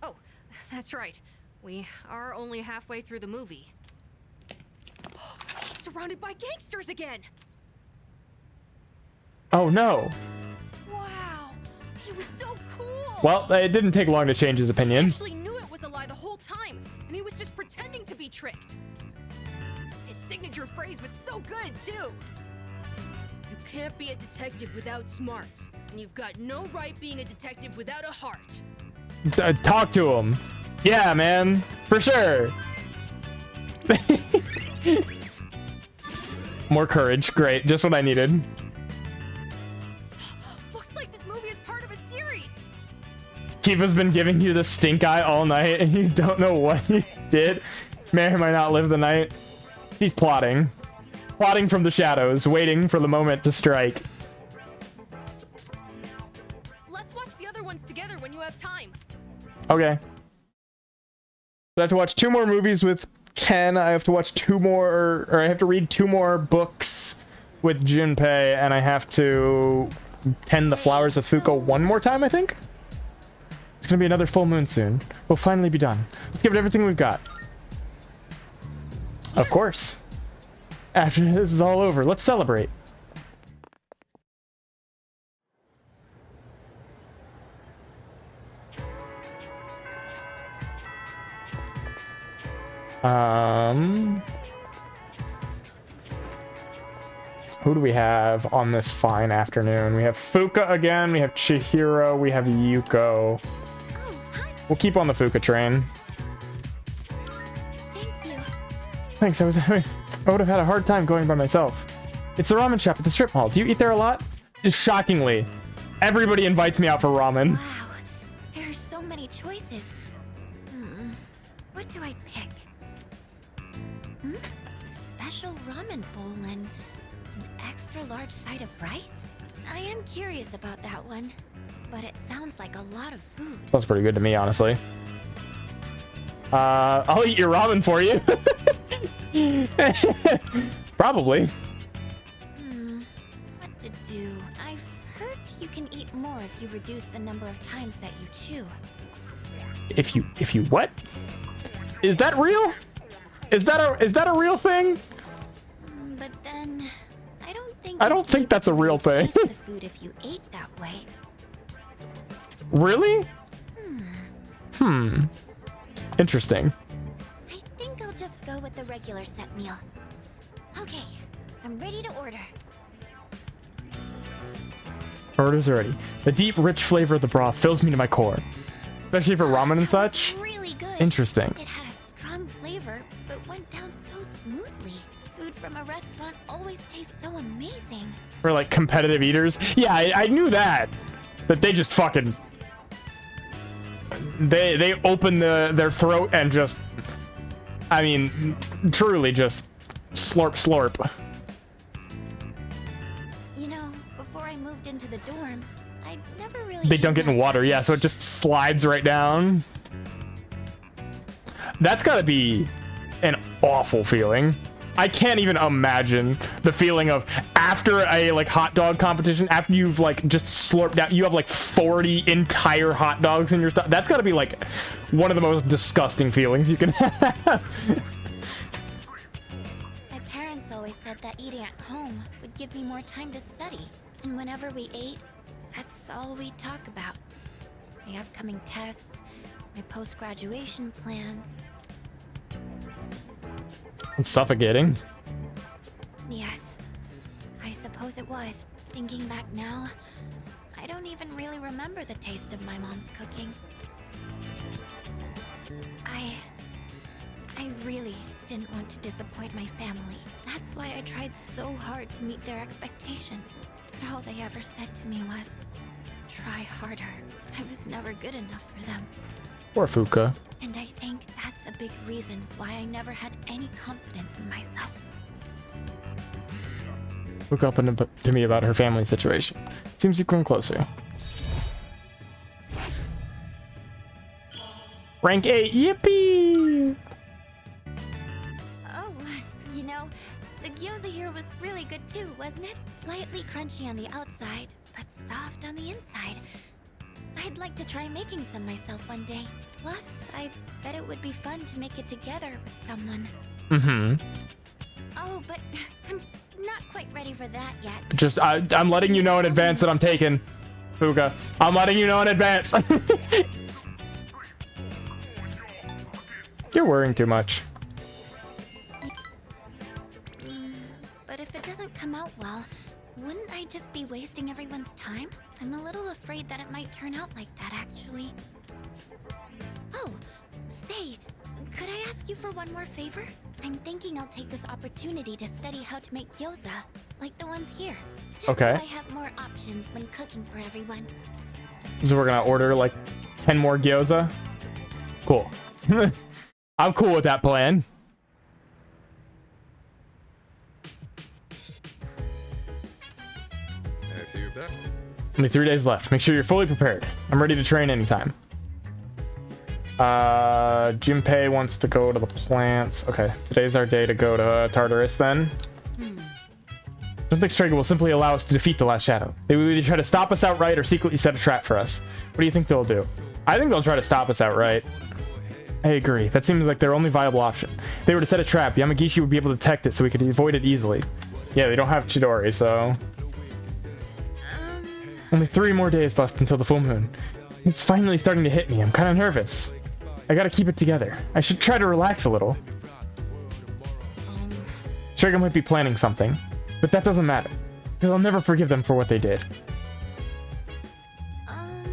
Oh, that's right. We are only halfway through the movie. He's surrounded by gangsters again! Oh no. Wow, he was so cool! Well, it didn't take long to change his opinion. He actually knew it was a lie the whole time, and he was just pretending to be tricked. His signature phrase was so good, too. You can't be a detective without smarts, and you've got no right being a detective without a heart. Talk to him. Yeah, man. For sure. More courage. Great. Just what I needed. Looks like this movie is part of a series. Kiva's been giving you the stink eye all night and you don't know what he did. May or may not live the night. He's plotting. Plotting from the shadows, waiting for the moment to strike. Let's watch the other ones together when you have time. Okay. I have to watch 2 more movies with Ken. I have to watch 2 more, or I have to read 2 more books with Junpei, and I have to tend the flowers of Fuko 1 more time, I think? It's gonna be another full moon soon. We'll finally be done. Let's give it everything we've got. Of course. After this is all over, let's celebrate. Who do we have on this fine afternoon? We have Fuka again, we have Chihiro, we have Yuko. We'll keep on the Fuka train. Thanks, I would have had a hard time going by myself. It's the ramen shop at the strip mall. Do you eat there a lot? Just shockingly, everybody invites me out for ramen. Wow, there are so many choices. What do I pick? Special ramen bowl and an extra large side of rice? I am curious about that one, but it sounds like a lot of food. That's pretty good to me, honestly. I'll eat your ramen for you. Probably. What to do? I've heard you can eat more if you reduce the number of times that you chew. If you what? Is that real? Is that a real thing? But then I don't think that's a real thing. Taste the food if you ate that way. Really? Interesting. I think I'll just go with the regular set meal. Okay, I'm ready to order. Orders already. The deep, rich flavor of the broth fills me to my core. Especially for ramen and such. Really good. Interesting. It had a strong flavor, but went down so smoothly. Food from a restaurant always tastes so amazing. For like competitive eaters. Yeah, I knew that. That they just fucking... They open their throat and just... I mean, truly just slurp slurp. You know, before I moved into the dorm, I'd never really... They dunk it in water, yeah, so it just slides right down. That's gotta be an awful feeling. I can't even imagine the feeling of after a like hot dog competition, after you've like just slurped out, you have like 40 entire hot dogs in your stuff. That's gotta be like one of the most disgusting feelings you can have. My parents always said that eating at home would give me more time to study. And whenever we ate, that's all we'd talk about. My upcoming tests, my post-graduation plans. It's suffocating. Yes. suppose it was. Thinking back now, I don't even really remember the taste of my mom's cooking. I really didn't want to disappoint my family. That's why I tried so hard to meet their expectations. But all they ever said to me was, try harder. I was never good enough for them. Poor Fuka. And I think that's a big reason why I never had any confidence in myself. Look up to me about her family situation. Seems you've grown closer. Rank 8, yippee! Oh, you know, the gyoza here was really good too, wasn't it? Lightly crunchy on the outside, but soft on the inside. I'd like to try making some myself one day. Plus, I bet it would be fun to make it together with someone. Mm-hmm. Oh, but I'm not quite ready for that yet. Just, I'm letting you know in advance that I'm taking Fuka. I'm letting you know in advance. You're worrying too much. But if it doesn't come out well, wouldn't I just be wasting everyone's time? I'm a little afraid that it might turn out like that, actually. Oh, say, could I ask you for one more favor? I'm thinking I'll take this opportunity to study how to make gyoza, like the ones here. Just okay. So I have more options when cooking for everyone. So we're gonna order like 10 more gyoza? Cool. I'm cool with that plan. I see you're back. Only 3 days left. Make sure you're fully prepared. I'm ready to train anytime. Junpei wants to go to the plants. Okay, today's our day to go to Tartarus then. Don't think Strega will simply allow us to defeat the last shadow. They will either try to stop us outright or secretly set a trap for us. What do you think they'll do? I think they'll try to stop us outright. I agree. That seems like their only viable option. If they were to set a trap, Yamagishi would be able to detect it so we could avoid it easily. Yeah, they don't have Chidori, so... Only 3 more days left until the full moon. It's finally starting to hit me. I'm kind of nervous. I gotta keep it together. I should try to relax a little. Strega might be planning something, but that doesn't matter, because I'll never forgive them for what they did. Hi.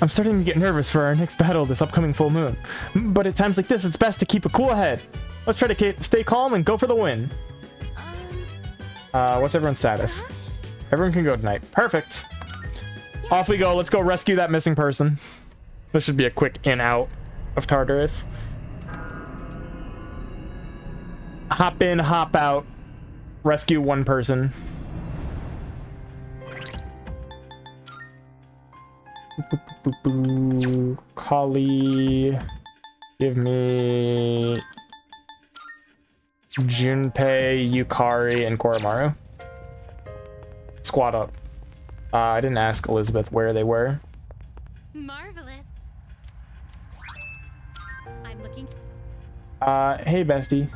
I'm starting to get nervous for our next battle this upcoming full moon, but at times like this, it's best to keep a cool head. Let's try to stay calm and go for the win. What's everyone's status? Everyone can go tonight. Perfect. Off we go. Let's go rescue that missing person. This should be a quick in-out of Tartarus. Hop in, hop out. Rescue one person. Kali. Give me... Junpei, Yukari, and Koromaru. Squad up. I didn't ask Elizabeth where they were. Marvelous. I'm looking. Hey, bestie.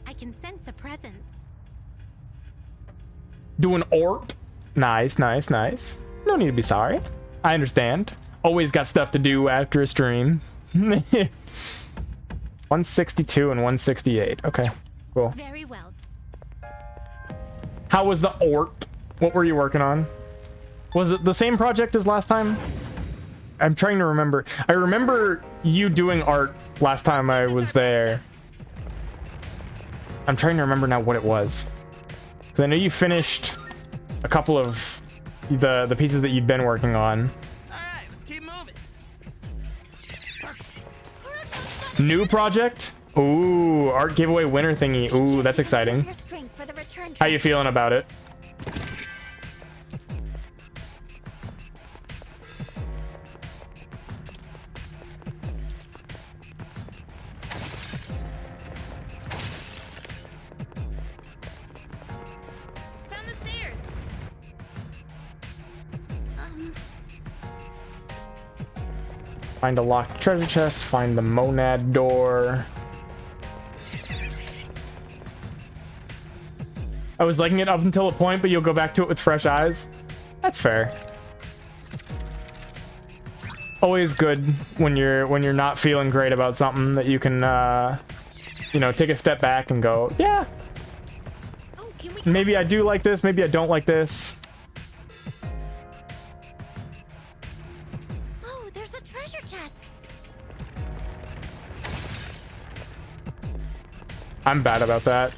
I can sense a presence. Doing ort. Nice, nice, nice. No need to be sorry. I understand. Always got stuff to do after a stream. 162 and 168. Okay, cool. Very well. How was the ort? What were you working on? Was it the same project as last time? I'm trying to remember. I remember you doing art last time I was there. I'm trying to remember now what it was. Because I know you finished a couple of the pieces that you'd been working on. Alright, let's keep moving. New project? Ooh, art giveaway winner thingy. Ooh, that's exciting. How you feeling about it? Found the stairs. Find a locked treasure chest, find the monad door. I was liking it up until a point, but you'll go back to it with fresh eyes. That's fair. Always good when you're not feeling great about something that you can you know, take a step back and go, yeah, maybe I do like this, maybe I don't like this. Oh, there's a treasure chest. I'm bad about that.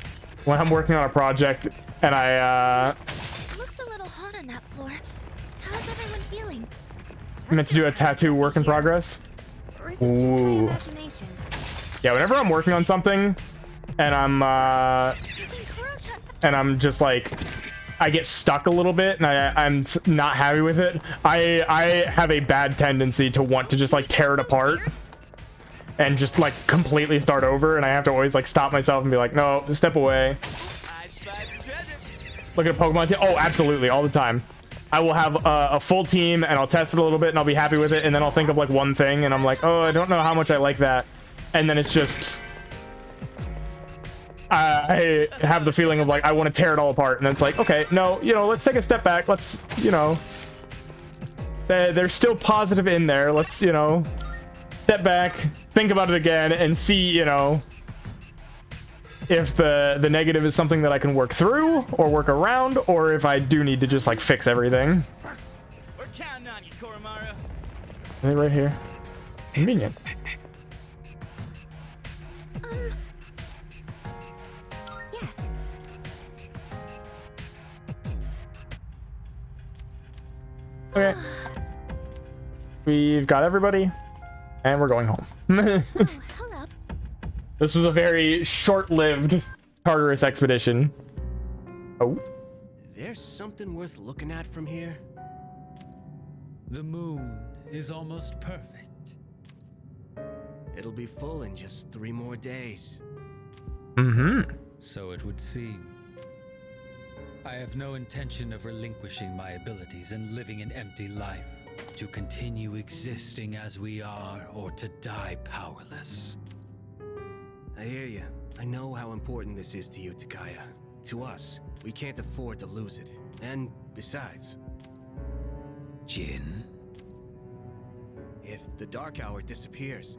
When I'm working on a project and I Looks a little hot on that floor. How's everyone feeling? meant to do a tattoo work in progress. Or is it just my Ooh. imagination? Yeah, whenever I'm working on something and I'm just like, I get stuck a little bit and I'm not happy with it, I have a bad tendency to want to just like tear it apart and just like completely start over, and I have to always like stop myself and be like, no, step away. Look at a Pokemon team. Oh, absolutely, all the time. I will have a full team and I'll test it a little bit and I'll be happy with it, and then I'll think of like one thing and I'm like, oh, I don't know how much I like that, and then it's just I have the feeling of like I want to tear it all apart, and then it's like, okay, no, you know, let's take a step back. Let's, you know, there's still positive in there. Let's, you know, step back, think about it again, and see, you know, if the negative is something that I can work through or work around, or if I do need to just like fix everything. We're counting on you, Koromaru. Is it right here? Convenient. Yes. Okay. We've got everybody, and we're going home. Hello. This was a very short-lived Tartarus expedition. Oh. There's something worth looking at from here. The moon is almost perfect. It'll be full in just 3 more days. Mm-hmm. So it would seem. I have no intention of relinquishing my abilities and living an empty life, to continue existing as we are or to die powerless. I hear you. I know how important this is to you, Takaya. To us, we can't afford to lose it. And besides, Jin? If the Dark Hour disappears,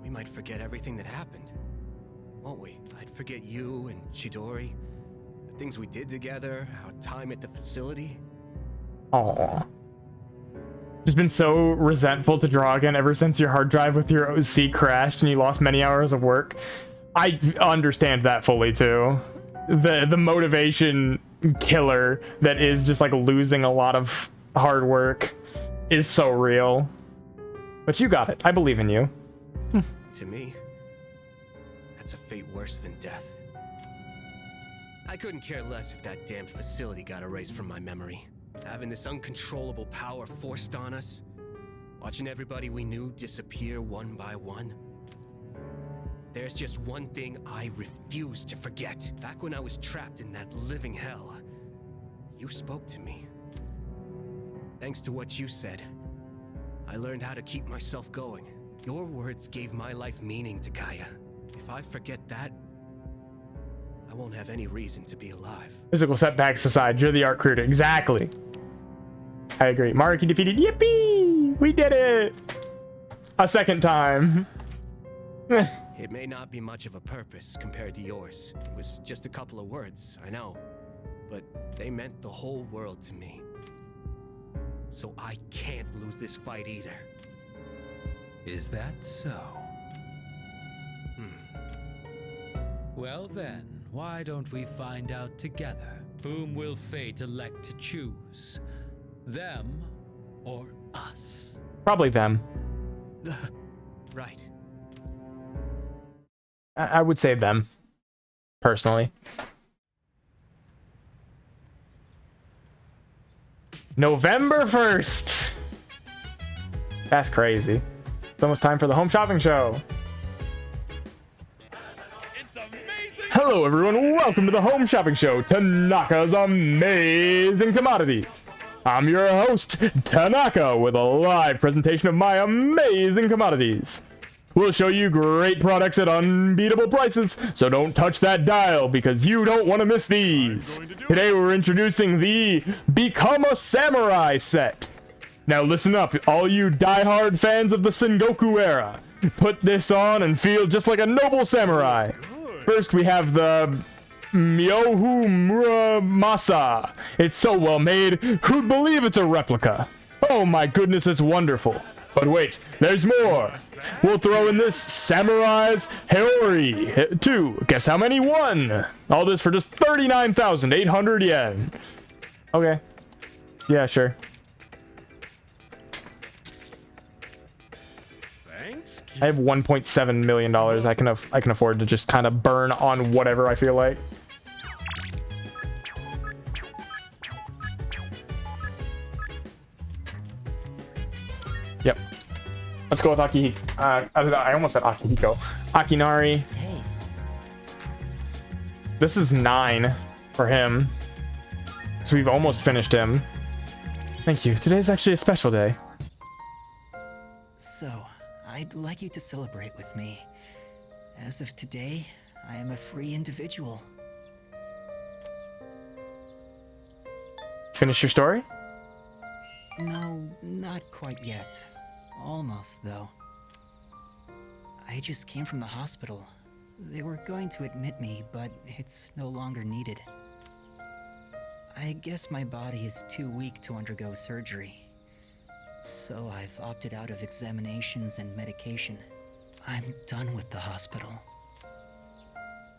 we might forget everything that happened. Won't we? I'd forget you and Chidori, the things we did together, our time at the facility. Aww. Just been so resentful to Dragon ever since your hard drive with your OC crashed and you lost many hours of work. I understand that fully too. The motivation killer that is just like losing a lot of hard work is so real. But you got it. I believe in you. To me, that's a fate worse than death. I couldn't care less if that damned facility got erased from my memory. Having this uncontrollable power forced on us, watching everybody we knew disappear one by one. There's just one thing I refuse to forget. Back when I was trapped in that living hell, you spoke to me. Thanks to what you said, I learned how to keep myself going. Your words gave my life meaning, Takaya. If I forget that, I won't have any reason to be alive. Physical setbacks aside, you're the art creator. Exactly. I agree. Maruki defeated. Yippee! We did it! A second time. It may not be much of a purpose compared to yours. It was just a couple of words, I know. But they meant the whole world to me. So I can't lose this fight either. Is that so? Well then, why don't we find out together? Whom will fate elect to choose? Them or us? Probably them. Right. I would say them, personally. November 1st. That's crazy. It's almost time for the home shopping show. Hello everyone, welcome to the Home Shopping Show, Tanaka's Amazing Commodities. I'm your host, Tanaka, with a live presentation of my amazing commodities. We'll show you great products at unbeatable prices, so don't touch that dial because you don't want to miss these. Today we're introducing the Become a Samurai set. Now listen up, all you die-hard fans of the Sengoku era. Put this on and feel just like a noble samurai. First, we have the Myohu Muramasa. It's so well made, who'd believe it's a replica? Oh my goodness, it's wonderful. But wait, there's more. We'll throw in this Samurai's Haori too. Guess how many? One. All this for just 39,800 yen. Okay. Yeah, sure. Thanks. I have 1.7 million dollars. I can afford to just kind of burn on whatever I feel like. Yep. Let's go with Aki. I almost said Akihiko. Akinari. This is 9 for him. So we've almost finished him. Thank you. Today's actually a special day. So, I'd like you to celebrate with me. As of today, I am a free individual. Finish your story? No, not quite yet. Almost, though. I just came from the hospital. They were going to admit me, but it's no longer needed. I guess my body is too weak to undergo surgery. So I've opted out of examinations and medication. I'm done with the hospital.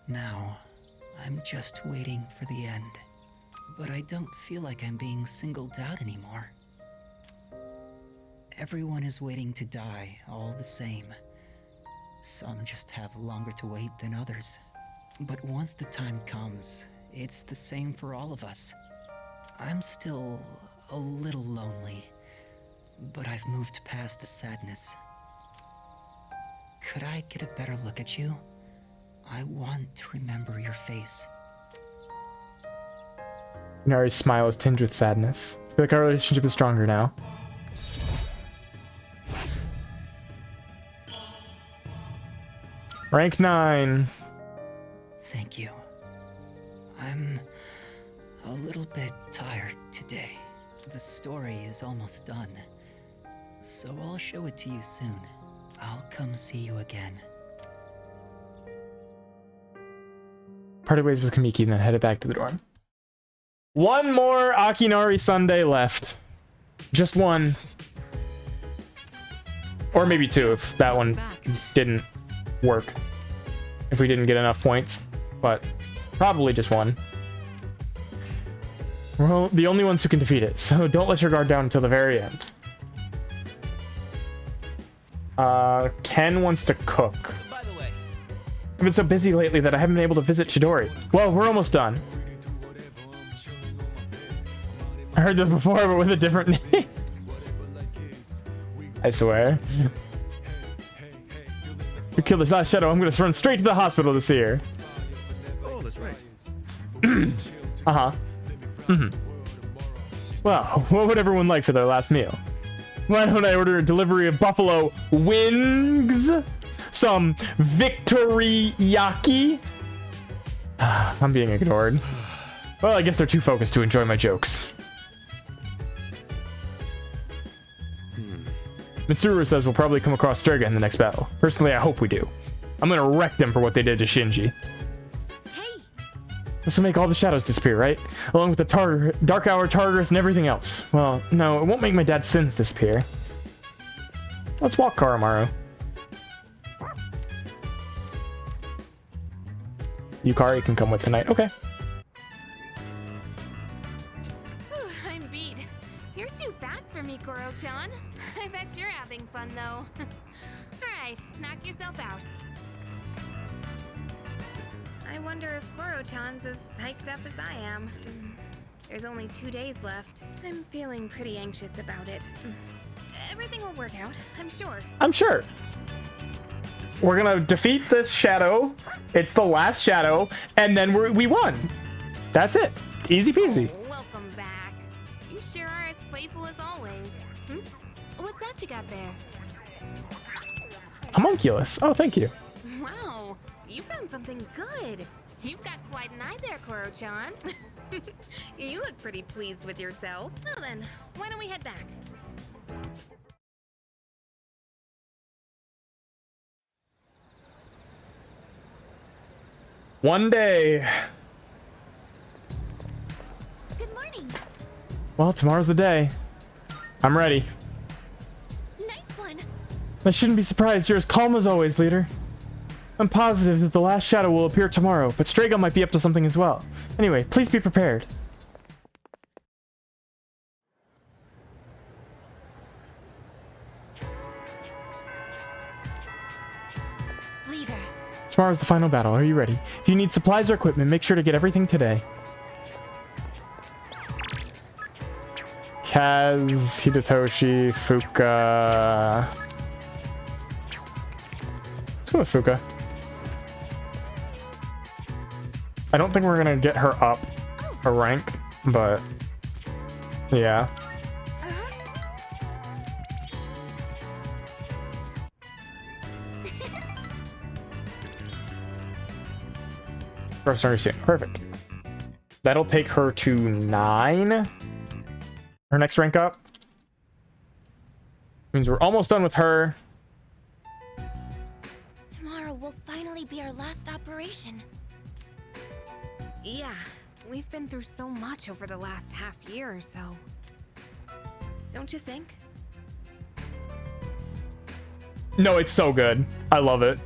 Now, I'm just waiting for the end. But I don't feel like I'm being singled out anymore. Everyone is waiting to die, all the same. Some just have longer to wait than others. But once the time comes, it's the same for all of us. I'm still a little lonely, but I've moved past the sadness. Could I get a better look at you? I want to remember your face. Nari's smile is tinged with sadness. I feel like our relationship is stronger now. Rank 9. Thank you. I'm a little bit tired today. The story is almost done, so I'll show it to you soon. I'll come see you again. Parted ways with Kamiki and then headed back to the dorm. One more Akinari Sunday left. Just one. Or maybe two if that one didn't work. If we didn't get enough points. But probably just one. We're the only ones who can defeat it, so don't let your guard down until the very end. Ken wants to cook. I've been so busy lately that I haven't been able to visit Chidori. Well, we're almost done. I heard this before, but with a different name. I swear. You killed this last shadow. I'm gonna run straight to the hospital to see her. Oh, that's right. Uh-huh. Well, what would everyone like for their last meal? Why don't I order a delivery of buffalo wings? Some victory yaki? I'm being ignored. Well, I guess they're too focused to enjoy my jokes. Mitsuru says we'll probably come across Striga in the next battle. Personally, I hope we do. I'm gonna wreck them for what they did to Shinji. This will make all the shadows disappear, right? Along with the Dark Hour, Tartarus, and everything else. Well, no, it won't make my dad's sins disappear. Let's walk, Karamaru. Yukari can come with tonight. Okay. I'm beat. You're too fast for me, Koro-chan. I bet you're having fun, though. Alright, knock yourself out. I wonder if Koro-chan's as hyped up as I am. There's only 2 days left. I'm feeling pretty anxious about it. Everything will work out, I'm sure. I'm sure. We're gonna defeat this shadow. It's the last shadow, and then we won. That's it. Easy peasy. Welcome back. You sure are as playful as always. What's that you got there? Homunculus. Oh, thank you. Wow, you found something good. You've got quite an eye there, Koro-chan. You look pretty pleased with yourself. Well then, why don't we head back? One day. Well, tomorrow's the day. I'm ready. Nice one. I shouldn't be surprised you're as calm as always, leader. I'm positive that the last shadow will appear tomorrow, but Strago might be up to something as well. Anyway, please be prepared. Leader. Tomorrow's the final battle. Are you ready? If you need supplies or equipment, make sure to get everything today. Kaz, Hidetoshi, Fuka. Let's go with Fuka. I don't think we're gonna get her up a rank, but yeah. First understand. Perfect. That'll take her to 9. Her next rank up. Means we're almost done with her. Tomorrow will finally be our last operation. Yeah, we've been through so much over the last half year or so. Don't you think? No, it's so good. I love it.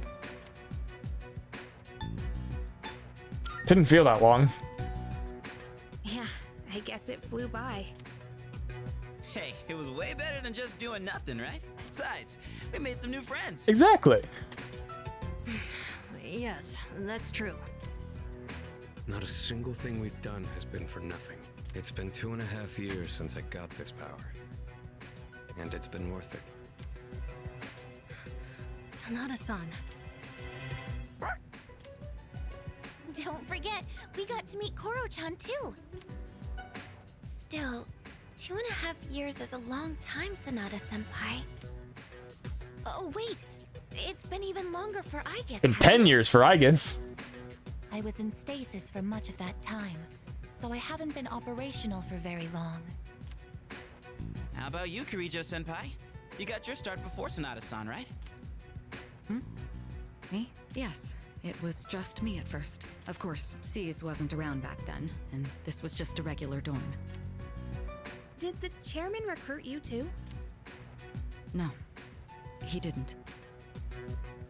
Didn't feel that long. Yeah, I guess it flew by. Hey, it was way better than just doing nothing, right? Besides, we made some new friends. Exactly. Yes, that's true. Not a single thing we've done has been for nothing. It's been 2.5 years since I got this power. And it's been worth it. Sanada-san. Don't forget, we got to meet Koro-chan too. Still, 2.5 years is a long time, Sanada-senpai. Oh wait, it's been even longer for Aigis. In 10 years for Aigis. I was in stasis for much of that time, so I haven't been operational for very long. How about you, Kirijo-senpai? You got your start before Sanada-san, right? Me? Yes. It was just me at first. Of course, C's wasn't around back then, and this was just a regular dorm. Did the chairman recruit you too? No, he didn't.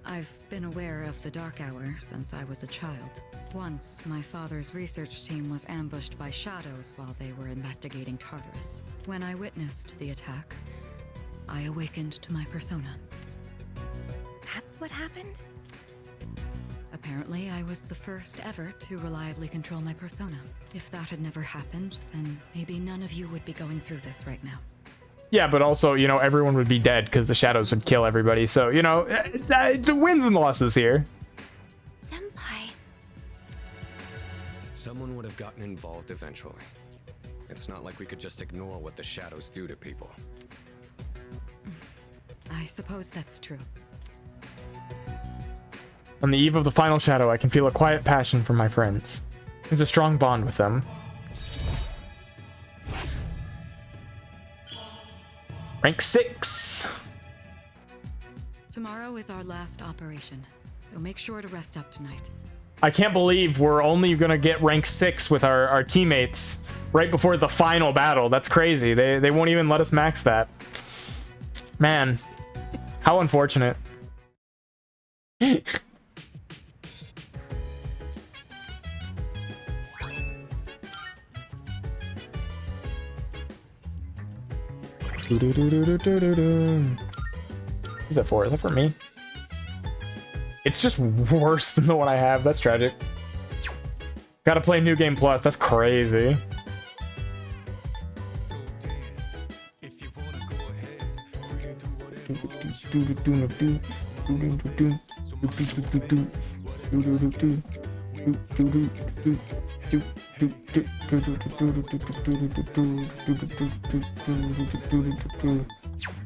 I've been aware of the Dark Hour since I was a child. Once, my father's research team was ambushed by shadows while they were investigating Tartarus. When I witnessed the attack, I awakened to my persona. That's what happened? Apparently, I was the first ever to reliably control my persona. If that had never happened, then maybe none of you would be going through this right now. Yeah, but also, you know, everyone would be dead because the shadows would kill everybody. So, you know, the wins and losses here. Senpai. Someone would have gotten involved eventually. It's not like we could just ignore what the shadows do to people. I suppose that's true. On the eve of the final shadow, I can feel a quiet passion for my friends. There's a strong bond with them. Rank 6. Tomorrow is our last operation, so make sure to rest up tonight. I can't believe we're only gonna get rank 6 with our teammates right before the final battle. That's crazy. They won't even let us max that. Man, how unfortunate. Who's that for? Is that for me? It's just worse than the one I have. That's tragic. Gotta play New Game Plus. That's crazy.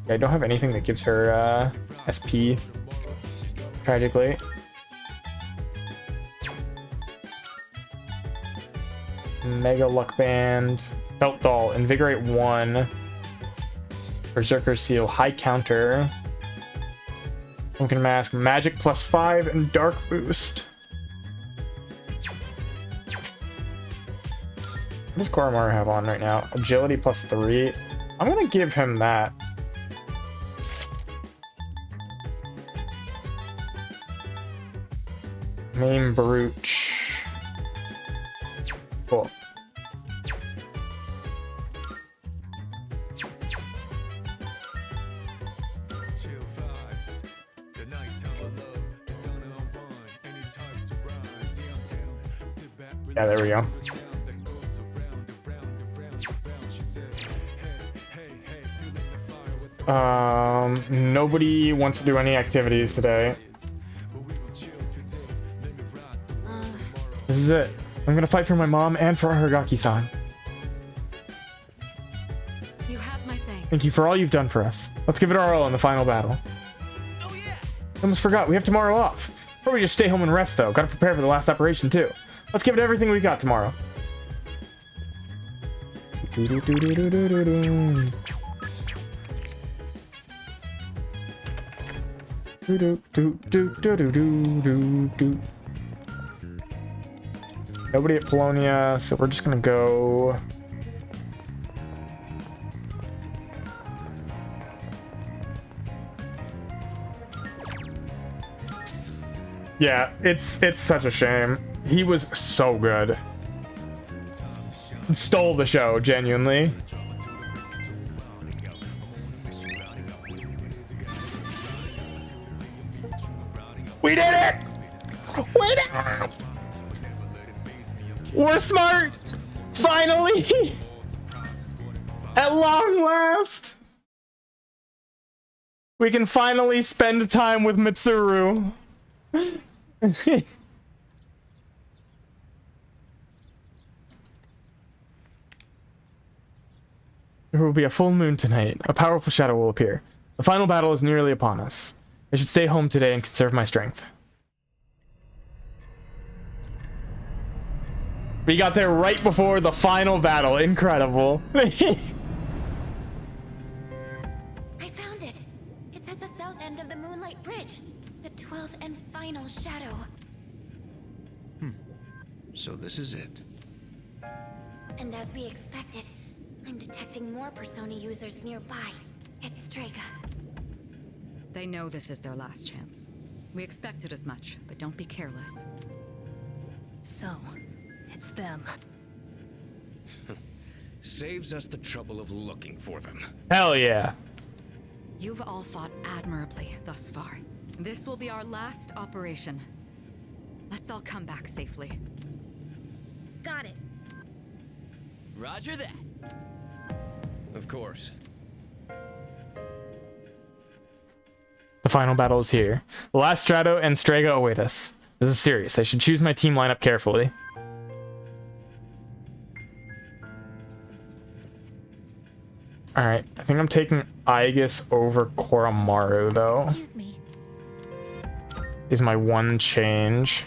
I don't have anything that gives her SP, tragically. Mega Luck Band, Belt Doll, Invigorate 1, Berserker Seal, High Counter, Pumpkin Mask, Magic +5, and Dark Boost. What does Koromaru have on right now? Agility +3. I'm gonna give him that. Main brooch. Cool. Yeah, there we go. Nobody wants to do any activities today. This is it. I'm gonna fight for my mom and for Aragaki-san. You have my thanks. Thank you for all you've done for us. Let's give it our all in the final battle. I almost forgot, we have tomorrow off. Or we just stay home and rest though. Gotta prepare for the last operation too. Let's give it everything we got tomorrow. Nobody at Polonia, so we're just gonna go. Yeah, it's such a shame. He was so good. Stole the show, genuinely. We did it! We did it! We're smart! Finally! At long last! We can finally spend time with Mitsuru. There will be a full moon tonight. A powerful shadow will appear. The final battle is nearly upon us. I should stay home today and conserve my strength. We got there right before the final battle. Incredible. I found it. It's at the south end of the Moonlight Bridge. The 12th and final shadow. So this is it. And as we expected, I'm detecting more Persona users nearby. It's Strega. They know this is their last chance. We expected as much, but don't be careless. So, it's them. Saves us the trouble of looking for them. Hell yeah. You've all fought admirably thus far. This will be our last operation. Let's all come back safely. Got it. Roger that. Of course. The final battle is here. The last Strato and Strega await us. This is serious. I should choose my team lineup carefully. Alright, I think I'm taking Aegis over Koromaru, though. Excuse me. Is my one change.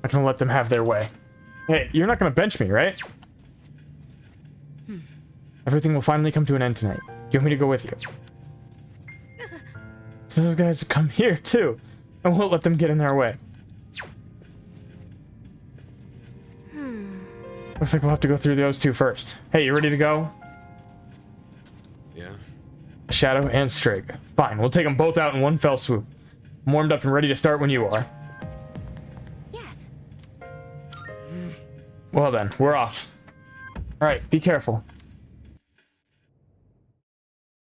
I'm gonna let them have their way. Hey, you're not gonna bench me, right? Everything will finally come to an end tonight. Do you want me to go with you? So those guys come here too. I won't let them get in their way. Looks like we'll have to go through those two first. Hey, you ready to go? Yeah. Shadow and Strega. Fine, we'll take them both out in one fell swoop. I'm warmed up and ready to start when you are. Yes. Well then, we're off. Alright, be careful.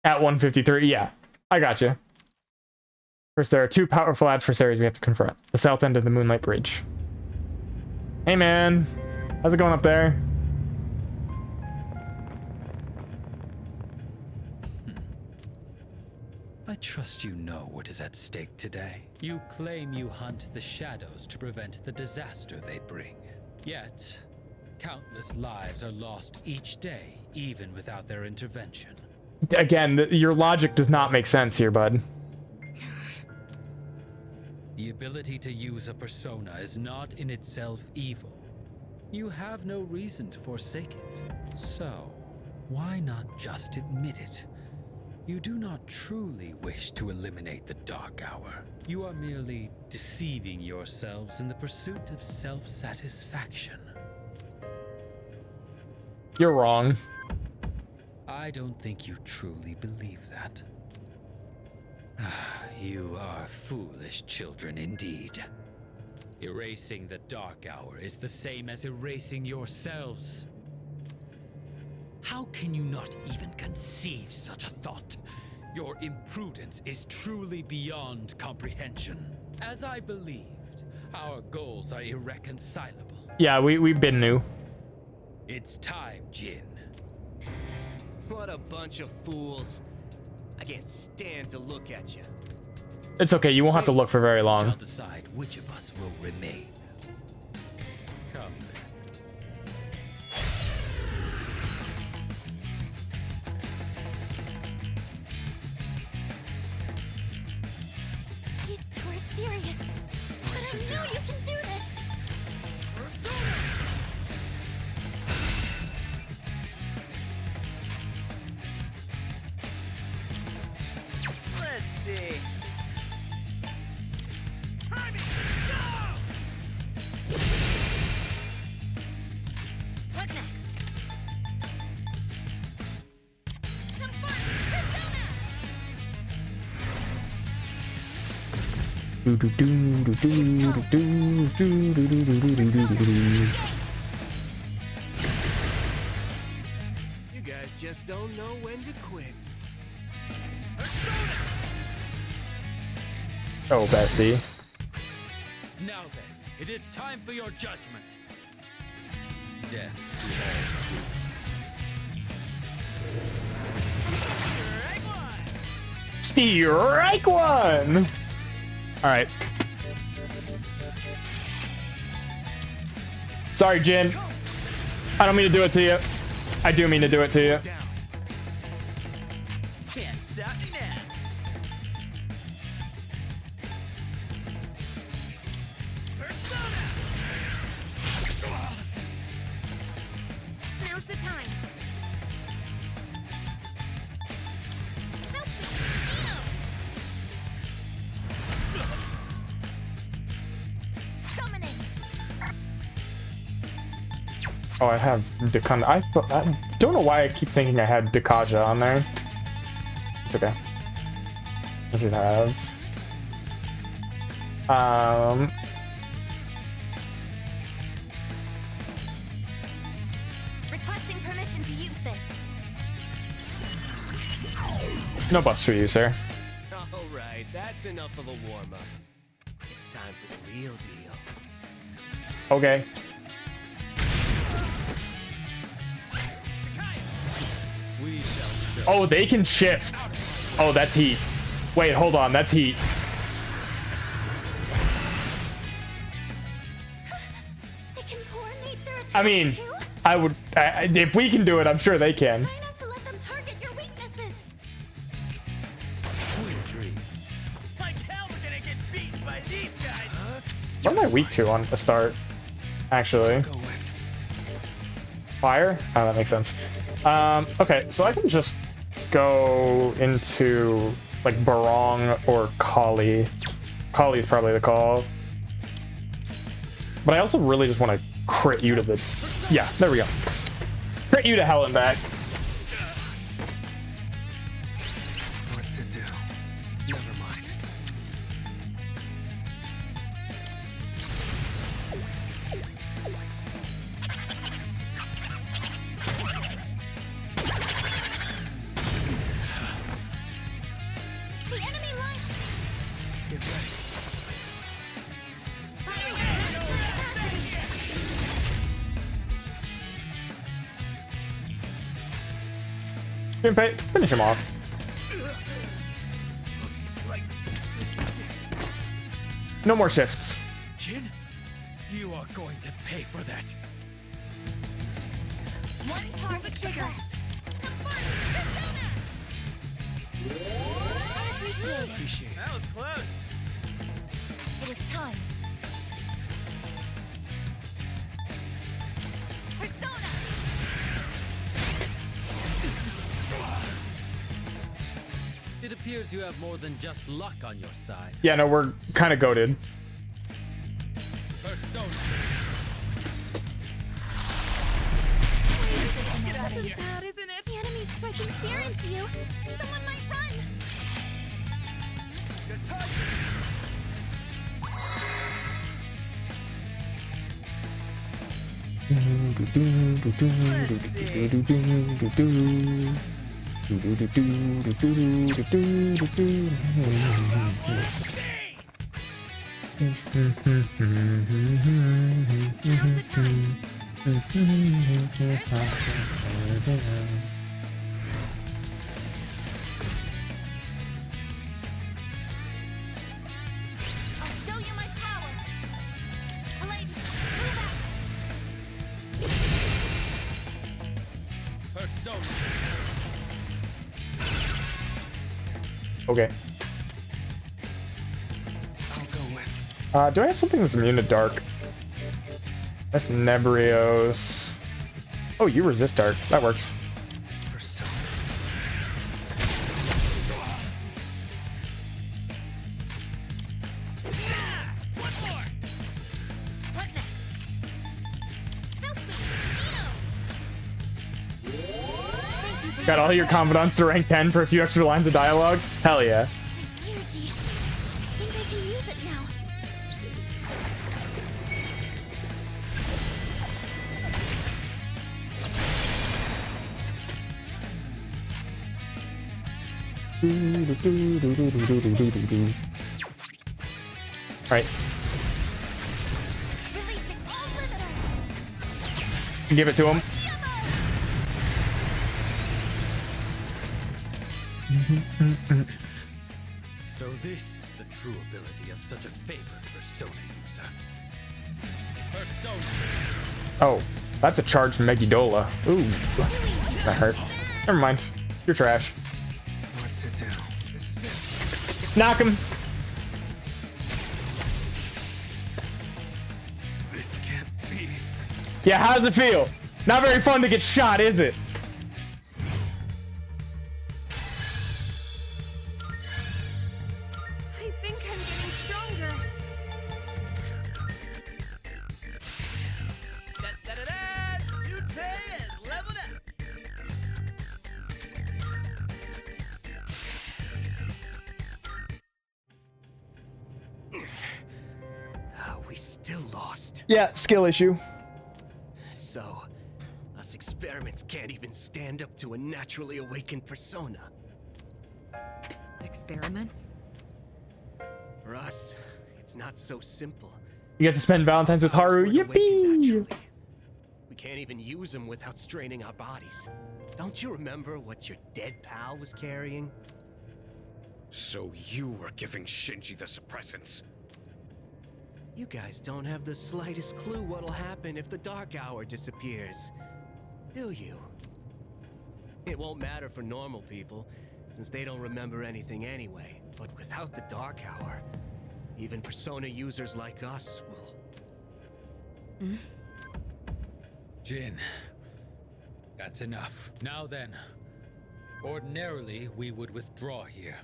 At 153, yeah. I got you. First, there are two powerful adversaries we have to confront. The south end of the Moonlight Bridge. Hey man, how's it going up there? I trust you know what is at stake today. You claim you hunt the shadows to prevent the disaster they bring. Yet, countless lives are lost each day, even without their intervention. Again, your logic does not make sense here, bud. The ability to use a persona is not in itself evil. You have no reason to forsake it. So, why not just admit it? You do not truly wish to eliminate the Dark Hour. You are merely deceiving yourselves in the pursuit of self-satisfaction. You're wrong. I don't think you truly believe that. You are foolish children indeed. Erasing the Dark Hour is the same as erasing yourselves. How can you not even conceive such a thought? Your imprudence is truly beyond comprehension. As I believed, our goals are irreconcilable. Yeah, we've been new. It's time, Jin. What a bunch of fools. I can't stand to look at you. It's okay. You won't have to look for very long. Shall decide which of us will remain. Come These two are serious. But I know you can do this. Let's see. What next? You guys just don't know when to quit. Oh, bestie. Now then, it is time for your judgment. Death Strike one! Alright. Sorry, Jin. I don't mean to do it to you. I do mean to do it to you. Can't stop me now. Now's the time. Summoning. Oh, I have Dekanda. I don't know why I keep thinking I had Dekaja on there. It's okay. I should have. Requesting permission to use this. No buffs for you, sir. All right, that's enough of a warm-up. It's time for the real deal. Okay. We shall show. Oh, they can shift. Oh, that's heat. Wait, hold on. That's heat. They can coordinate their attacks I mean, too? I would. If we can do it, I'm sure they can. Try not to let them target your weaknesses. Sweet dreams. Like hell we're gonna get beaten by these guys. What am I weak to on the start? Actually. Fire? Oh, that makes sense. Okay, so I can just go into like Barong or Kali. Kali is probably the call. But I also really just want to crit you to the... Yeah, there we go. Crit you to hell and back. What to do? Never mind. The enemy line. Get ready. Junpei, finish him off. No more shifts. Jin, you are going to pay for that. One target progressed. Appreciate it. That was close. It is time. Persona. appears you have more than just luck on your side. Yeah, no, we're kind of goated. Persona. This is bad, isn't it? The enemy's striking fear into you. Someone might run. I'll show you my power. Blade, Persona. Okay. Do I have something that's immune to dark? That's Nebrios. Oh, you resist dark. That works. Got all your confidants to rank 10 for a few extra lines of dialogue? Hell yeah. energy. I think I can use it now. Alright. Give it to him. So this is the true ability of such a favored Persona user. Persona. Oh, that's a charged Megiddola. Ooh, that hurt. Never mind. You're trash. What to do? This is it. Knock him. This can't be. Yeah, how does it feel? Not very fun to get shot, is it? I think I'm getting stronger. Junpei is leveled up. We still lost. Yeah, skill issue. So, us experiments can't even stand up to a naturally awakened persona. Experiments? For us, it's not so simple. You get to spend Valentine's with Haru. Yippee! We can't even use them without straining our bodies. Don't you remember what your dead pal was carrying? So you were giving Shinji the suppressants. You guys don't have the slightest clue what'll happen if the Dark Hour disappears, do you? It won't matter for normal people, since they don't remember anything anyway. But without the Dark Hour, even Persona users like us will... Jin, that's enough. Now then, ordinarily we would withdraw here.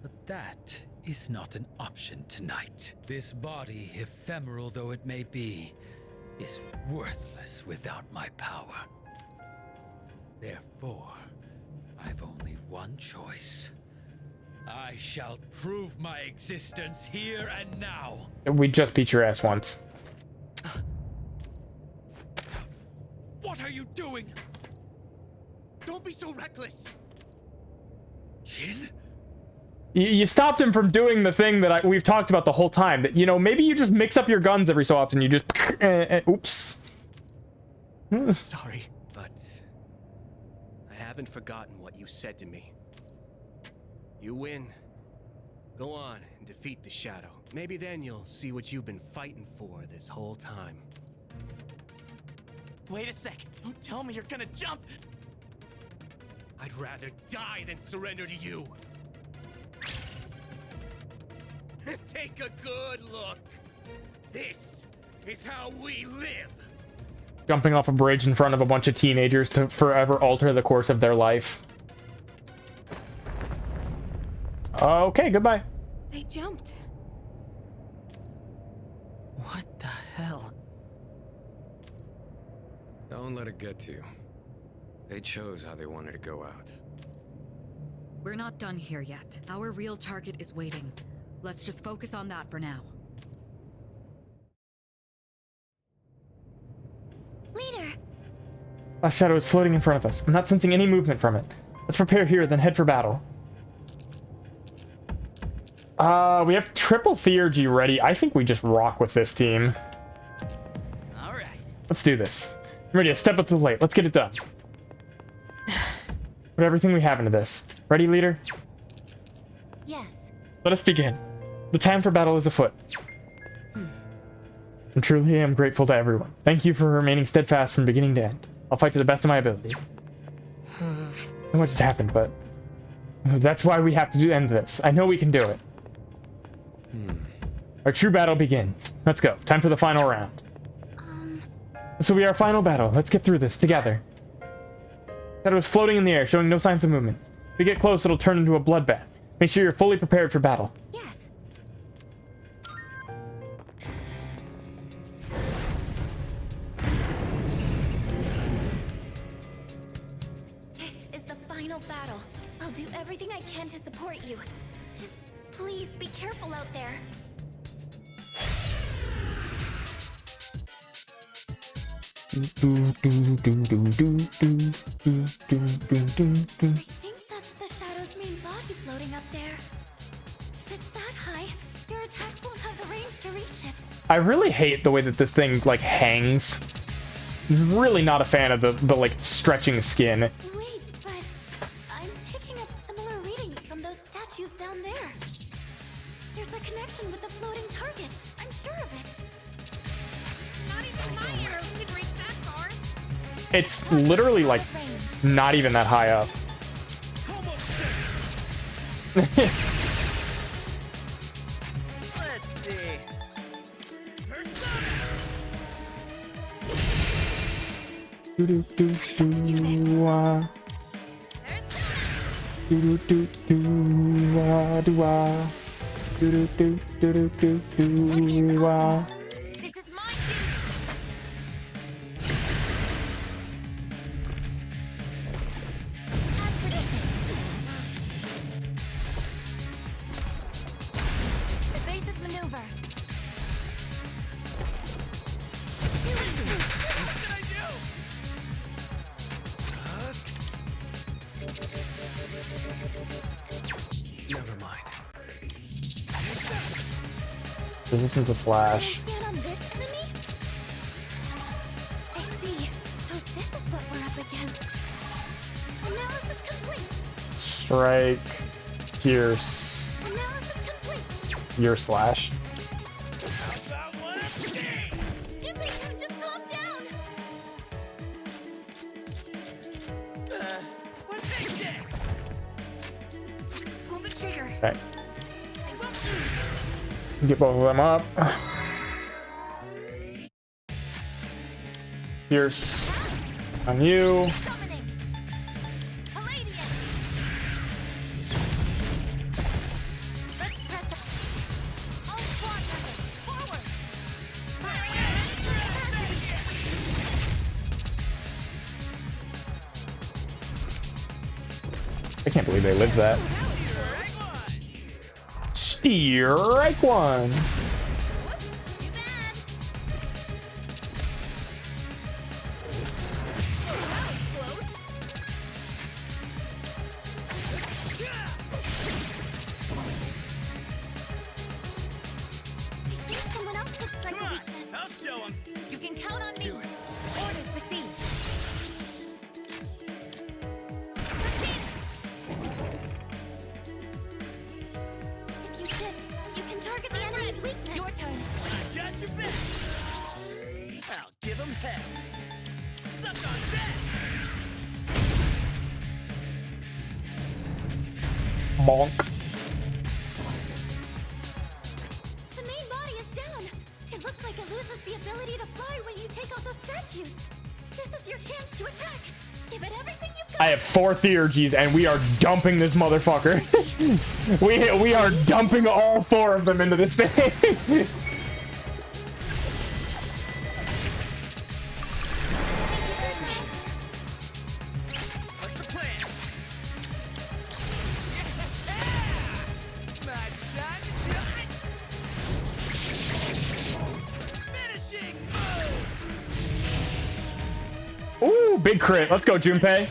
But that is not an option tonight. This body, ephemeral though it may be, is worthless without my power. Therefore, I've only one choice. I shall prove my existence here and now. We just beat your ass once. What are you doing? Don't be so reckless! Jin? You stopped him from doing the thing that we've talked about the whole time. That, you know, maybe you just mix up your guns every so often. You just... oops. Sorry, but... I haven't forgotten what you said to me. You win. Go on and defeat the Shadow. Maybe then you'll see what you've been fighting for this whole time. Wait a sec. Don't tell me you're gonna jump. I'd rather die than surrender to you. Take a good look. This is how we live. Jumping off a bridge in front of a bunch of teenagers to forever alter the course of their life. Okay, goodbye. They jumped. What the hell? Don't let it get to you. They chose how they wanted to go out. We're not done here yet. Our real target is waiting. Let's just focus on that for now. Leader, A shadow is floating in front of us. I'm not sensing any movement from it. Let's prepare here, then head for battle. We have triple theurgy ready. I think we just rock with this team. All right. Let's do this. I'm ready to step up to the plate. Let's get it done. Put everything we have into this. Ready, leader? Yes. Let us begin. The time for battle is afoot. And truly I am grateful to everyone. Thank you for remaining steadfast from beginning to end. I'll fight to the best of my ability. I don't know what just happened, but that's why we have to end this. I know we can do it. Our true battle begins. Let's go. Time for the final round. This will be our final battle. Let's get through this together. Shadow is floating in the air, showing no signs of movement. If we get close, it'll turn into a bloodbath. Make sure you're fully prepared for battle. Yes. this is the final battle. I'll do everything I can to support you. Just please be careful out there. I think that's the shadow's main body floating up there. If it's that high, your attacks won't have the range to reach it. I really hate the way that this thing like hangs. Really not a fan of the like stretching skin. Wait, but I'm picking up similar readings from those statues down there. There's a connection with the floating target. I'm sure of it. Not even my arrow can reach that far. It's literally like not even that high up. Let's see. Do do do do wah. Do do do do wah do wah. Do do do do do do wah. This is my duty. As predicted. Evasive maneuver. Never mind. Resistance to slash. Stand on this enemy? I see. So this is what we're up against. Analysis complete. Strike. Pierce. Analysis complete. Your slash. You can just calm down. What's this? Pull the trigger. Okay. Get both of them up. Pierce. On you. I can't believe they lived that. Strike one. Someone else could strike a weakness. I'll show him. You can count on me. Orders received. If you shift, you can target the enemy's weakness. Your turn. Got your back. I'll give him hell. Suck on that. Bonk. The main body is down. It looks like it loses the ability to fly when you take out those statues. This is your chance to attack. Give it everything you've I have 4 theurgies and we are dumping this motherfucker. we are dumping all 4 of them into this thing. Ooh, big crit. Let's go, Junpei.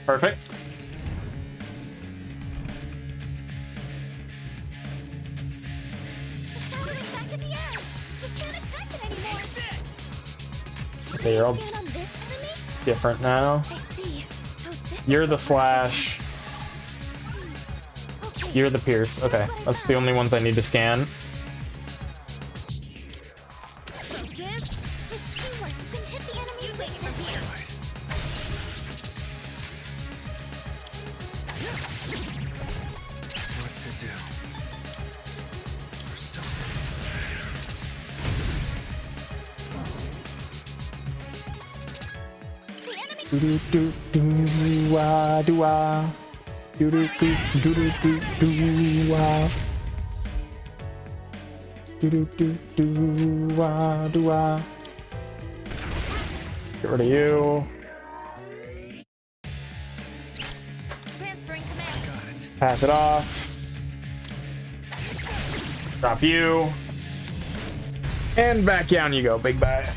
Perfect. Okay, you're all different now. You're the slash. You're the pierce. Okay, that's the only ones I need to scan. Do do do do wah do wah do do do do do do do wah do do do do wah do wah. Get rid of you. Pass it off. Drop you. And back down you go, big bad.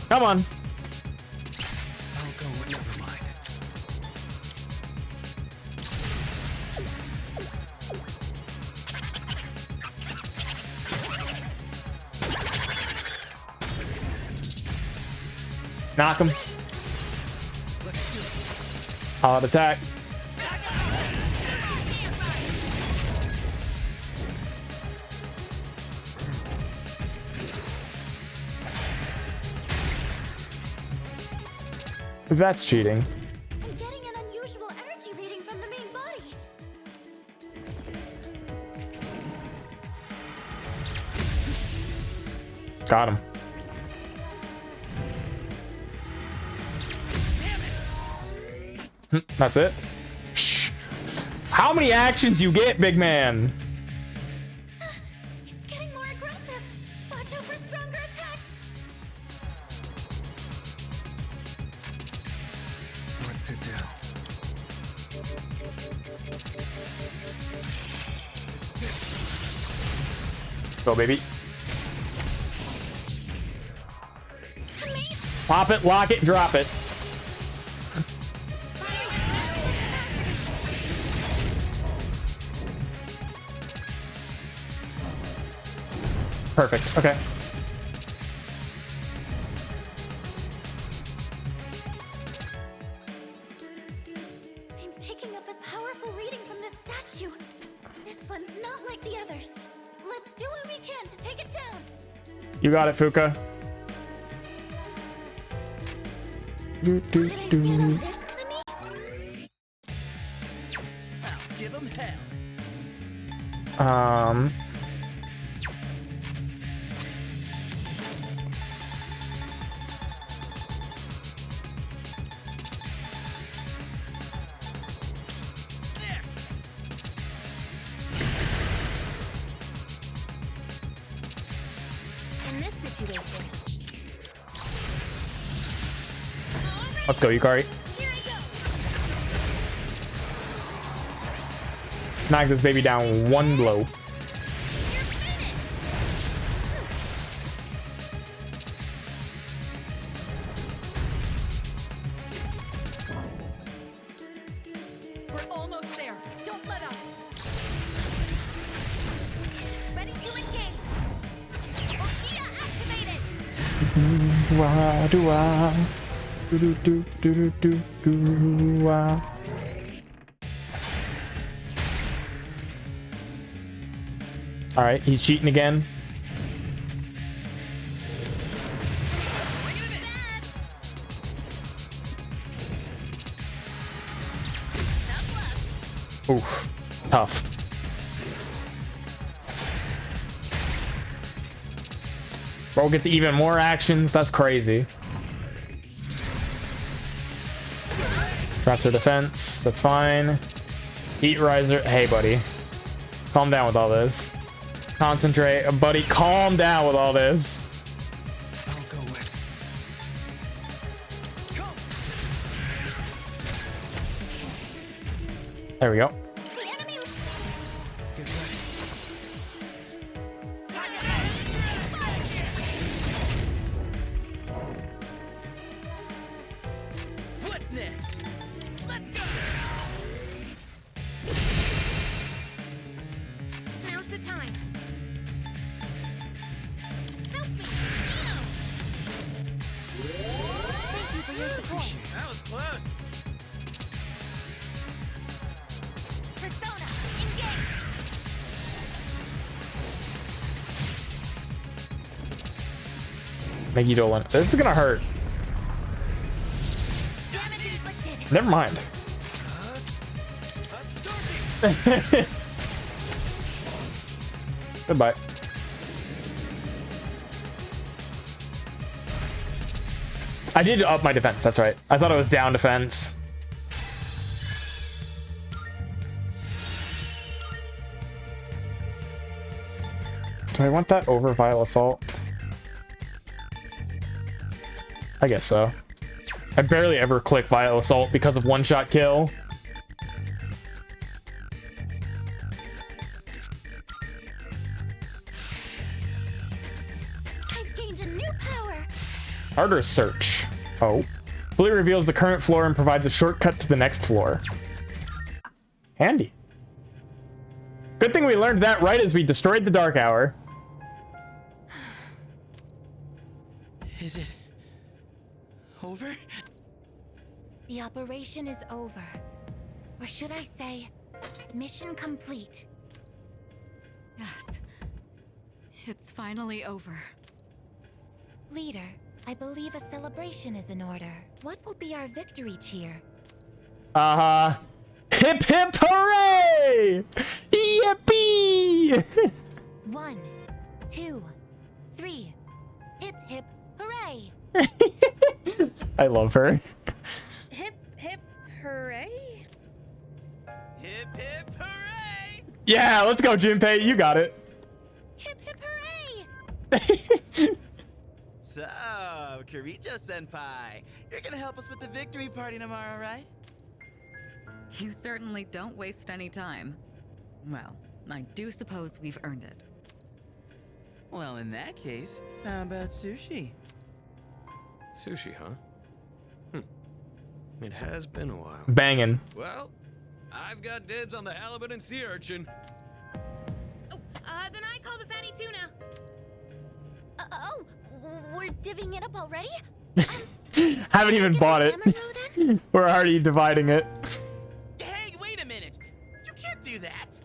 Come on. Knock him. Hard attack. That's cheating. I'm getting an unusual energy reading from the main body. Got him. That's it. Shh. How many actions you get, big man? It's getting more aggressive. Watch out for stronger attacks. What to do? Go, baby. Pop it, lock it, drop it. Perfect. Okay. I'm picking up a powerful reading from this statue. This one's not like the others. Let's do what we can to take it down. You got it, Fuka. Do, do, do. Give them hell. In this situation, Let's go, Yukari. Knock this baby down one blow. We're almost there. Don't let up. ready to engage. Okia activated. Wah, do, wah. Do, do, do, do, do, do, wah. All right, he's cheating again. Oof. Tough. Bro gets even more actions. That's crazy. Traps her defense. That's fine. Heat riser. Hey, buddy. Calm down with all this. Concentrate. Buddy, calm down with all this. There we go. What's next? Let's go! Now's the time. Help me! Thank you for your support. That was close. Persona, engage! Maggie Dolan. This is gonna hurt. Damage inflicted. Never mind. Goodbye. I did up my defense, that's right. I thought it was down defense. Do I want that over Vile Assault? I guess so. I barely ever click Vile Assault because of one-shot kill. I've gained a new power. Harder search. Oh. Fully reveals the current floor and provides a shortcut to the next floor. Handy. Good thing we learned that right as we destroyed the Dark Hour. Is it over? The operation is over. Or should I say, mission complete. Yes. It's finally over. Leader, I believe a celebration is in order. What will be our victory cheer? Hip hip hooray! Yippee! 1, 2, 3. Hip hip hooray! I love her. Hip, hip, hooray! Hip hip hooray! Yeah, let's go, Junpei. You got it. Hip, hip, hooray! So, Kirijo-senpai, you're gonna help us with the victory party tomorrow, right? You certainly don't waste any time. Well, I do suppose we've earned it. Well, in that case, how about sushi? Sushi, huh? It has been a while. Banging. Well, I've got dibs on the halibut and sea urchin. Oh, then I call the fatty tuna. We're divvying it up already? Haven't even bought it. We're already dividing it. Hey, wait a minute! You can't do that!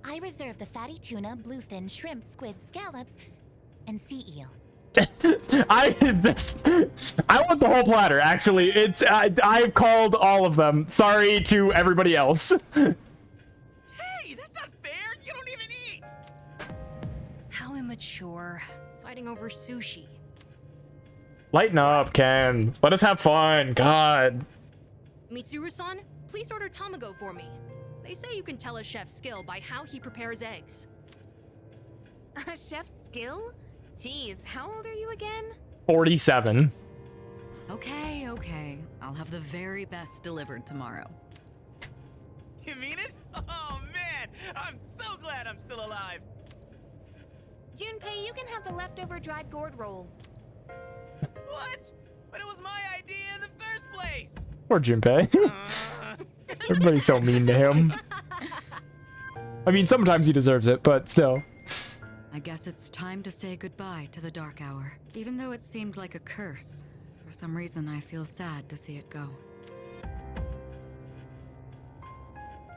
I reserve the fatty tuna, bluefin, shrimp, squid, scallops, and sea eel. I want the whole platter. Actually, I've called all of them. Sorry to everybody else. Hey, that's not fair! You don't even eat! How immature. Fighting over sushi. Lighten up, Ken. Let us have fun. God. Mitsuru-san, please order tamago for me. They say you can tell a chef's skill by how he prepares eggs. A chef's skill? Jeez, how old are you again? 47. Okay, okay. I'll have the very best delivered tomorrow. You mean it? Oh man, I'm so glad I'm still alive. Junpei, you can have the leftover dried gourd roll. What? But it was my idea in the first place. Poor Junpei. Everybody's so mean to him. I mean, sometimes he deserves it, but still. I guess it's time to say goodbye to the Dark Hour. Even though it seemed like a curse, for some reason I feel sad to see it go.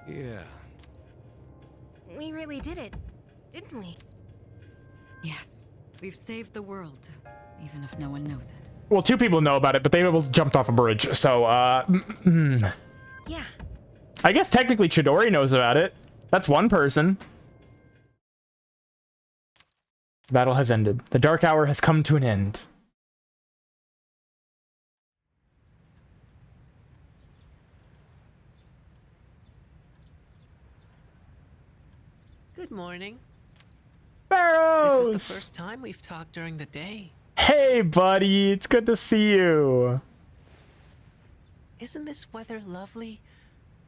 Yeah. We really did it, didn't we? Yes, we've saved the world, even if no one knows it. Well, 2 people know about it, but they both jumped off a bridge, so, Yeah. I guess technically Chidori knows about it. That's one person. The battle has ended. The dark hour has come to an end. Good morning. Barrows! This is the first time we've talked during the day. Hey, buddy. It's good to see you. Isn't this weather lovely?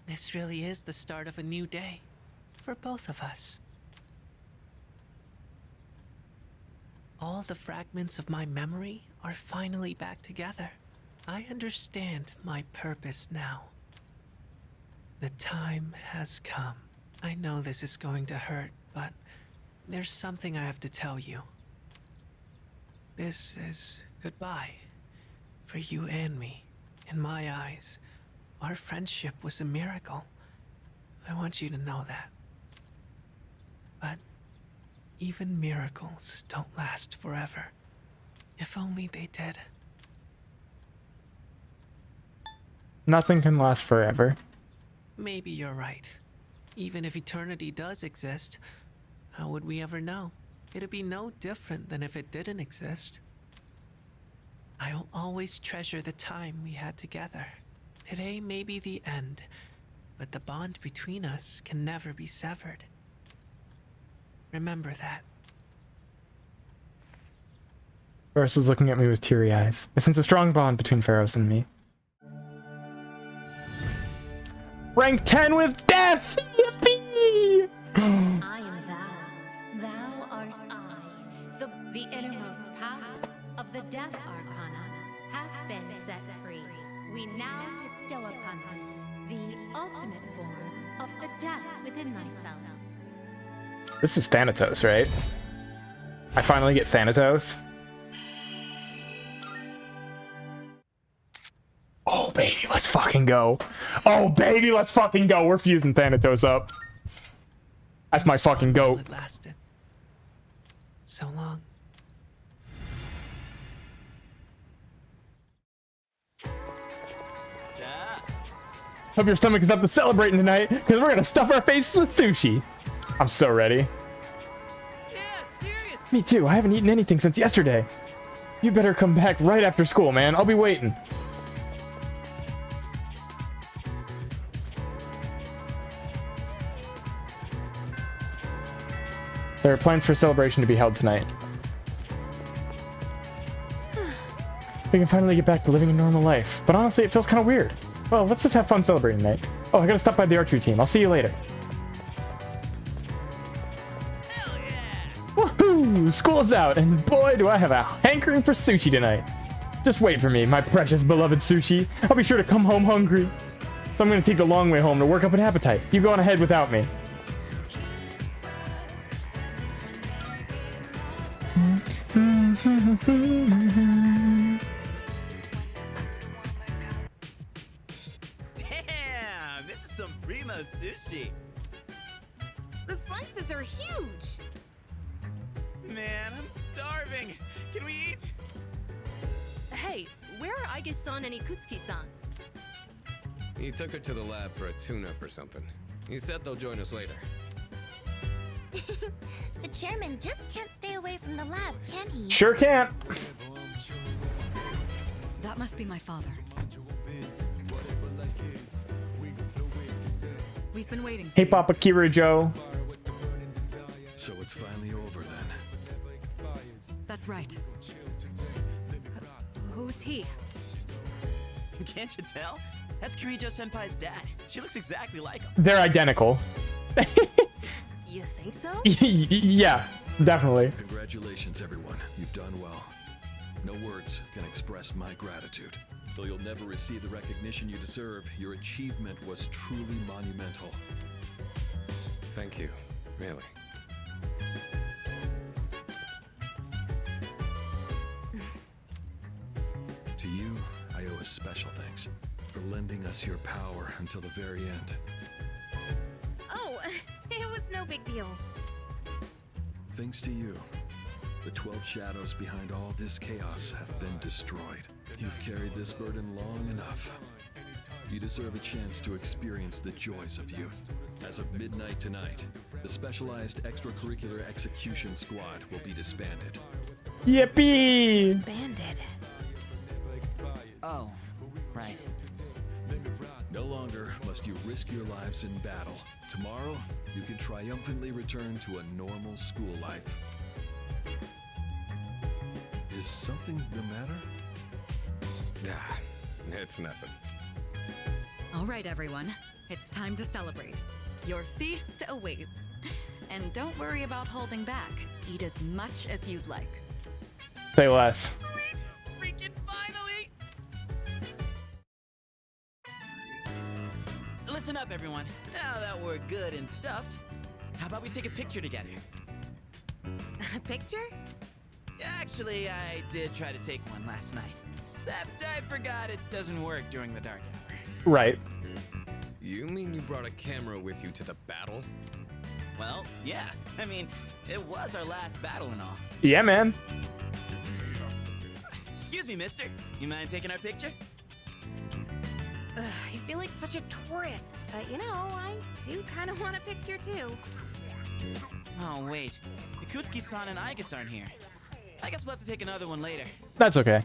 This really is the start of a new day. For both of us. All the fragments of my memory are finally back together. I understand my purpose now. The time has come. I know this is going to hurt, but there's something I have to tell you. This is goodbye. For you and me. In my eyes, our friendship was a miracle. I want you to know that. But even miracles don't last forever. If only they did. Nothing can last forever. Maybe you're right. Even if eternity does exist, how would we ever know? It'd be no different than if it didn't exist. I'll always treasure the time we had together. Today may be the end, but the bond between us can never be severed. Remember that. Pharos is looking at me with teary eyes. I sense a strong bond between Pharos and me. Rank 10 with death! Yippee! I am thou. Thou art I. The innermost power of the Death Arcana hath been set free. We now bestow upon thee the ultimate form of the death within thyself. This is Thanatos, right? I finally get Thanatos. Oh, baby, let's fucking go. Oh, baby, let's fucking go. We're fusing Thanatos up. That's my fucking goat. It lasted so long. Hope your stomach is up to celebrating tonight, because we're gonna stuff our faces with sushi. I'm so ready. Me too. I haven't eaten anything since yesterday. You better come back right after school, man. I'll be waiting. There are plans for a celebration to be held tonight. We can finally get back to living a normal life, but honestly, it feels kind of weird. Well, let's just have fun celebrating tonight. Oh, I gotta stop by the archery team. I'll see you later. Woohoo! School's out, and boy, do I have a hankering for sushi tonight. Just wait for me, my precious beloved sushi. I'll be sure to come home hungry. So I'm gonna take the long way home to work up an appetite. You go on ahead without me. Damn, this is some primo sushi. The slices are huge. Man, I'm starving. Can we eat? Hey, where are Aige-san and Ikutsuki-san? He took her to the lab for a tune-up or something. He said they'll join us later. The chairman just can't stay away from the lab, can he? Sure can't. That must be my father. We've been waiting. Hey, Papa Kirujo. So it's finally over then. That's right. Who's he? Can't you tell? That's Kirijo-senpai's dad. She looks exactly like him. They're identical. You think so? Yeah, definitely. Congratulations, everyone. You've done well. No words can express my gratitude. Though you'll never receive the recognition you deserve, your achievement was truly monumental. Thank you, really. To you, I owe a special thanks for lending us your power until the very end. Oh, it was no big deal. Thanks to you, the 12 shadows behind all this chaos have been destroyed. You've carried this burden long enough. You deserve a chance to experience the joys of youth. As of midnight tonight, the specialized extracurricular execution squad will be disbanded. Yippee! Banded. Oh, right. No longer must you risk your lives in battle. Tomorrow, you can triumphantly return to a normal school life. Is something the matter? Ah, it's nothing. All right, everyone. It's time to celebrate. Your feast awaits. And don't worry about holding back. Eat as much as you'd like. Say less. Sweet! Freaking finally! Listen up, everyone. Now that we're good and stuffed, how about we take a picture together? A picture? Actually, I did try to take one last night. Except I forgot it doesn't work during the dark hour. Right. You mean you brought a camera with you to the battle? Well, yeah. I mean, it was our last battle and all. Yeah, man. Excuse me, mister. You mind taking our picture? I feel like such a tourist. But you know, I do kind of want a picture too. Oh, wait. Ikutsuki-san and Aigis aren't here. I guess we'll have to take another one later. That's okay.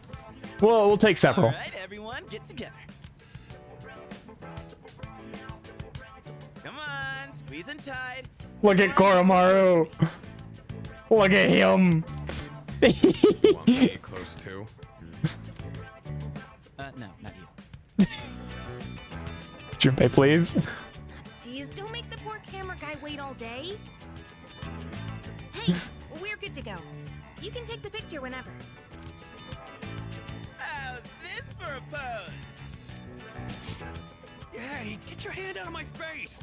We'll take several. All right, everyone, get together. Come on, squeeze and tight. Look at Koromaru. Look at him. Want me to get close too? No, not you. Junpei, please. Jeez, don't make the poor camera guy wait all day. Hey, we're good to go. You can take the picture whenever. How's this for a pose? Hey, get your hand out of my face!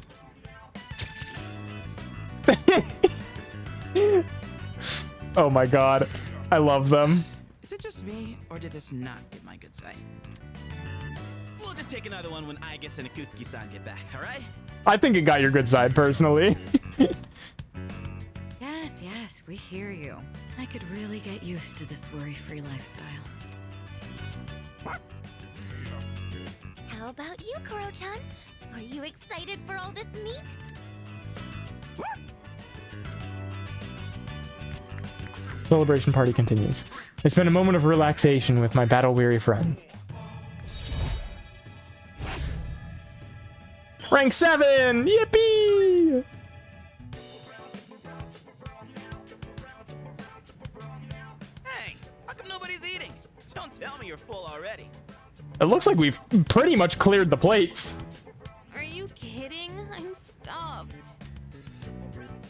Oh my god. I love them. Is it just me, or did this not get my good side? We'll just take another one when Aigis and Ikutsuki-san get back, alright? I think it got your good side, personally. Yes, we hear you. I could really get used to this worry-free lifestyle. How about you, Koro-chan? Are you excited for all this meat? Celebration party continues. It's been a moment of relaxation with my battle-weary friend. Rank 7! Yippee! Hey, how come nobody's eating? Don't tell me you're full already. It looks like we've pretty much cleared the plates. Are you kidding? I'm stuffed.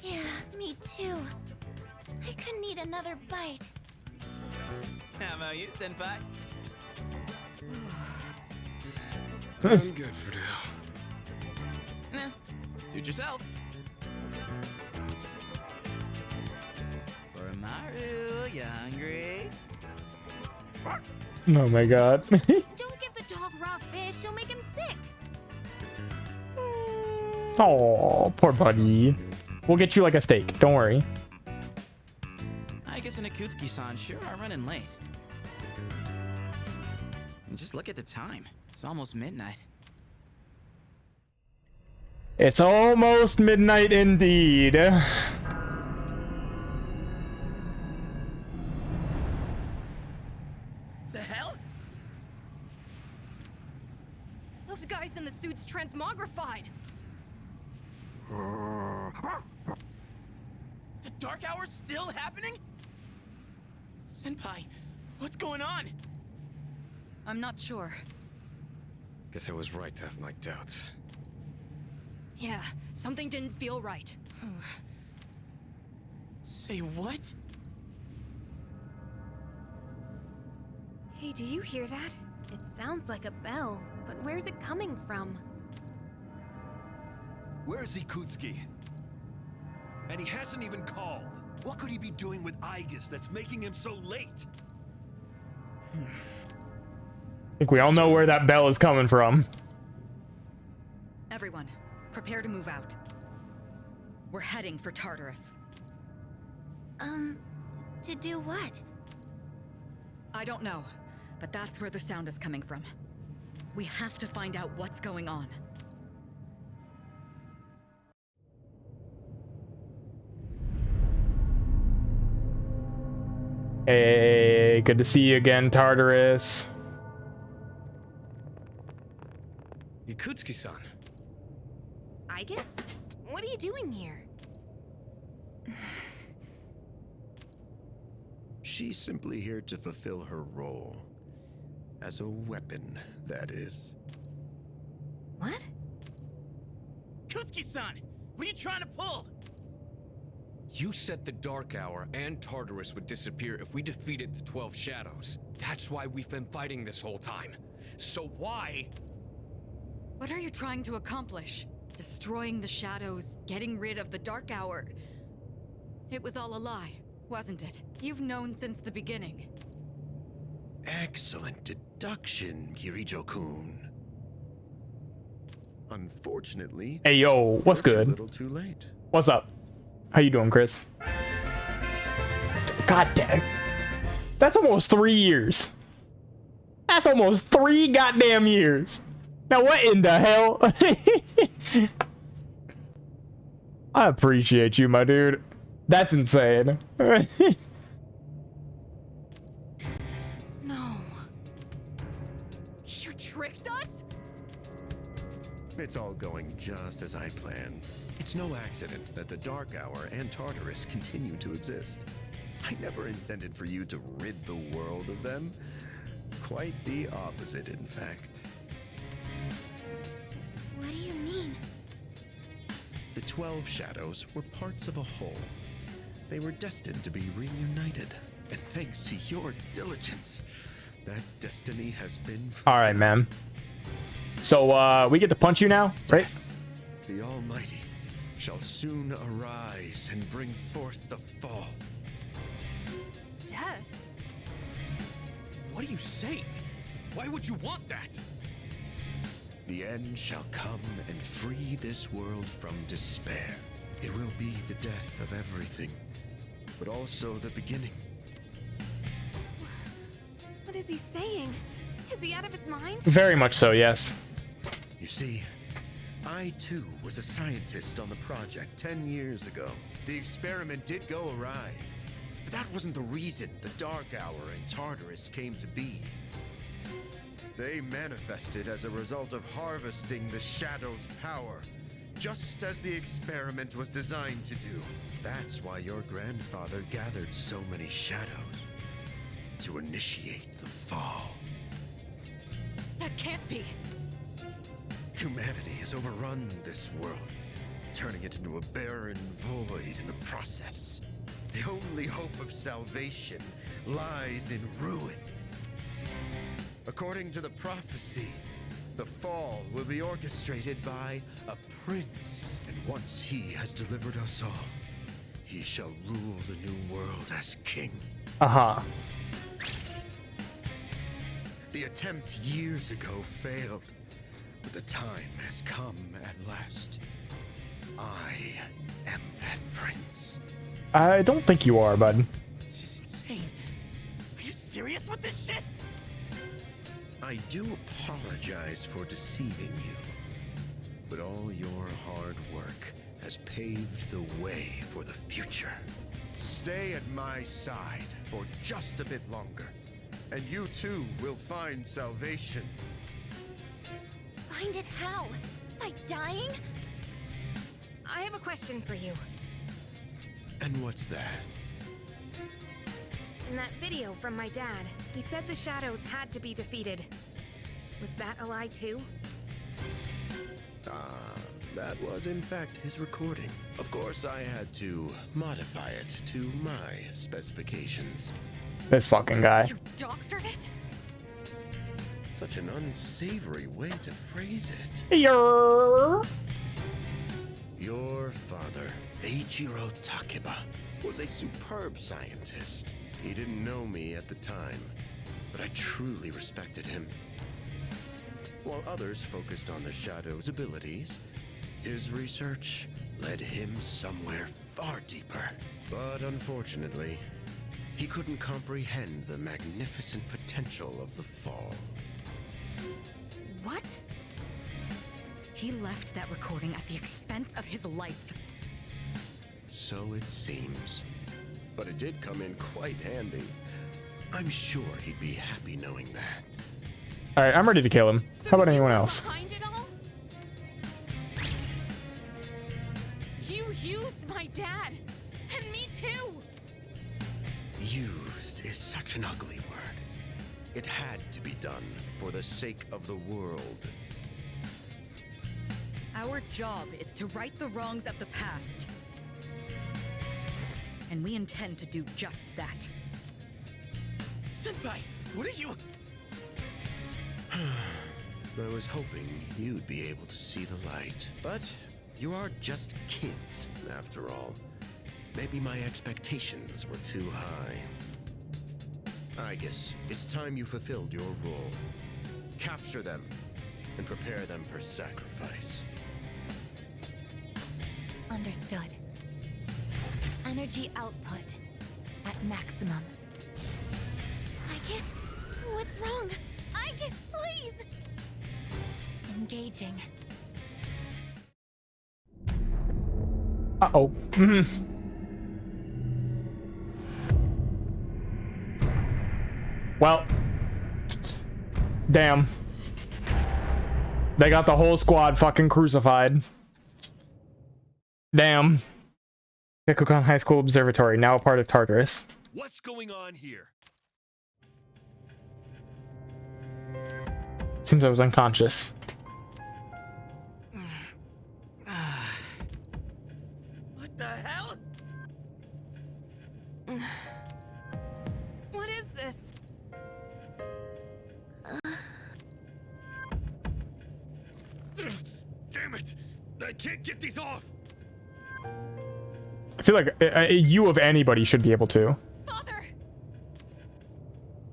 Yeah, me too. I could need another bite. How about you, senpai? I'm good for now. Nah, suit yourself. Koromaru, you hungry? Oh my god. Don't give the dog raw fish, you'll make him sick. Oh, poor buddy. We'll get you like a steak. Don't worry. Aigis and Ikutsuki-san sure are running late. And just look at the time. It's almost midnight. It's almost midnight indeed. The hell? Those guys in the suits transmogrified. The Dark Hour's still happening? Senpai, what's going on? I'm not sure. Guess I was right to have my doubts. Yeah, something didn't feel right. Say what? Hey, did you hear that? It sounds like a bell, but where's it coming from? Where's Ikutsuki? And he hasn't even called. What could he be doing with Aigis that's making him so late? I think we all know where that bell is coming from. Everyone, prepare to move out. We're heading for Tartarus. To do what? I don't know, but that's where the sound is coming from. We have to find out what's going on. Hey, good to see you again, Tartarus. Yakutsuki-san. I guess? What are you doing here? She's simply here to fulfill her role. As a weapon, that is. What? Kutsuki-san! What are you trying to pull? You said the Dark Hour and Tartarus would disappear if we defeated the 12 Shadows. That's why we've been fighting this whole time. So why? What are you trying to accomplish? Destroying the shadows, getting rid of the Dark Hour. It was all a lie, wasn't it? You've known since the beginning. Excellent deduction, Kirijo-kun. Unfortunately, Hey yo, what's you're good? Too little, too late. What's up? How you doing, Chris? God damn. That's almost 3 years. That's almost 3 goddamn years. Now what in the hell? I appreciate you, my dude. That's insane. No. You tricked us? It's all going just as I planned. It's no accident that the Dark Hour and Tartarus continue to exist. I never intended for you to rid the world of them. Quite the opposite, in fact. What do you mean? The 12 Shadows were parts of a whole. They were destined to be reunited. And thanks to your diligence, that destiny has been fulfilled. All right, man. So we get to punch you now, right? The Almighty shall soon arise and bring forth the fall. Death? What are you saying? Why would you want that? The end shall come and free this world from despair. It will be the death of everything, but also the beginning. What is he saying? Is he out of his mind? Very much so, yes. You see, I too was a scientist on the project 10 years ago. The experiment did go awry, but that wasn't the reason the Dark Hour and Tartarus came to be. They manifested as a result of harvesting the Shadow's power, just as the experiment was designed to do. That's why your grandfather gathered so many shadows, to initiate the fall. That can't be. Humanity has overrun this world, turning it into a barren void in the process. The only hope of salvation lies in ruin. According to the prophecy, the fall will be orchestrated by a prince. And once he has delivered us all, he shall rule the new world as king. Uh-huh. The attempt years ago failed, but the time has come at last. I am that prince. I don't think you are, bud. This is insane. Are you serious with this shit? I do apologize for deceiving you, but all your hard work has paved the way for the future. Stay at my side for just a bit longer, and you too will find salvation. Find it how? By dying? I have a question for you. And what's that? In that video from my dad, he said the shadows had to be defeated. Was that a lie too? That was in fact his recording. Of course, I had to modify it to my specifications. This fucking guy. You doctored it? Such an unsavory way to phrase it. Your father, Eiichiro Takeba, was a superb scientist. He didn't know me at the time, but I truly respected him. While others focused on the Shadow's abilities, his research led him somewhere far deeper. But unfortunately, he couldn't comprehend the magnificent potential of the Fall. What? He left that recording at the expense of his life. So it seems. But it did come in quite handy. I'm sure he'd be happy knowing that. All right, I'm ready to kill him. How about anyone else? Behind it all? You used my dad. And me too. Used is such an ugly word. It had to be done for the sake of the world. Our job is to right the wrongs of the past. And we intend to do just that. Senpai, what are you... I was hoping you'd be able to see the light. But you are just kids, after all. Maybe my expectations were too high. I guess it's time you fulfilled your role. Capture them and prepare them for sacrifice. Understood. Energy output at maximum. Aigis, what's wrong? Aigis, please! Engaging. Uh-oh. Well. Damn. They got the whole squad fucking crucified. Damn. Gekukan High School Observatory, now a part of Tartarus. What's going on here? Seems I was unconscious. What the hell? What is this? Damn it! I can't get these off! I feel like you of anybody should be able to. Father!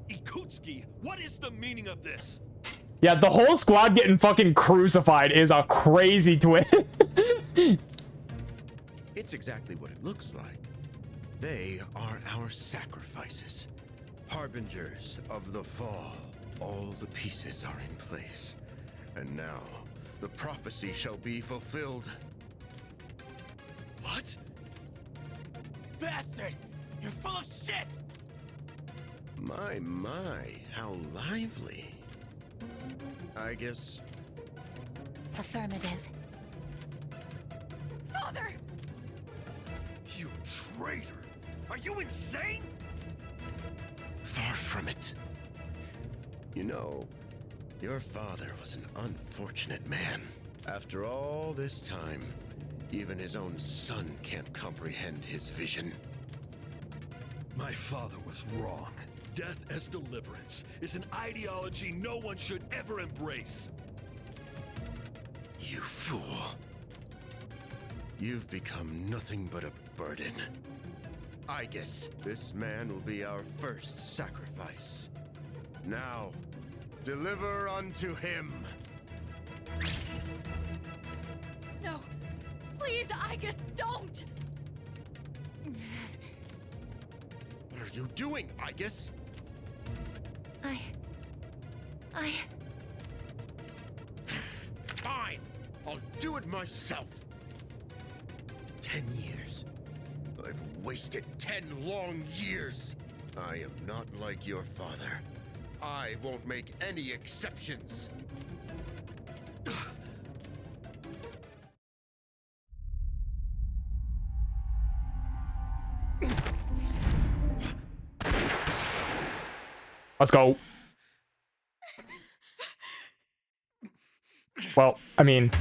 Ikutsuki, what is the meaning of this? Yeah, the whole squad getting fucking crucified is a crazy twist. It's exactly what it looks like. They are our sacrifices. Harbingers of the fall. All the pieces are in place. And now, the prophecy shall be fulfilled. What? Bastard! You're full of shit! My, how lively. I guess... Affirmative. Father! You traitor! Are you insane? Far from it. You know, your father was an unfortunate man. After all this time, even his own son can't comprehend his vision. My father was wrong. Death as deliverance is an ideology no one should ever embrace. You fool. You've become nothing but a burden. I guess this man will be our first sacrifice. Now, deliver unto him. No! Please, Aigis, don't! What are you doing, Aigis? I... Fine! I'll do it myself! 10 years. I've wasted 10 long years. I am not like your father. I won't make any exceptions. Let's go. Well, I mean,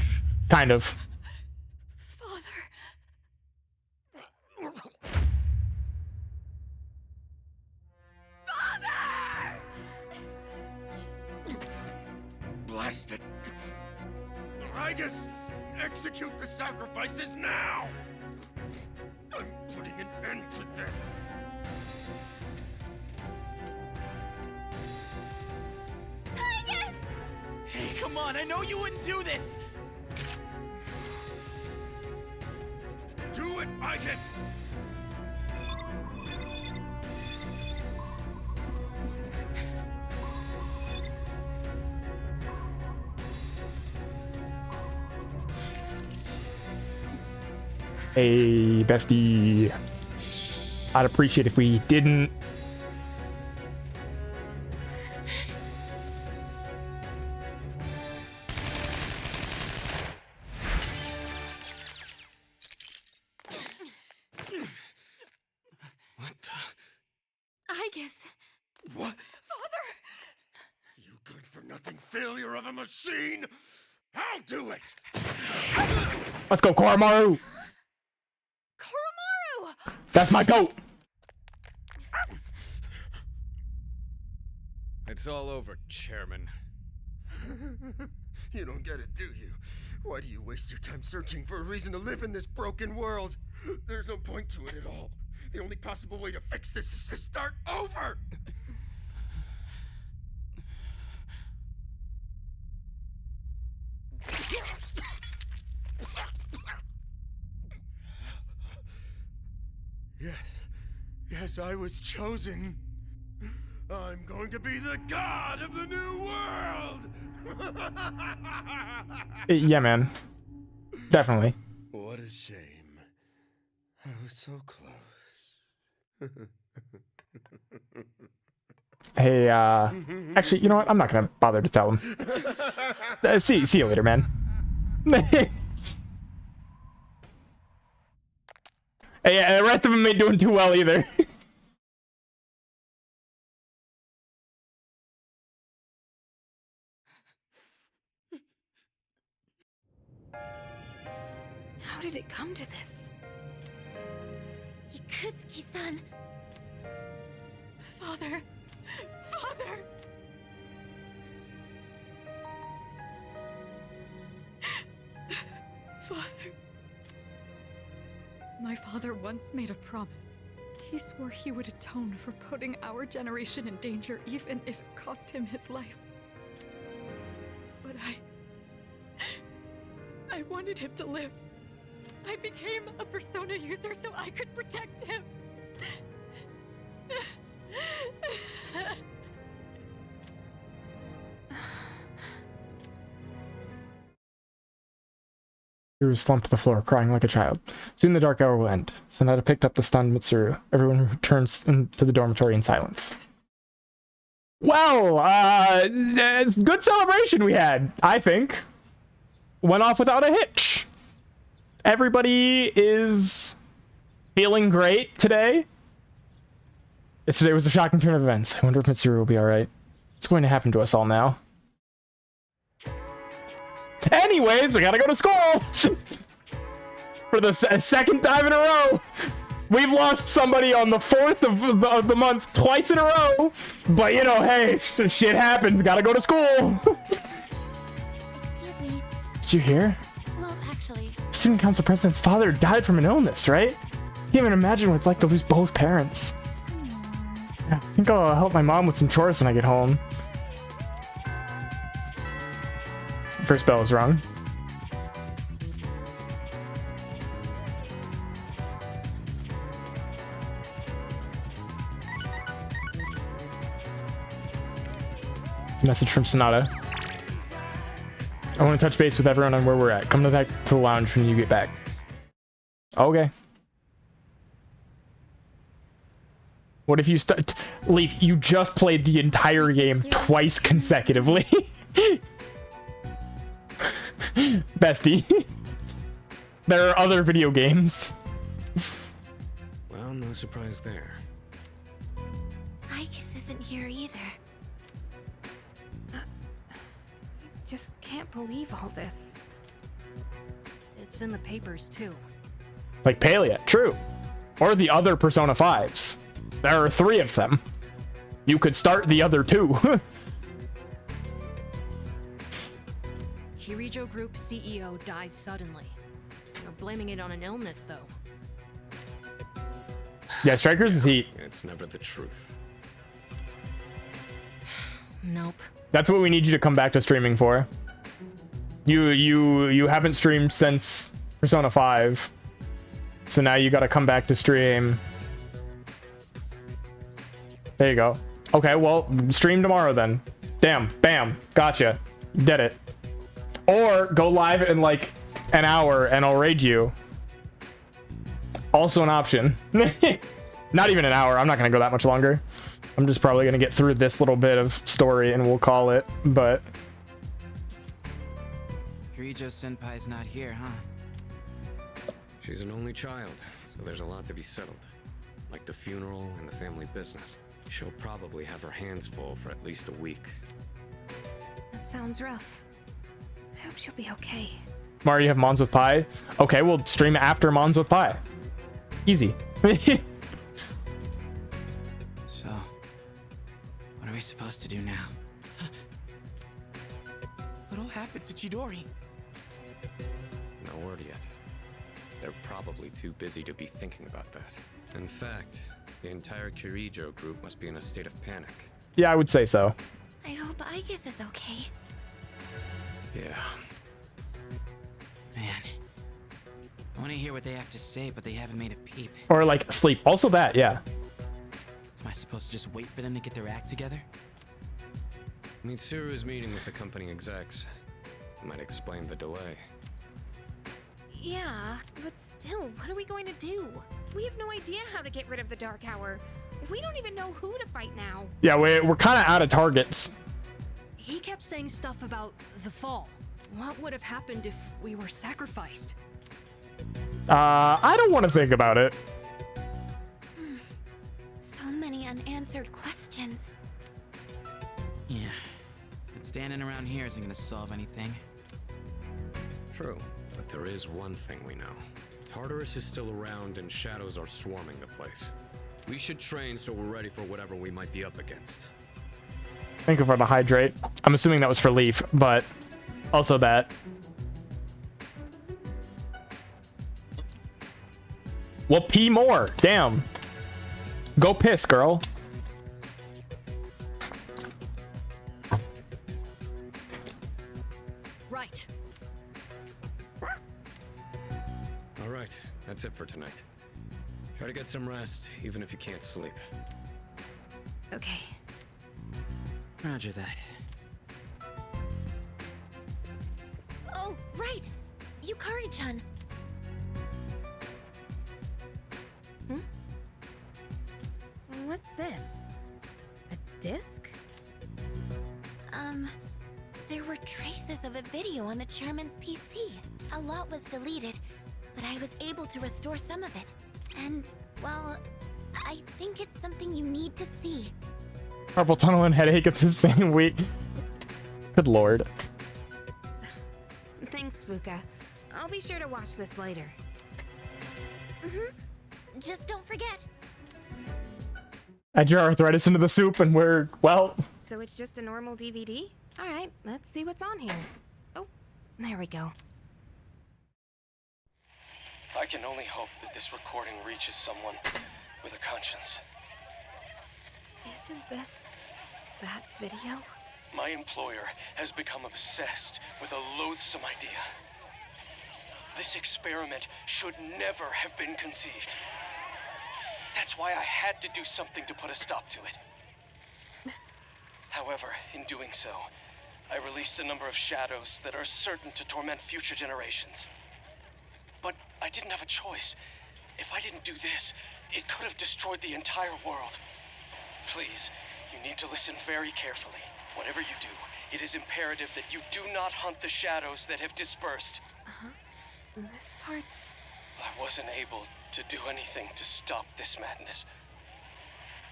kind of. Blast it! Aigis, execute the sacrifices now! I'm putting an end to this. Aigis! Hey, come on, I know you wouldn't do this! Do it, Aigis! Hey, bestie. I'd appreciate if we didn't. I guess. What? Father! You good for nothing failure of a machine? I'll do it! Let's go, Koromaru! Koromaru! That's my goat! It's all over, Chairman. You don't get it, do you? Why do you waste your time searching for a reason to live in this broken world? There's no point to it at all. The only possible way to fix this is to start over! Yes, I was chosen. I'm going to be the god of the new world! Yeah, man. Definitely. What a shame. I was so close. Hey, actually, you know what? I'm not gonna bother to tell him. See you later, man. Hey, the rest of them ain't doing too well either. How did it come to this? Ikutsuki-san. Father! Father! Father. My father once made a promise. He swore he would atone for putting our generation in danger even if it cost him his life. But I wanted him to live. I became a Persona user so I could protect him. He was slumped to the floor, crying like a child. Soon the dark hour will end. Sonata picked up the stunned Mitsuru. Everyone returns into the dormitory in silence. Well, it's good celebration we had, I think. Went off without a hitch. Everybody is feeling great today. Yesterday was a shocking turn of events. I wonder if Mitsuru will be alright. What's going to happen to us all now? Anyways, we gotta go to school! For the second time in a row! We've lost somebody on the 4th of the month twice in a row! But you know, hey, shit happens, gotta go to school! Excuse me. Did you hear? Well, actually. Student council president's father died from an illness, right? Can't even imagine what it's like to lose both parents. I think I'll help my mom with some chores when I get home. First bell is wrong. Message from Sonata. I want to touch base with everyone on where we're at. Come back to the lounge when you get back. Okay. What if you Leaf, you just played the entire game twice consecutively. Bestie. There are other video games. Well, no surprise there. Icus isn't here either. Just can't believe all this. It's in the papers, too. Like Palia, true. Or the other Persona 5s. There are 3 of them. You could start the other 2. Kirijo Group CEO dies suddenly. They're blaming it on an illness, though. Yeah, Strikers is heat. It's never the truth. Nope. That's what we need you to come back to streaming for. You haven't streamed since Persona 5. So now you gotta come back to stream. There you go. Okay, well, stream tomorrow then. Damn, bam, gotcha. You did it. Or go live in like an hour and I'll raid you. Also an option. Not even an hour. I'm not going to go that much longer. I'm just probably going to get through this little bit of story and we'll call it. But Kirijo Senpai's not here, huh? She's an only child, so there's a lot to be settled. Like the funeral and the family business. She'll probably have her hands full for at least a week. That sounds rough. I hope she'll be okay. Mario, you have Mons with Pi? Okay, we'll stream after Mons with Pi. Easy. So, what are we supposed to do now? What all happened to Chidori? No word yet. They're probably too busy to be thinking about that. In fact, the entire Kirijo group must be in a state of panic. Yeah, I would say so. I hope Aigis is okay. Yeah. Man, I want to hear what they have to say, but they haven't made a peep. Or like sleep. Also that, yeah. Am I supposed to just wait for them to get their act together? Mitsuru is meeting with the company execs. Might explain the delay. Yeah, but still, what are we going to do? We have no idea how to get rid of the Dark Hour. We don't even know who to fight now. Yeah, we're kind of out of targets. He kept saying stuff about the fall. What would have happened if we were sacrificed? I don't want to think about it. So many unanswered questions. Yeah, but standing around here isn't gonna solve anything. True, but there is one thing we know. Tartarus is still around and shadows are swarming the place. We should train so we're ready for whatever we might be up against. Thank you for the hydrate. I'm assuming that was for Leaf, but also that. Well, pee more. Damn. Go piss, girl. Right. All right, that's it for tonight. Try to get some rest, even if you can't sleep. Okay. Roger that. Oh, right! Yukari-chan. What's this? A disc? There were traces of a video on the chairman's PC. A lot was deleted, but I was able to restore some of it. And, well, I think it's something you need to see. Carpal tunnel and headache at the same week. Good lord. Thanks, Fuka. I'll be sure to watch this later. Just don't forget. Add your arthritis into the soup and we're, well... So it's just a normal DVD? Alright, let's see what's on here. Oh, there we go. I can only hope that this recording reaches someone with a conscience. Isn't this that video? My employer has become obsessed with a loathsome idea. This experiment should never have been conceived. That's why I had to do something to put a stop to it. However, in doing so, I released a number of shadows that are certain to torment future generations. But I didn't have a choice. If I didn't do this, it could have destroyed the entire world. Please, you need to listen very carefully. Whatever you do, it is imperative that you do not hunt the shadows that have dispersed. This part's... I wasn't able to do anything to stop this madness.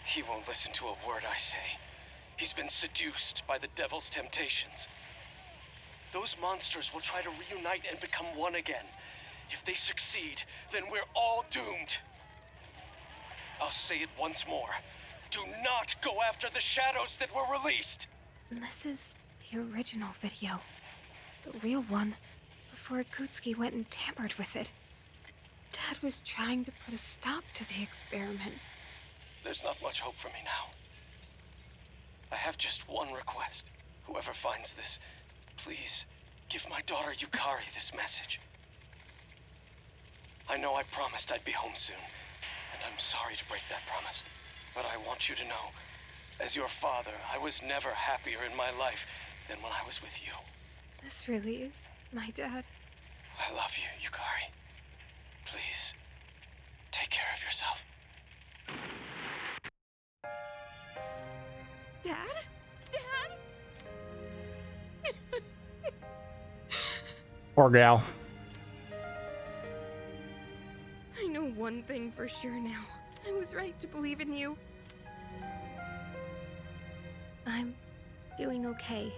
He won't listen to a word I say. He's been seduced by the devil's temptations. Those monsters will try to reunite and become one again. If they succeed, then we're all doomed. I'll say it once more. Do not go after the shadows that were released! This is the original video. The real one, before Akutsuki went and tampered with it. Dad was trying to put a stop to the experiment. There's not much hope for me now. I have just one request. Whoever finds this, please give my daughter Yukari this message. I know I promised I'd be home soon, and I'm sorry to break that promise. But I want you to know, as your father, I was never happier in my life than when I was with you. This really is my dad. I love you, Yukari. Please, Take care of yourself. Dad? Dad? Poor gal. I know one thing for sure now. I was right to believe in you. I'm doing okay.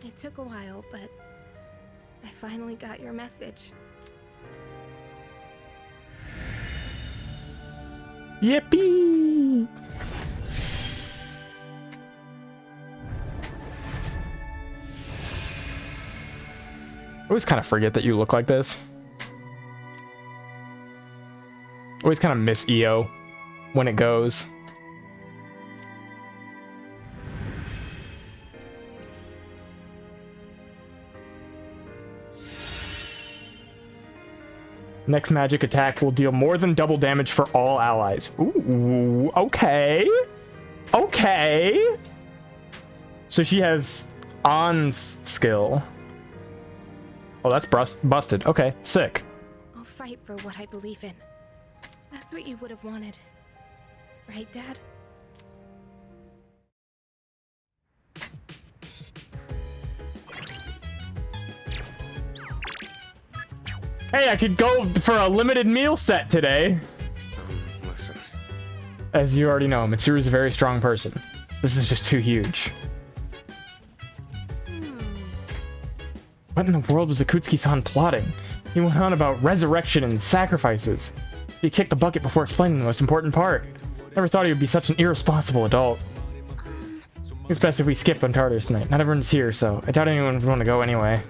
It took a while, but I finally got your message. Yippee! I always kind of forget that you look like this. Always kind of miss EO when it goes. Next magic attack will deal more than double damage for all allies. Ooh, okay. Okay. So she has On's skill. Oh, that's busted. Okay, sick. I'll fight for what I believe in. That's what you would have wanted. Right, Dad? Hey, I could go for a limited meal set today. Listen. As you already know, Mitsuru's a very strong person. This is just too huge. What in the world was Akutsuki-san plotting? He went on about resurrection and sacrifices. He kicked the bucket before explaining the most important part. Never thought he would be such an irresponsible adult. It's best if we skip on Tartarus tonight. Not everyone's here, so I doubt anyone would want to go anyway.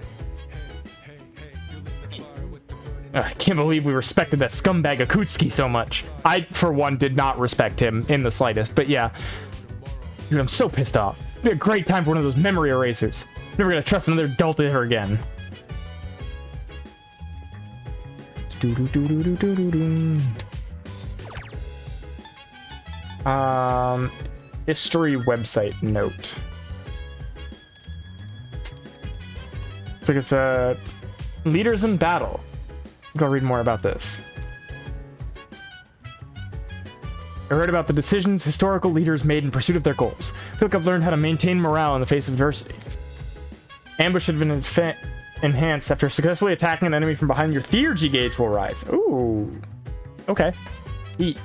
I can't believe we respected that scumbag Akutsuki so much. I, for one, did not respect him in the slightest, but yeah. Dude, I'm so pissed off. It'd be a great time for one of those memory erasers. Never gonna trust another adult ever again. History website note. Looks like it's leaders in battle. Go read more about this. I read about the decisions historical leaders made in pursuit of their goals. I feel like I've learned how to maintain morale in the face of adversity. Ambush had been enhanced after successfully attacking an enemy from behind. Your theurgy gauge will rise. Ooh. Okay. Eat.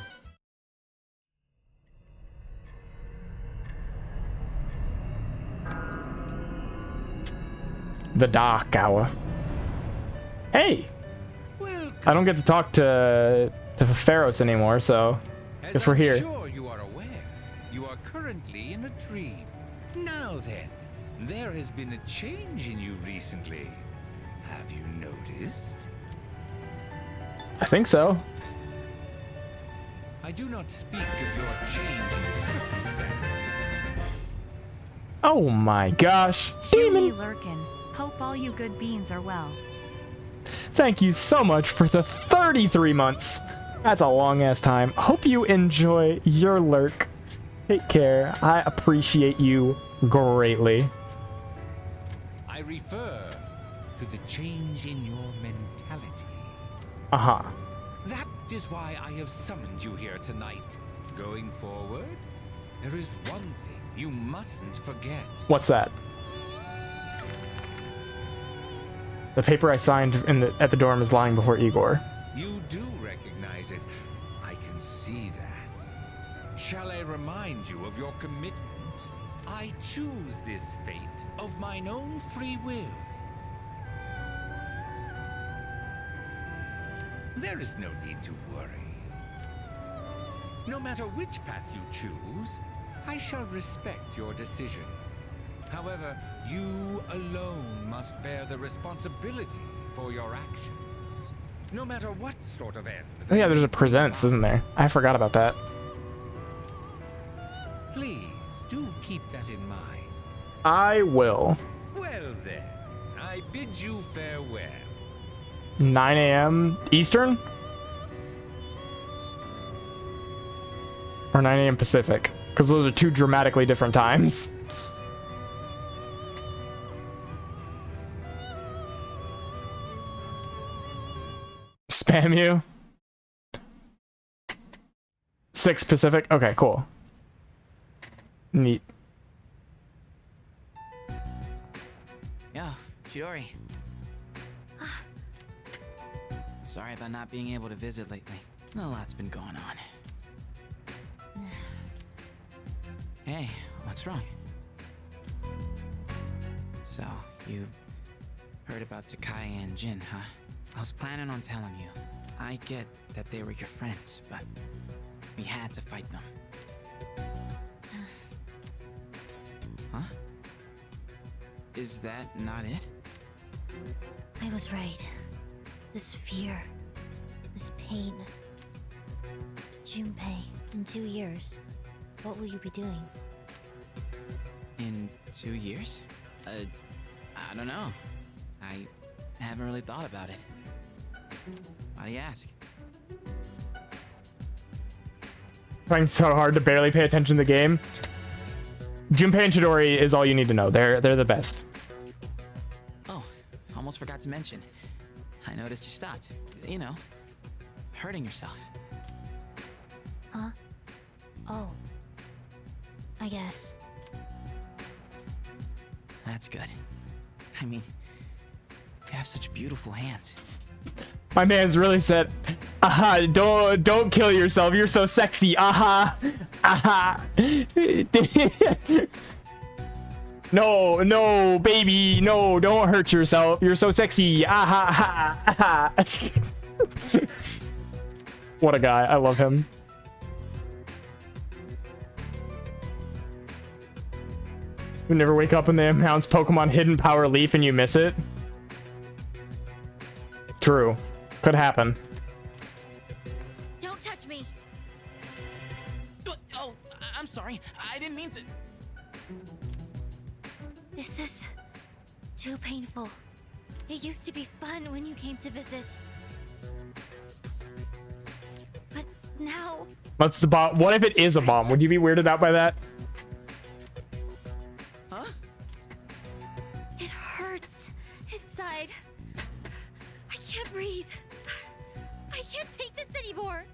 The Dark Hour. Hey! I don't get to talk to Pharos anymore, so guess we're here. Sure you are aware. You are currently in a dream. Now then, there has been a change in you recently. Have you noticed? I think so. I do not speak of your change in circumstances. Oh my gosh. Demon Lurkin. Hope all you good beans are well. Thank you so much for the 33 months. That's a long ass time. Hope you enjoy your lurk. Take care. I appreciate you greatly. I refer to the change in your mentality. Uh-huh. That is why I have summoned you here tonight. Going forward, there is one thing you mustn't forget. What's that? The paper I signed at the dorm is lying before Igor. You do recognize it. I can see that. Shall I remind you of your commitment? I choose this fate of mine own free will. There is no need to worry. No matter which path you choose, I shall respect your decision. However, you alone must bear the responsibility for your actions. No matter what sort of end. Oh yeah, there's a presents, isn't there? I forgot about that. Please do keep that in mind. I will. Well then, I bid you farewell. 9 a.m. Eastern? Or 9 a.m. Pacific? Because those are two dramatically different times. Spam you? 6 Pacific. Okay, cool. Neat. Yo, Shiori. Sorry about not being able to visit lately. A lot's been going on. Hey, what's wrong? So, you heard about Takai and Jin, huh? I was planning on telling you. I get that they were your friends, but we had to fight them. Huh? Is that not it? I was right. This fear, this pain. Junpei, in 2 years, what will you be doing? In 2 years? I don't know. I haven't really thought about it. Why do you ask? Trying so hard to barely pay attention to the game. Junpei and Chidori is all you need to know. They're the best. Oh, almost forgot to mention. I noticed you stopped. You know, hurting yourself. Huh? Oh. I guess. That's good. I mean, you have such beautiful hands. My man's really said, aha, don't kill yourself. You're so sexy. Aha. Aha. No, baby. No, don't hurt yourself. You're so sexy. Aha. Aha. What a guy. I love him. You never wake up and they announce Pokemon Hidden Power Leaf and you miss it. True. Could happen. Don't touch me! Oh, I'm sorry. I didn't mean to. This is too painful. It used to be fun when you came to visit. But now... What's the bomb? What if it is a bomb? Would you be weirded out by that? Huh? It hurts inside. I can't breathe. I can't take this anymore.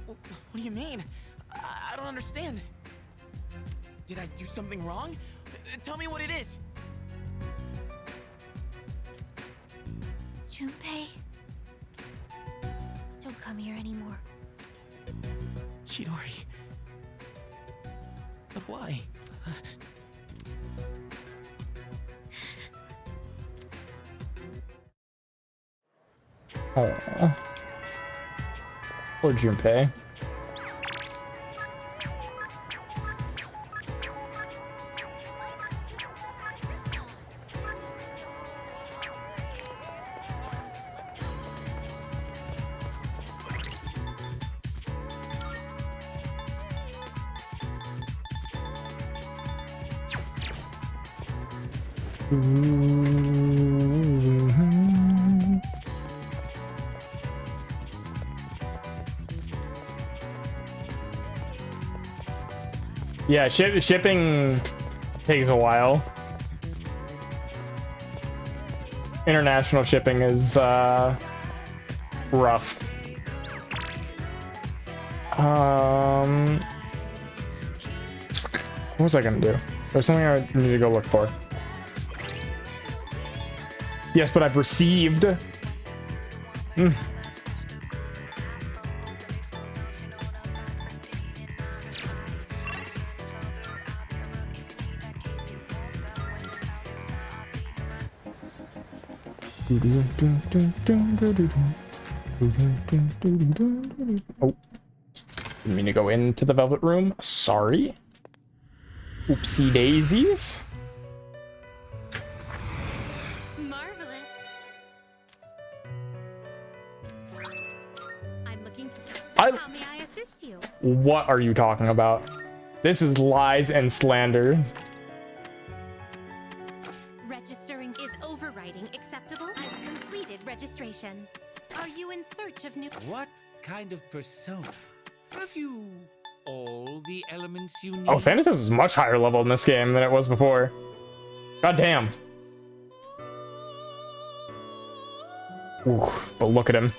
What do you mean? I don't understand. Did I do something wrong? Tell me what it is. Junpei, don't come here anymore. Chidori. But why? Oh. Poor Junpei. Yeah, shipping takes a while. International shipping is rough. What was I gonna do? There's something I need to go look for. Yes, but I've received. Oh, didn't mean to go into the Velvet Room. Sorry. Oopsie daisies. Marvelous. I'm looking. How may I assist you? What are you talking about? This is lies and slanders. Registering is overwriting acceptable? I've completed registration. Are you in search of new? What kind of persona? Have you all the elements you need? Oh, Thanatos is much higher level in this game than it was before. God damn. Ooh, but look at him.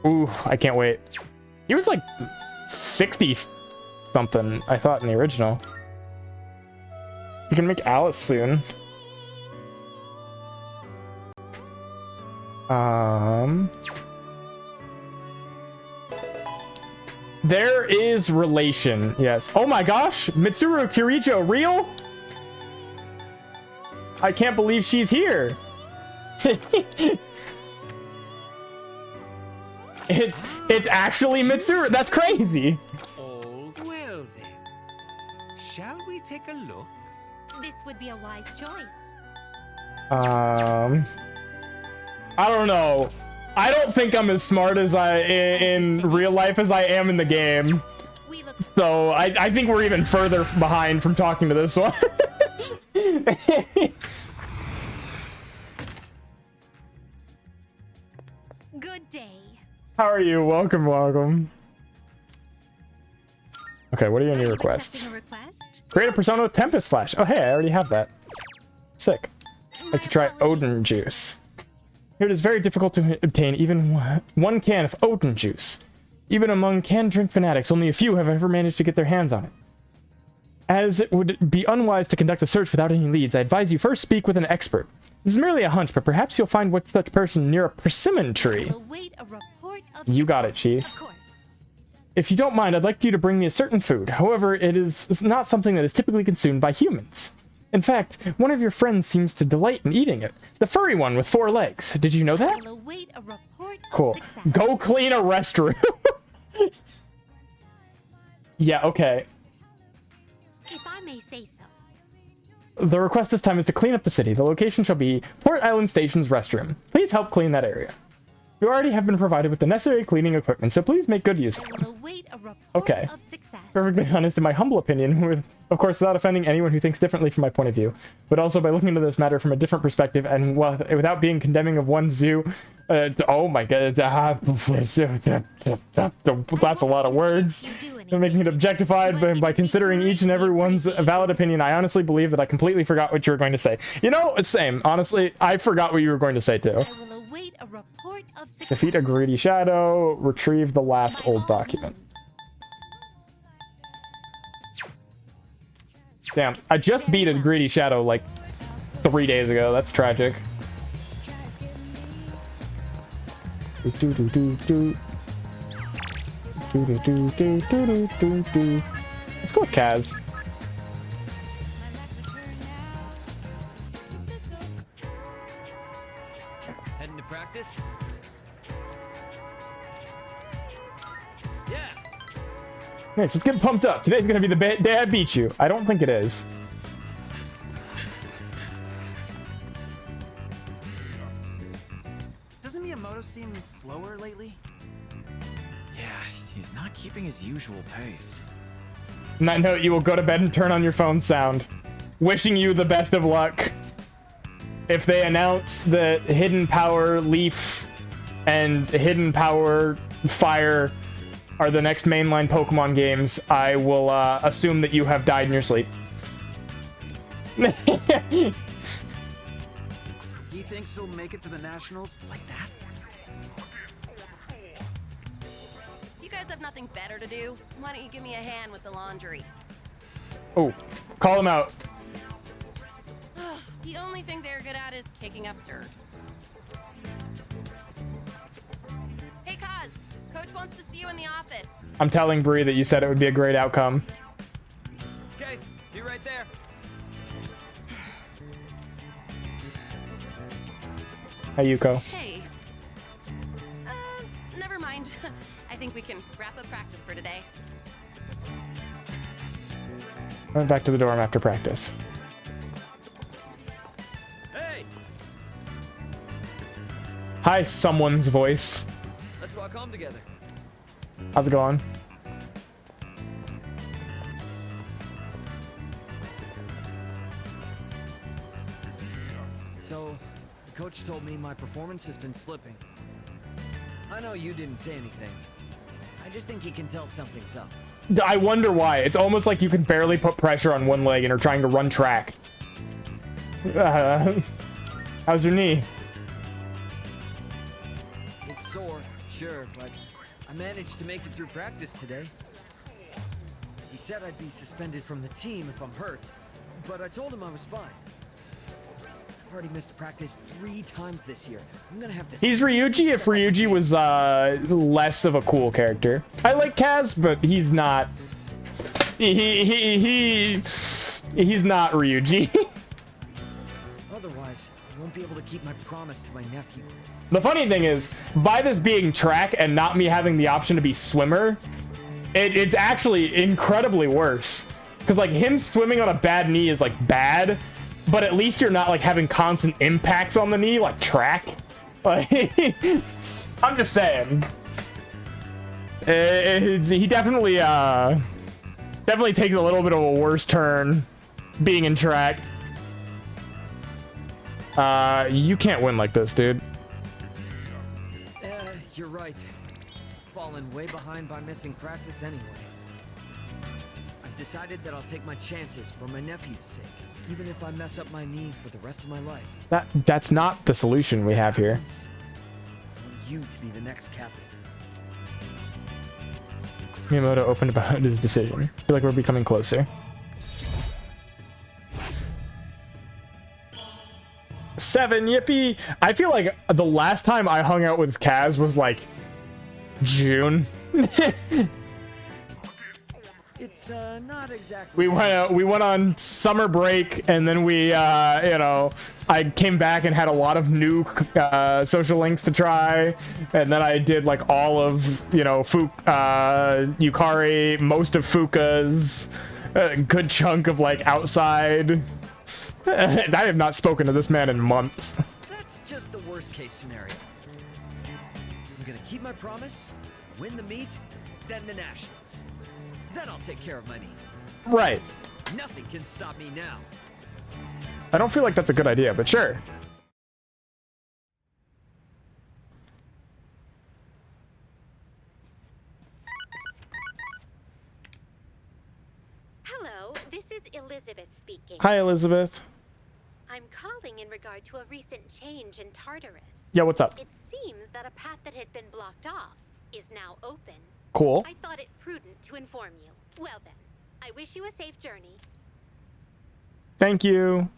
Ooh, I can't wait. He was like 60 something, I thought, in the original. You can make Alice soon. There is relation, yes. Oh my gosh, Mitsuru Kirijo, real? I can't believe she's here. It's actually Mitsuru. That's crazy. Well then, shall we take a look? This would be a wise choice. I don't know. I don't think I'm as smart as in real life as I am in the game. So I think we're even further behind from talking to this one. Good day. How are you? Welcome, welcome. Okay, what are your new requests? Create a persona with Tempest Slash. Oh, hey, I already have that. Sick. I'd like to try Odin juice. Here it is very difficult to obtain even one can of Odin juice. Even among canned drink fanatics, only a few have ever managed to get their hands on it. As it would be unwise to conduct a search without any leads, I advise you first speak with an expert. This is merely a hunch, but perhaps you'll find what such person near a persimmon tree. You got it, Chief. If you don't mind, I'd like you to bring me a certain food. However, it's not something that is typically consumed by humans. In fact, one of your friends seems to delight in eating it. The furry one with 4 legs. Did you know that? Cool. Go clean a restroom. Yeah, okay. If I may say so. The request this time is to clean up the city. The location shall be Port Island Station's restroom. Please help clean that area. You already have been provided with the necessary cleaning equipment, so please make good use of it. Okay. Perfectly honest, in my humble opinion, of course without offending anyone who thinks differently from my point of view, but also by looking into this matter from a different perspective and without being condemning of one's view. Oh my god. That's a lot of words. Making it objectified by considering each and everyone's valid opinion. I honestly believe that I completely forgot what you were going to say. You know, same. Honestly, I forgot what you were going to say too. Defeat a greedy shadow. Retrieve the last old document. Damn, I just beat a greedy shadow like 3 days ago. That's tragic. Let's go with Kaz. Heading to practice? Yeah. Nice, let's get pumped up. Today's gonna be the day I beat you. I don't think it is. Doesn't Miyamoto seem slower lately? Yeah, he's not keeping his usual pace. On that note, you will go to bed and turn on your phone sound. Wishing you the best of luck. If they announce that Hidden Power Leaf and Hidden Power Fire are the next mainline Pokemon games, I will assume that you have died in your sleep. He thinks he'll make it to the Nationals like that? You guys have nothing better to do? Why don't you give me a hand with the laundry? Oh, call him out. The only thing they're good at is kicking up dirt. Hey, Kaz, Coach wants to see you in the office. I'm telling Bree that you said it would be a great outcome. Okay, be right there. Hey, Yuko. Hey. Never mind. I think we can wrap up practice for today. Went back to the dorm after practice. Hey! Hi, someone's voice. Let's walk home together. How's it going? So, Coach told me my performance has been slipping. I know you didn't say anything. I just think he can tell something's up. I wonder why. It's almost like you can barely put pressure on one leg and are trying to run track. How's your knee? It's sore, sure, but I managed to make it through practice today. He said I'd be suspended from the team if I'm hurt, but I told him I was fine. I've already missed practice 3 times this year. I'm gonna have to. He's Ryuji if Ryuji was less of a cool character. I like Kaz, but he's not. He's not Ryuji. Otherwise, I won't be able to keep my promise to my nephew. The funny thing is, by this being track and not me having the option to be swimmer, it's actually incredibly worse. Because like him swimming on a bad knee is like bad, but at least you're not like having constant impacts on the knee like track. Like, I'm just saying. He definitely takes a little bit of a worse turn being in track. You can't win like this, dude. You're right. Fallen way behind by missing practice anyway. I've decided that I'll take my chances for my nephew's sake, even if I mess up my knee for the rest of my life. That's not the solution we have here. I want you to be the next captain. Miyamoto opened about his decision. I feel like we're becoming closer. 7, yippee! I feel like the last time I hung out with Kaz was like June. It's not exactly. We went on summer break, and then we you know, I came back and had a lot of new social links to try, and then I did like all of, you know, Yukari, most of Fuka's, a good chunk of like Outside. I have not spoken to this man in months. That's just the worst case scenario. I'm gonna keep my promise, win the meet, then the nationals. Then I'll take care of my knee. Right. Nothing can stop me now. I don't feel like that's a good idea, but sure. Hello, this is Elizabeth speaking. Hi, Elizabeth. I'm calling in regard to a recent change in Tartarus. Yeah, what's up? It seems that a path that had been blocked off is now open. Cool. I thought it prudent to inform you. Well then, I wish you a safe journey. Thank you.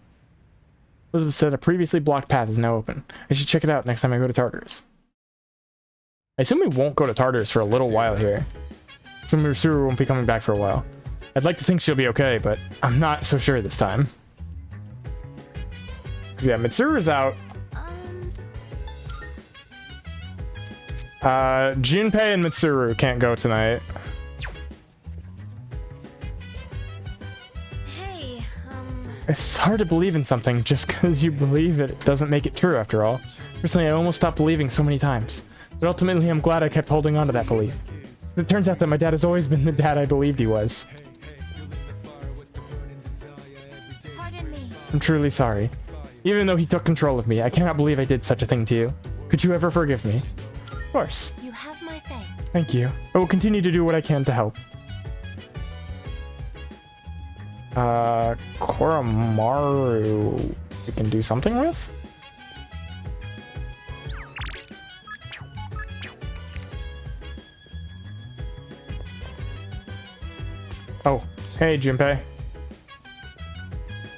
Elizabeth said a previously blocked path is now open. I should check it out next time I go to Tartarus. I assume we won't go to Tartarus for a little while here. So Mitsuru won't be coming back for a while. I'd like to think she'll be okay, but I'm not so sure this time. Cause yeah, Mitsuru's out. Junpei and Mitsuru can't go tonight. Hey, It's hard to believe in something just because you believe it doesn't make it true after all. Personally, I almost stopped believing so many times. But ultimately, I'm glad I kept holding on to that belief. It turns out that my dad has always been the dad I believed he was. Pardon me. I'm truly sorry. Even though he took control of me, I cannot believe I did such a thing to you. Could you ever forgive me? Of course. You have my thanks. Thank you. I will continue to do what I can to help. Koromaru we can do something with? Oh, hey Junpei.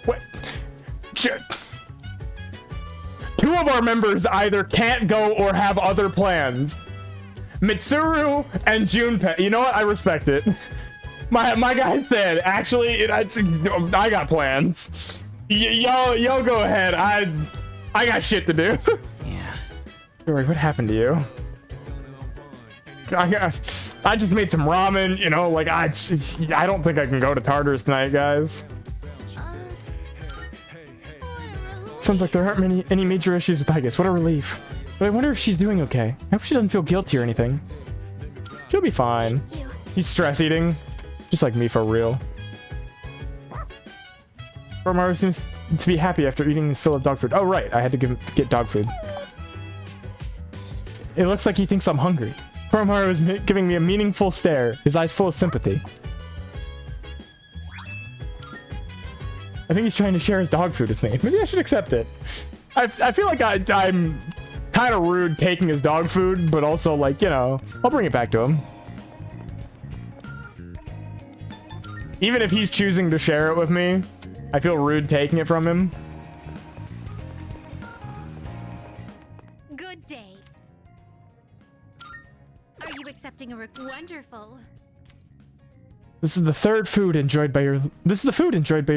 What? Two of our members either can't go or have other plans. Mitsuru and Junpei. You know what? I respect it. My guy said, actually, I got plans. Y'all go ahead. I got shit to do. Yeah. Yuri, what happened to you? I just made some ramen, you know, like I don't think I can go to Tartarus tonight, guys. Sounds like there aren't any major issues with Aigis. What a relief. But I wonder if she's doing okay. I hope she doesn't feel guilty or anything. She'll be fine. He's stress eating. Just like me for real. Koromaru seems to be happy after eating his fill of dog food. Oh right, I had to get dog food. It looks like he thinks I'm hungry. Koromaru is giving me a meaningful stare, his eyes full of sympathy. I think he's trying to share his dog food with me. Maybe I should accept it. I feel like I'm kind of rude taking his dog food, but also like, you know, I'll bring it back to him. Even if he's choosing to share it with me, I feel rude taking it from him. Good day. Are you accepting a wonderful? This is the food enjoyed by your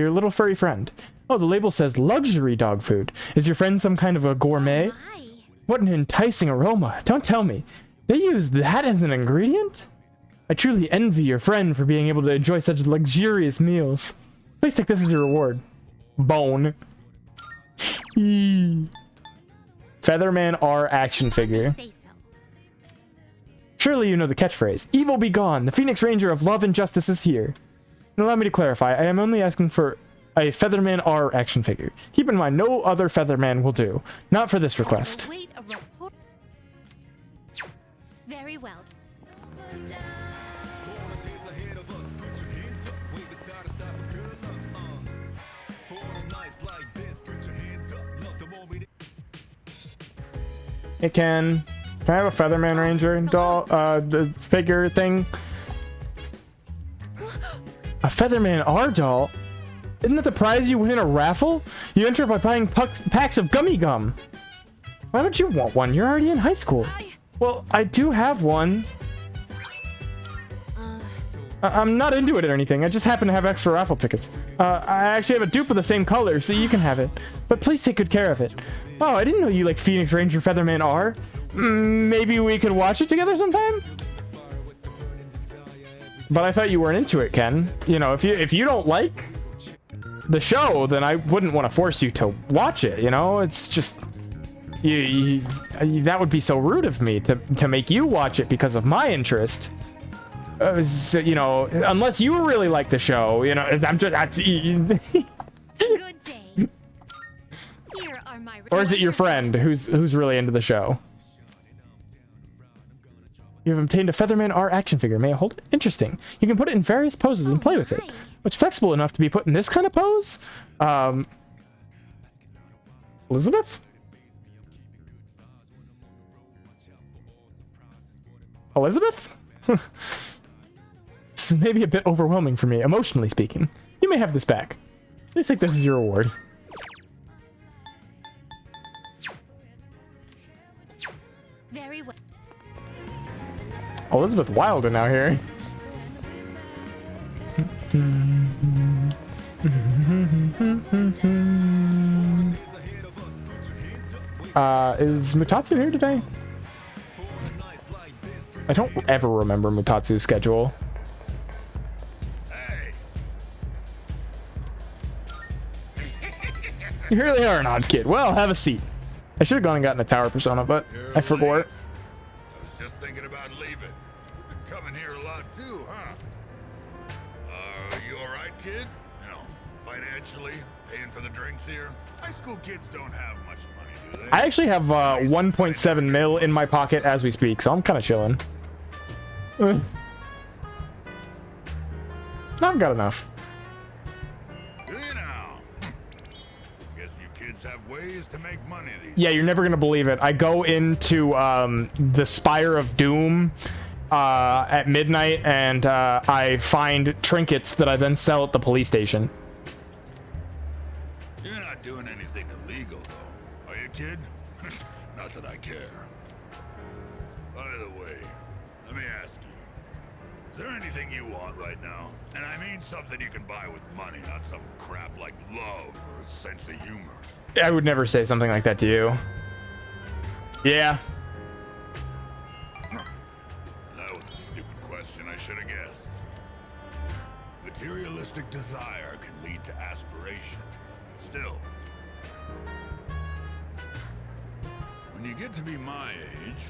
little furry friend. Oh, the label says luxury dog food. Is your friend some kind of a gourmet? What an enticing aroma. Don't tell me. They use that as an ingredient? I truly envy your friend for being able to enjoy such luxurious meals. Please take this as your reward. Bone. Featherman R action figure. Surely you know the catchphrase. Evil be gone. The Phoenix Ranger of love and justice is here. And allow me to clarify. I am only asking for a Featherman R action figure. Keep in mind, no other Featherman will do. Not for this request. Very well. Hey, can I have a Featherman Ranger doll, the figure thing? A Featherman R doll? Isn't that the prize you win in a raffle? You enter by buying packs of gummy gum. Why would you want one? You're already in high school. Well, I do have one. I'm not into it or anything. I just happen to have extra raffle tickets. I actually have a dupe of the same color, so you can have it. But please take good care of it. Oh, I didn't know you like Phoenix Ranger Featherman R. Maybe we could watch it together sometime? But I thought you weren't into it, Ken. You know, if you don't like the show, then I wouldn't want to force you to watch it, you know? It's just... that would be so rude of me to make you watch it because of my interest. You know, unless you really like the show, you know, I'm just... Good day. Here are my... Or is it your friend who's really into the show? You have obtained a Featherman R action figure. May I hold it? Interesting. You can put it in various poses and play with it. It's flexible enough to be put in this kind of pose. Elizabeth? Elizabeth? This is maybe a bit overwhelming for me, emotionally speaking. You may have this back. Please take this as your reward. Very well. Elizabeth Wilden out here. Is Mutatsu here today? I don't ever remember Mutatsu's schedule. You really are an odd kid. Well, have a seat. I should have gone and gotten a tower persona, but I forgot. I was just thinking about leaving. You've been coming here a lot too, huh? You alright, kid? You know, financially, paying for the drinks here? High school kids don't have much money, do they? I actually have 1.7 mil in my pocket as we speak, so I'm kind of chilling. I've got enough. To make money Yeah, you're never gonna believe it. I go into the Spire of Doom at midnight, and I find trinkets that I then sell at the police station. You're not doing anything illegal, though, are you, kid? Not that I care. By the way, let me ask you: is there anything you want right now? And I mean something you can buy with money, not some crap like love or a sense of humor. I would never say something like that to you. Yeah. That was a stupid question. I should have guessed. Materialistic desire can lead to aspiration. Still, when you get to be my age,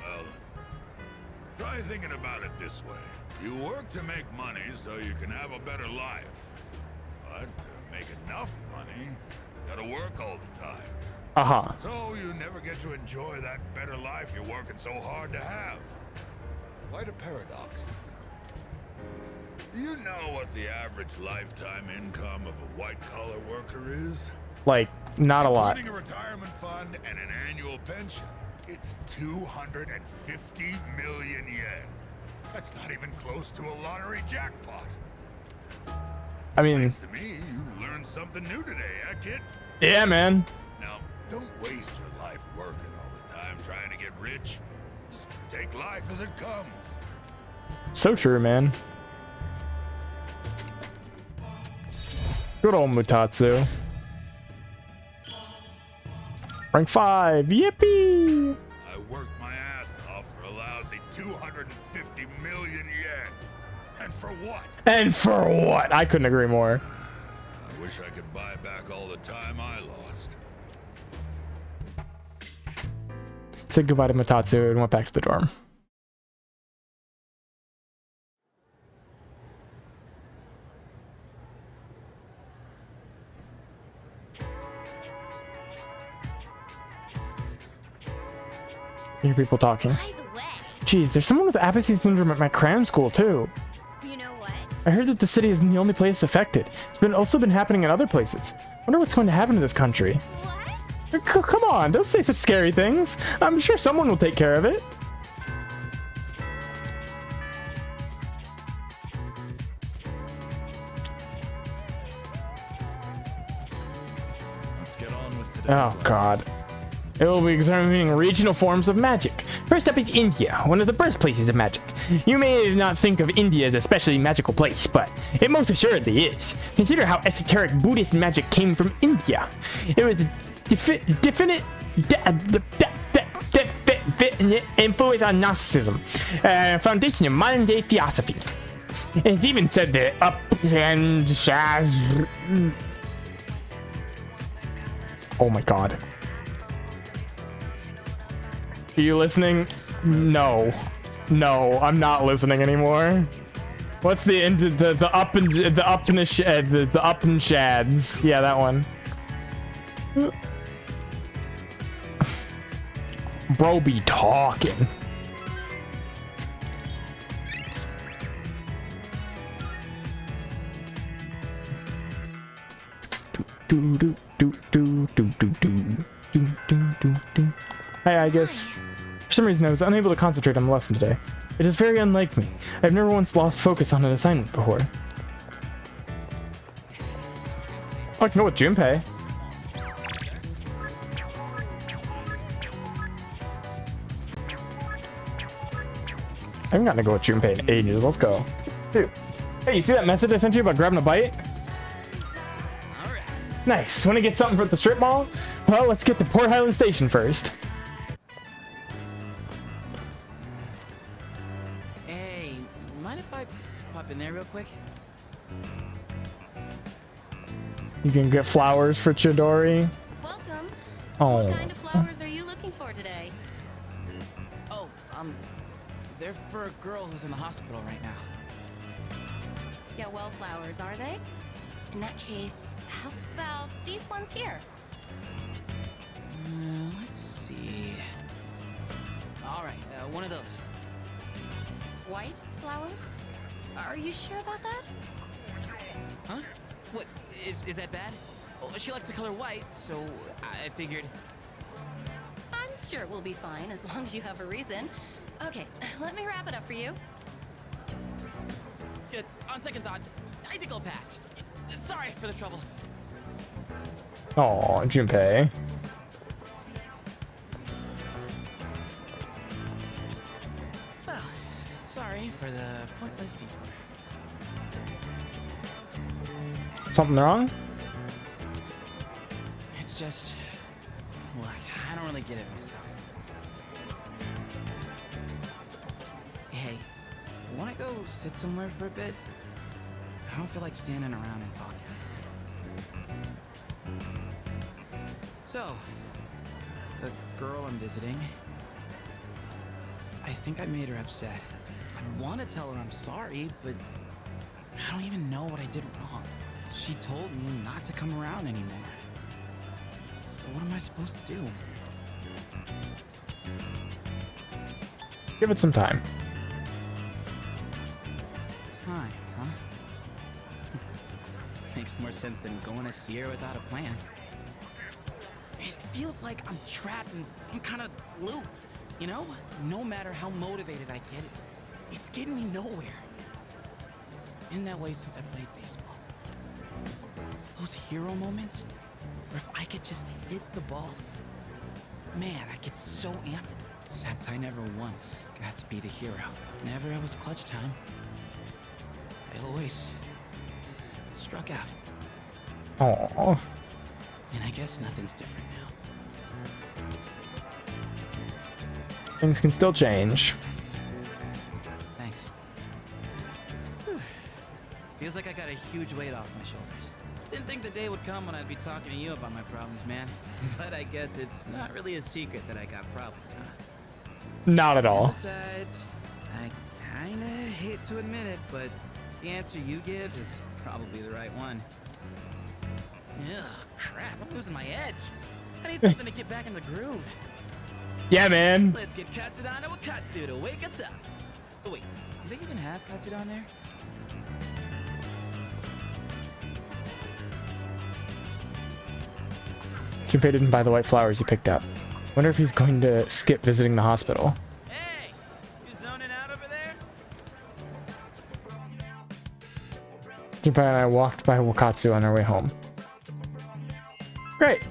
well, try thinking about it this way. You work to make money so you can have a better life. But to make enough money, you gotta work all the time. So you never get to enjoy that better life you're working so hard to have. Quite a paradox, isn't it? Do you know what the average lifetime income of a white-collar worker is? Like, not a lot. Including a retirement fund and an annual pension, it's 250 million yen. That's not even close to a lottery jackpot. I mean, To me, you learned something new today, eh, kid? yeah, man. Now, don't waste your life working all the time trying to get rich. Just take life as it comes. So true, man. Good old Mutatsu. Rank 5, yippee! I worked my ass off for a lousy 250 million yen. And for what? And for what? I couldn't agree more. I wish I could buy back all the time I lost. Said goodbye to Mutatsu and went back to the dorm. I hear people talking. Geez, there's someone with Apathy syndrome at my cram school too. You know what? I heard that the city isn't the only place affected. It's also been happening in other places. Wonder what's going to happen to this country. Come on, don't say such scary things. I'm sure someone will take care of it. Let's get on with today's Oh lesson. god. It will be examining regional forms of magic. First up is India, one of the birthplaces of magic. You may not think of India as a especially magical place, but it most assuredly is. Consider how esoteric Buddhist magic came from India. It was a definite influence on Gnosticism, foundation of modern day theosophy. It's even said that oh my god. Are you listening? No, I'm not listening anymore. What's the up and the up and shads? Yeah, that one. Bro be talking. Hey, I guess. For some reason, I was unable to concentrate on the lesson today. It is very unlike me. I've never once lost focus on an assignment before. Oh, I can go with Junpei. I haven't gotten to go with Junpei in ages. Let's go. Dude. Hey, you see that message I sent you about grabbing a bite? Nice. Want to get something for the strip mall? Well, let's get to Port Highland Station first. Hey, mind if I pop in there real quick? You can get flowers for Chidori. Welcome. Oh. What kind of flowers are you looking for today? Oh, they're for a girl who's in the hospital right now. Yeah, well, flowers, are they? In that case, how about these ones here? Let's see. All right, one of those. White flowers? Are you sure about that? Huh? What, is that bad? Oh, she likes the color white, so I figured... I'm sure we'll be fine as long as you have a reason. Okay, let me wrap it up for you. Good. On second thought, I think I'll pass. Sorry for the trouble. Oh, Junpei. Well, sorry for the pointless detour. Something wrong? It's just... Look, I don't really get it myself. Hey, wanna go sit somewhere for a bit? I don't feel like standing around and talking. So, the girl I'm visiting, I think I made her upset. I want to tell her I'm sorry, but I don't even know what I did wrong. She told me not to come around anymore. So what am I supposed to do? Give it some time. Time, huh? Makes more sense than going to see her without a plan. It feels like I'm trapped in some kind of loop, you know? No matter how motivated I get, It's getting me nowhere. Been that way since I played baseball. Those hero moments, where if I could just hit the ball, man, I get so amped. Except I never once got to be the hero. Never it was clutch time. I always struck out. Oh. And I guess nothing's different now. Things can still change. Thanks. Whew. Feels like I got a huge weight off my shoulders. Didn't think the day would come when I'd be talking to you about my problems, man. But I guess it's not really a secret that I got problems, huh? Not at all. Besides, I kinda hate to admit it, but the answer you give is probably the right one. Ugh, crap, I'm losing my edge. I need something to get back in the groove. Yeah, man. Let's get Katsudan to Wakatsu to wake us up. Oh, wait, do they even have Katsudan there? Junpei didn't buy the white flowers he picked up. Wonder if he's going to skip visiting the hospital. Hey, you zoning out over there? Junpei and I walked by Wakatsu on our way home. Great.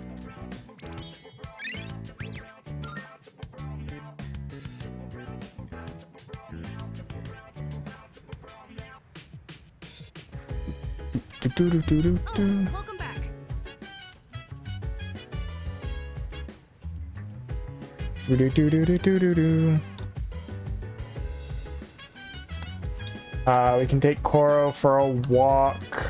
Welcome back. We can take Koro for a walk.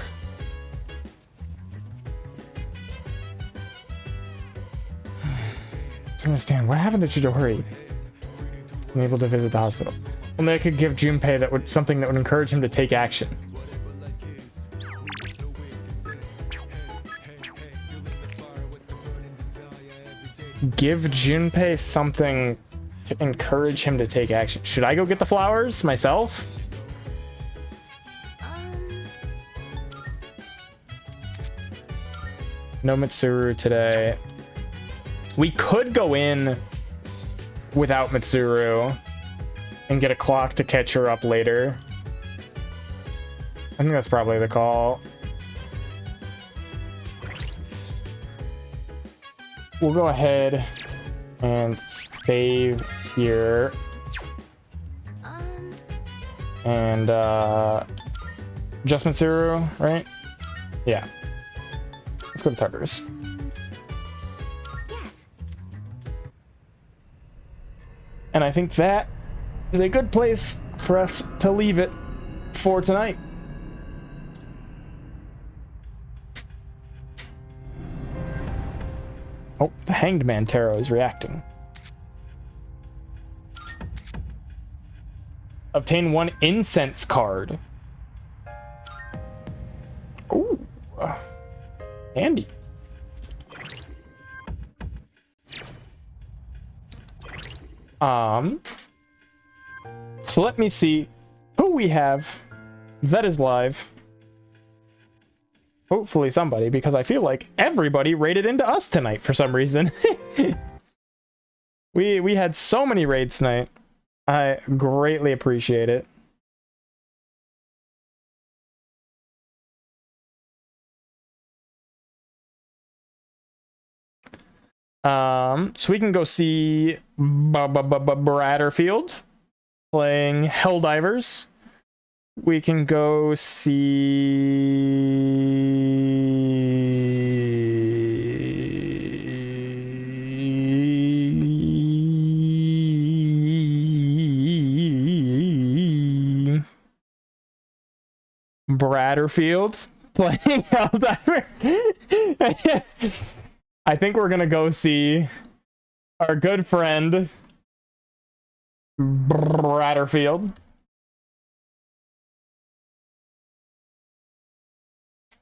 I don't understand. What happened to Chidori? Unable to visit the hospital. Only I could give Junpei something that would encourage him to take action. Give Junpei something to encourage him to take action. Should I go get the flowers myself? No Mitsuru today. We could go in without Mitsuru and get a clock to catch her up later. I think that's probably the call. We'll go ahead and save here. And just Mitsuru, right? Yeah. Let's go to Tartarus. Yes. And I think that is a good place for us to leave it for tonight. Oh, the Hanged Man Tarot is reacting. Obtain 1 incense card. Ooh. Handy. So let me see who we have that is live. Hopefully somebody, because I feel like everybody raided into us tonight for some reason. We had so many raids tonight. I greatly appreciate it. So we can go see Bradderfield playing Helldivers. We can go see Bradderfield playing Helldiver. I think we're gonna go see our good friend Bradderfield.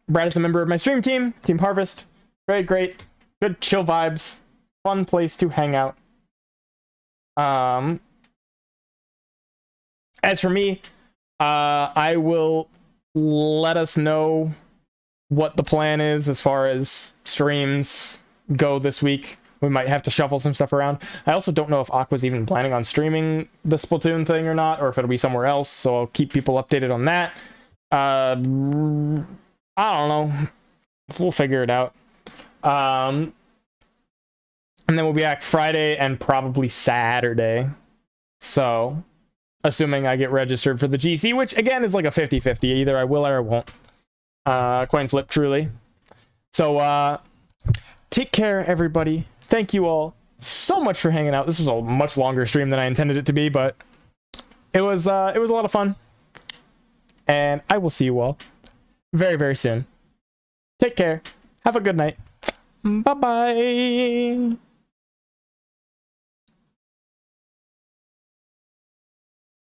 Brad is a member of my stream team, Team Harvest. Very great, good chill vibes, fun place to hang out. As for me, I will let us know what the plan is as far as streams go this week. we might have to shuffle some stuff around. I also don't know if Aqua's even planning on streaming the Splatoon thing or not, or if it'll be somewhere else, so I'll keep people updated on that. I don't know. We'll figure it out. And then we'll be back Friday and probably Saturday. So, assuming I get registered for the GC, which again is like a 50-50. Either I will or I won't. Coin flip, truly. So, take care, everybody. Thank you all so much for hanging out. This was a much longer stream than I intended it to be, but it was a lot of fun. And I will see you all very, very soon. Take care. Have a good night. Bye-bye.